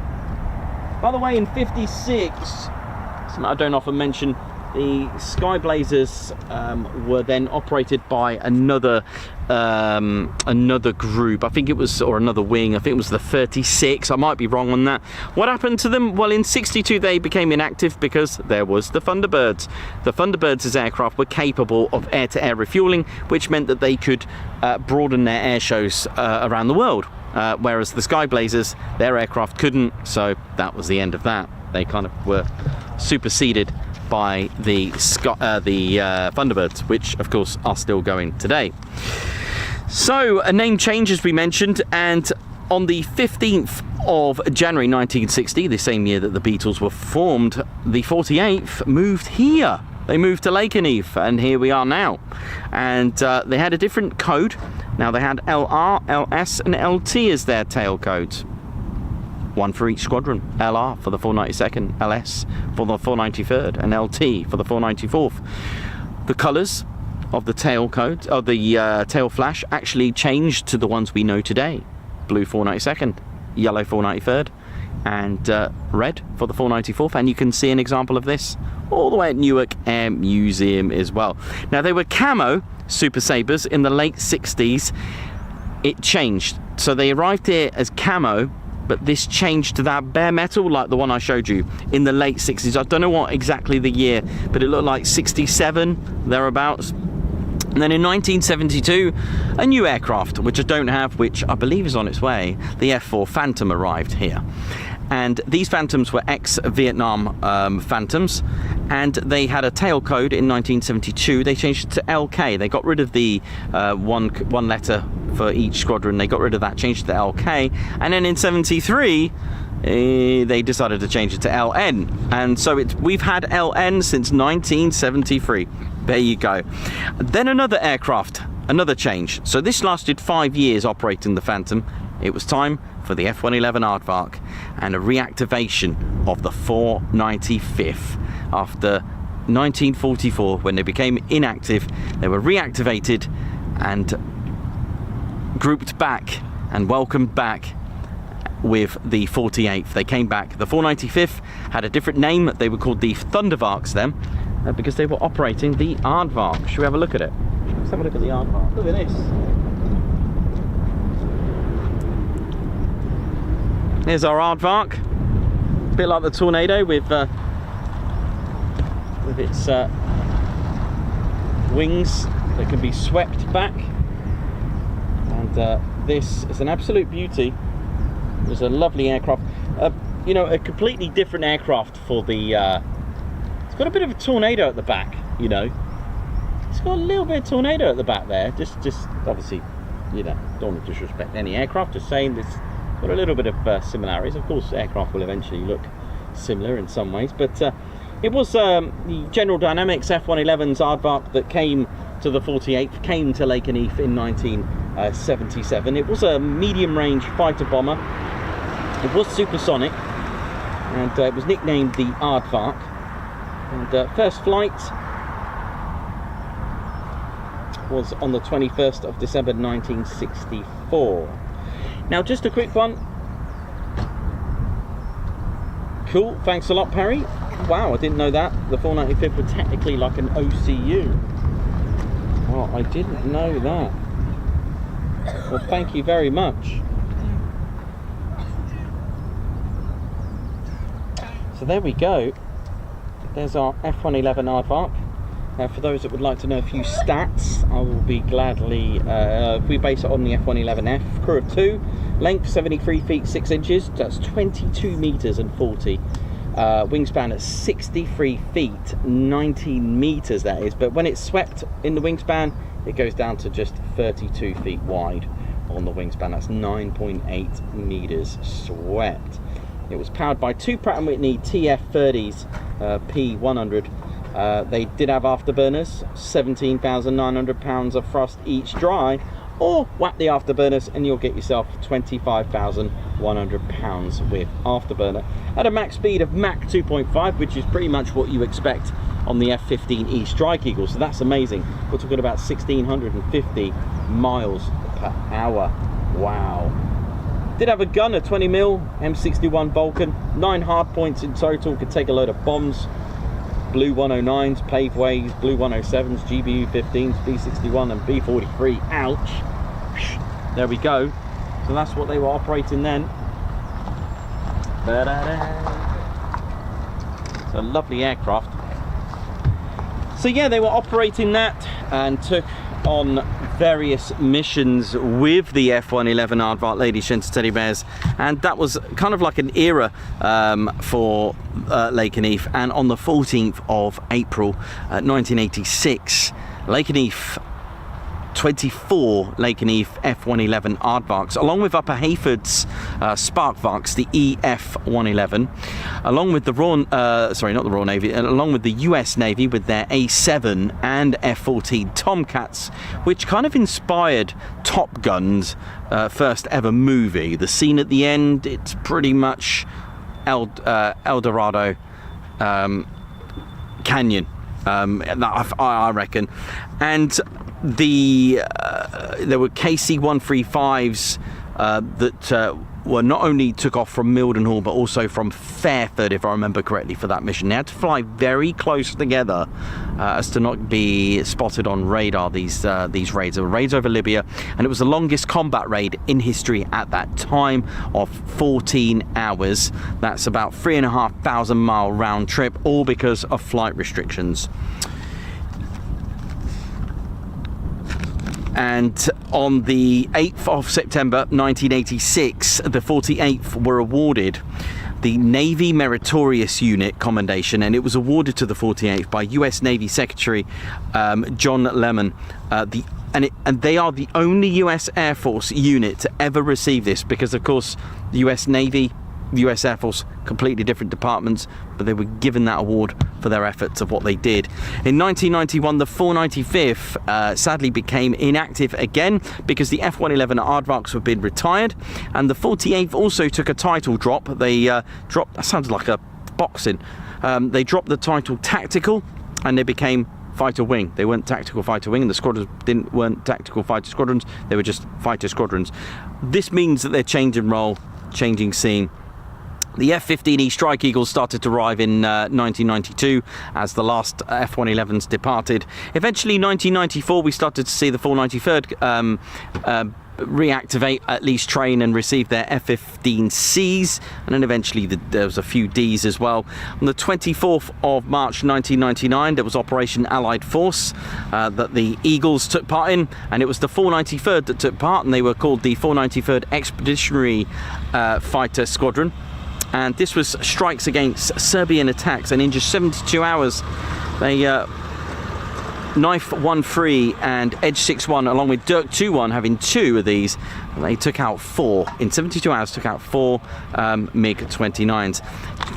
By the way, in 56, something I don't often mention, the Sky Blazers were then operated by another group. I think it was, or another wing. I think it was the 36. I might be wrong on that. What happened to them? Well, in 62 they became inactive because there was the Thunderbirds. The Thunderbirds as aircraft were capable of air-to-air refueling, which meant that they could broaden their air shows around the world. Whereas the Sky Blazers, their aircraft couldn't. So that was the end of that. They kind of were superseded by the Thunderbirds, which of course are still going today. So a name change, as we mentioned, and on the 15th of January 1960, the same year that the Beatles were formed, the 48th moved here. They moved to Lakenheath, and here we are now. And they had a different code. Now they had LR, LS and LT as their tail codes. One for each squadron. LR for the 492nd, LS for the 493rd, and LT for the 494th. The colours of the tail code, of the tail flash, actually changed to the ones we know today. Blue 492nd, yellow 493rd, and red for the 494th. And you can see an example of this all the way at Newark Air Museum as well. Now, they were camo Super Sabres in the late 60s. It changed. So they arrived here as camo, but this changed to that bare metal like the one I showed you in the late 60s. I don't know what exactly the year, but it looked like 67, thereabouts. And then in 1972, a new aircraft, which I don't have, which I believe is on its way, the F-4 Phantom, arrived here. And these Phantoms were ex-Vietnam Phantoms, and they had a tail code in 1972. They changed it to LK. They got rid of the one letter for each squadron. They got rid of that, changed it to LK. And then in 73, they decided to change it to LN. And so we've had LN since 1973. There you go. Then another aircraft, another change. So this lasted 5 years operating the Phantom. It was time for the F-111 Aardvark and a reactivation of the 495th. After 1944, when they became inactive, they were reactivated and grouped back and welcomed back with the 48th. They came back. The 495th had a different name. They were called the Thundervarks then, because they were operating the Aardvark. Should we have a look at it? Let's have a look at the Aardvark. Look at this. Here's our Aardvark. A bit like the Tornado with its wings that can be swept back. And this is an absolute beauty. It's a lovely aircraft. You know, a completely different aircraft for the... it's got a bit of a Tornado at the back, you know. It's got a little bit of Tornado at the back there. Just obviously, you know, don't want to disrespect any aircraft. Just saying this got a little bit of similarities. Of course, aircraft will eventually look similar in some ways, but it was the General Dynamics F-111's Aardvark that came to the 48th, came to Lakenheath in 1977. It was a medium-range fighter bomber. It was supersonic, and it was nicknamed the Aardvark. And first flight was on the 21st of December 1964. Now, just a quick one. Cool, thanks a lot, Perry. Wow, I didn't know that. The 495th were technically like an OCU. Oh, I didn't know that. Well, thank you very much. So there we go. There's our F-111 Aardvark. For those that would like to know a few stats, I will be gladly, if we base it on the F-111F, crew of 2, length 73 feet 6 inches, that's 22 meters and 40. Wingspan at 63 feet, 19 meters that is, but when it's swept in the wingspan, it goes down to just 32 feet wide on the wingspan. That's 9.8 meters swept. It was powered by two Pratt & Whitney TF30s P100. They did have afterburners, 17,900 pounds of thrust each dry, or whack the afterburners and you'll get yourself 25,100 pounds with afterburner at a max speed of Mach 2.5, which is pretty much what you expect on the F-15E Strike Eagle. So that's amazing. We're talking about 1,650 miles per hour. Wow. Did have a gun, a 20mm M61 Vulcan, 9 hard points in total, could take a load of bombs. Blue 109s, paveways, Blue 107s, GBU 15s, B61 and B43. Ouch. There we go. So that's what they were operating then. It's a lovely aircraft. So yeah, they were operating that and took on various missions with the F-111 Aardvark, ladies, gents, teddy bears, and that was kind of like an era for Lakenheath. And on the 14th of April 1986, Lakenheath 24 Lakenheath F-111 aardvarks, along with Upper Heyford's Sparkvarks, the EF-111, along with the Royal Navy, along with the US Navy with their A-7 and F-14 Tomcats, which kind of inspired Top Gun's first ever movie. The scene at the end, it's pretty much El Dorado Canyon, I reckon. And there were KC-135s that were not only took off from Mildenhall but also from Fairford, if I remember correctly, for that mission. They had to fly very close together as to not be spotted on radar. These raids. There were raids over Libya, and it was the longest combat raid in history at that time of 14 hours. That's about 3,500 mile round trip, all because of flight restrictions. And on the 8th of September 1986, the 48th were awarded the Navy Meritorious Unit Commendation, and it was awarded to the 48th by US Navy Secretary John Lemon. And they are the only US Air Force unit to ever receive this, because of course the US Navy, the US Air Force, completely different departments, but they were given that award for their efforts of what they did. In 1991, the 495th sadly became inactive again because the F-111 aardvarks were being retired, and the 48th also took a title drop. They dropped, that sounds like a boxing, they dropped the title tactical and they became fighter wing. They weren't tactical fighter wing, and the squadrons weren't tactical fighter squadrons, they were just fighter squadrons. This means that they're changing role, changing scene. The F-15E Strike Eagles started to arrive in 1992 as the last F-111s departed. Eventually, 1994, we started to see the 493rd reactivate, at least train and receive their F-15Cs, and then eventually there was a few Ds as well. On the 24th of March 1999, there was Operation Allied Force that the Eagles took part in, and it was the 493rd that took part, and they were called the 493rd Expeditionary Fighter Squadron. And this was strikes against Serbian attacks, and in just 72 hours they Knife 1-3 and Edge 6-1, along with Dirk 2-1, having 2 of these, they took out 4 in 72 hours, took out 4 MiG-29s.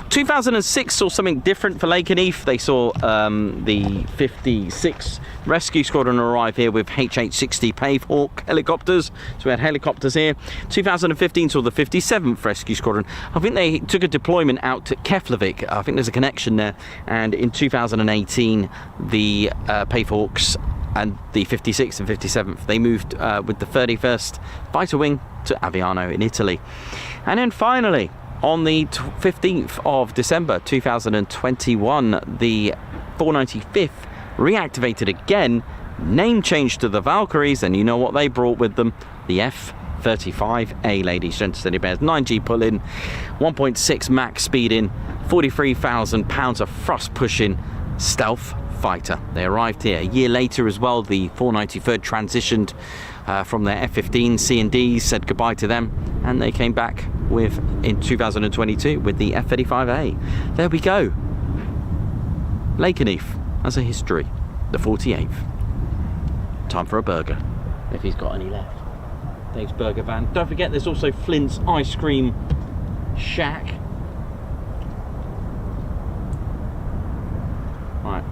2006 saw something different for Lakenheath. They saw the 56 Rescue Squadron arrive here with HH-60 Pavehawk helicopters. So we had helicopters here. 2015 saw the 57th Rescue Squadron. I think they took a deployment out to Keflavik. I think there's a connection there. And in 2018, the Pavehawks and the 56th and 57th, they moved with the 31st Fighter Wing to Aviano in Italy. And then finally, on the 15th of December 2021, the 495th reactivated again, name changed to the Valkyries, and you know what they brought with them? The F-35A, ladies, gents, teddy bears. 9G pull-in, 1.6 max speed in, 43,000 pounds of thrust-pushing stealth fighter. They arrived here a year later as well. The 493rd transitioned from their F-15 C&Ds, said goodbye to them, and they came back with in 2022 with the F-35A. There we go. Lakenheath as a history. The 48th. Time for a burger, if he's got any left. Dave's Burger Van. Don't forget, there's also Flint's Ice Cream Shack. Right.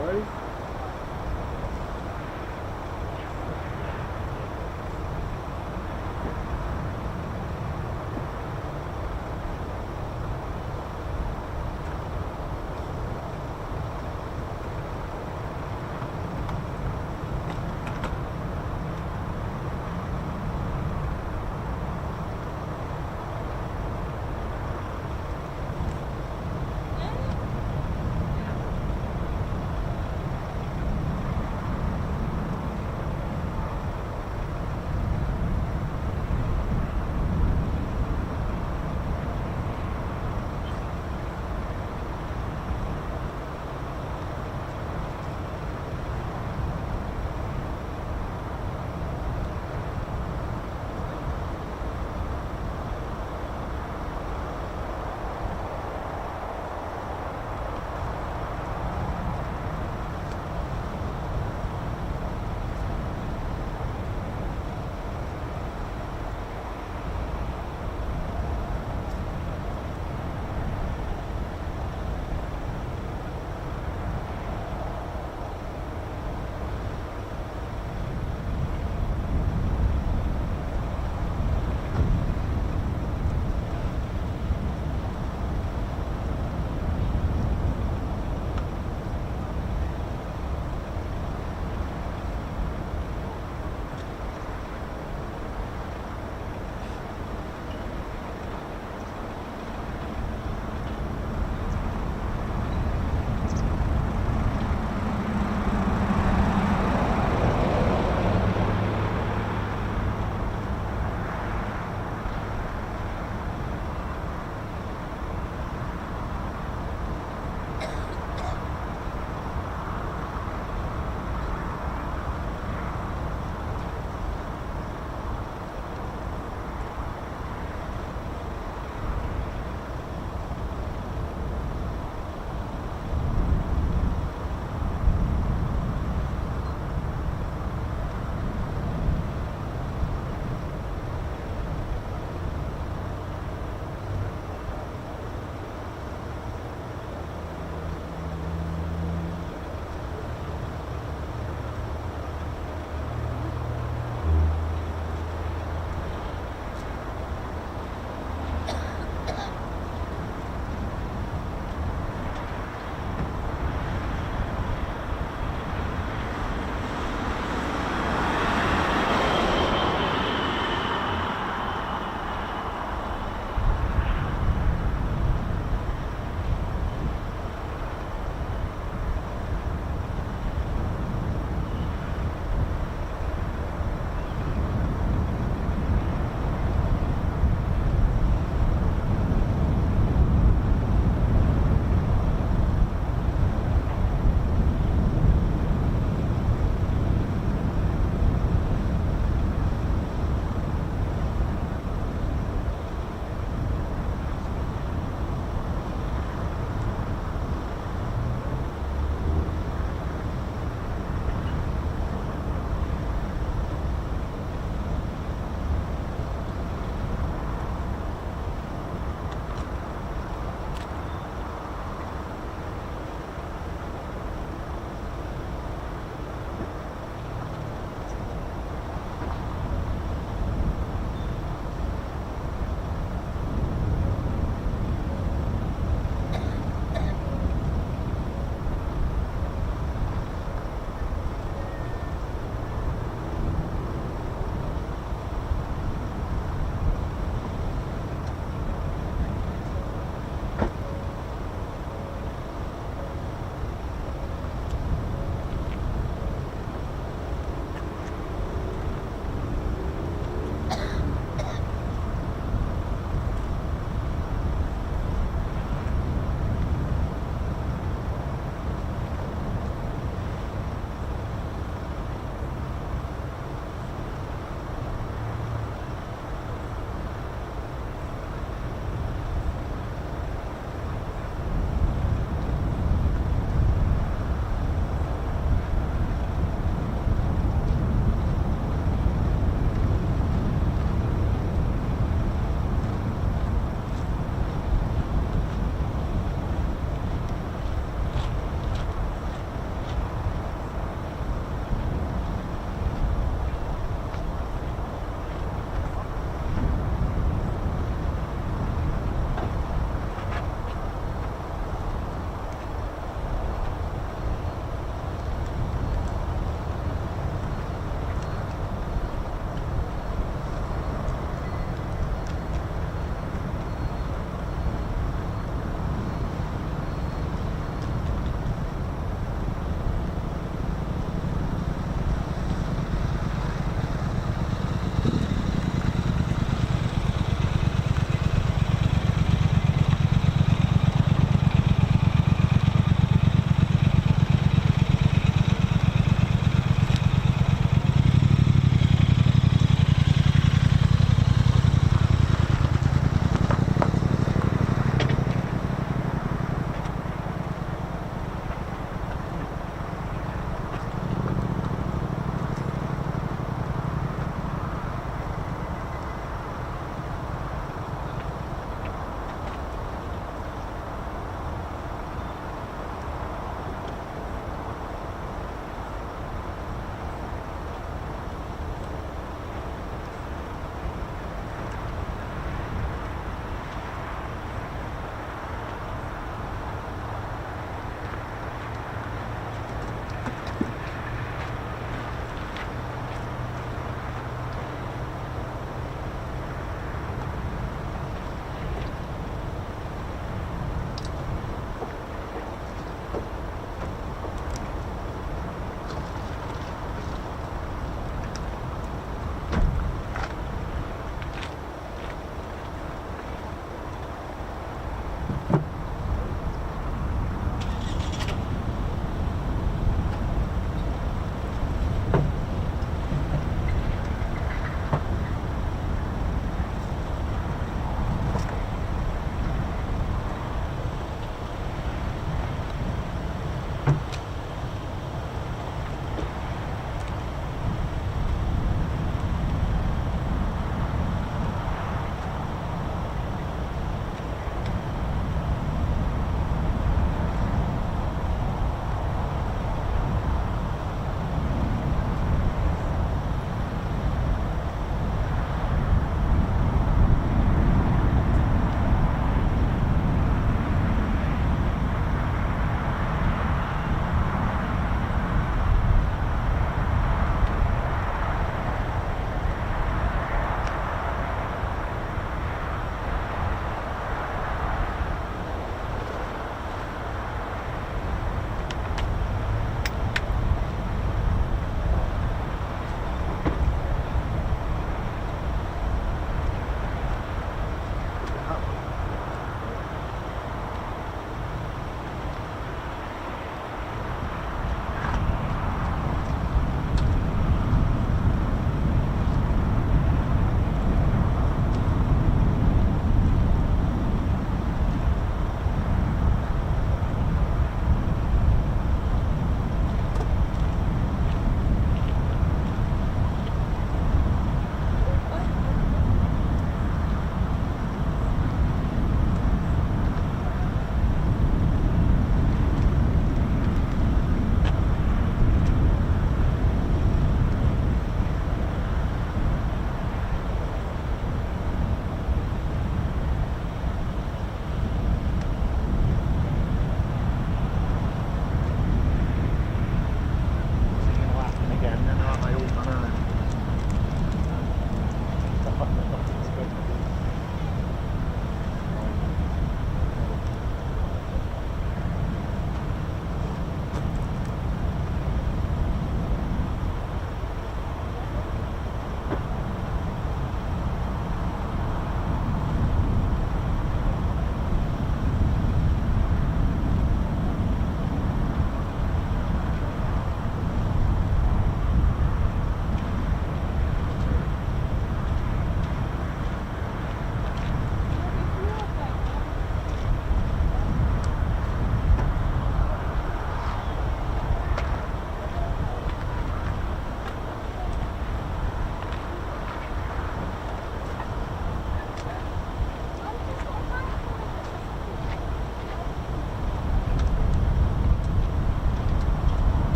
Oi?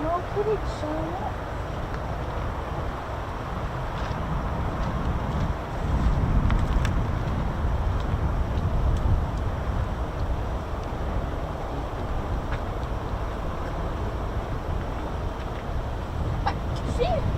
No footage showing it. See?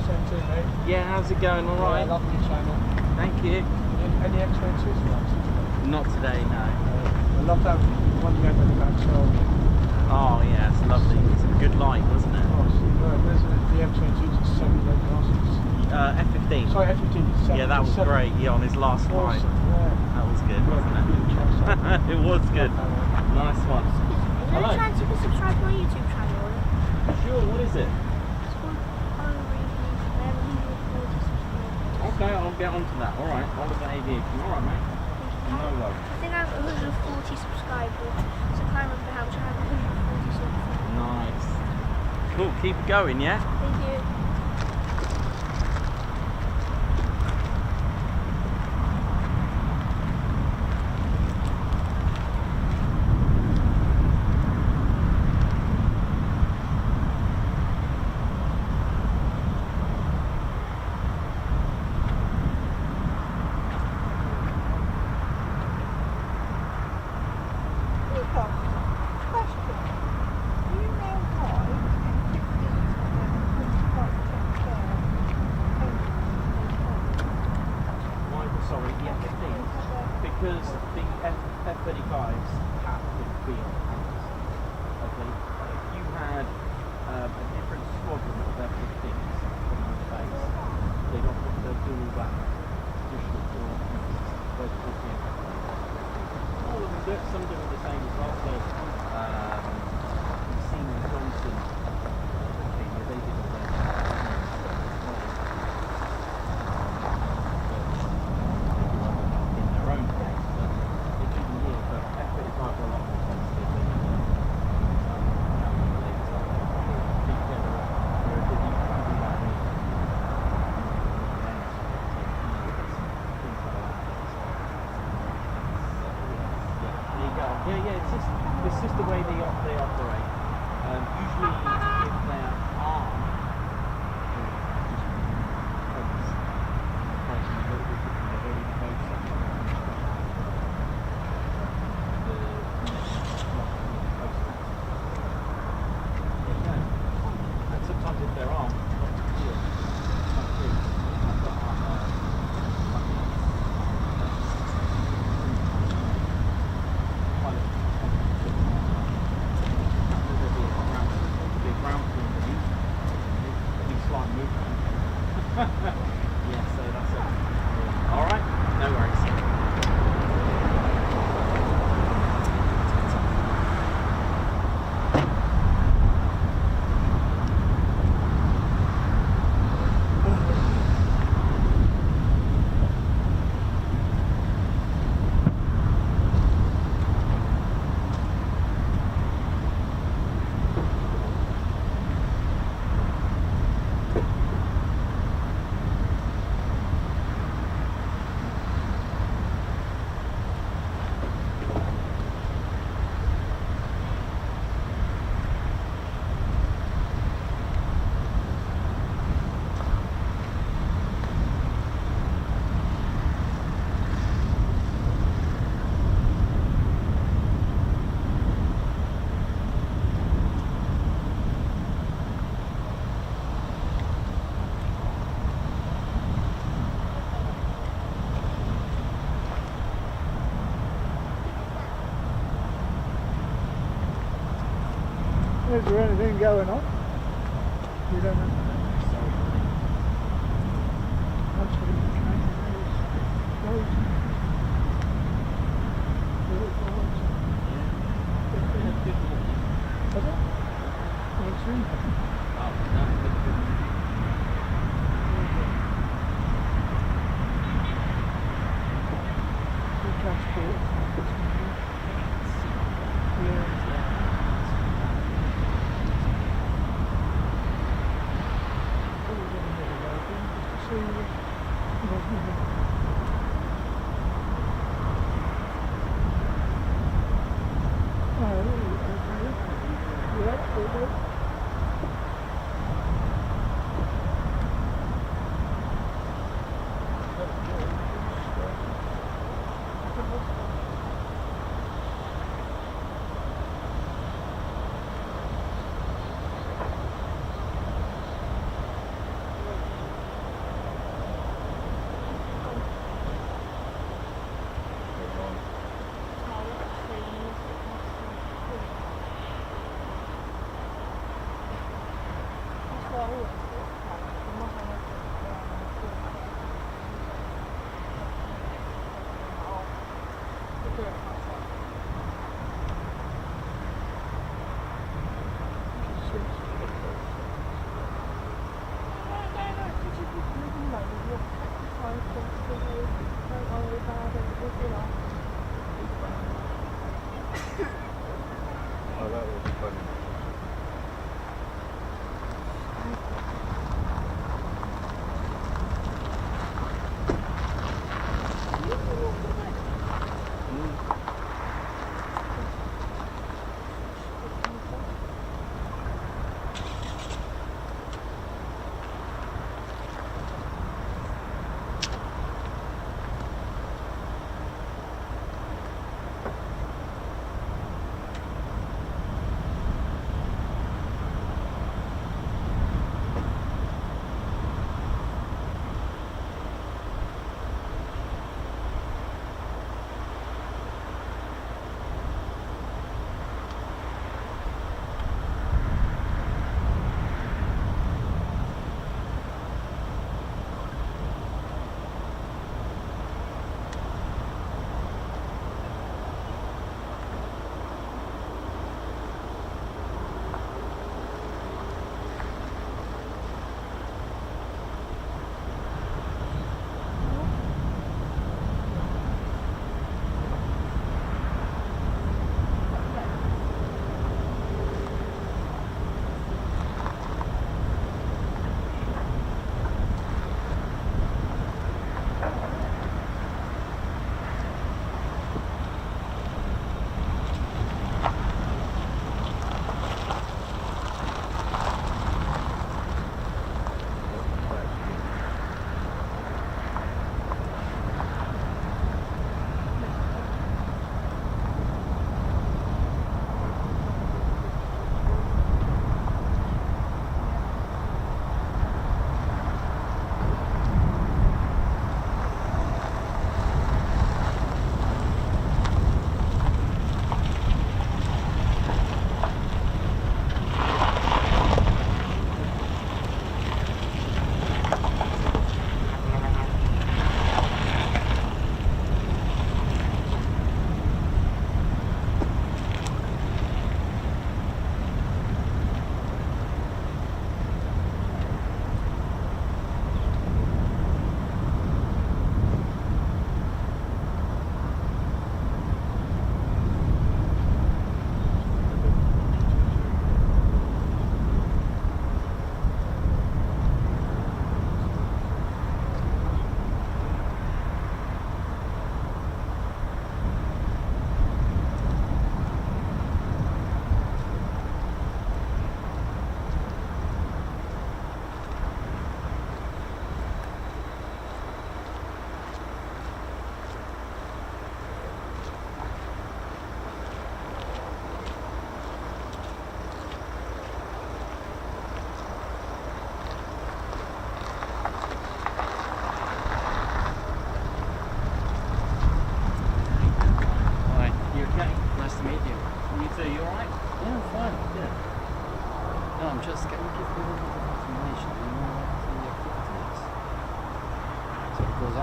Same to you, mate. Yeah, how's it going? All right. Yeah, lovely channel. Thank you. Any experiences? Not today, no. I love that one you had at the back, so. Oh yeah, it's lovely. It's a good light, wasn't it? Where's the M22? It's 7 red glasses. F-15. Sorry, F-15. Yeah, that was great. Yeah, on his last flight. Awesome, yeah. That was good, wasn't it? It was good. Nice one. Is there Hello. a chance you can subscribe to my YouTube channel? Sure, what is it? It's called subscribe. Okay, I'll get onto that. Alright, Oliver Aviation. Alright, mate. No worries. I think I have 140 subscribers, so I can't remember how much I have 140 something. Nice. Cool, keep it going, yeah? Thank you. Sorry, the F-15s, because the F-35s have to be on campus. Okay, if you had a different squadron of F-15s from the base, they'd often do all that additional all on campus. Those 40 F-15s. All of them do it, some do it the same as well. So, you've seen Johnson, okay, yeah, they did all their own place, but it's even here, but F-35 are a lot more sensitive than yeah, it's just the way they operate. Usually, if they're armed, just a little bit different, they're very close. And sometimes if they're armed, yeah, so that's it. Alright, no worries. Is there anything going on? You don't know. That's what it's trying to do. Has it? Well, it's really transport. Yeah.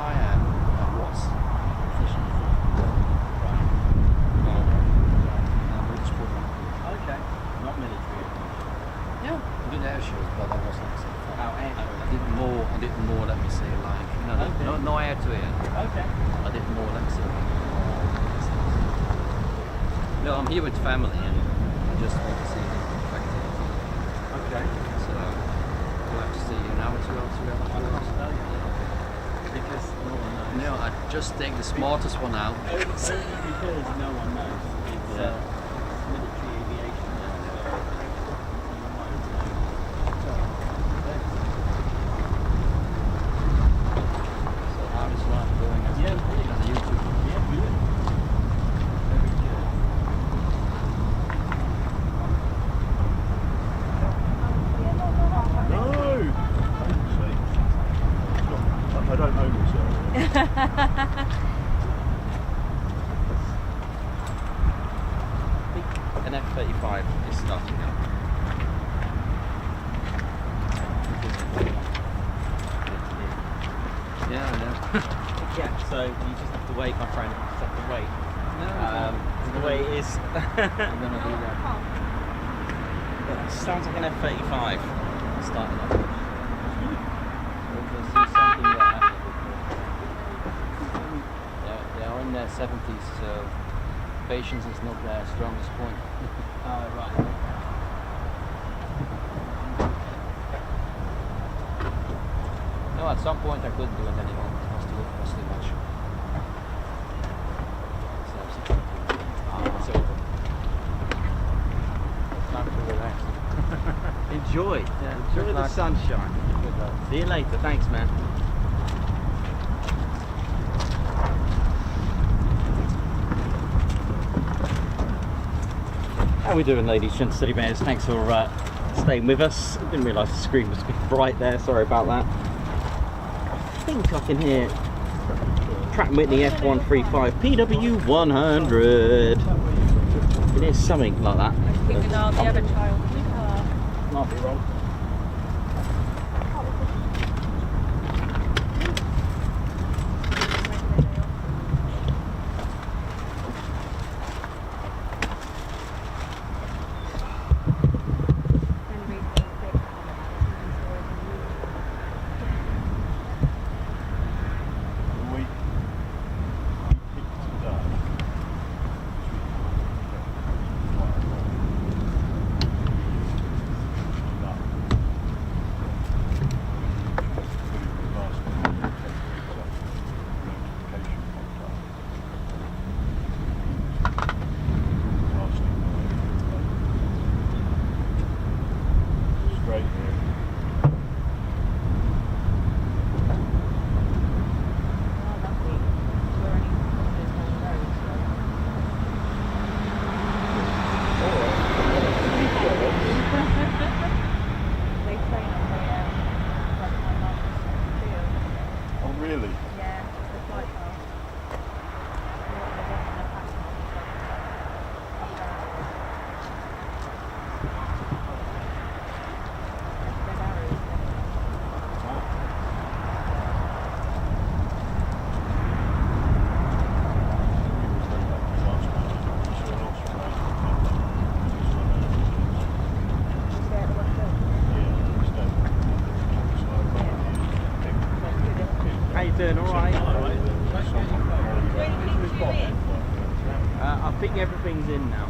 I am, I was. Okay. Not military. Yeah, I did air shows, but I was like, Oh, air shows. I did more, let me say, like, Okay. no air to air. Okay. I did more, let me say. No, I'm here with family and I just want to see the activity. Okay. So, we'll have to see an hour, 2 hours, 3 hours. Because no one knows. No, I just take the smartest one out. Only because no one knows. It's military aviation. So how is life going as a YouTuber? Yeah, good. Very good. No! I don't know this area. An F-35 is starting up. Yeah, I know. Yeah, so you just have to wait, my friend. You just have to wait. The way it is. I'm gonna do that. Sounds like an F-35 starting up. We'll see something that happened before. They are in their 70s, so patience is not their strongest point. Right. No, at some point I couldn't do it anymore. It was too much. So it's over. It's time to relax. Enjoy. Yeah, Enjoy good the luck. sunshine. Good luck. See you later. Thanks, man. How we doing, ladies, gents, teddy bears? Thanks for staying with us. I didn't realise the screen was a bit bright there. Sorry about that. I think I can hear Pratt & Whitney F-135 PW100. It is something like that. Thinking of the other child. Might be wrong. How you doing? All right. I think everything's in now.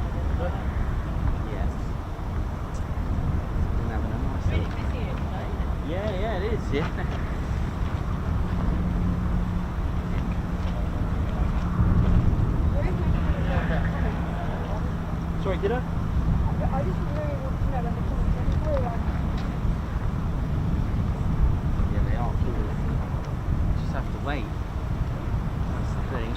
Yes. Been having a nice look. Yeah, it is. Yeah. Sorry, did I? I just really want to know when the blue one. Yeah, they are cool. Just have to wait. That's the thing.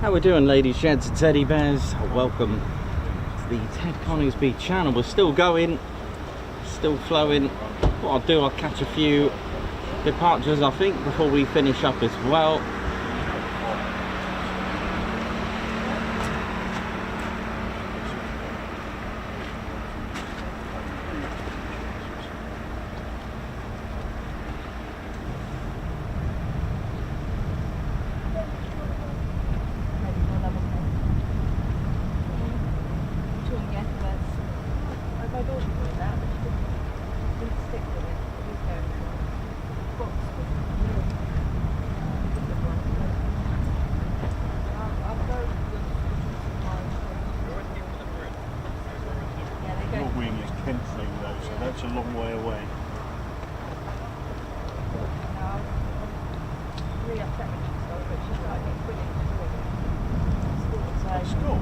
How we doing, ladies, gents, and teddy bears? Welcome the Ted Coningsby channel. We're still going, still flowing. What I'll do, I'll catch a few departures, I think, before we finish up as well. That's a long way away. School?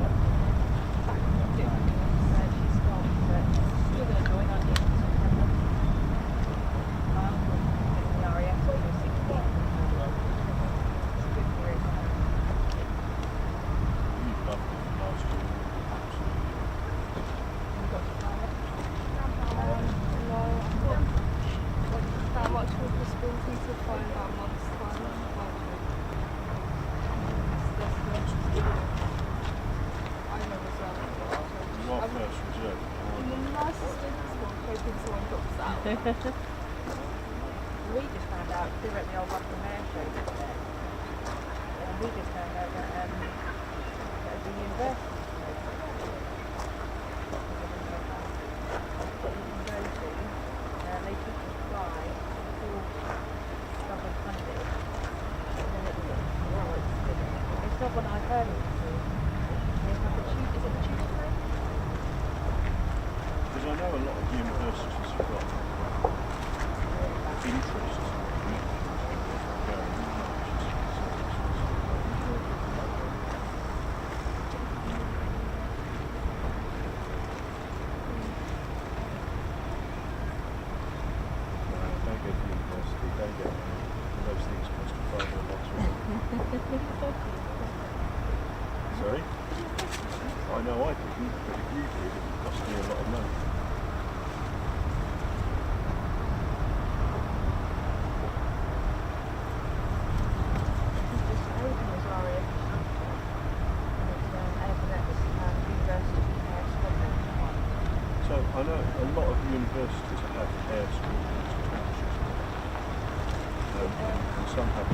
We just found out, they were at the old RAF Lakenheath show today, and we just found out that at the university, they took the fly all government funded, and then it's not what I've heard of before. They have the tube, is it the tube train? Because I know a lot of universities have got interest in Sorry? I know I didn't, but if you did, it would cost me a lot of money. So I know a lot of universities have air school institutions, and some have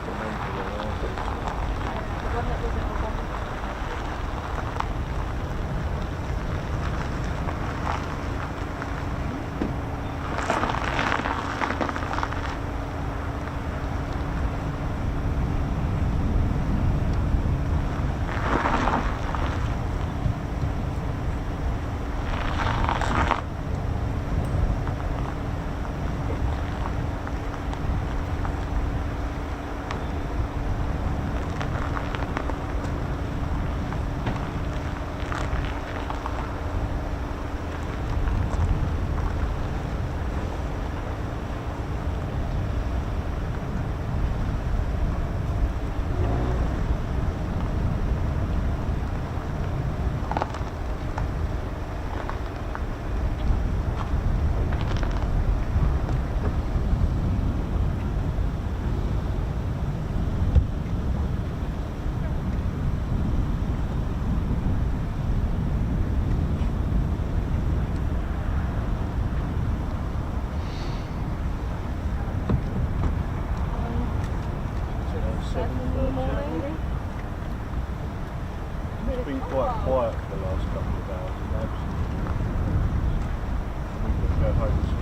remainder and armies. The one that was in the It's been quite quiet for the last couple of hours. We could go home soon.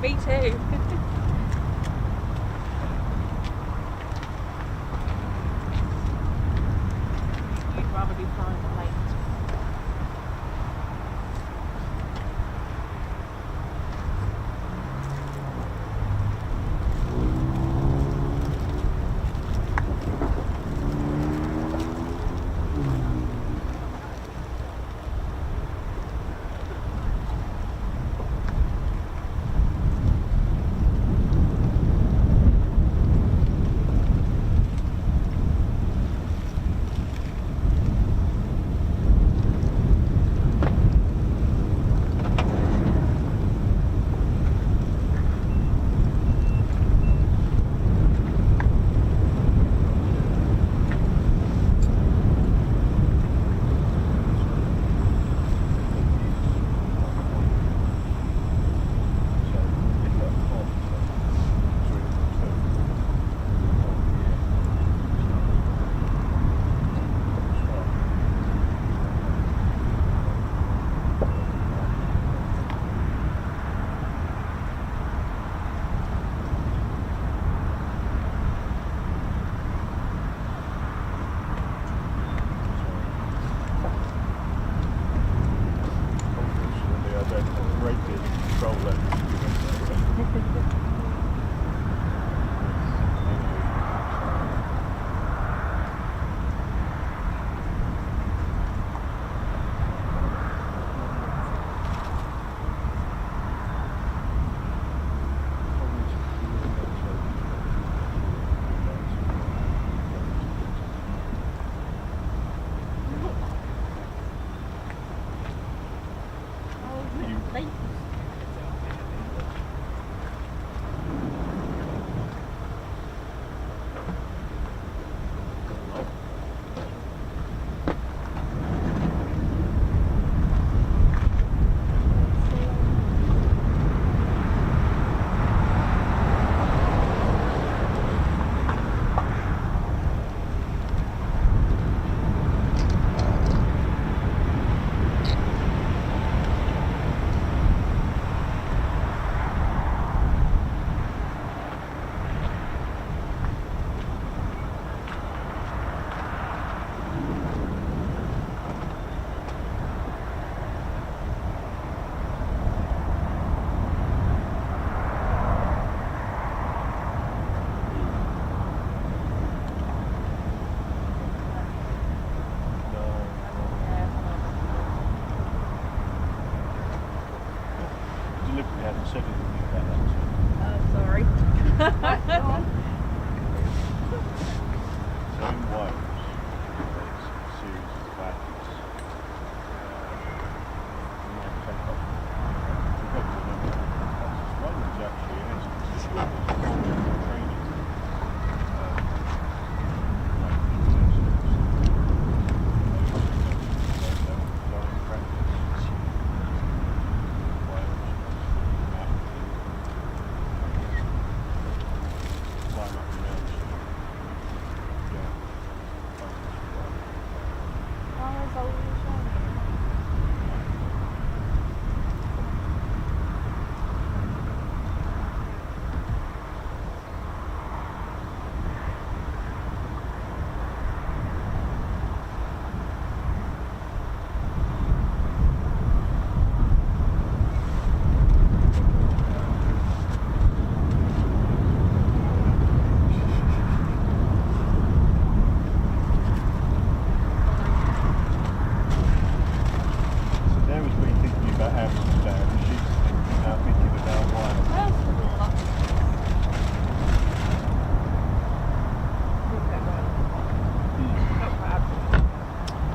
Me too. You'd rather be flying the planes.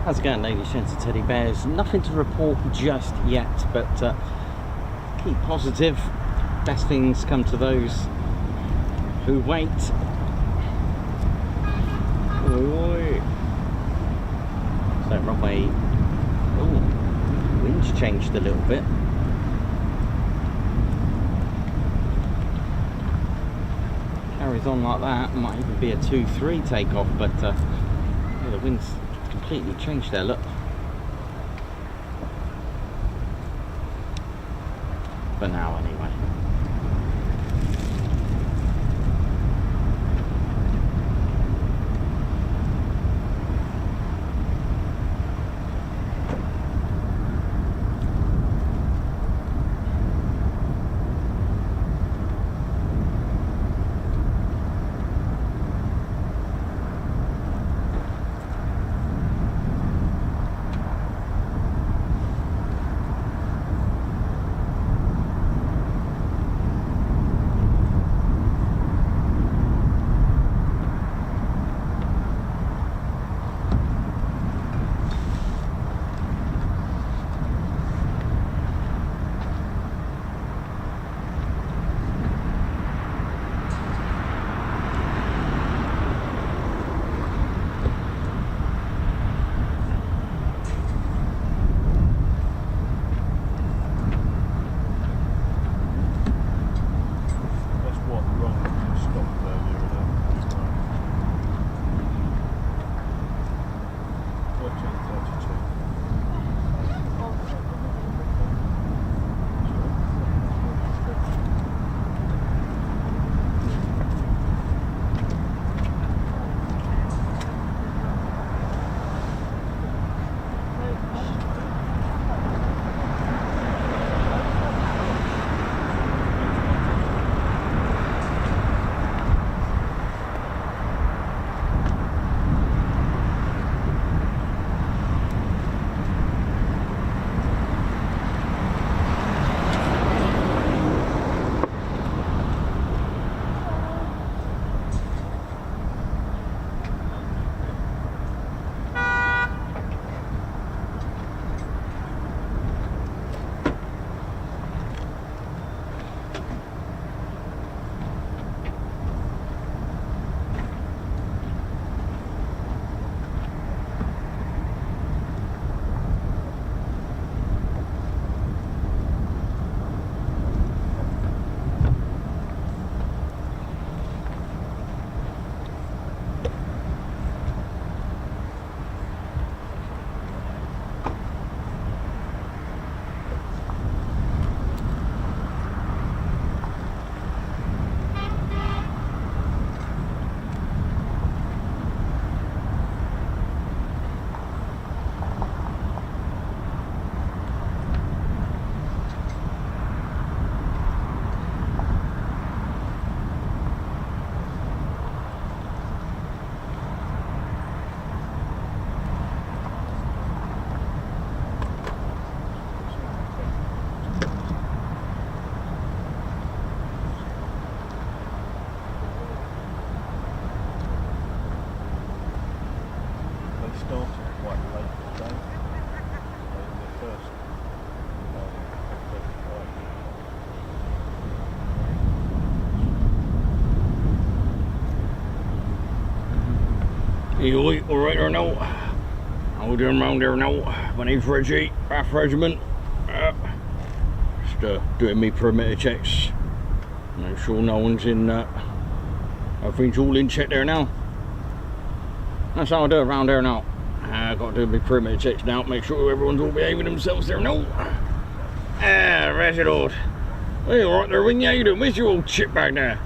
How's it going, ladies, gents and teddy bears? Nothing to report just yet, but keep positive. Best things come to those who wait. Oi. So runway, wind's changed a little bit. Carries on like that, might even be a 2-3 takeoff, but yeah, the wind's completely changed there, look. For now, anyway. started quite late today. The first F-35. You all right there now? How doing round there now? My name's Reggie, RAF Regiment. Just doing me perimeter checks. Make sure no one's in. Everything's all in check there now. That's how I do it around there now. I've got to do my perimeter checks now. Make sure everyone's all behaving themselves there now. Reginald. Hey, all right there, Wing. How you doing? Where's your old chip bag there?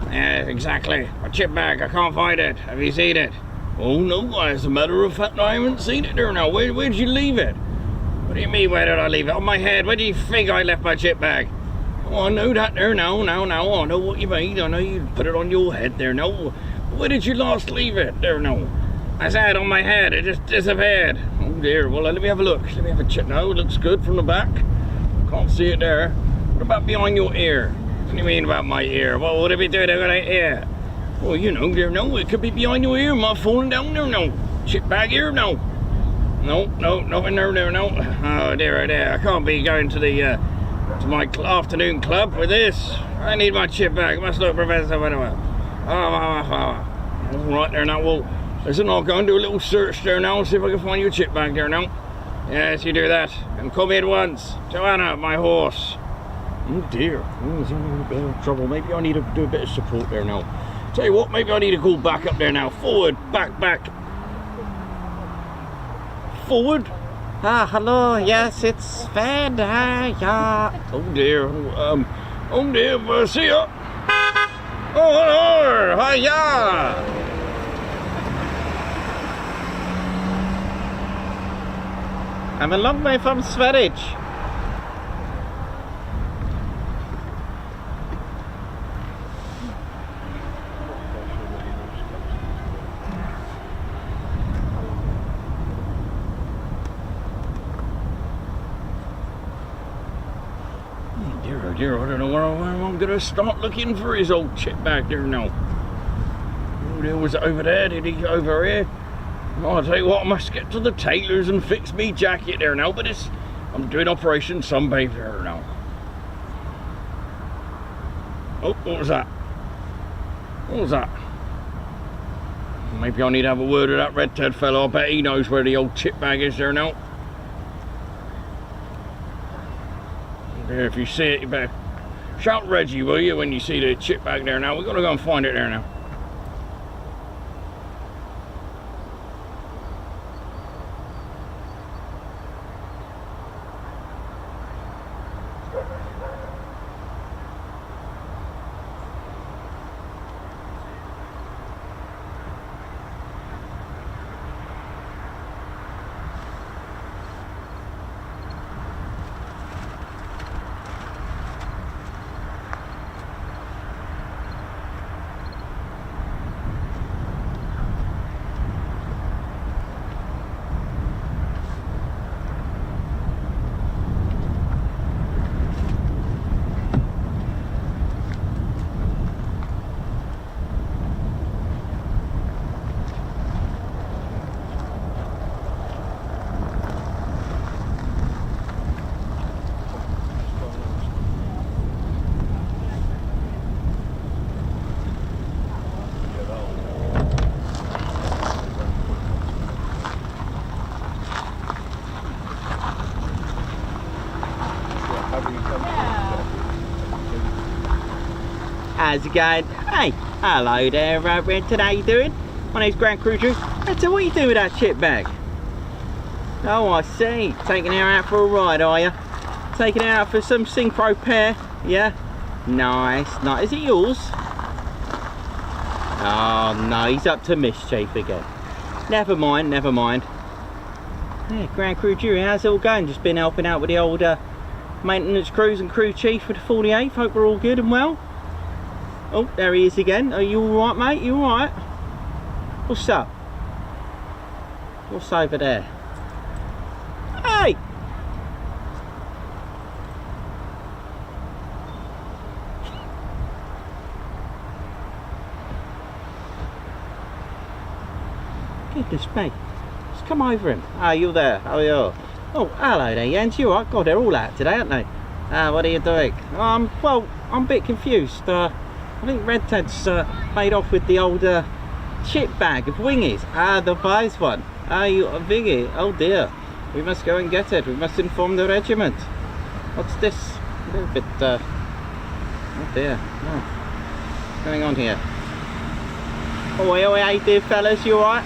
Yeah, exactly. My chip bag. I can't find it. Have you seen it? Oh no, as a matter of fact, I haven't seen it there now. Where did you leave it? What do you mean, where did I leave it? On my head. Where do you think I left my chip bag? Oh, I know that there now. I know what you mean. I know you put it on your head there now. Where did you last leave it there now? I said on my head. It just disappeared. Oh dear. Well, let me have a look. Let me have a check. No, it looks good from the back. Can't see it there. What about behind your ear? What do you mean about my ear? What would it be doing over my ear? Well, you know, there no, it could be behind your ear. Am I falling down there? No. Chip bag here? No. No, nothing there, no. Oh dear, I can't be going to the to my afternoon club with this. I need my chip bag. Must look, Professor. Whatever. All right there now. Well, listen, I'll go and do a little search there now and see if I can find your chip bag there now. Yes, you do that. And call me at once. Joanna, my horse. Oh dear. Oh, there's only a bit of trouble. Maybe I need to do a bit of support there now. Tell you what, maybe I need to go back up there now. Forward, back. Forward. Hello, yes, it's Sven. Yeah. Oh dear. Oh dear. See ya. Oh, hello. Hiya. I'm a long way from Sverige. Dear, I don't know where I'm going to start looking for his old chip bag there now. Oh dear, was it over there? Did he go over here? Oh, I'll tell you what, I must get to the tailor's and fix me jacket there now, but I'm doing Operation Sunbathe there now. Oh, what was that? What was that? Maybe I need to have a word with that red-tailed fellow. I bet he knows where the old chip bag is there now. There, if you see it, you better shout Reggie, will you, when you see the chip bag there now. We've got to go and find it there now. How's it going? Hey, hello there, Renton. How you doing? My name's Grand Crew Drew. So what are you doing with that chip bag? Oh, I see. Taking her out for a ride, are you? Taking her out for some synchro pair, yeah? Nice. Is it yours? Oh no, he's up to mischief again. Never mind. Yeah, Grand Crew Drew, how's it all going? Just been helping out with the old maintenance crews and crew chief for the 48th. Hope we're all good and well. Oh, there he is again. Are you alright, mate? You alright? What's up? What's over there? Hey! Goodness me. It's come over him. Ah, you there? How are you? Oh, hello there, Jens. You alright? God, they're all out today, aren't they? What are you doing? Well, I'm a bit confused. I think Red Ted's made off with the old chip bag of wingies. The prize one. You a thingy? Oh dear. We must go and get it. We must inform the regiment. What's this? A little bit, oh dear. Oh. What's going on here? Oi, how you doing, fellas? You alright?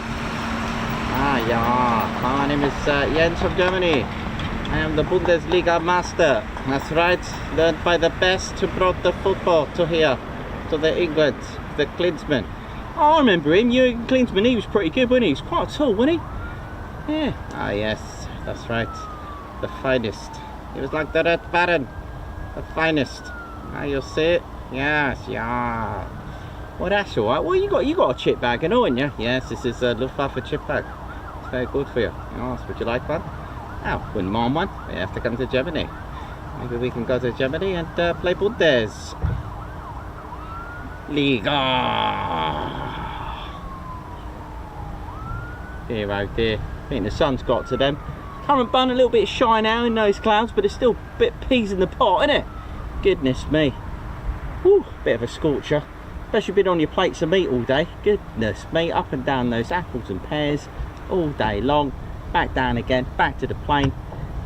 Yeah. My name is Jens from Germany. I am the Bundesliga master. That's right. Learned by the best who brought the football to here, to the England, the Klinsmann. Oh, I remember him, Jürgen Klinsmann. He was pretty good, wasn't he? He was quite tall, wasn't he? Yeah. Yes, that's right. The finest. He was like the Red Baron. The finest. You'll see it. Yes, yeah. Well, that's alright. Well, you got a chip bag, haven't you? Yes, this is a Luftwaffe chip bag. It's very good for you. Yes, would you like one? Oh, wouldn't mind one. We have to come to Germany. Maybe we can go to Germany and play Bundesliga. Dear, oh dear. I think the sun's got to them. Current bun a little bit shy now in those clouds, but it's still a bit peas in the pot, isn't it? Goodness me. Whew, bit of a scorcher. Especially been on your plates of meat all day. Goodness me, up and down those apples and pears all day long. Back down again, back to the plane,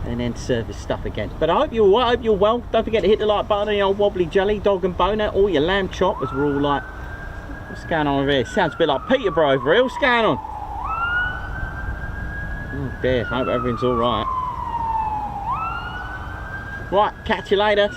and then service stuff again. But I hope you're all right, I hope you're well. Don't forget to hit the like button on the old wobbly jelly, dog and boner, all your lamb chop, as we're all like, what's going on over here? Sounds a bit like Peterborough over here. What's going on? Oh dear, I hope everything's all right. Right, catch you later.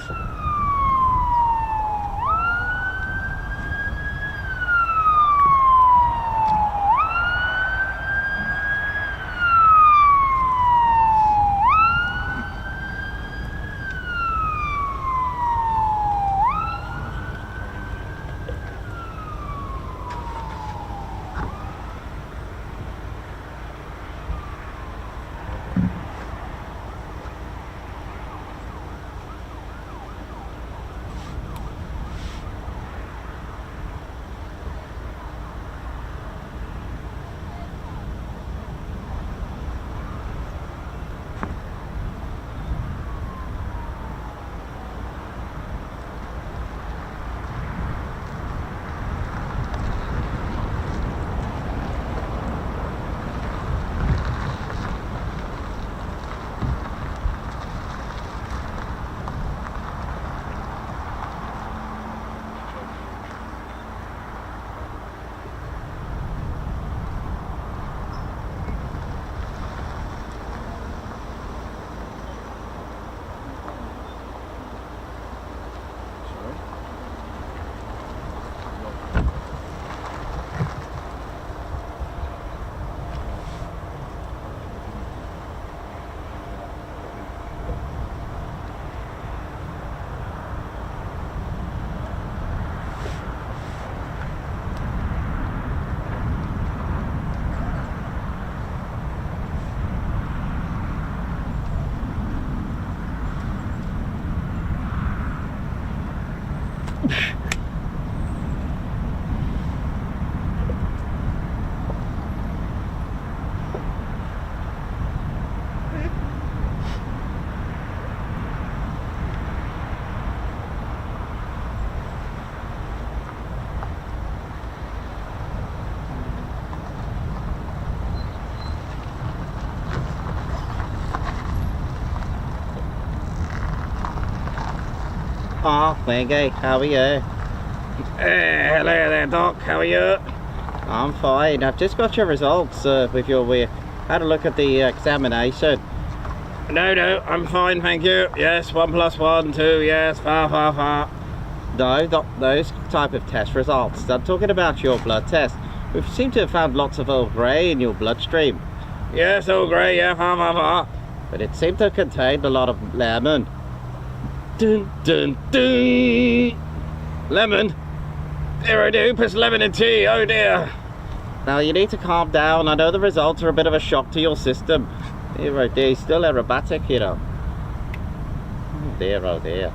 Oh, Maggie, how are you? Hello there, Doc, how are you? I'm fine. I've just got your results with your work. Had a look at the examination. No, I'm fine, thank you. Yes, 1 + 1, 2, yes, far. No, not those type of test results. I'm talking about your blood test. We seem to have found lots of Earl Grey in your bloodstream. Yes, Earl Grey, yeah, far. But it seemed to contain a lot of lemon. Dun dun dun! Lemon? There I do, puts lemon in tea, oh dear. Now you need to calm down. I know the results are a bit of a shock to your system. Dear, oh dear, still aerobatic, you know. Oh dear, oh dear.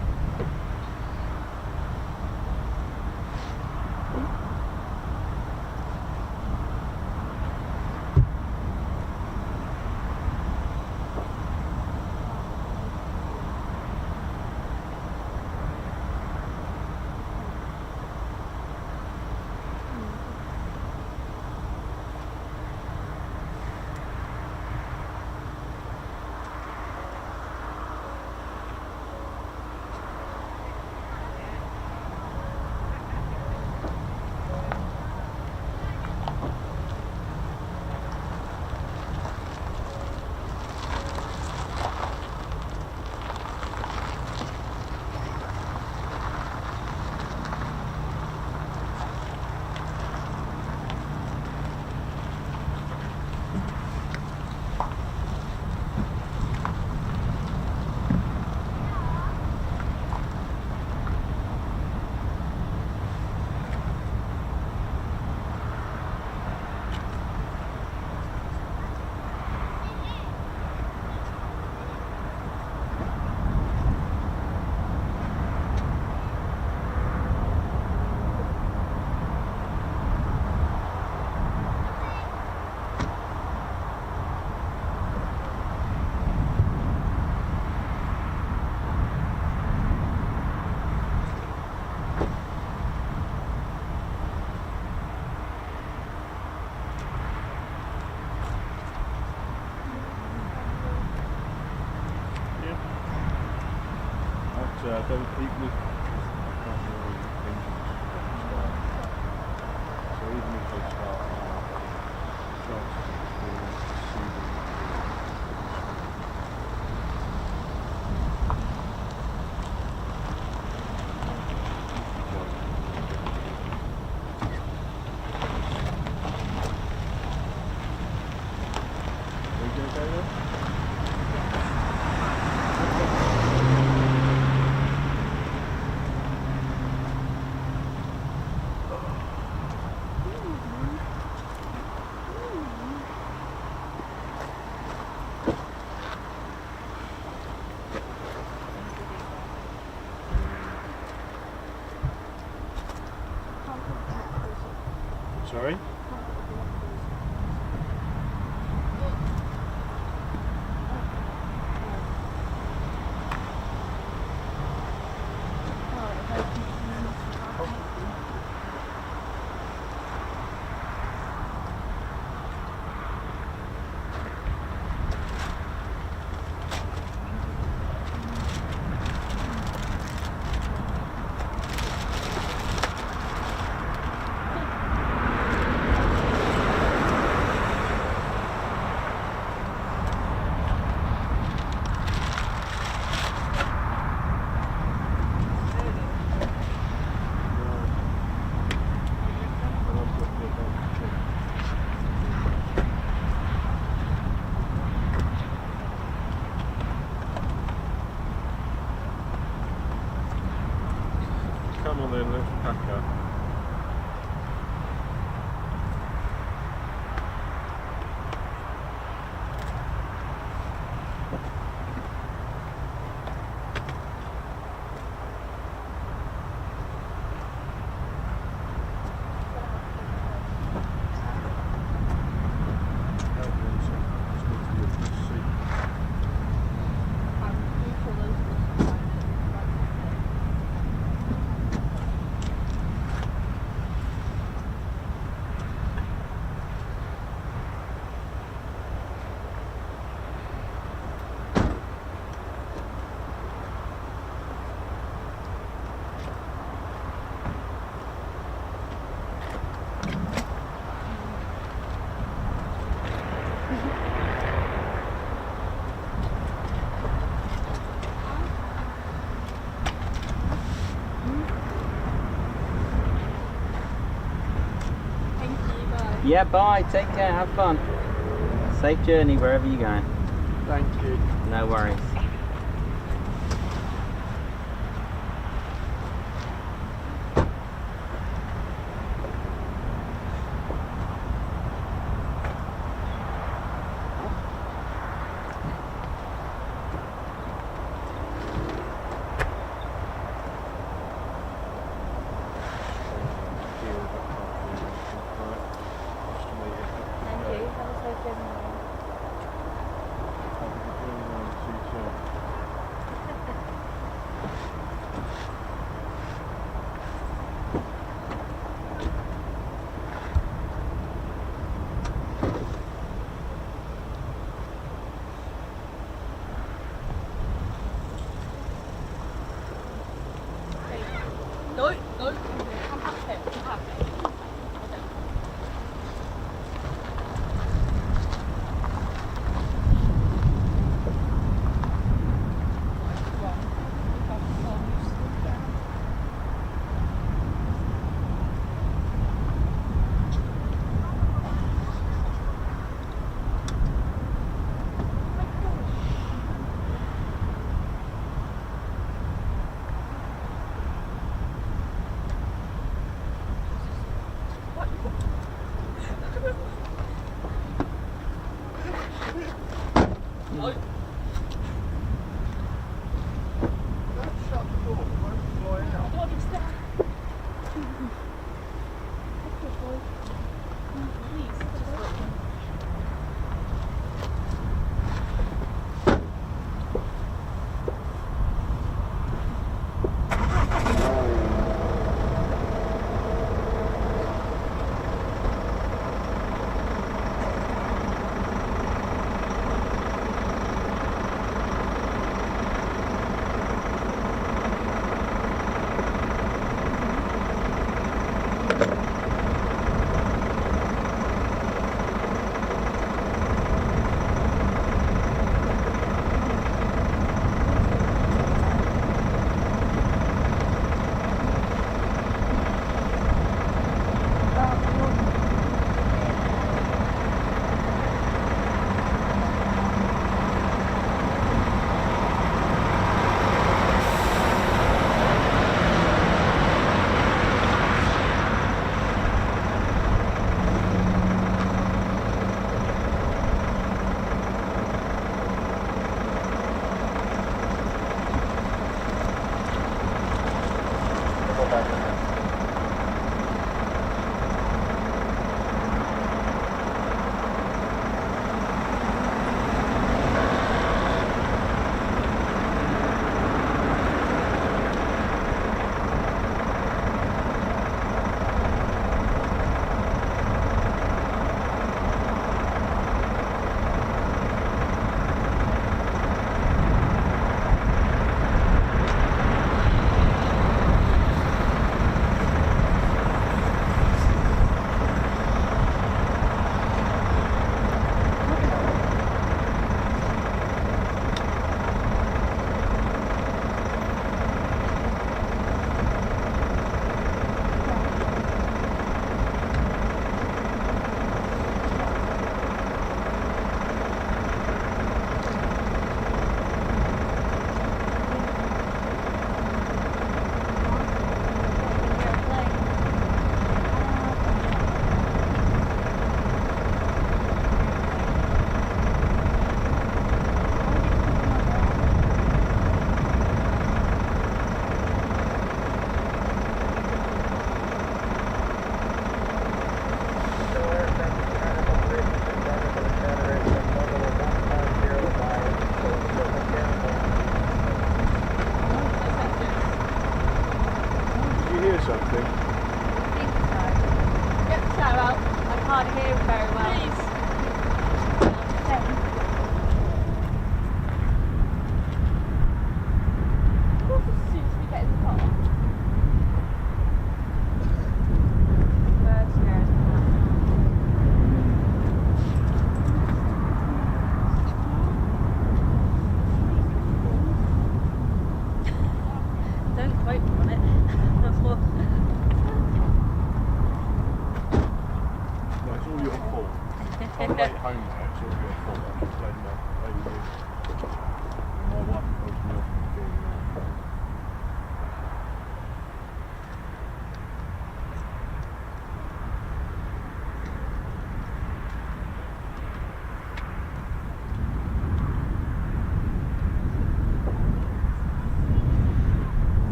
those people with primary engines start. So even if they start now, chances of being succeeding. Are you going to go there? Sorry? Come on then, let's pack up. Yeah, bye. Take care. Have fun. Safe journey wherever you're going. Thank you. No worries.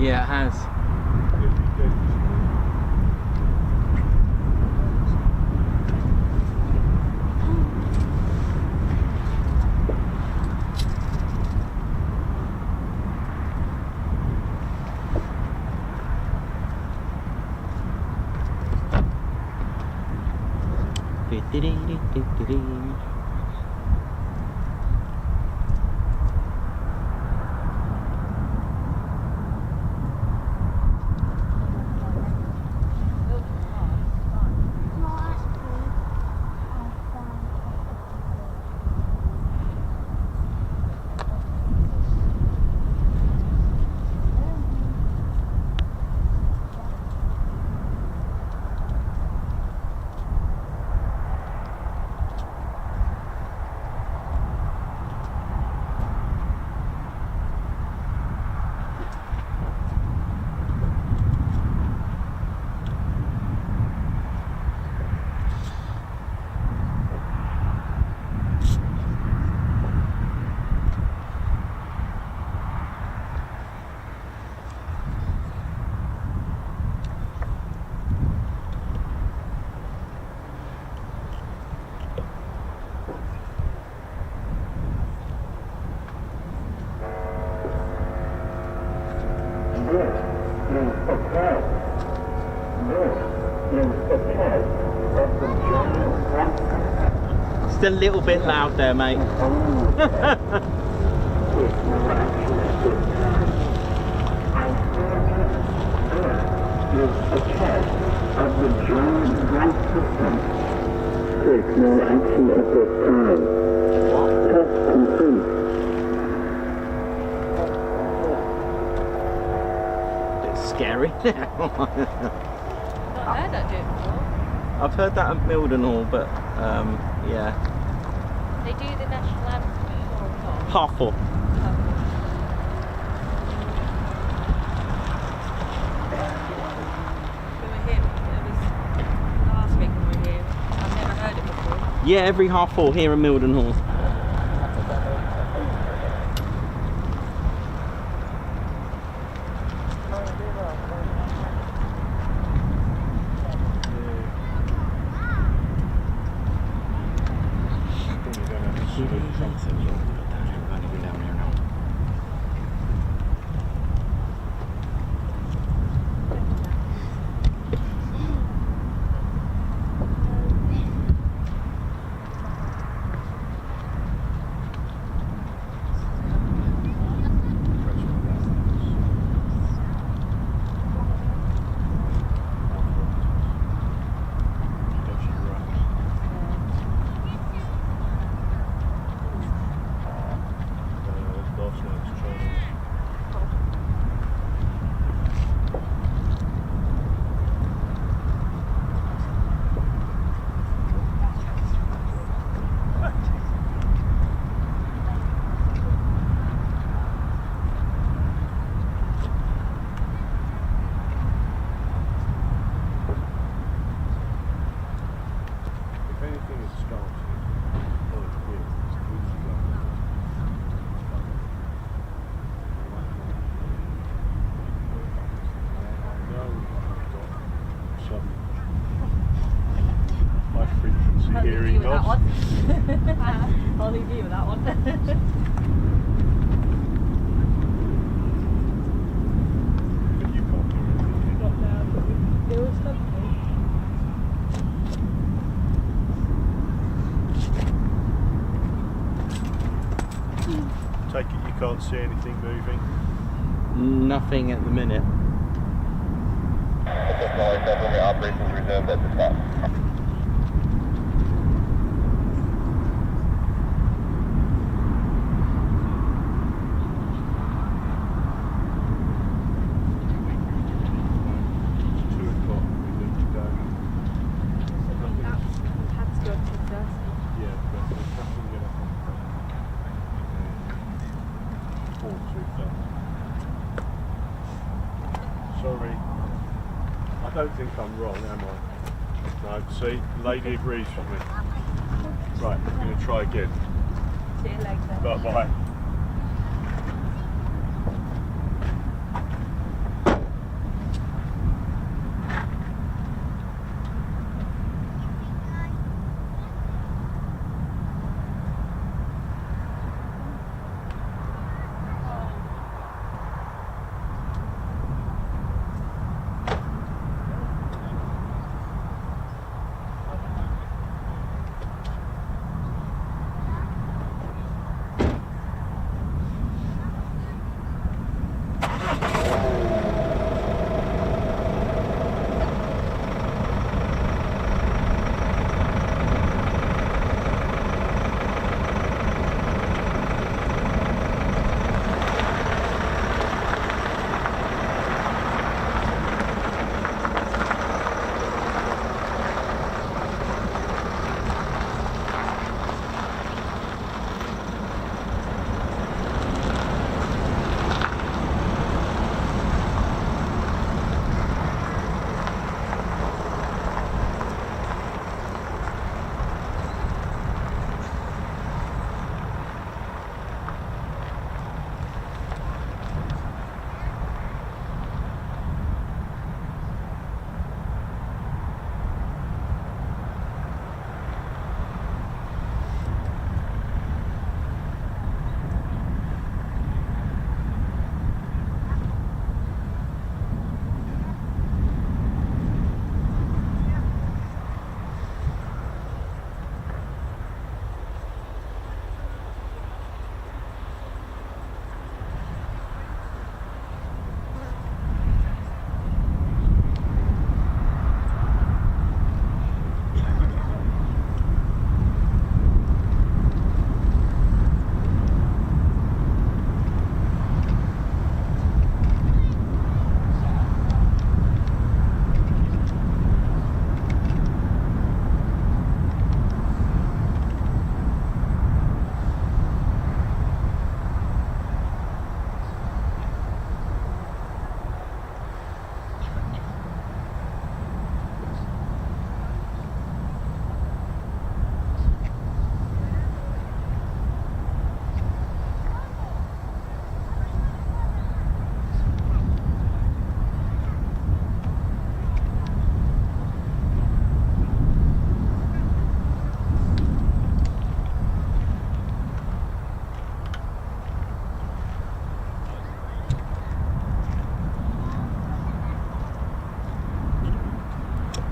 Yeah, it has. Still a little bit loud there, mate. Take no action at this time. Test complete. Bit scary. Not heard that do it before. I've heard that at Mildenhall, but yeah. They do the national anthem before or not? 4:30. We were here, it was last week when we were here. I've never heard it before. Yeah, every 4:30 here in Mildenhall. Hearing loss. I'll leave you with that one. But you can't hear anything. There was something. Take it you can't see anything moving. Nothing at the minute. Operations resumed at the top. Sorry. I don't think I'm wrong, am I? No, see, lady agrees with me. Right, I'm going to try again. See you later. Bye-bye.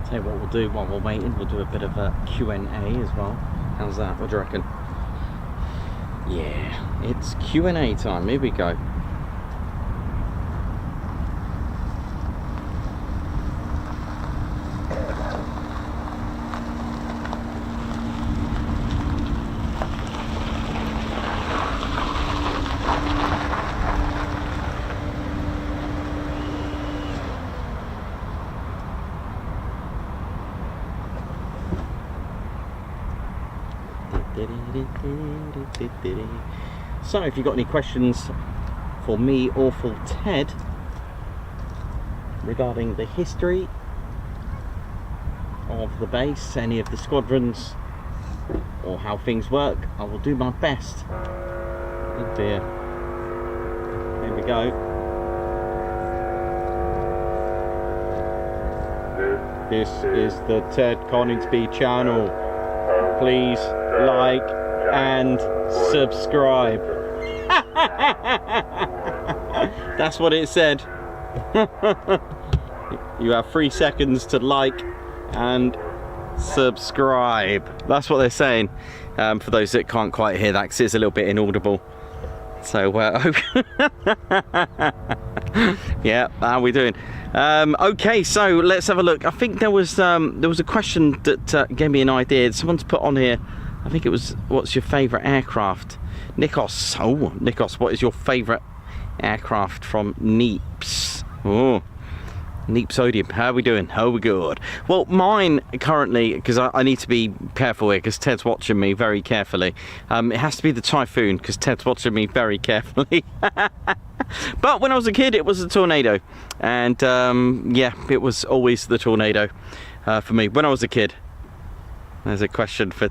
Tell you what we'll do while we're waiting, we'll do a bit of a Q&A as well. How's that? What do you reckon? Yeah, it's Q&A time. Here we go. So if you've got any questions for me or for Ted regarding the history of the base, any of the squadrons, or how things work, I will do my best. Oh dear. Here we go. This is the Ted Coningsby channel. Please like and subscribe. That's what it said. You have 3 seconds to like and subscribe. That's what they're saying. For those that can't quite hear that, because it's a little bit inaudible. So yeah, how are we doing? Okay, so let's have a look. I think there was a question that gave me an idea. Someone's put on here, I think it was, what's your favourite aircraft? Nikos. Oh, Nikos, what is your favourite aircraft from Neeps? Oh, Neeps Odium. How are we doing? How are we good? Well, mine currently, because I need to be careful here, because Ted's watching me very carefully. It has to be the Typhoon, because Ted's watching me very carefully. But when I was a kid, it was a Tornado. And yeah, it was always the Tornado for me when I was a kid. There's a question for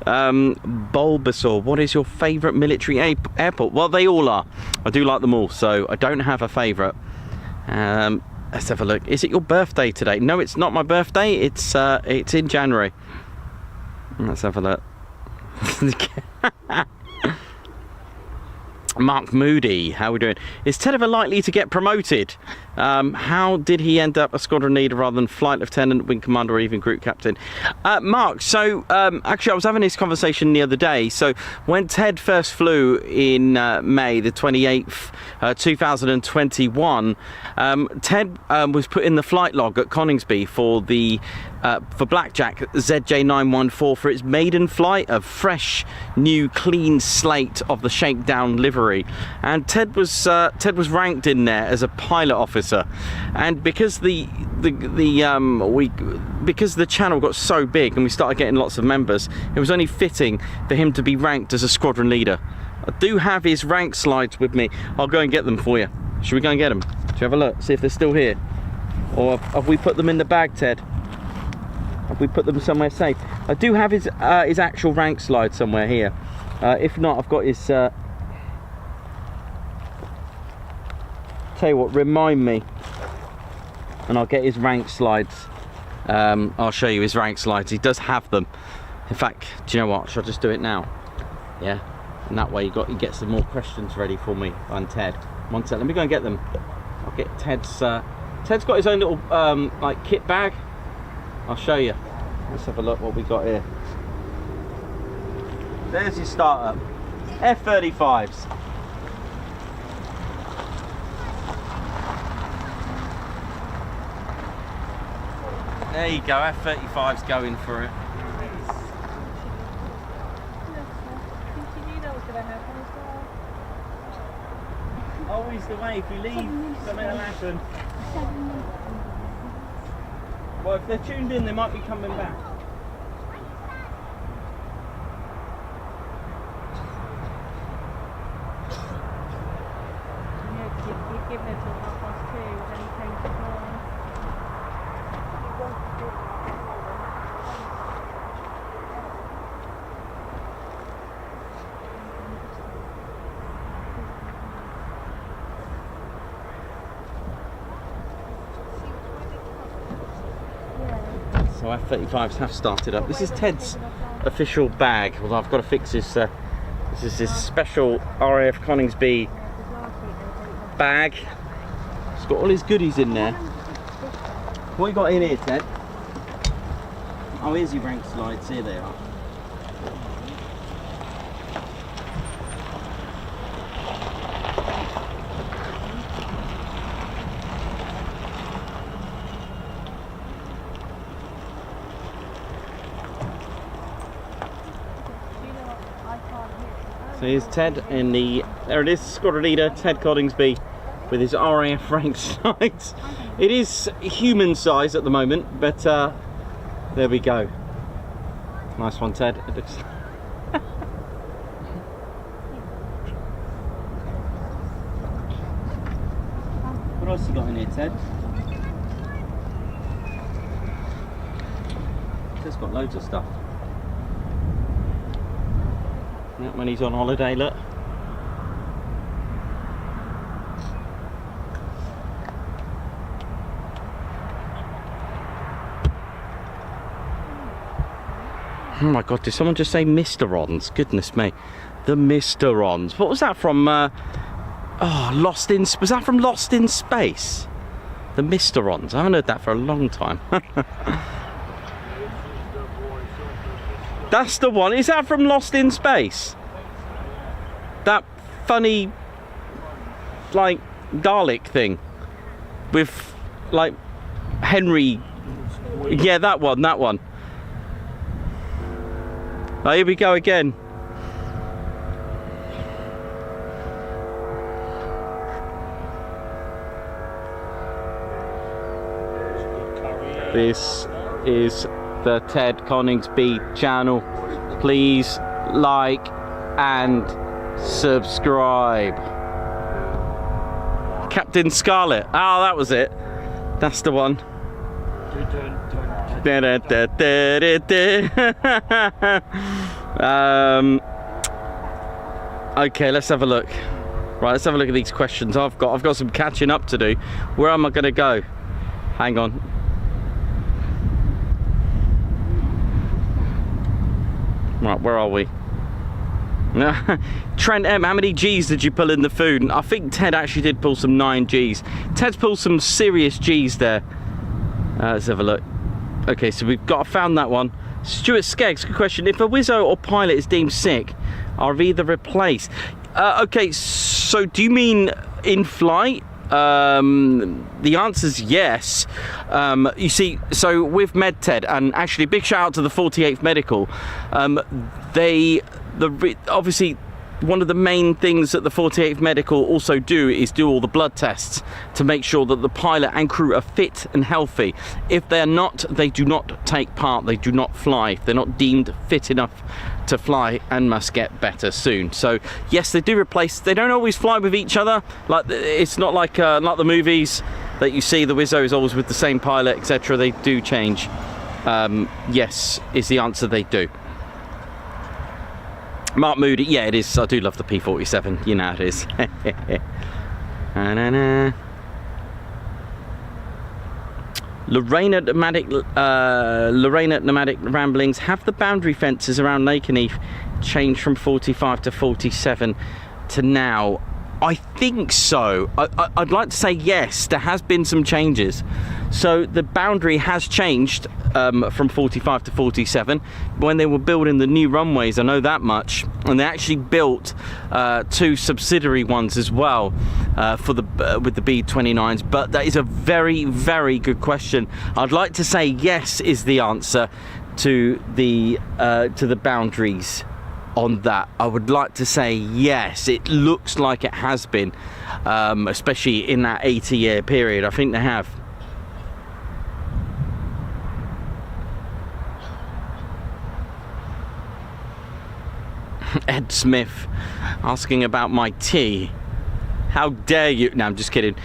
Bulbasaur. What is your favourite military airport? Well, they all are. I do like them all, so I don't have a favourite. Let's have a look. Is it your birthday today? No, it's not my birthday. It's in January. Let's have a look. Mark Moody, how are we doing? Is Ted ever likely to get promoted? How did he end up a squadron leader rather than flight lieutenant, wing commander, or even group captain? Mark, so actually I was having this conversation the other day. So when Ted first flew in May the 28th, 2021, Ted was put in the flight log at Coningsby for the for Blackjack ZJ914 for its maiden flight, a fresh, new, clean slate of the shakedown livery, and Ted was ranked in there as a pilot officer. And because because the channel got so big and we started getting lots of members, it was only fitting for him to be ranked as a squadron leader. I do have his rank slides with me. I'll go and get them for you. Should we go and get them? Should we have a look, see if they're still here, or have we put them in the bag, Ted? Have we put them somewhere safe? I do have his actual rank slide somewhere here. If not, I've got his. Tell you what, remind me, and I'll get his rank slides. I'll show you his rank slides. He does have them. In fact, do you know what? Shall I just do it now? Yeah, and that way he gets some more questions ready for me and Ted. One sec, let me go and get them. I'll get Ted's. Ted's got his own little like kit bag. I'll show you. Let's have a look what we got here. There's your startup. F-35s. There you go, F-35's going for it. Always the way, if you leave, something will happen. Well, if they're tuned in, they might be coming back. You've given it till 2:30, then he came to morning. So F-35s have started up. This is Ted's official bag. Although I've got to fix this. This is his special RAF Coningsby bag. It's got all his goodies in there. What you got in here, Ted? Oh, here's your rank slides. Here they are. So here's Ted in the, there it is, squadron leader, Ted Coningsby, with his RAF rank sights. It is human size at the moment, but there we go. Nice one, Ted. It looks... What else you got in here, Ted? Ted's got loads of stuff. When he's on holiday, look. Oh my god, did someone just say Mr-Ons? Goodness me. The Mr-Ons. What was that from? Oh, Lost in... Was that from Lost in Space? The Mr-Ons. I haven't heard that for a long time. That's the one. Is that from Lost in Space? That funny, like, Dalek thing with, like, Henry. Yeah, that one, that one. Oh, here we go again. This is the Ted Coningsby channel. Please like and subscribe. Captain Scarlet. Oh, that was it. That's the one. Okay, let's have a look. Right, let's have a look at these questions. I've got some catching up to do. Where am I going to go? Hang on. Right, where are we? Trent M, how many G's did you pull in the food? And I think Ted actually did pull some 9 G's. Ted's pulled some serious G's there. Let's have a look. Okay, so we've got, I found that one. Stuart Skeggs, good question. If a Wizzo or pilot is deemed sick, are either replaced? Okay, so do you mean in flight? The answer's yes. You see, so with MedTed, and actually big shout out to the 48th Medical, obviously one of the main things that the 48th Medical also do is do all the blood tests to make sure that the pilot and crew are fit and healthy. If they're not, they do not take part, they do not fly. If they're not deemed fit enough to fly and must get better soon. So yes, they do replace, they don't always fly with each other. Like, it's not like the movies that you see, the Wizzo is always with the same pilot, etc. They do change. Yes is the answer, they do. Mark Moody, yeah, it is. I do love the P-47. You know how it is. Lorraine at Nomadic Ramblings. Have the boundary fences around Lakenheath changed from 45 to 47 to now? I think so. I'd like to say yes, there has been some changes. So the boundary has changed from 45 to 47. When they were building the new runways, I know that much. And they actually built 2 subsidiary ones as well for with the B-29s. But that is a very, very good question. I'd like to say yes is the answer to the boundaries on that. I would like to say yes. It looks like it has been, especially in that 80-year period. I think they have. Ed Smith asking about my tea. How dare you? No, I'm just kidding.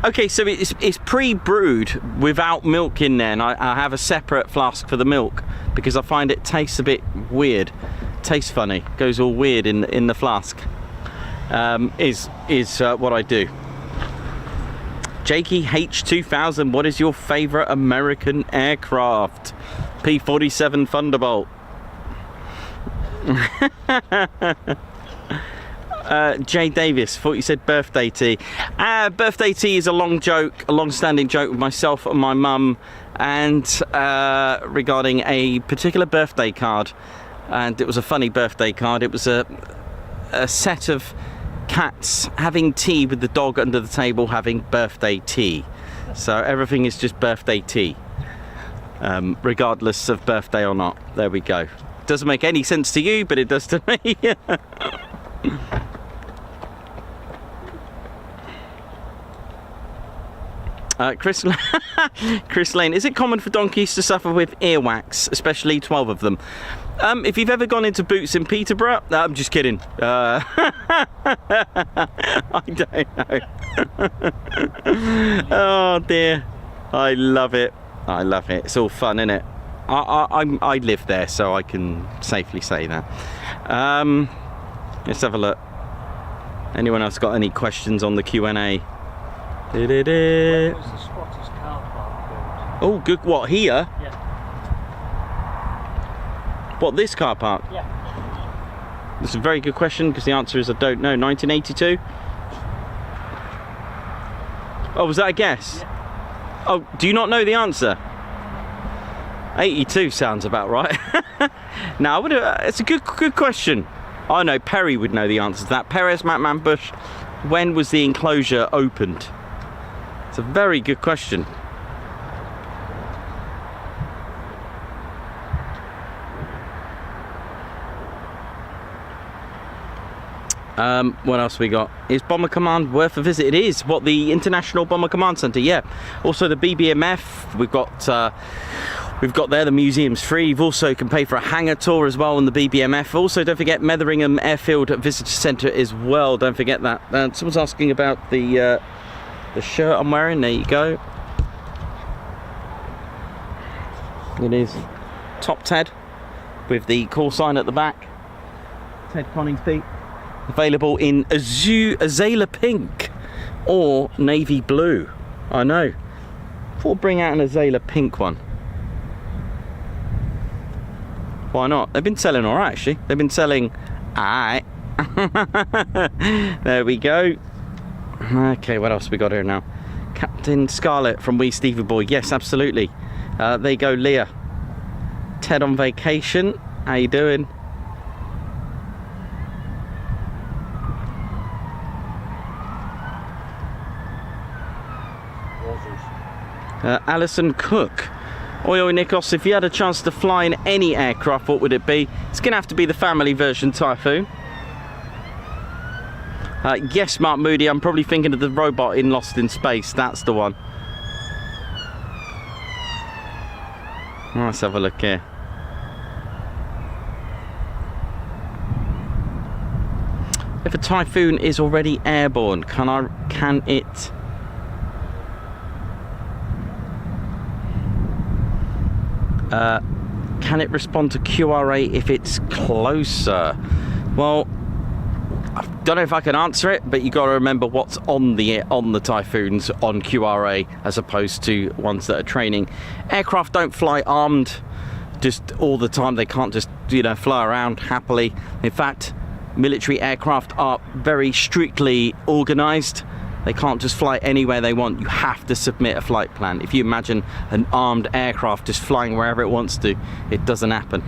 Okay, so it's pre-brewed without milk in there, and I have a separate flask for the milk because I find it tastes a bit weird. Tastes funny. Goes all weird in the flask. Is what I do. Jakey H2000, what is your favourite American aircraft? P-47 Thunderbolt. Jay Davis, thought you said birthday tea. Birthday tea is a long-standing joke with myself and my mum, and regarding a particular birthday card. And it was a funny birthday card. It was a set of cats having tea with the dog under the table having birthday tea. So everything is just birthday tea, regardless of birthday or not. There we go. Doesn't make any sense to you, but it does to me. Chris Lane, is it common for donkeys to suffer with earwax, especially 12 of them? If you've ever gone into Boots in Peterborough, I'm just kidding. I don't know. Oh dear, I love it. I love it. It's all fun, isn't it? I live there, so I can safely say that. Let's have a look. Anyone else got any questions on the Q&A? Where was the Scottish car park built? Oh, good. What, here? Yeah. What, this car park? Yeah. That's a very good question, because the answer is I don't know. 1982? Oh, was that a guess? Yeah. Oh, do you not know the answer? 82 sounds about right. Now, it's a good question. I know Perry would know the answer to that. Perez McMahon Bush, when was the enclosure opened? It's a very good question. What else we got? Is Bomber Command worth a visit? It is. What, the International Bomber Command Centre? Yeah. Also the BBMF. We've got there, the museum's free. You've also can pay for a hangar tour as well on the BBMF. Also, don't forget Metheringham Airfield Visitor Centre as well. Don't forget that. Someone's asking about the shirt I'm wearing. There you go. It is Top Ted with the call sign at the back. Ted Coningsby. Available in azale pink or navy blue. I know. Thought I'd bring out an azale pink one. Why not? They've been selling alright, actually. They've been selling alright. There we go. Okay, what else we got here now? Captain Scarlett from Wee Stevie Boy. Yes, absolutely. There you go, Leah. Ted on vacation. How you doing? Alison Cook. Oi, Nikos, if you had a chance to fly in any aircraft, what would it be? It's going to have to be the family version Typhoon. Yes, Mark Moody, I'm probably thinking of the robot in Lost in Space. That's the one. Let's have a look here. If a Typhoon is already airborne, can it... can it respond to QRA if it's closer? Well, I don't know if I can answer it, but you got to remember what's on the Typhoons on QRA as opposed to ones that are training. Aircraft don't fly armed just all the time. They can't just, fly around happily. In fact, military aircraft are very strictly organised. They can't just fly anywhere they want. You have to submit a flight plan. If you imagine an armed aircraft just flying wherever it wants to, it doesn't happen.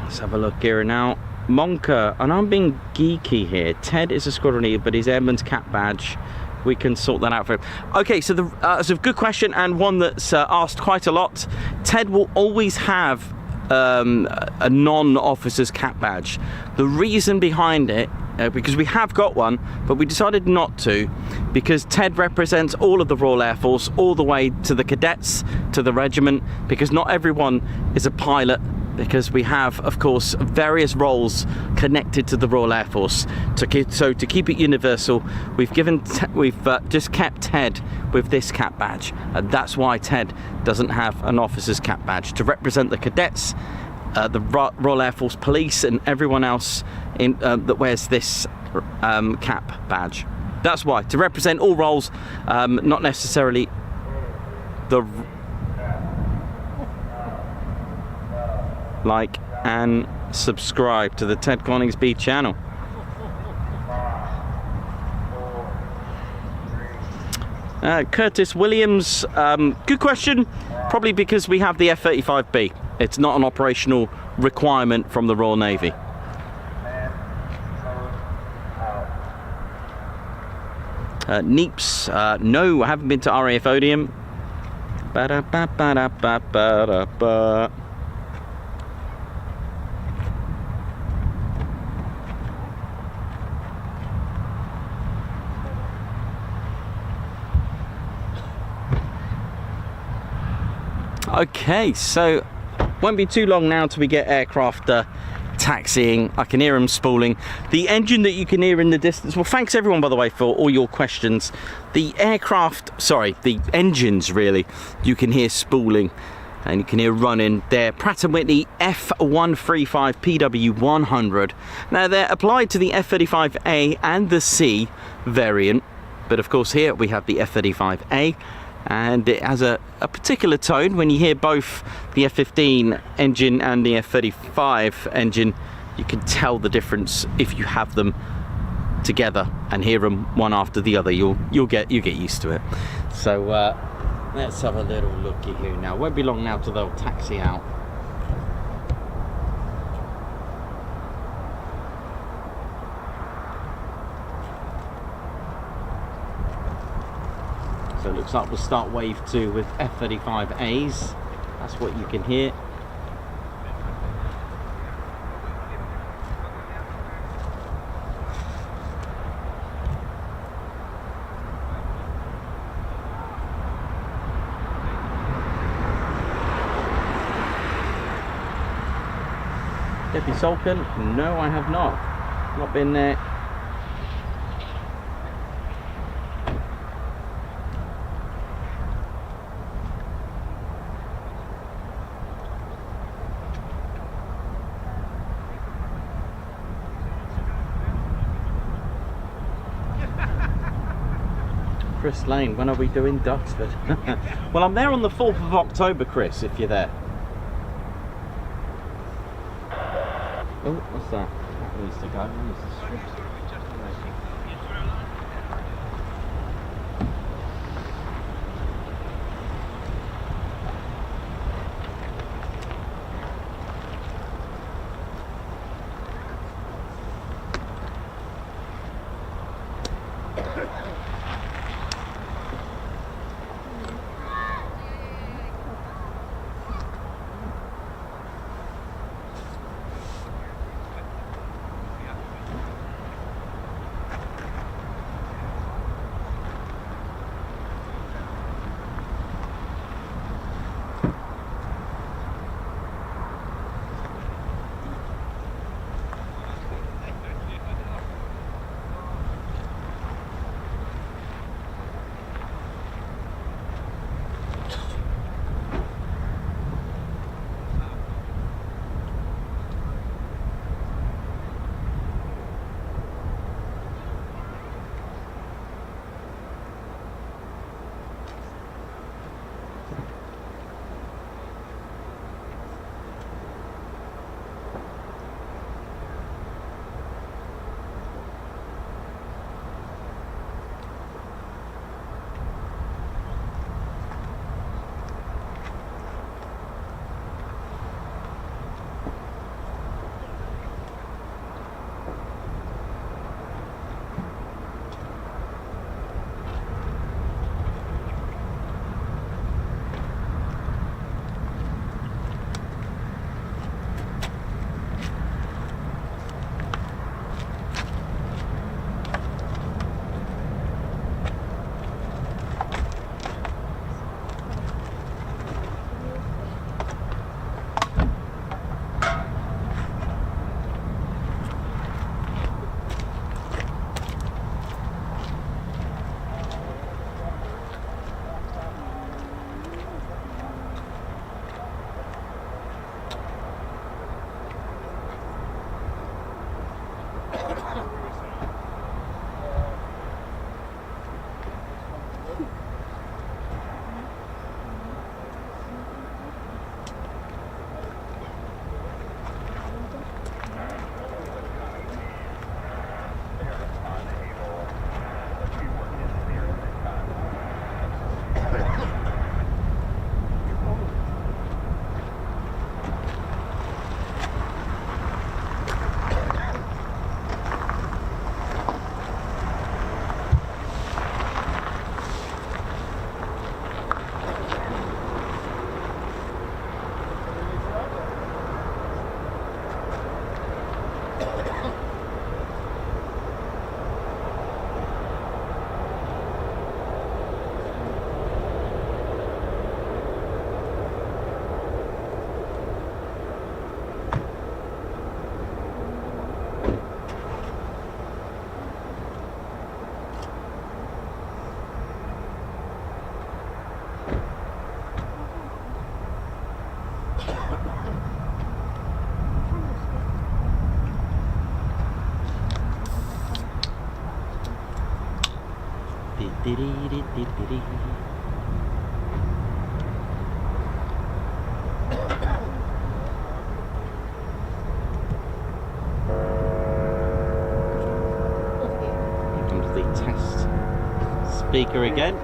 Let's have a look here now. Monka, and I'm being geeky here. Ted is a squadron leader, but his airman's cap badge, we can sort that out for him. Okay, so it's a good question, and one that's asked quite a lot. Ted will always have a non-officer's cap badge. The reason behind it, because we have got one, but we decided not to, because Ted represents all of the Royal Air Force, all the way to the cadets, to the regiment, because not everyone is a pilot, because we have, of course, various roles connected to the Royal Air Force. So to keep it universal, we've just kept Ted with this cap badge, and that's why Ted doesn't have an officer's cap badge, to represent the cadets, the Royal Air Force Police, and everyone else that wears this cap badge. That's why, to represent all roles, not necessarily the and subscribe to the Ted Coningsby channel. Curtis Williams, good question. Probably because we have the F-35B. It's not an operational requirement from the Royal Navy. Neeps, no, I haven't been to RAF Odium. Ba-da-ba-ba-da-ba-ba-da-ba. Okay, so won't be too long now till we get aircraft taxiing. I can hear them spooling. The engine that you can hear in the distance, well, thanks everyone by the way for all your questions. The engines really, you can hear spooling and you can hear running. They're Pratt & Whitney F-135 PW100. Now they're applied to the F-35A and the C variant, but of course here we have the F-35A. And it has a particular tone. When you hear both the F-15 engine and the F-35 engine, you can tell the difference if you have them together and hear them one after the other. You'll get used to it. So let's have a little looky here now. Won't be long now till they'll taxi out. So it looks like we'll start wave 2 with F-35As. That's what you can hear. Debbie Salkin? No, I have not. Not been there. Chris Lane, when are we doing Duxford? Well, I'm there on the 4th of October, Chris, if you're there. Oh, what's that? That needs to go. Where's the strips? Here comes the test speaker again.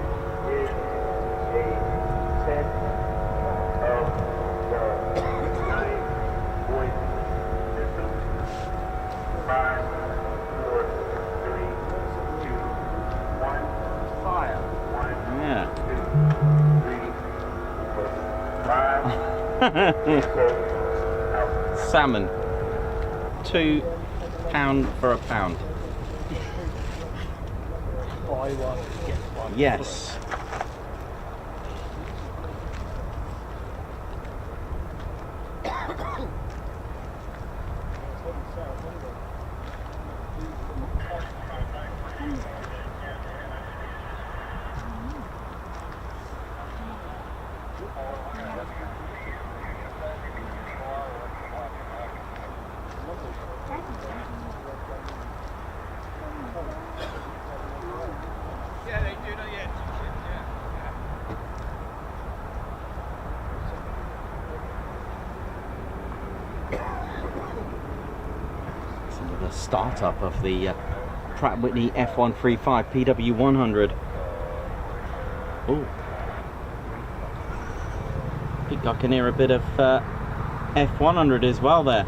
Salmon, £2 for a pound. Buy one, get one. Yes. Yeah, they do know, yeah. Some of the startup of the Pratt & Whitney F-135 PW100. Oh, I think I can hear a bit of F100 as well there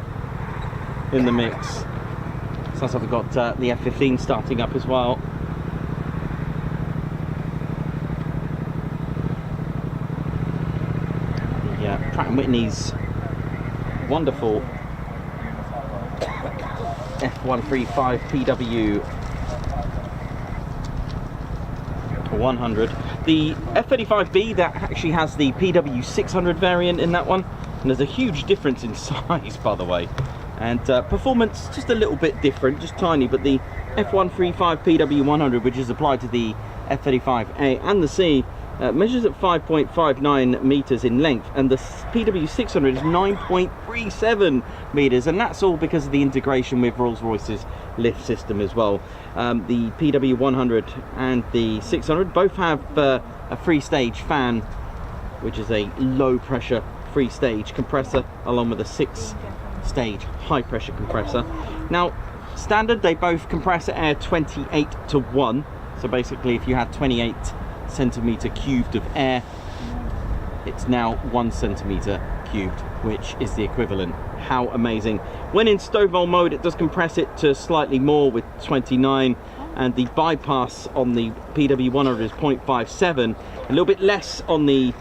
in the mix. Sounds like we've got the F-15 starting up as well. The Pratt & Whitney's wonderful F-135 PW100. The F-35B that actually has the PW600 variant in that one, and there's a huge difference in size, by the way, and performance just a little bit different, just tiny. But the F-135 PW100, which is applied to the F-35A and the C, measures at 5.59 meters in length, and the PW600 is 9.37 meters, and that's all because of the integration with Rolls-Royce's lift system as well. The PW100 and the 600 both have a three-stage fan, which is a low-pressure three-stage compressor, along with a six-stage high-pressure compressor. Now, standard, they both compress at air 28 to 1. So basically, if you had 28 centimeter cubed of air, it's now 1 centimeter cubed, which is the equivalent. How amazing. When in Stovall mode, it does compress it to slightly more with 29, and the bypass on the PW100 is 0.57, a little bit less on the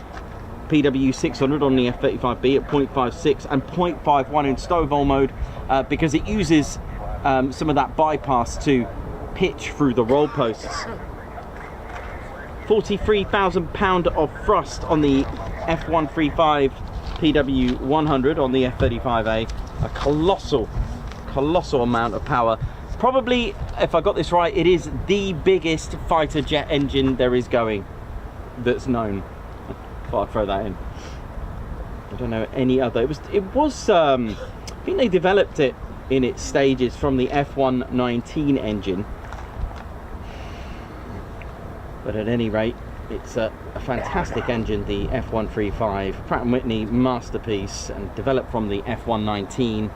PW600 on the F-35B at 0.56 and 0.51 in Stovall mode, because it uses some of that bypass to pitch through the roll posts. 43,000 pound of thrust on the F-135 PW100 on the F-35A. A colossal amount of power. Probably, if I got this right, it is the biggest fighter jet engine there is going that's known. Thought I'd throw that in. I don't know any other. It was I think they developed it in its stages from the F-119 engine. But at any rate, it's a fantastic engine, the F-135, Pratt & Whitney masterpiece, and developed from the F-119.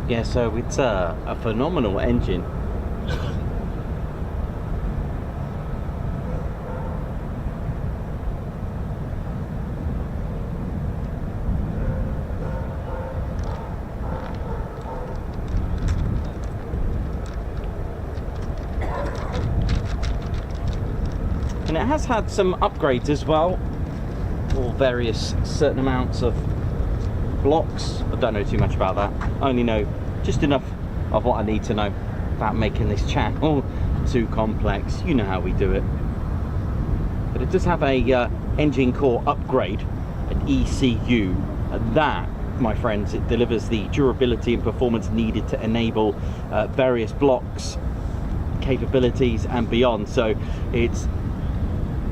Yeah, so it's a phenomenal engine. it has had some upgrades as well, or various certain amounts of blocks. I don't know too much about that. I only know just enough of what I need to know about making this channel too complex. You know how we do it. But it does have a engine core upgrade, an ECU, and that, my friends, it delivers the durability and performance needed to enable various blocks, capabilities and beyond. So it's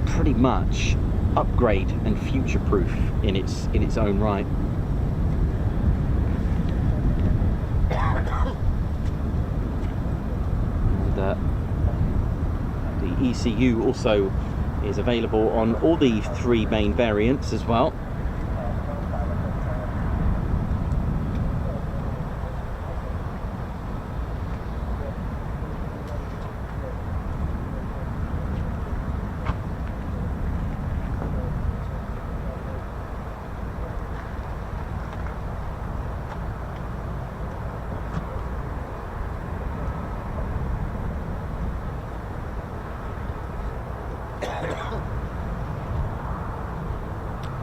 pretty much upgrade and future-proof in its own right. And the ECU also is available on all the 3 main variants as well.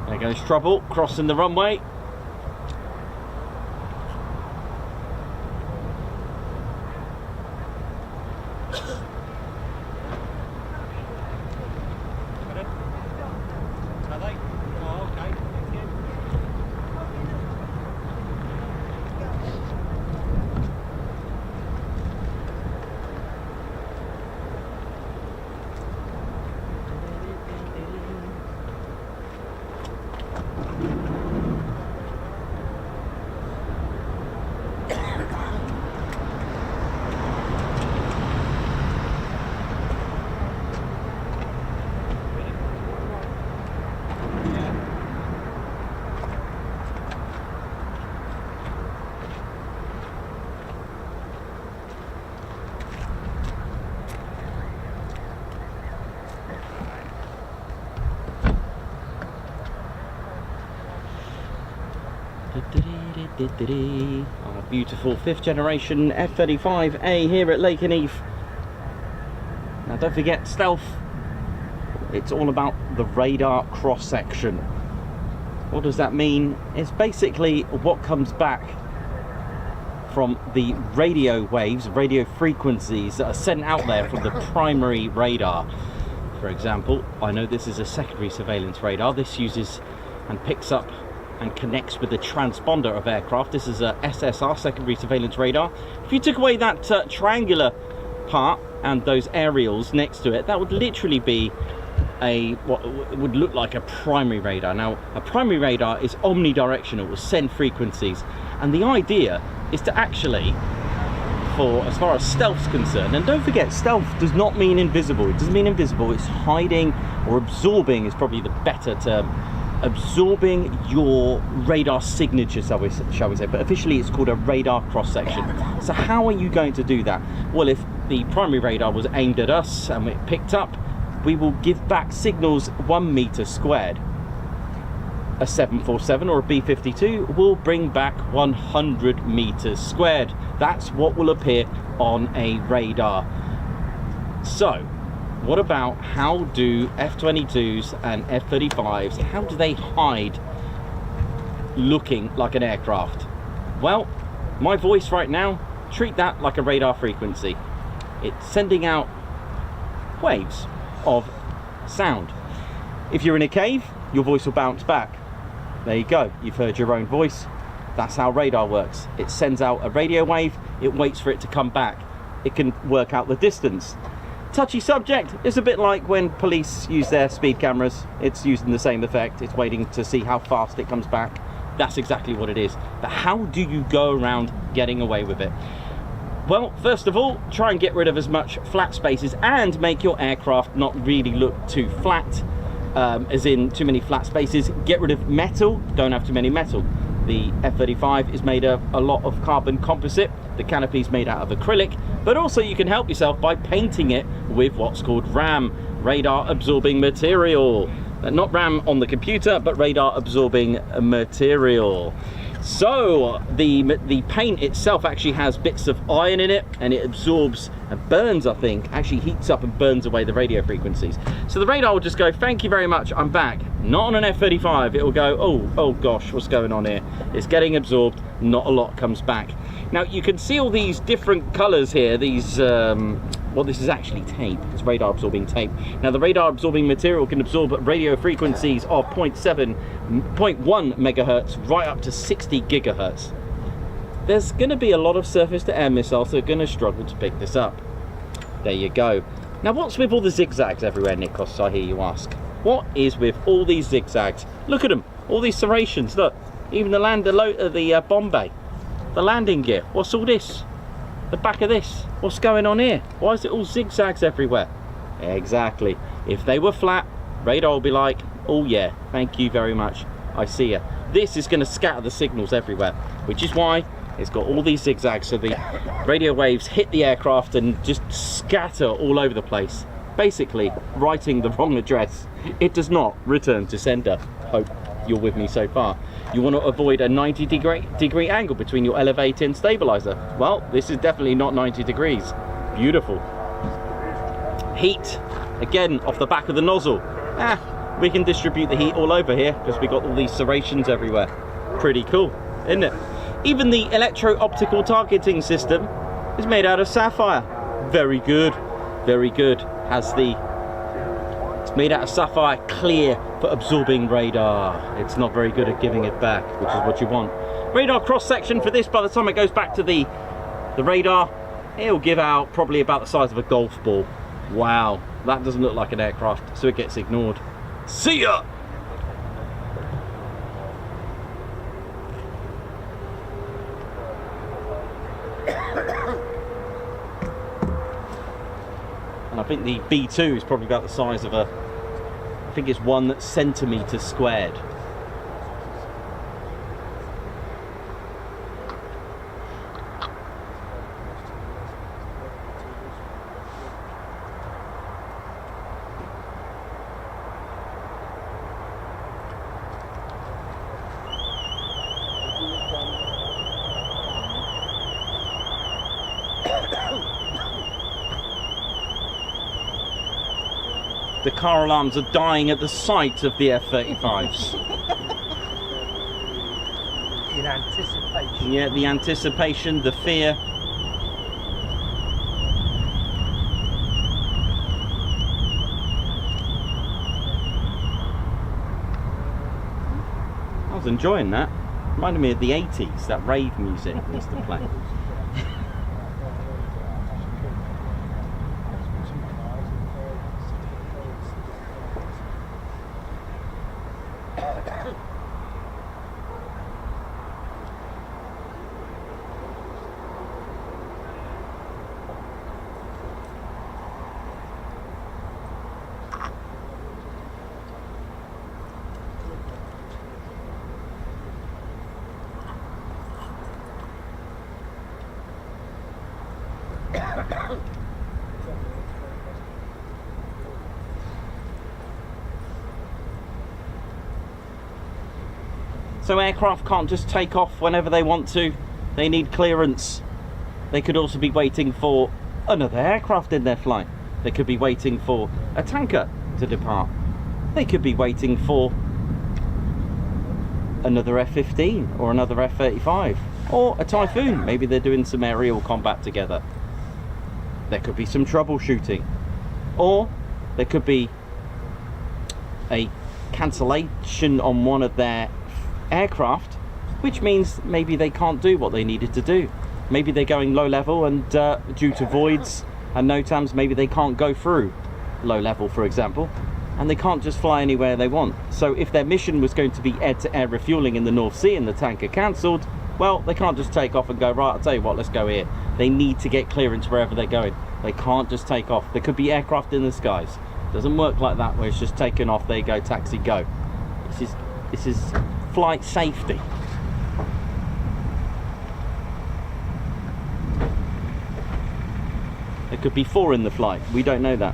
There goes trouble, crossing the runway. Our beautiful 5th generation F-35A here at Lakenheath. Now don't forget stealth, it's all about the radar cross section. What does that mean? It's basically what comes back from the radio waves, radio frequencies that are sent out there from the primary radar. For example, I know this is a secondary surveillance radar. This uses and picks up and connects with the transponder of aircraft. This is a SSR, secondary surveillance radar. If you took away that triangular part and those aerials next to it, that would literally be what would look like a primary radar. Now, a primary radar is omnidirectional, it will send frequencies, and the idea is to actually, for as far as stealth's concerned, and don't forget, stealth does not mean invisible. It doesn't mean invisible, it's hiding, or absorbing is probably the better term. Absorbing your radar signature, shall we say, but officially it's called a radar cross section. So how are you going to do that? Well, if the primary radar was aimed at us and it picked up, we will give back signals 1 meter squared. A 747 or a B-52 will bring back 100 meters squared. That's what will appear on a radar. So what about how do F-22s and F-35s, how do they hide looking like an aircraft? Well, my voice right now, treat that like a radar frequency. It's sending out waves of sound. If you're in a cave, your voice will bounce back. There you go, you've heard your own voice. That's how radar works. It sends out a radio wave, it waits for it to come back. It can work out the distance. Touchy subject. It's a bit like when police use their speed cameras. It's using the same effect. It's waiting to see how fast it comes back. That's exactly what it is. But how do you go around getting away with it? Well, first of all, try and get rid of as much flat spaces and make your aircraft not really look too flat, as in too many flat spaces. Get rid of metal. Don't have too many metal. The F-35 is made of a lot of carbon composite. The canopy is made out of acrylic, but also you can help yourself by painting it with what's called RAM, radar absorbing material. Not RAM on the computer, but radar absorbing material. So the paint itself actually has bits of iron in it, and it absorbs and burns, I think, actually heats up and burns away the radio frequencies. So the radar will just go, thank you very much, I'm back. Not on an F-35, it will go, oh gosh, what's going on here? It's getting absorbed, not a lot comes back. Now you can see all these different colors here, these well, this is actually tape. It's radar absorbing tape. Now the radar absorbing material can absorb radio frequencies of 0.1 megahertz right up to 60 gigahertz. There's going to be a lot of surface to air missiles that are going to struggle to pick this up. There you go. Now what's with all the zigzags everywhere, Nikos, I hear you ask? What is with all these zigzags? Look at them, all these serrations, look. Even the the bomb bay, the landing gear, what's all this? The back of this, what's going on here? Why is it all zigzags everywhere? Exactly. If they were flat, radar will be like, oh yeah, thank you very much, I see ya. This is going to scatter the signals everywhere, which is why it's got all these zigzags, so the radio waves hit the aircraft and just scatter all over the place, basically writing the wrong address. It does not return to sender. Hope you're with me so far. You want to avoid a 90 degree angle between your elevator and stabilizer. Well, this is definitely not 90 degrees. Beautiful. Heat, again, off the back of the nozzle. We can distribute the heat all over here because we've got all these serrations everywhere. Pretty cool, isn't it? Even the electro-optical targeting system is made out of sapphire. Very good, very good. It's made out of sapphire, clear for absorbing radar. It's not very good at giving it back, which is what you want. Radar cross-section for this, by the time it goes back to the radar, it'll give out probably about the size of a golf ball. Wow, that doesn't look like an aircraft, so it gets ignored. See ya! And I think the B2 is probably about the size of I think it's 1 centimetre squared. The car alarms are dying at the sight of the F-35s. In anticipation. Yeah, the anticipation, the fear. I was enjoying that. Reminded me of the 80s, that rave music used to play. So aircraft can't just take off whenever they want to. They need clearance. They could also be waiting for another aircraft in their flight. They could be waiting for a tanker to depart. They could be waiting for another F-15 or another F-35 or a Typhoon. Maybe they're doing some aerial combat together. There could be some troubleshooting, or there could be a cancellation on one of their aircraft, which means maybe they can't do what they needed to do. Maybe they're going low level and due to voids and NOTAMs, maybe they can't go through low level, for example, and they can't just fly anywhere they want. So if their mission was going to be air-to-air refueling in the North Sea and the tanker cancelled, well, they can't just take off and go, right, I'll tell you what, let's go here. They need to get clearance wherever they're going. They can't just take off. There could be aircraft in the skies. It doesn't work like that, where it's just taken off, there you go, taxi, go. This is flight safety. There could be 4 in the flight. We don't know that.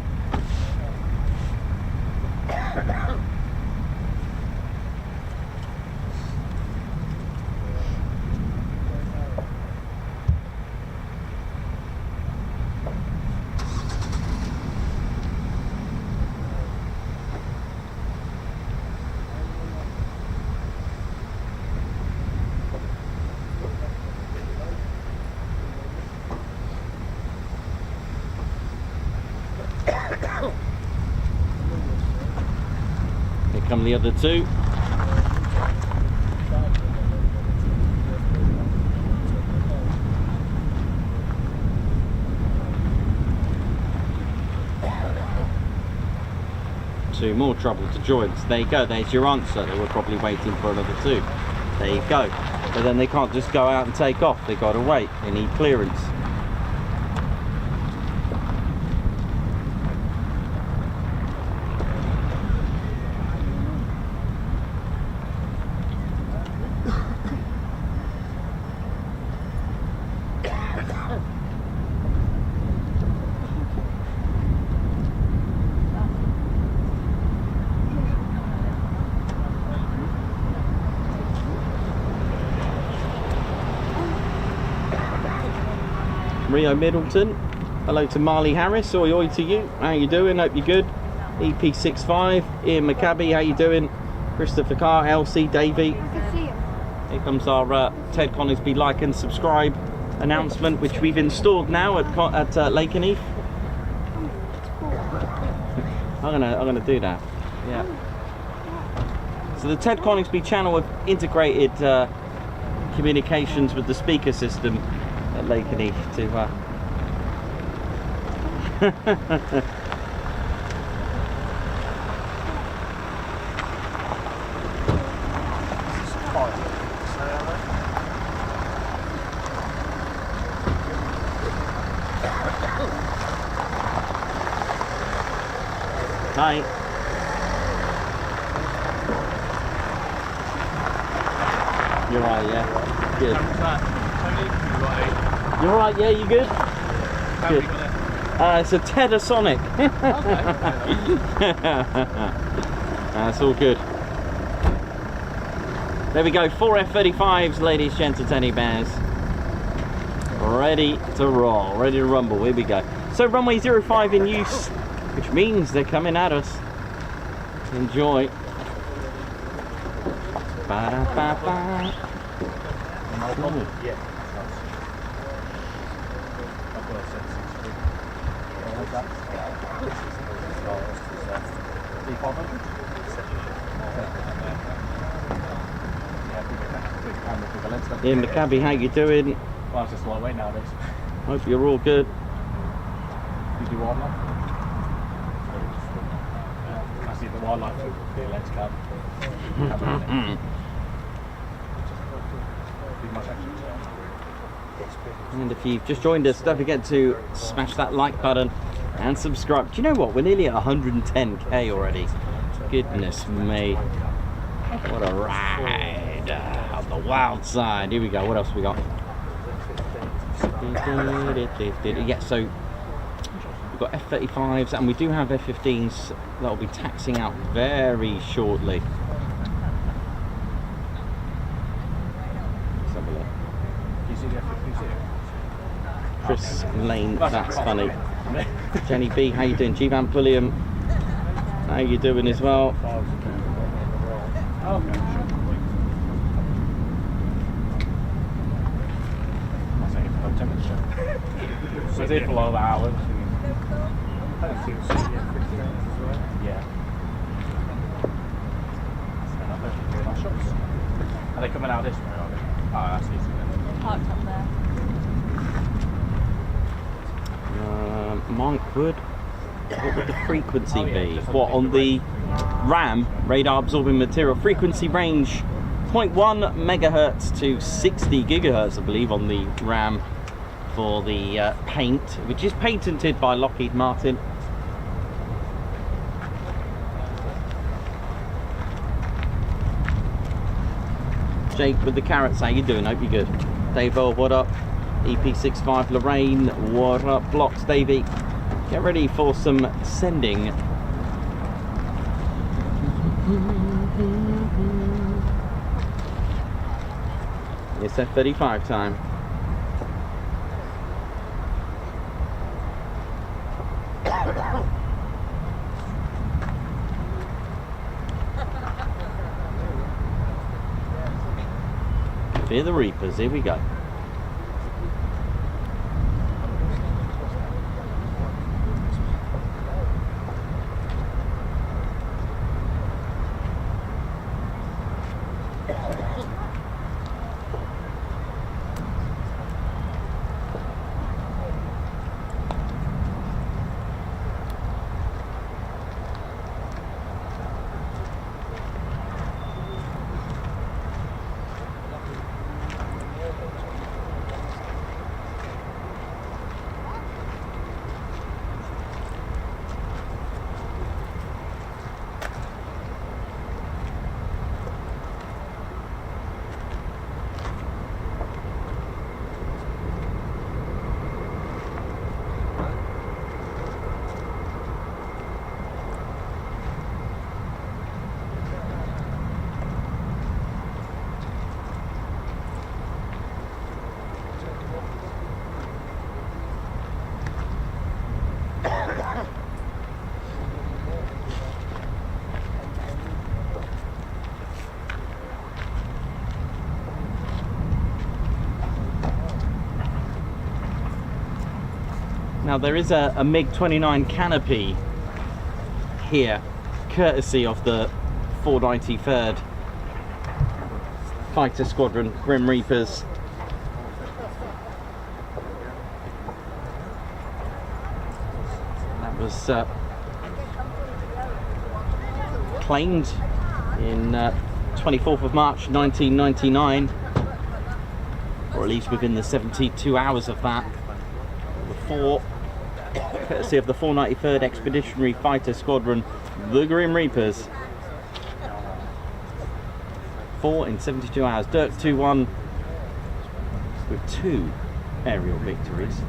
come the other two. Two more trouble to join. So there you go, there's your answer. They were probably waiting for another two. There you go. But then they can't just go out and take off. They've got to wait. They need clearance. Rio Middleton, hello to Marley Harris, oi oi to you, how you doing, hope you're good. EP65, Ian McCabe, how you doing? Christopher Carr, Elsie, Davey. I can see him. Here comes our Ted Coningsby like and subscribe announcement, which we've installed now at Lakenheath. I'm gonna do that. Yeah. So the Ted Coningsby channel have integrated communications with the speaker system at Lakenheath to Hi. You're right, yeah. Good. You're right, yeah, you good? Good. It's a Tedasonic. That's all good. There we go, 4 F-35s, ladies, gents, and teddy bears. Ready to roll, ready to rumble, here we go. So runway 05 in use, which means they're coming at us. Enjoy. Ba-da-ba-ba. Yeah. Ian McCabe, how you doing? Well, it's just lightweight nowadays. Hope you're all good. You do wildlife? I see the wildlife with the lens cab. And if you've just joined us, don't forget to smash that like button and subscribe. Do you know what? We're nearly at 110k already. Goodness me. What a ride on the wild side. Here we go. What else we got? Yeah, so we've got F-35s and we do have F-15s that will be taxiing out very shortly. Let's have a look. Chris Lane, that's funny. Jenny B, how you doing? G-Van Pulliam, how you doing as well? Okay. I'll say for temperature. So it's here for a lot of hours. Yeah. Are they coming out this way? Are they? Oh, that's easy then. Parked up there. Mike Wood, what would the frequency be? What, on the RAM, radar absorbing material, frequency range 0.1 megahertz to 60 gigahertz, I believe, on the RAM for the paint, which is patented by Lockheed Martin. Jake with the carrots, how you doing? Hope you're good. Dave Earl, what up? EP65 Lorraine, what up? Blocks Davey. Get ready for some sending. It's F-35 time. Fear the Reapers, here we go. Now there is a MiG-29 canopy here, courtesy of the 493rd Fighter Squadron Grim Reapers. That was claimed in 24th of March 1999, or at least within the 72 hours of that. Courtesy of the 493rd Expeditionary Fighter Squadron, the Grim Reapers. 4 in 72 hours. Dirk 2-1 with 2 aerial victories.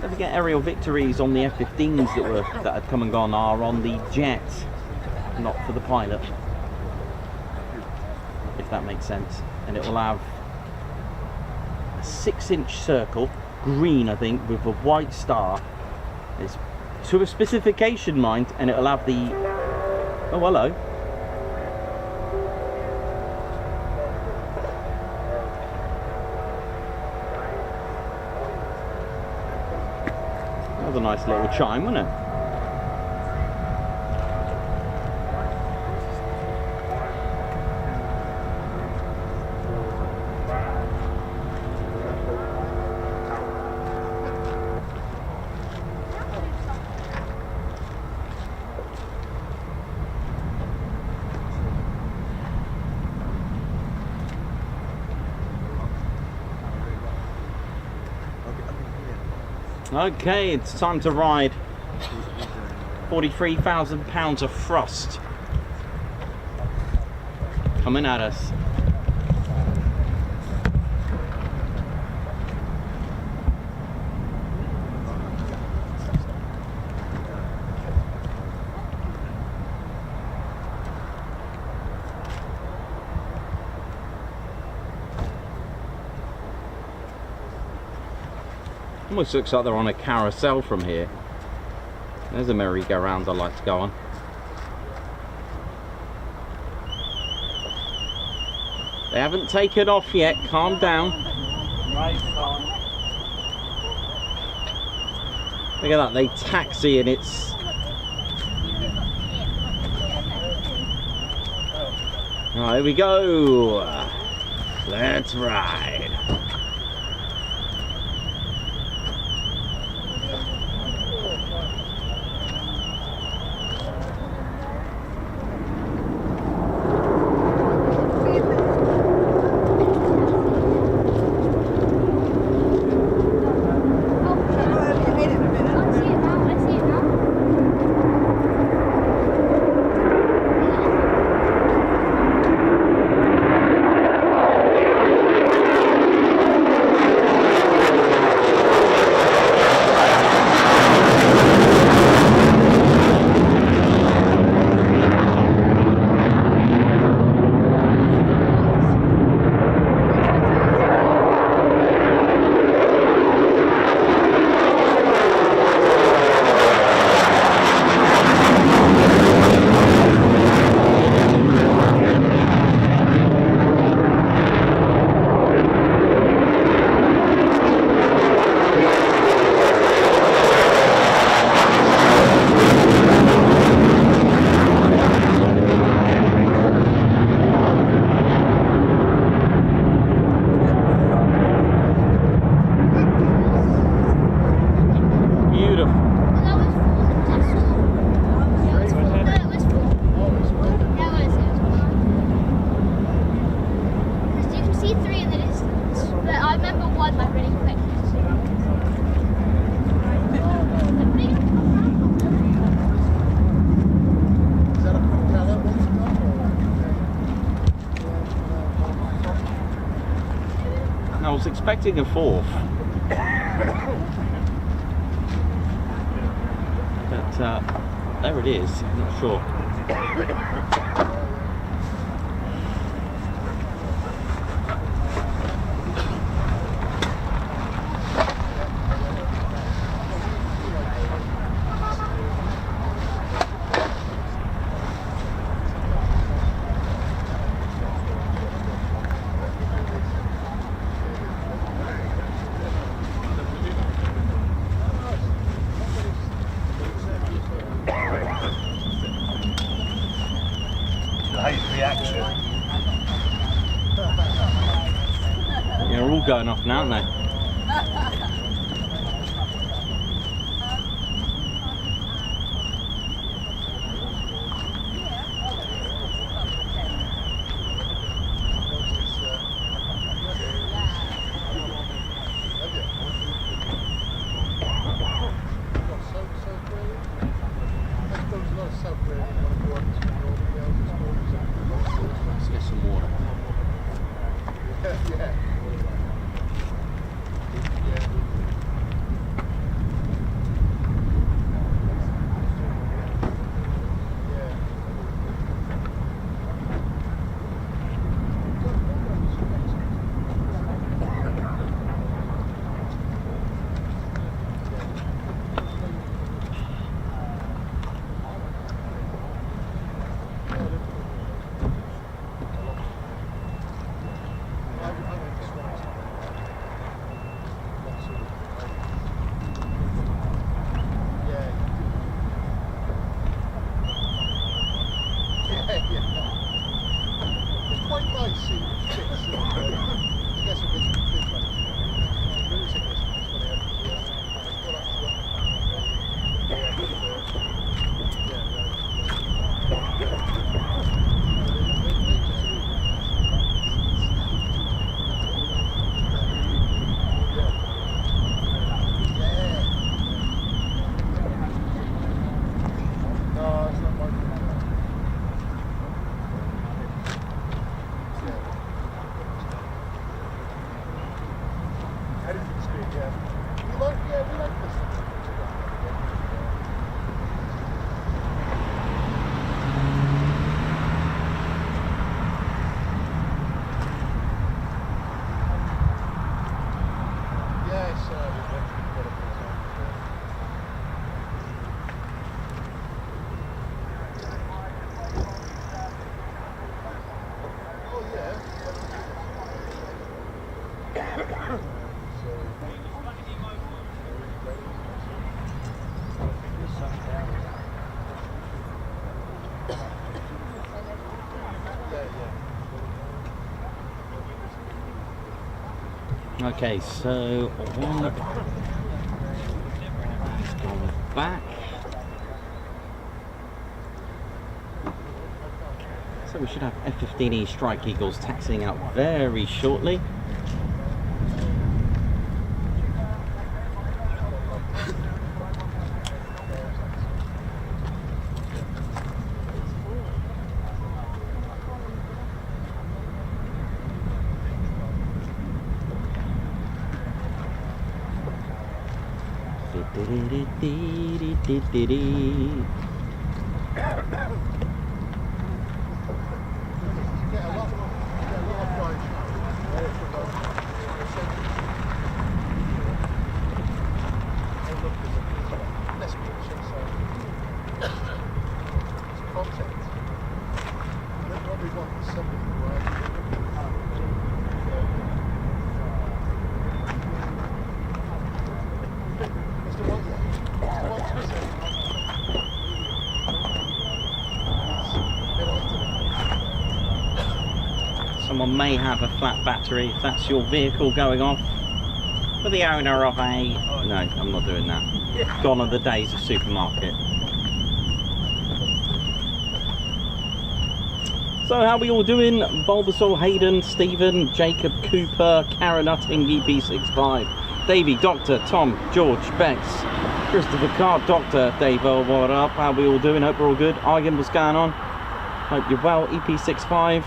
Don't forget, aerial victories on the F-15s that had come and gone are on the jet, not for the pilot, if that makes sense. And it will have a 6-inch circle, green I think, with a white star. It's to a specification, mind, and it'll have the... Oh, hello. That was a nice little chime, wasn't it? Okay, it's time to ride 43,000 pounds of frost coming at us. Almost looks like they're on a carousel from here. There's a merry-go-round I like to go on. They haven't taken off yet, calm down. Look at that, they taxi and it's... Right, here we go. Let's ride. I was expecting a 4th, but there it is. I'm not sure. the action. Yeah, they're all going off now, aren't they? Let's get some water. Yeah. Okay, so one is going back. So we should have F-15E Strike Eagles taxiing out very shortly. Someone may have a flat battery if that's your vehicle going off. For the owner of a... No, I'm not doing that. Gone are the days of supermarket. So how are we all doing? Bulbasaur, Hayden, Stephen, Jacob, Cooper, Karen Nutting, EP65, Davey, Doctor, Tom, George, Bex, Christopher Card, Doctor, Dave, what up? How are we all doing? Hope we're all good. Argan, what's going on? Hope you're well. EP65.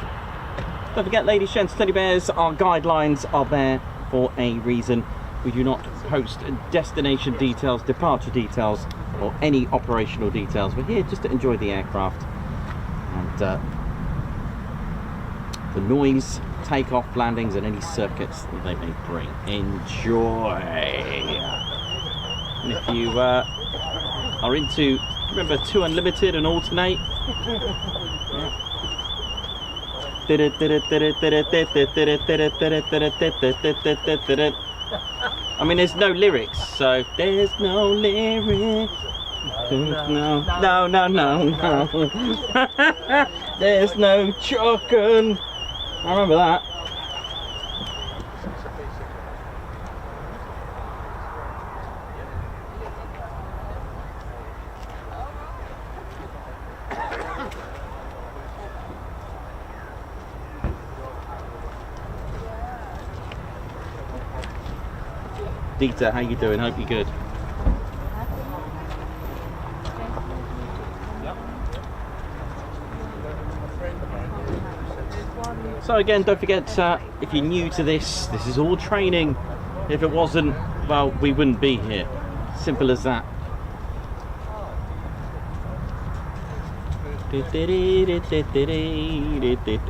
Don't forget, ladies, gents, teddy bears, our guidelines are there for a reason. We do not post destination details, departure details, or any operational details. We're here just to enjoy the aircraft and the noise, takeoff, landings, and any circuits that they may bring. Enjoy! And if you are into, remember, 2 Unlimited and Alternate? Yeah. I mean, there's no lyrics, so there's no lyrics. No, no, no, no. There's no chicken. I remember that. Dita, how you doing? Hope you're good. So again, don't forget, if you're new to this is all training. If it wasn't, well, we wouldn't be here. Simple as that.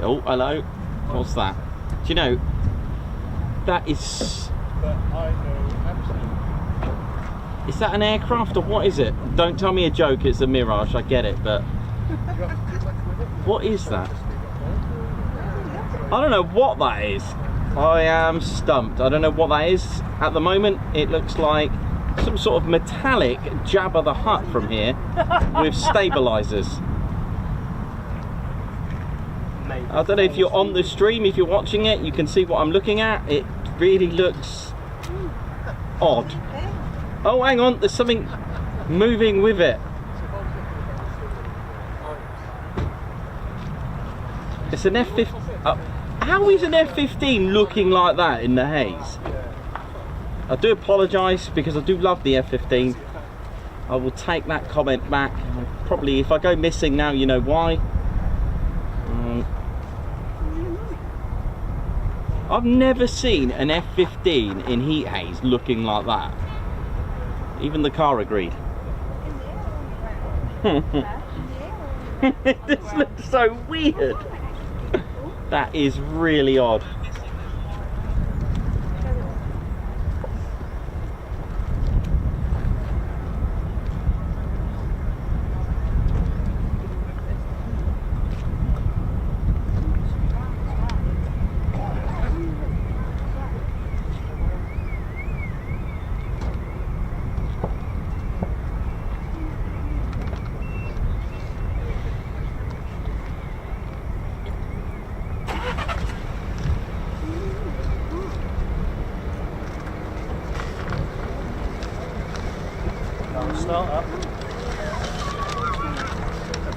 Oh, hello. What's that? Do you know, that is... Is that an aircraft or what is it? Don't tell me a joke, it's a Mirage, I get it, but... What is that? I don't know what that is. I am stumped. I don't know what that is. At the moment, it looks like some sort of metallic Jabba the Hutt from here with stabilizers. I don't know if you're on the stream, if you're watching it, you can see what I'm looking at. It really looks odd. Oh, hang on, there's something moving with it. It's an F-15. How is an F-15 looking like that in the haze? I do apologise because I do love the F-15. I will take that comment back. Probably if I go missing now, you know why. I've never seen an F-15 in heat haze looking like that. Even the car agreed. This looks so weird. That is really odd.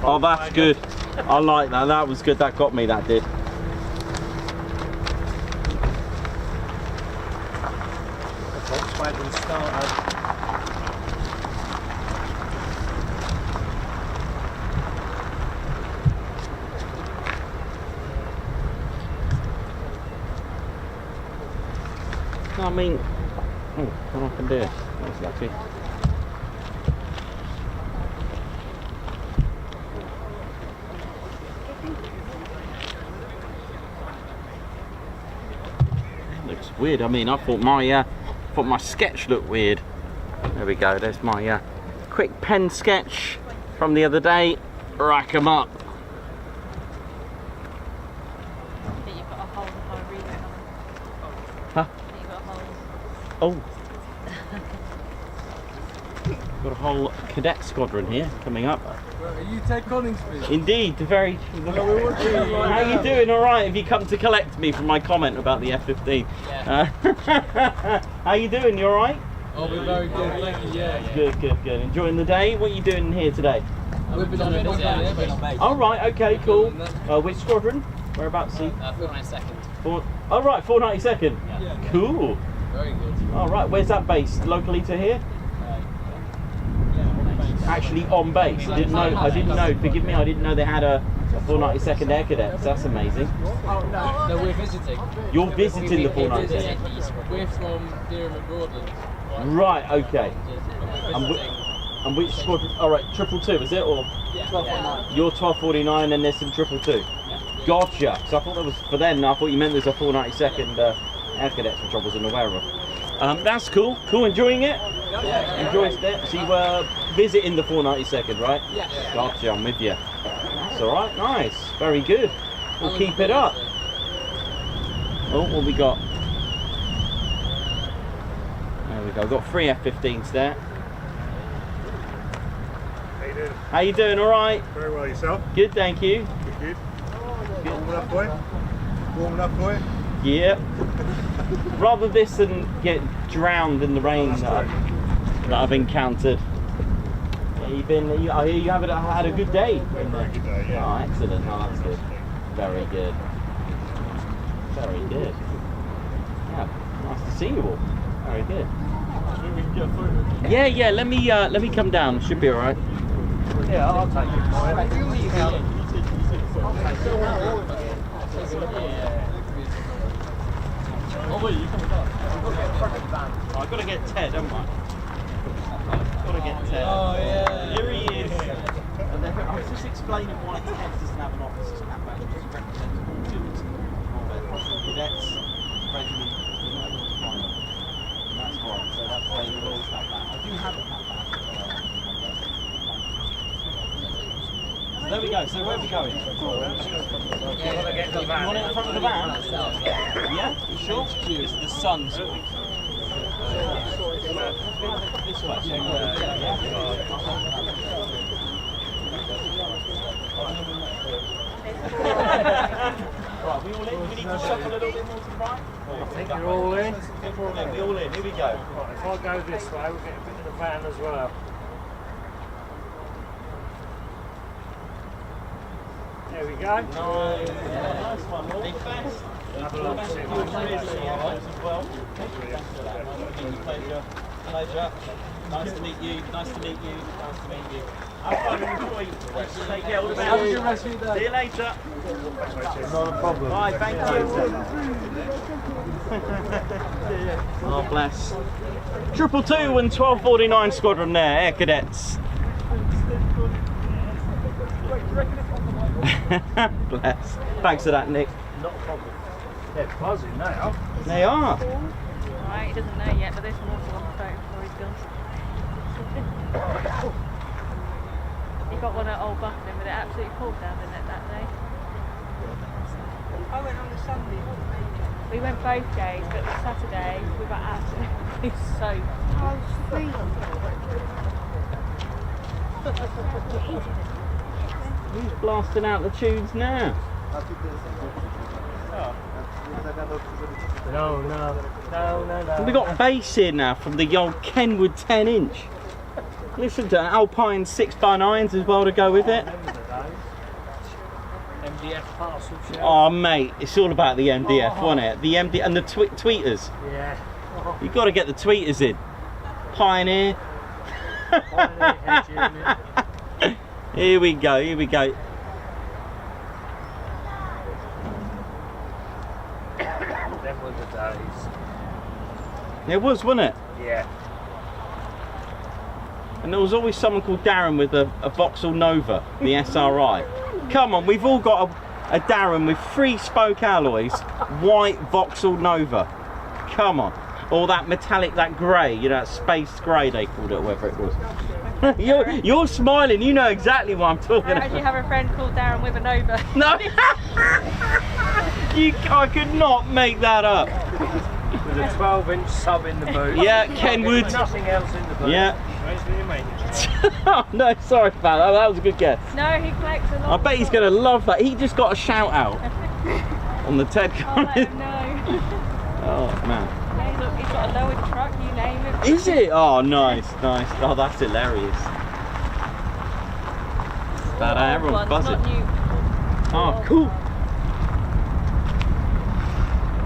Oh, that's good. I like that. That was good. That got me. That did. Squadron started. I mean, oh, what I can do. That's lucky. Looks weird. I mean, I thought my sketch looked weird. There we go. There's my quick pen sketch from the other day. Rack 'em up. Huh? Oh. Got a whole cadet squadron here coming up. Are you Ted Coningsby? Indeed, very. How you doing? All right. Have you come to collect me from my comment about the F-15? Yeah. How you doing? You all right? Oh, we're very good. Thank you. Yeah. Good, good, good. Enjoying the day. What are you doing here today? We've been on a visit. All right. Okay. Cool. Which squadron? Whereabouts? 492nd. Oh right, 492nd. Yeah. Cool. Very good. All right. Where's that based? Locally to here? Actually on base. I didn't know. Forgive me. I didn't know they had a 492nd Air Cadets. That's amazing. Oh no. No, we're visiting. You're visiting the 492nd. We're from Durham and Broadland. Right. Okay. And which squadron? All right. 222 is it or? Yeah. 1249. You're 1249, and there's some 222. Gotcha. So I thought that was for them. I thought you meant there's a 492nd Air Cadets, which I wasn't aware of. That's cool. Cool. Enjoying it? Yeah. Enjoying it. So you were visiting the 492nd, right? Yeah. Gotcha. I'm with you. That's all right. Nice. Very good. We'll keep it up. Oh, what we got? There we go. We've got 3 F-15s there. doing? How you doing? All right? Very well, yourself? Good, thank you. Good. Warming up for you? Warming up for you? Yeah. Rather this than get drowned in the rain that I've encountered. Yeah, I hear you had a good day. Very good day, yeah. Oh, excellent. Oh, that's good. Very good. Very good. Yeah, nice to see you all. Very good. Yeah. Let me come down. Should be all right. Yeah, I'll take it. Oh, wait, you coming down? I've got to get Ted, haven't I? Got to get Ted. Oh, yeah. Here he is. And then, I was just explaining why Ted doesn't have an officer's cap, which represents all units of cadets, regiment, and that's right. So that's why you always have that. I do have a cap back. So there we go. So where are we going? You want it in front of the van? Yeah? You sure? It's the sun sort of. This way. Right, we all in? We need to shuffle a little bit more to the right? I think you're all in. We're all in. Here we go. Right, if I go this way, we'll get a bit of the van as well. There we go. Nice one. All the best. Have a look. Pleasure. Nice to meet you. Have fun, enjoy. Take care. All the best. Have a good rest of your day. See you later. Not a problem. Bye. Thank you. Oh, bless. 222 and 1249 Squadron there, Air Cadets. Bless. Thanks for that, Nick. Not a problem. They're buzzing now. They are. Right, he doesn't know yet, but there's water on the boat before he's gone. He got one at Old Buckingham, but it absolutely poured down in it that day. I went on the Sunday. We went both days, but the Saturday we got absolutely soaked. I was freezing. Who's blasting out the tunes now? No. We got bass here now from the old Kenwood 10-inch. Listen to Alpine 6x9s as well to go with it. MDF parcel shell. Oh mate, it's all about the MDF, wasn't it? The MD and the tweeters. Yeah. You got to get the tweeters in. Pioneer. Pioneer head unit. Here we go. Them were the days. It was, wasn't it? Yeah. And there was always someone called Darren with a Vauxhall Nova, the SRI. Come on, we've all got a Darren with 3-spoke alloys, white Vauxhall Nova. Come on. Or that metallic, that grey, you know, that space grey they called it, or whatever it was. You're smiling, you know exactly what I'm talking I about. actually have a friend called Darren with a Nova. No! I could not make that up. With a 12-inch sub in the boot. Yeah, Kenwood. Nothing else in the boot. Yeah. Oh, no, sorry about that. That was a good guess. No, he collects a lot. I bet he's going to love that. He just got a shout out on the Ted I'll let him know. Oh, man. Yeah, look, he's got a lowered truck, you name it. Is it? Oh, nice. Oh, that's hilarious. But everyone's buzzing. Not new. Oh, cool.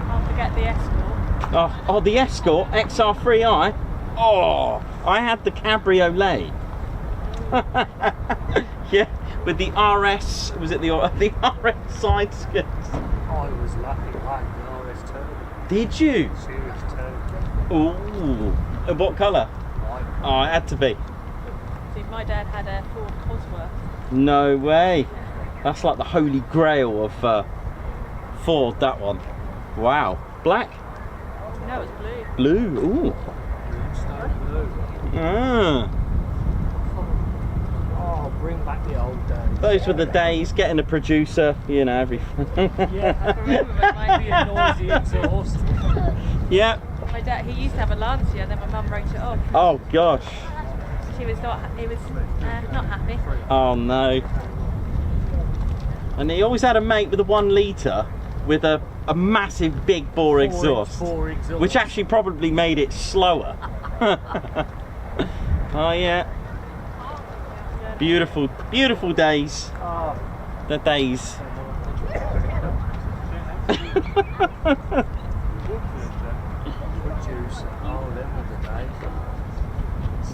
Can't forget the Escort. Oh, the Escort XR3i. Oh, I had the Cabriolet. Yeah, with the RS. Was it the RS side skirts? I was lucky. I had the RS Turbo. Did you? Series Turbo. Ooh. What colour? White. Oh, it had to be. See, my dad had a Ford Cosworth. No way. That's like the holy grail of Ford, that one. Wow. Black? No, it was blue. Blue. Ooh. Stone blue. Ah. Oh, bring back the old days. Those were the days, getting a producer, you know, everything. Yeah, I can remember it might be a noisy exhaust. Yeah. My dad, he used to have a Lancia, then my mum wrote it off. Oh gosh. She he was not happy. Oh no. And he always had a mate with a 1 litre with a massive big bore exhaust, which actually probably made it slower. Oh yeah. Beautiful, beautiful days. The days.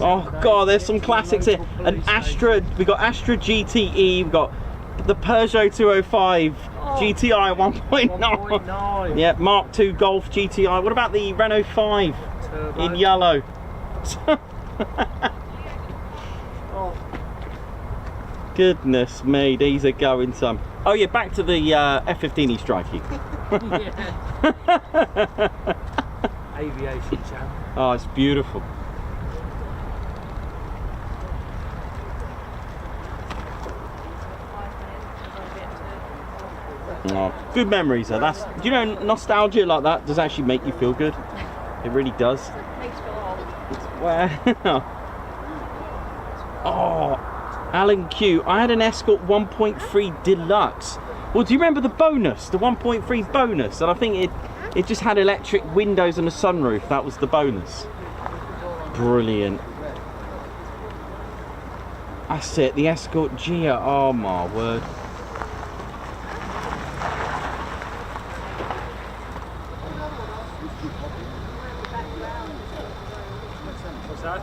Oh god, there's some classics here. An Astra, we got Astra GTE, we've got the Peugeot 205 GTI 1.9. Yeah, Mark II Golf GTI. What about the Renault 5 in yellow? Goodness me, these are going some. Oh yeah, back to the F-15 striking. Aviation channel. Oh, it's beautiful. Oh, good memories though. That's, do you know, nostalgia like that does actually make you feel good. It really does. Makes you feel old. Wow. Oh, Alan Q. I had an Escort 1.3 Deluxe. Well, do you remember the bonus, the 1.3 bonus? And I think it just had electric windows and a sunroof. That was the bonus. Brilliant. That's it, the Escort Gia. Oh my word. What's that?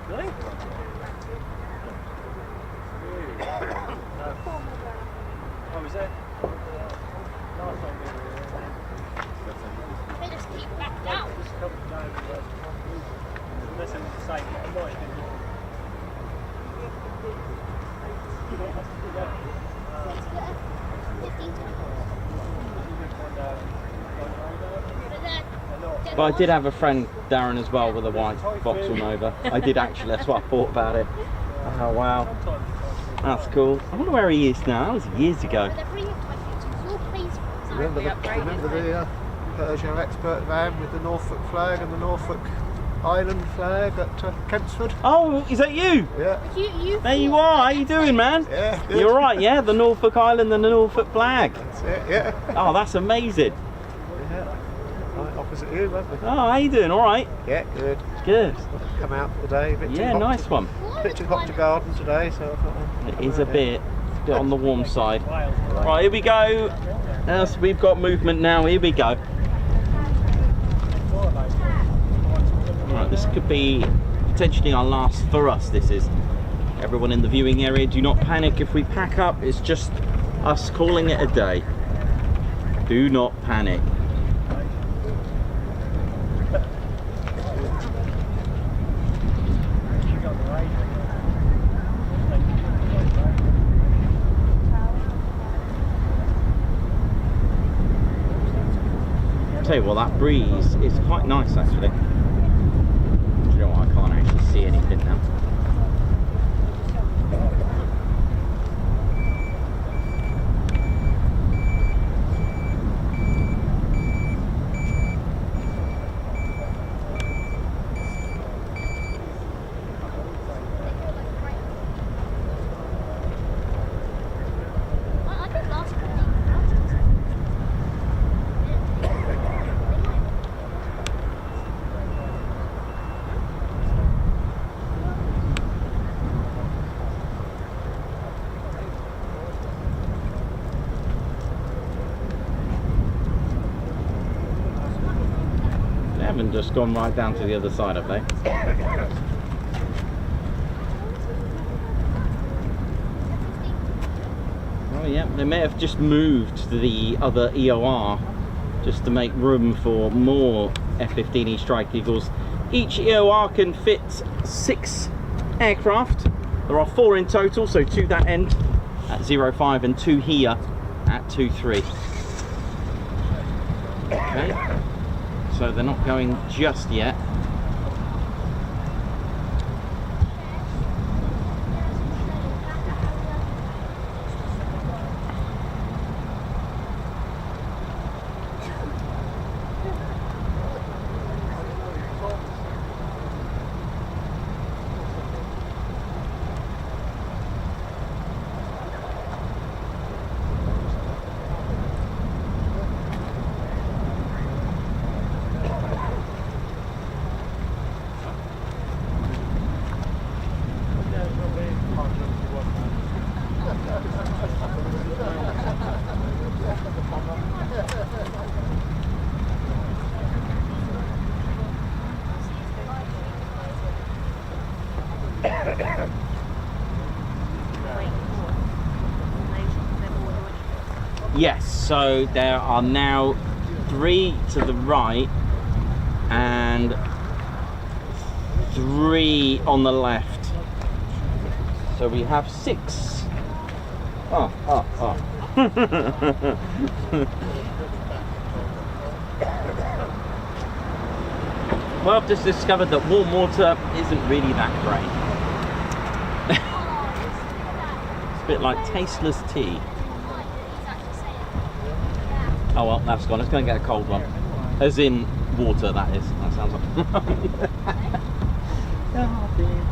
Really? Oh, was that? They just keep back down. Listen, say, But I did have a friend, Darren, as well, with a white Vauxhall Nova. I did actually, that's what I thought about it. Oh wow, that's cool. I wonder where he is now. That was years ago. Remember the Peugeot Expert van with the Norfolk flag and the Norfolk Island flag at Kempsford? Oh, is that you? Yeah. There you are. How you doing, man? Yeah, good. You're right, yeah? The Norfolk Island and the Norfolk flag. That's it, yeah. Oh, that's amazing. Yeah. Right opposite you, lovely. Oh, how you doing? All right? Yeah, good. Good. Come out today, a bit too Yeah, hot. nice one. Bit too hot to garden today, so I thought It is a bit on the warm side. Right, here we go. As we've got movement now, here we go. Right, this could be potentially our last for us. This is. Everyone in the viewing area, do not panic if we pack up. It's just us calling it a day. Do not panic. Tell you what, that breeze is quite nice actually. Do you know what? I can't actually see anything now. And just gone right down to the other side, have they? Oh yeah, they may have just moved to the other EOR just to make room for more F-15E Strike Eagles. Each EOR can fit 6 aircraft. There are 4 in total, so 2 that end at 05 and 2 here at 23. Okay. So they're not going just yet. Yes, so there are now 3 to the right and 3 on the left. So we have 6. Oh. Well, I've just discovered that warm water isn't really that great. It's a bit like tasteless tea. Oh well, that's gone. It's going to get a cold one. As in water, that is. That sounds like... Oh dear.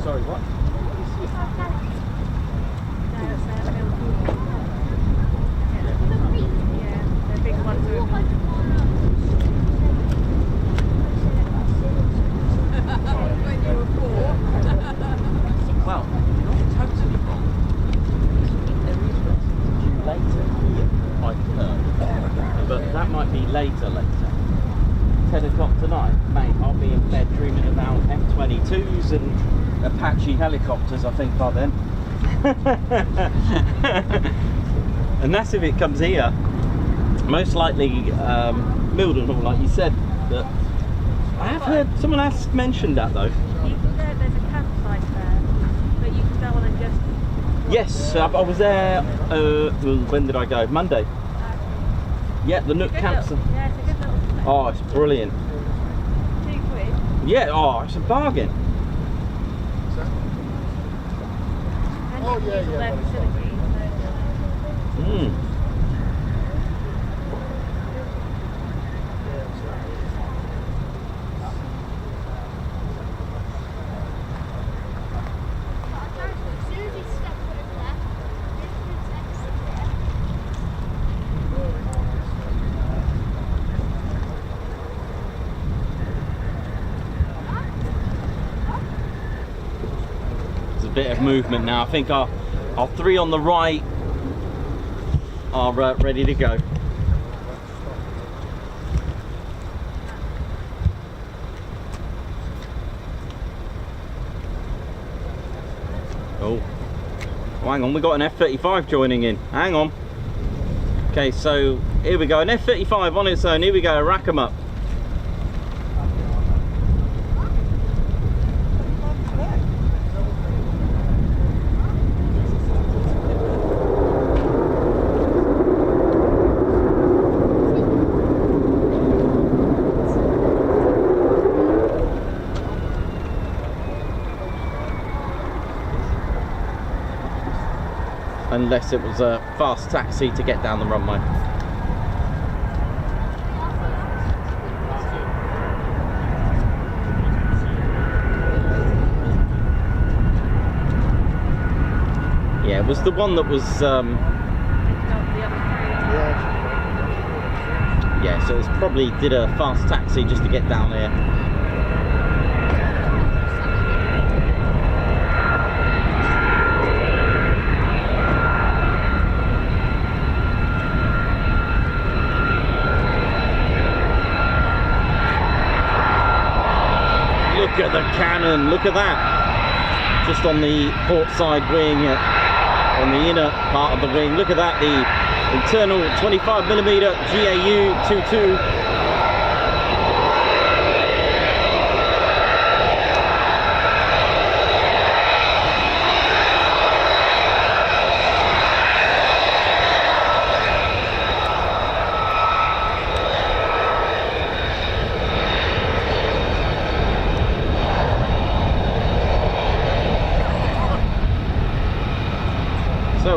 Sorry, what? Well, you're not totally wrong. There is due later here, I've heard. But that might be later. 10 o'clock tonight. Mate, I'll be in bed dreaming about F-22s and Apache helicopters, I think, by then. And that's if it comes here. Most likely Mildenhall, like you said. But I have heard someone else mentioned that though. You can go, there's a campsite there, but you can go on and just... Yes, I was there, when did I go? Monday. Yeah, the Nook campsite. Yeah, it's a good little place. Oh, it's brilliant. £2. Yeah, oh, it's a bargain. And you can use all their facilities. Bit of movement now. I think our 3 on the right are ready to go. Oh, hang on, we got an F-35 joining in. Hang on. Okay, so here we go. An F-35 on its own. Here we go. Rack 'em up. Unless it was a fast taxi to get down the runway. Yeah, it was the one that was yeah, so it's probably did a fast taxi just to get down here. Look at the cannon, look at that. Just on the port side wing, on the inner part of the wing. Look at that, the internal 25mm GAU-22.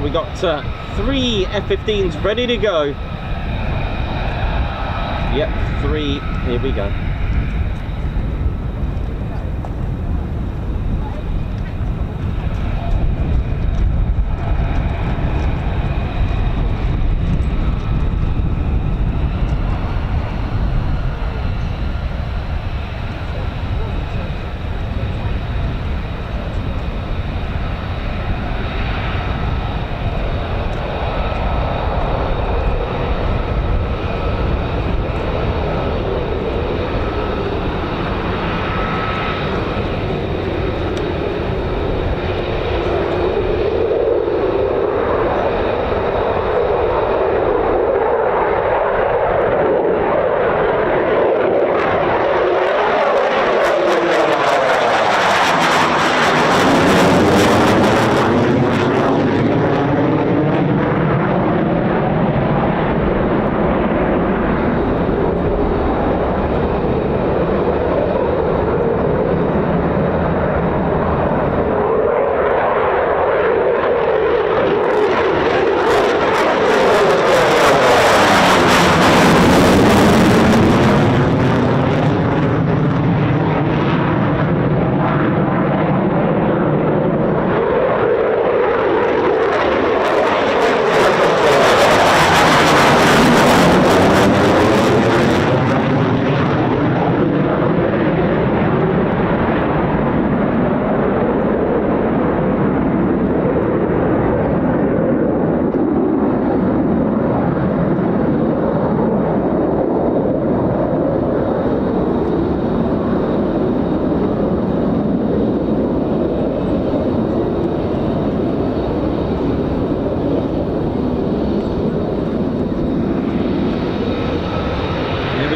we got 3 F-15s ready to go. Yep, 3. Here we go.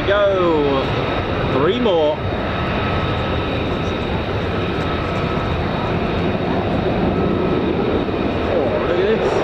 Go. 3 more. Oh, look at this.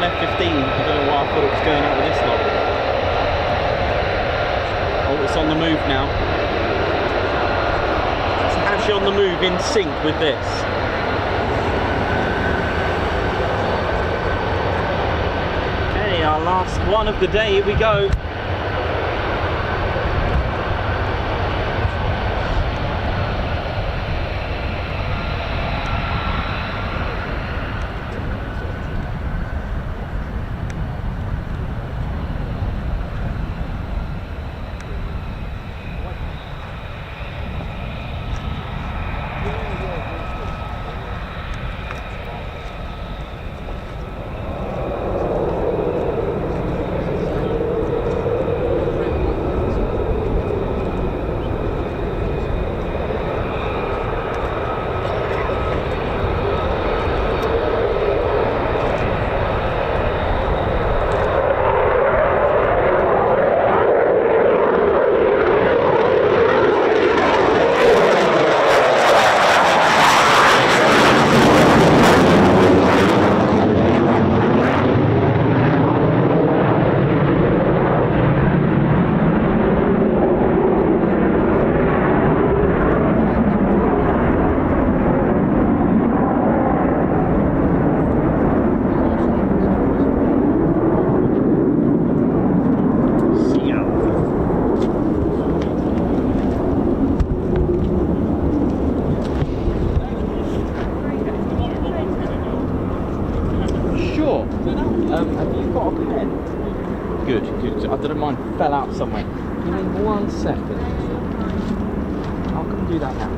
F-15. I don't know why I thought it was going out with this lot. Oh, it's It's on the move now. It's actually on the move in sync with this. Okay, our last one of the day. Here we go. Fell out somewhere. Give me 1 second. I'll come and do that now.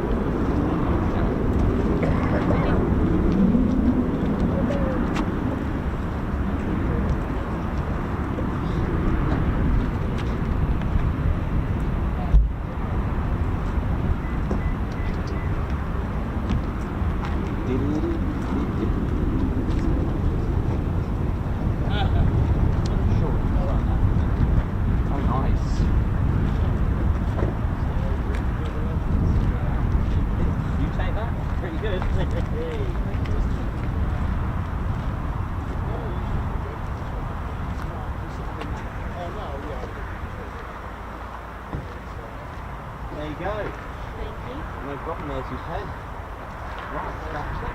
There you go. Thank you. No problem, there's your pen. Right, that's it.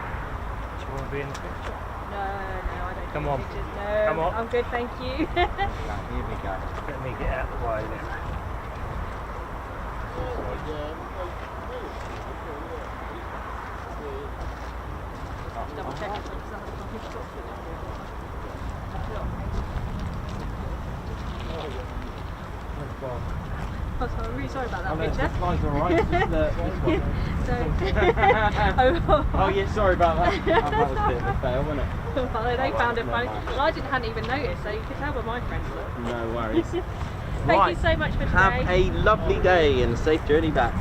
Do you want to be in the picture? No, I don't. Come do on. pictures. No, Come on. I'm good, thank you. Okay, here we go. Let me get out of the way then. Double check it. Oh, so I'm really sorry about that picture. That's alright, just this one. Oh yeah, sorry about that. That was a bit of a fail, wasn't it? Well, they found it funny. Well, I hadn't even noticed, so you could tell by my friends look. No worries. Thank you so much for today. Have a lovely day and a safe journey back.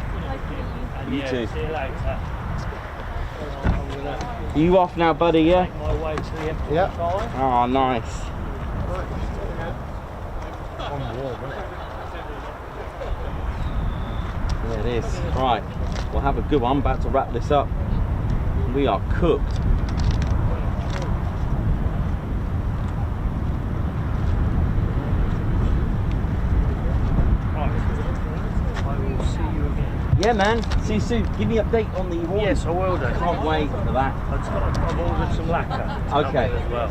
And You yeah, too. see you later. I'm gonna You off now, buddy, yeah? make my way to the F-35. Yeah. Oh, nice. I'm warm, isn't it? There it is. Right, we'll have a good one. I'm about to wrap this up. We are cooked. Right. I will see you again. Yeah, man. See you soon. Give me an update on the award. Yes, I will do. Can't wait for that. I've ordered some lacquer. Okay. As well.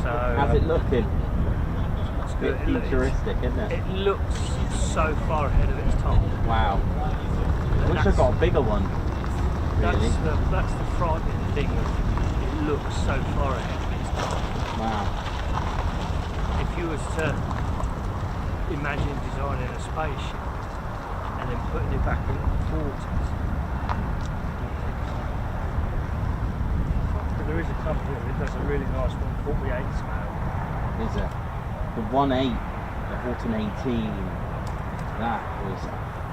So, How's it looking? it's A bit futuristic, isn't it? It looks so far ahead of its time. Wow. I wish I got a bigger one. Really. That's the frightening thing. It looks so far ahead of its time. Wow. If you was to imagine designing a spaceship and then putting it back into the 40s. But there is a company that does a really nice 148 scale. Is it? The 1.8, the Horton 18, that was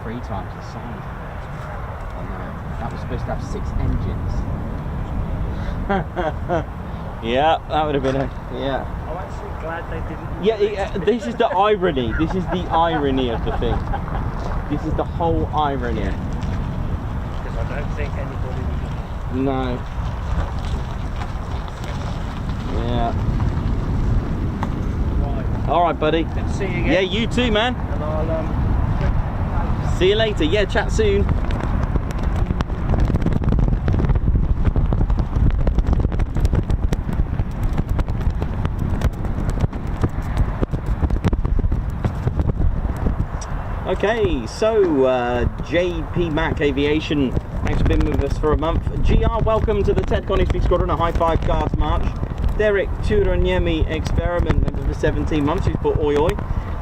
3 times the size. And that was supposed to have 6 engines. Yeah, that would have been a, yeah. I'm actually glad they didn't. Yeah, this is the irony. This is the irony of the thing. This is the whole irony. Because I don't think anybody would. No. Yeah. Right. All right, buddy. Good to see you again. Yeah, you too, man. And I'll See you later. Yeah, chat soon. Okay, so JP Mac Aviation, thanks for being with us for a month. GR, welcome to the Ted Coningsby Squadron, a high five guards march. Derek Turanyemi Experiment, member for 17 months, who's put oi oi.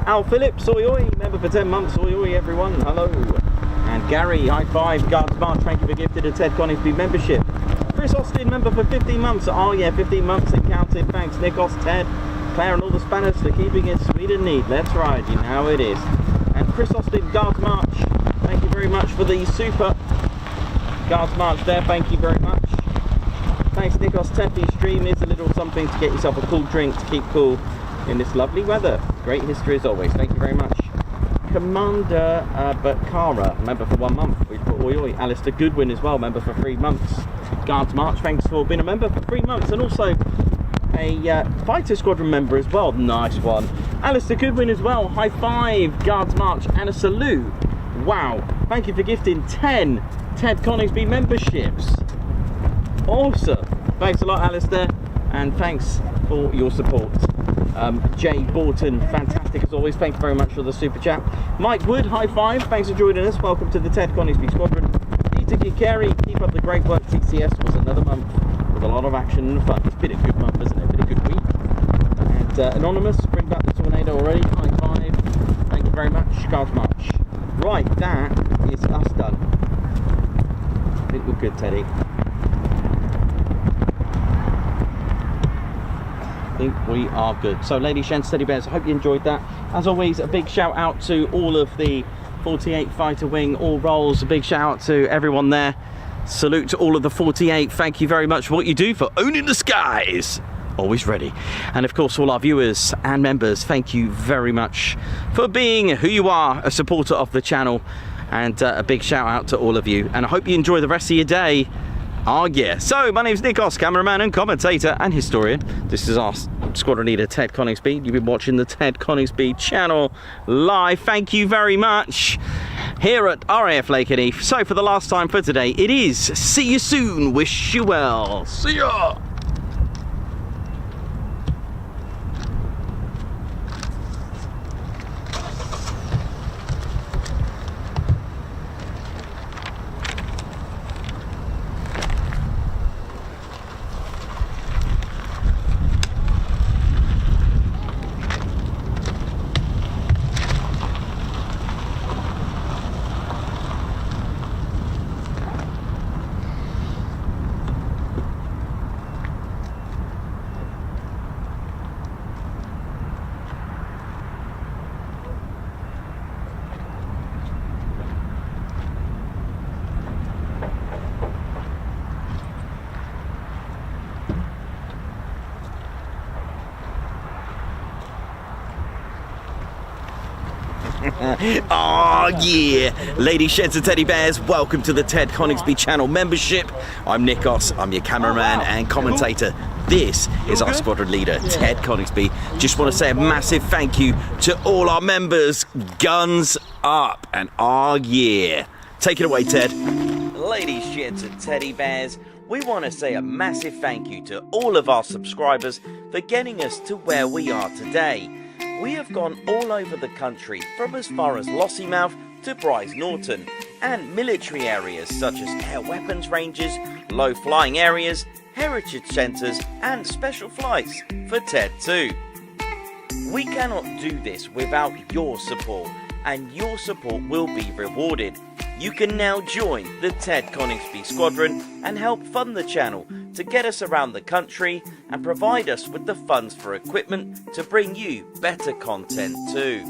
Al Phillips, oi oi, member for 10 months, oi oi everyone, hello. And Gary, high five guards march, thank you for gifted a Ted Coningsby membership. Chris Austin, member for 15 months, oh yeah, 15 months and counted, thanks Nikos, Ted, Claire and all the Spanish for keeping it sweet and neat, let's ride, you know how it is. And Chris Austin, Guards March, thank you very much for the super Guards March there, thank you very much. Thanks Nikos, Tefi stream is a little something to get yourself a cool drink to keep cool in this lovely weather. Great history as always, thank you very much. Commander Bakara, member for 1 month, we put oi oi. Alistair Goodwin as well, member for 3 months. Guards March, thanks for being a member for 3 months, and also a fighter squadron member as well, nice one. Alistair Goodwin as well, high five, Guards March and a salute. Wow, thank you for gifting 10 Ted Coningsby memberships. Awesome, thanks a lot Alistair, and thanks for your support. Jay Borton, fantastic as always, thank you very much for the super chat. Mike Wood, high five, thanks for joining us, welcome to the Ted Coningsby Squadron. Peter Kikeri, keep up the great work, TCS was another month with a lot of action and fun. It's been a good month, hasn't it? Been a good week. And Anonymous, bring back the tornado already. High five. Thank you very much. Guards March. Right, that is us done. I think we're good, Teddy. I think we are good. So, ladies, gents, teddy bears, I hope you enjoyed that. As always, a big shout out to all of the 48 Fighter Wing all rolls. A big shout out to everyone there. Salute to all of the 48. Thank you very much for what you do for owning the skies. Always ready. And of course, all our viewers and members, thank you very much for being who you are, a supporter of the channel. And a big shout out to all of you. And I hope you enjoy the rest of your day. Oh yeah. So my name's Nikos, cameraman and commentator and historian. This is our squadron leader, Ted Coningsby. You've been watching the Ted Coningsby channel live. Thank you very much. Here at RAF Lakenheath. So for the last time for today, it is see you soon, wish you well. See ya! Oh yeah, ladies, sheds and teddy bears, welcome to the Ted Coningsby channel membership. I'm Nikos, I'm your cameraman and commentator. This is our squadron leader, Ted Coningsby. Just want to say a massive thank you to all our members. Guns up, and oh yeah. Take it away, Ted. Ladies, sheds and teddy bears, we want to say a massive thank you to all of our subscribers for getting us to where we are today. We have gone all over the country, from as far as Lossiemouth to Bryce Norton, and military areas such as air weapons ranges, low flying areas, heritage centres and special flights for TED 2. We cannot do this without your support, and your support will be rewarded. You can now join the Ted Coningsby Squadron and help fund the channel to get us around the country and provide us with the funds for equipment to bring you better content too.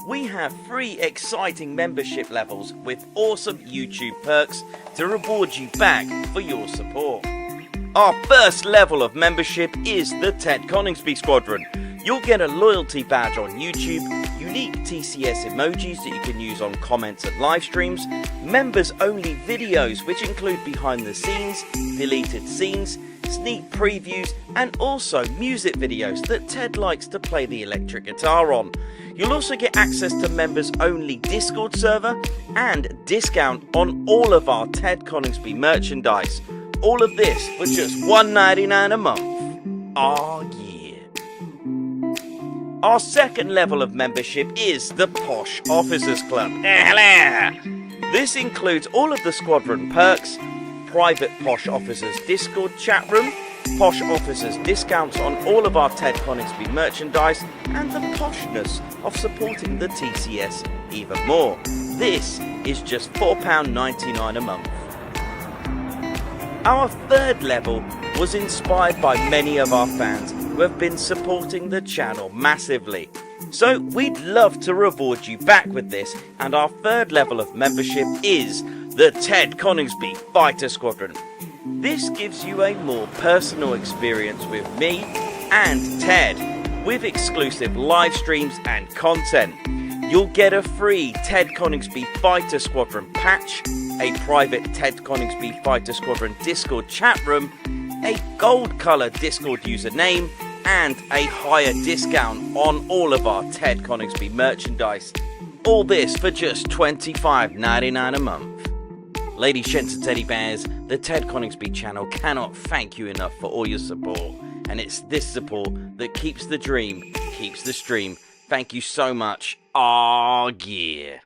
We have 3 exciting membership levels with awesome YouTube perks to reward you back for your support. Our first level of membership is the Ted Coningsby Squadron. You'll get a loyalty badge on YouTube, unique TCS emojis that you can use on comments and live streams, members only videos which include behind the scenes, deleted scenes, sneak previews and also music videos that Ted likes to play the electric guitar on. You'll also get access to members only Discord server and discount on all of our Ted Coningsby merchandise. All of this for just $1.99 a month. Oh yeah. Our second level of membership is the Posh Officers Club. This includes all of the squadron perks, private Posh Officers Discord chat room, Posh Officers discounts on all of our Ted Coningsby merchandise, and the poshness of supporting the TCS even more. This is just £4.99 a month. Our third level was inspired by many of our fans who have been supporting the channel massively. So we'd love to reward you back with this, and our third level of membership is the Ted Coningsby Fighter Squadron. This gives you a more personal experience with me and Ted, with exclusive live streams and content. You'll get a free Ted Coningsby Fighter Squadron patch, a private Ted Coningsby Fighter Squadron Discord chat room, a gold colour Discord username, and a higher discount on all of our Ted Coningsby merchandise. All this for just $25.99 a month. Ladies, gents and teddy bears, the Ted Coningsby channel cannot thank you enough for all your support. And it's this support that keeps the dream, keeps the stream. Thank you so much. Aw, yeah.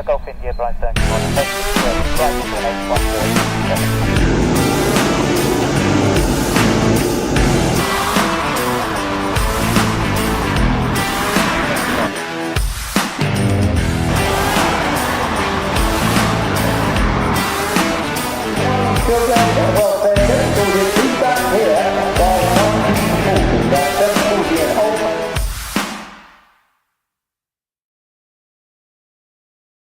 Golf India, Brian Stone,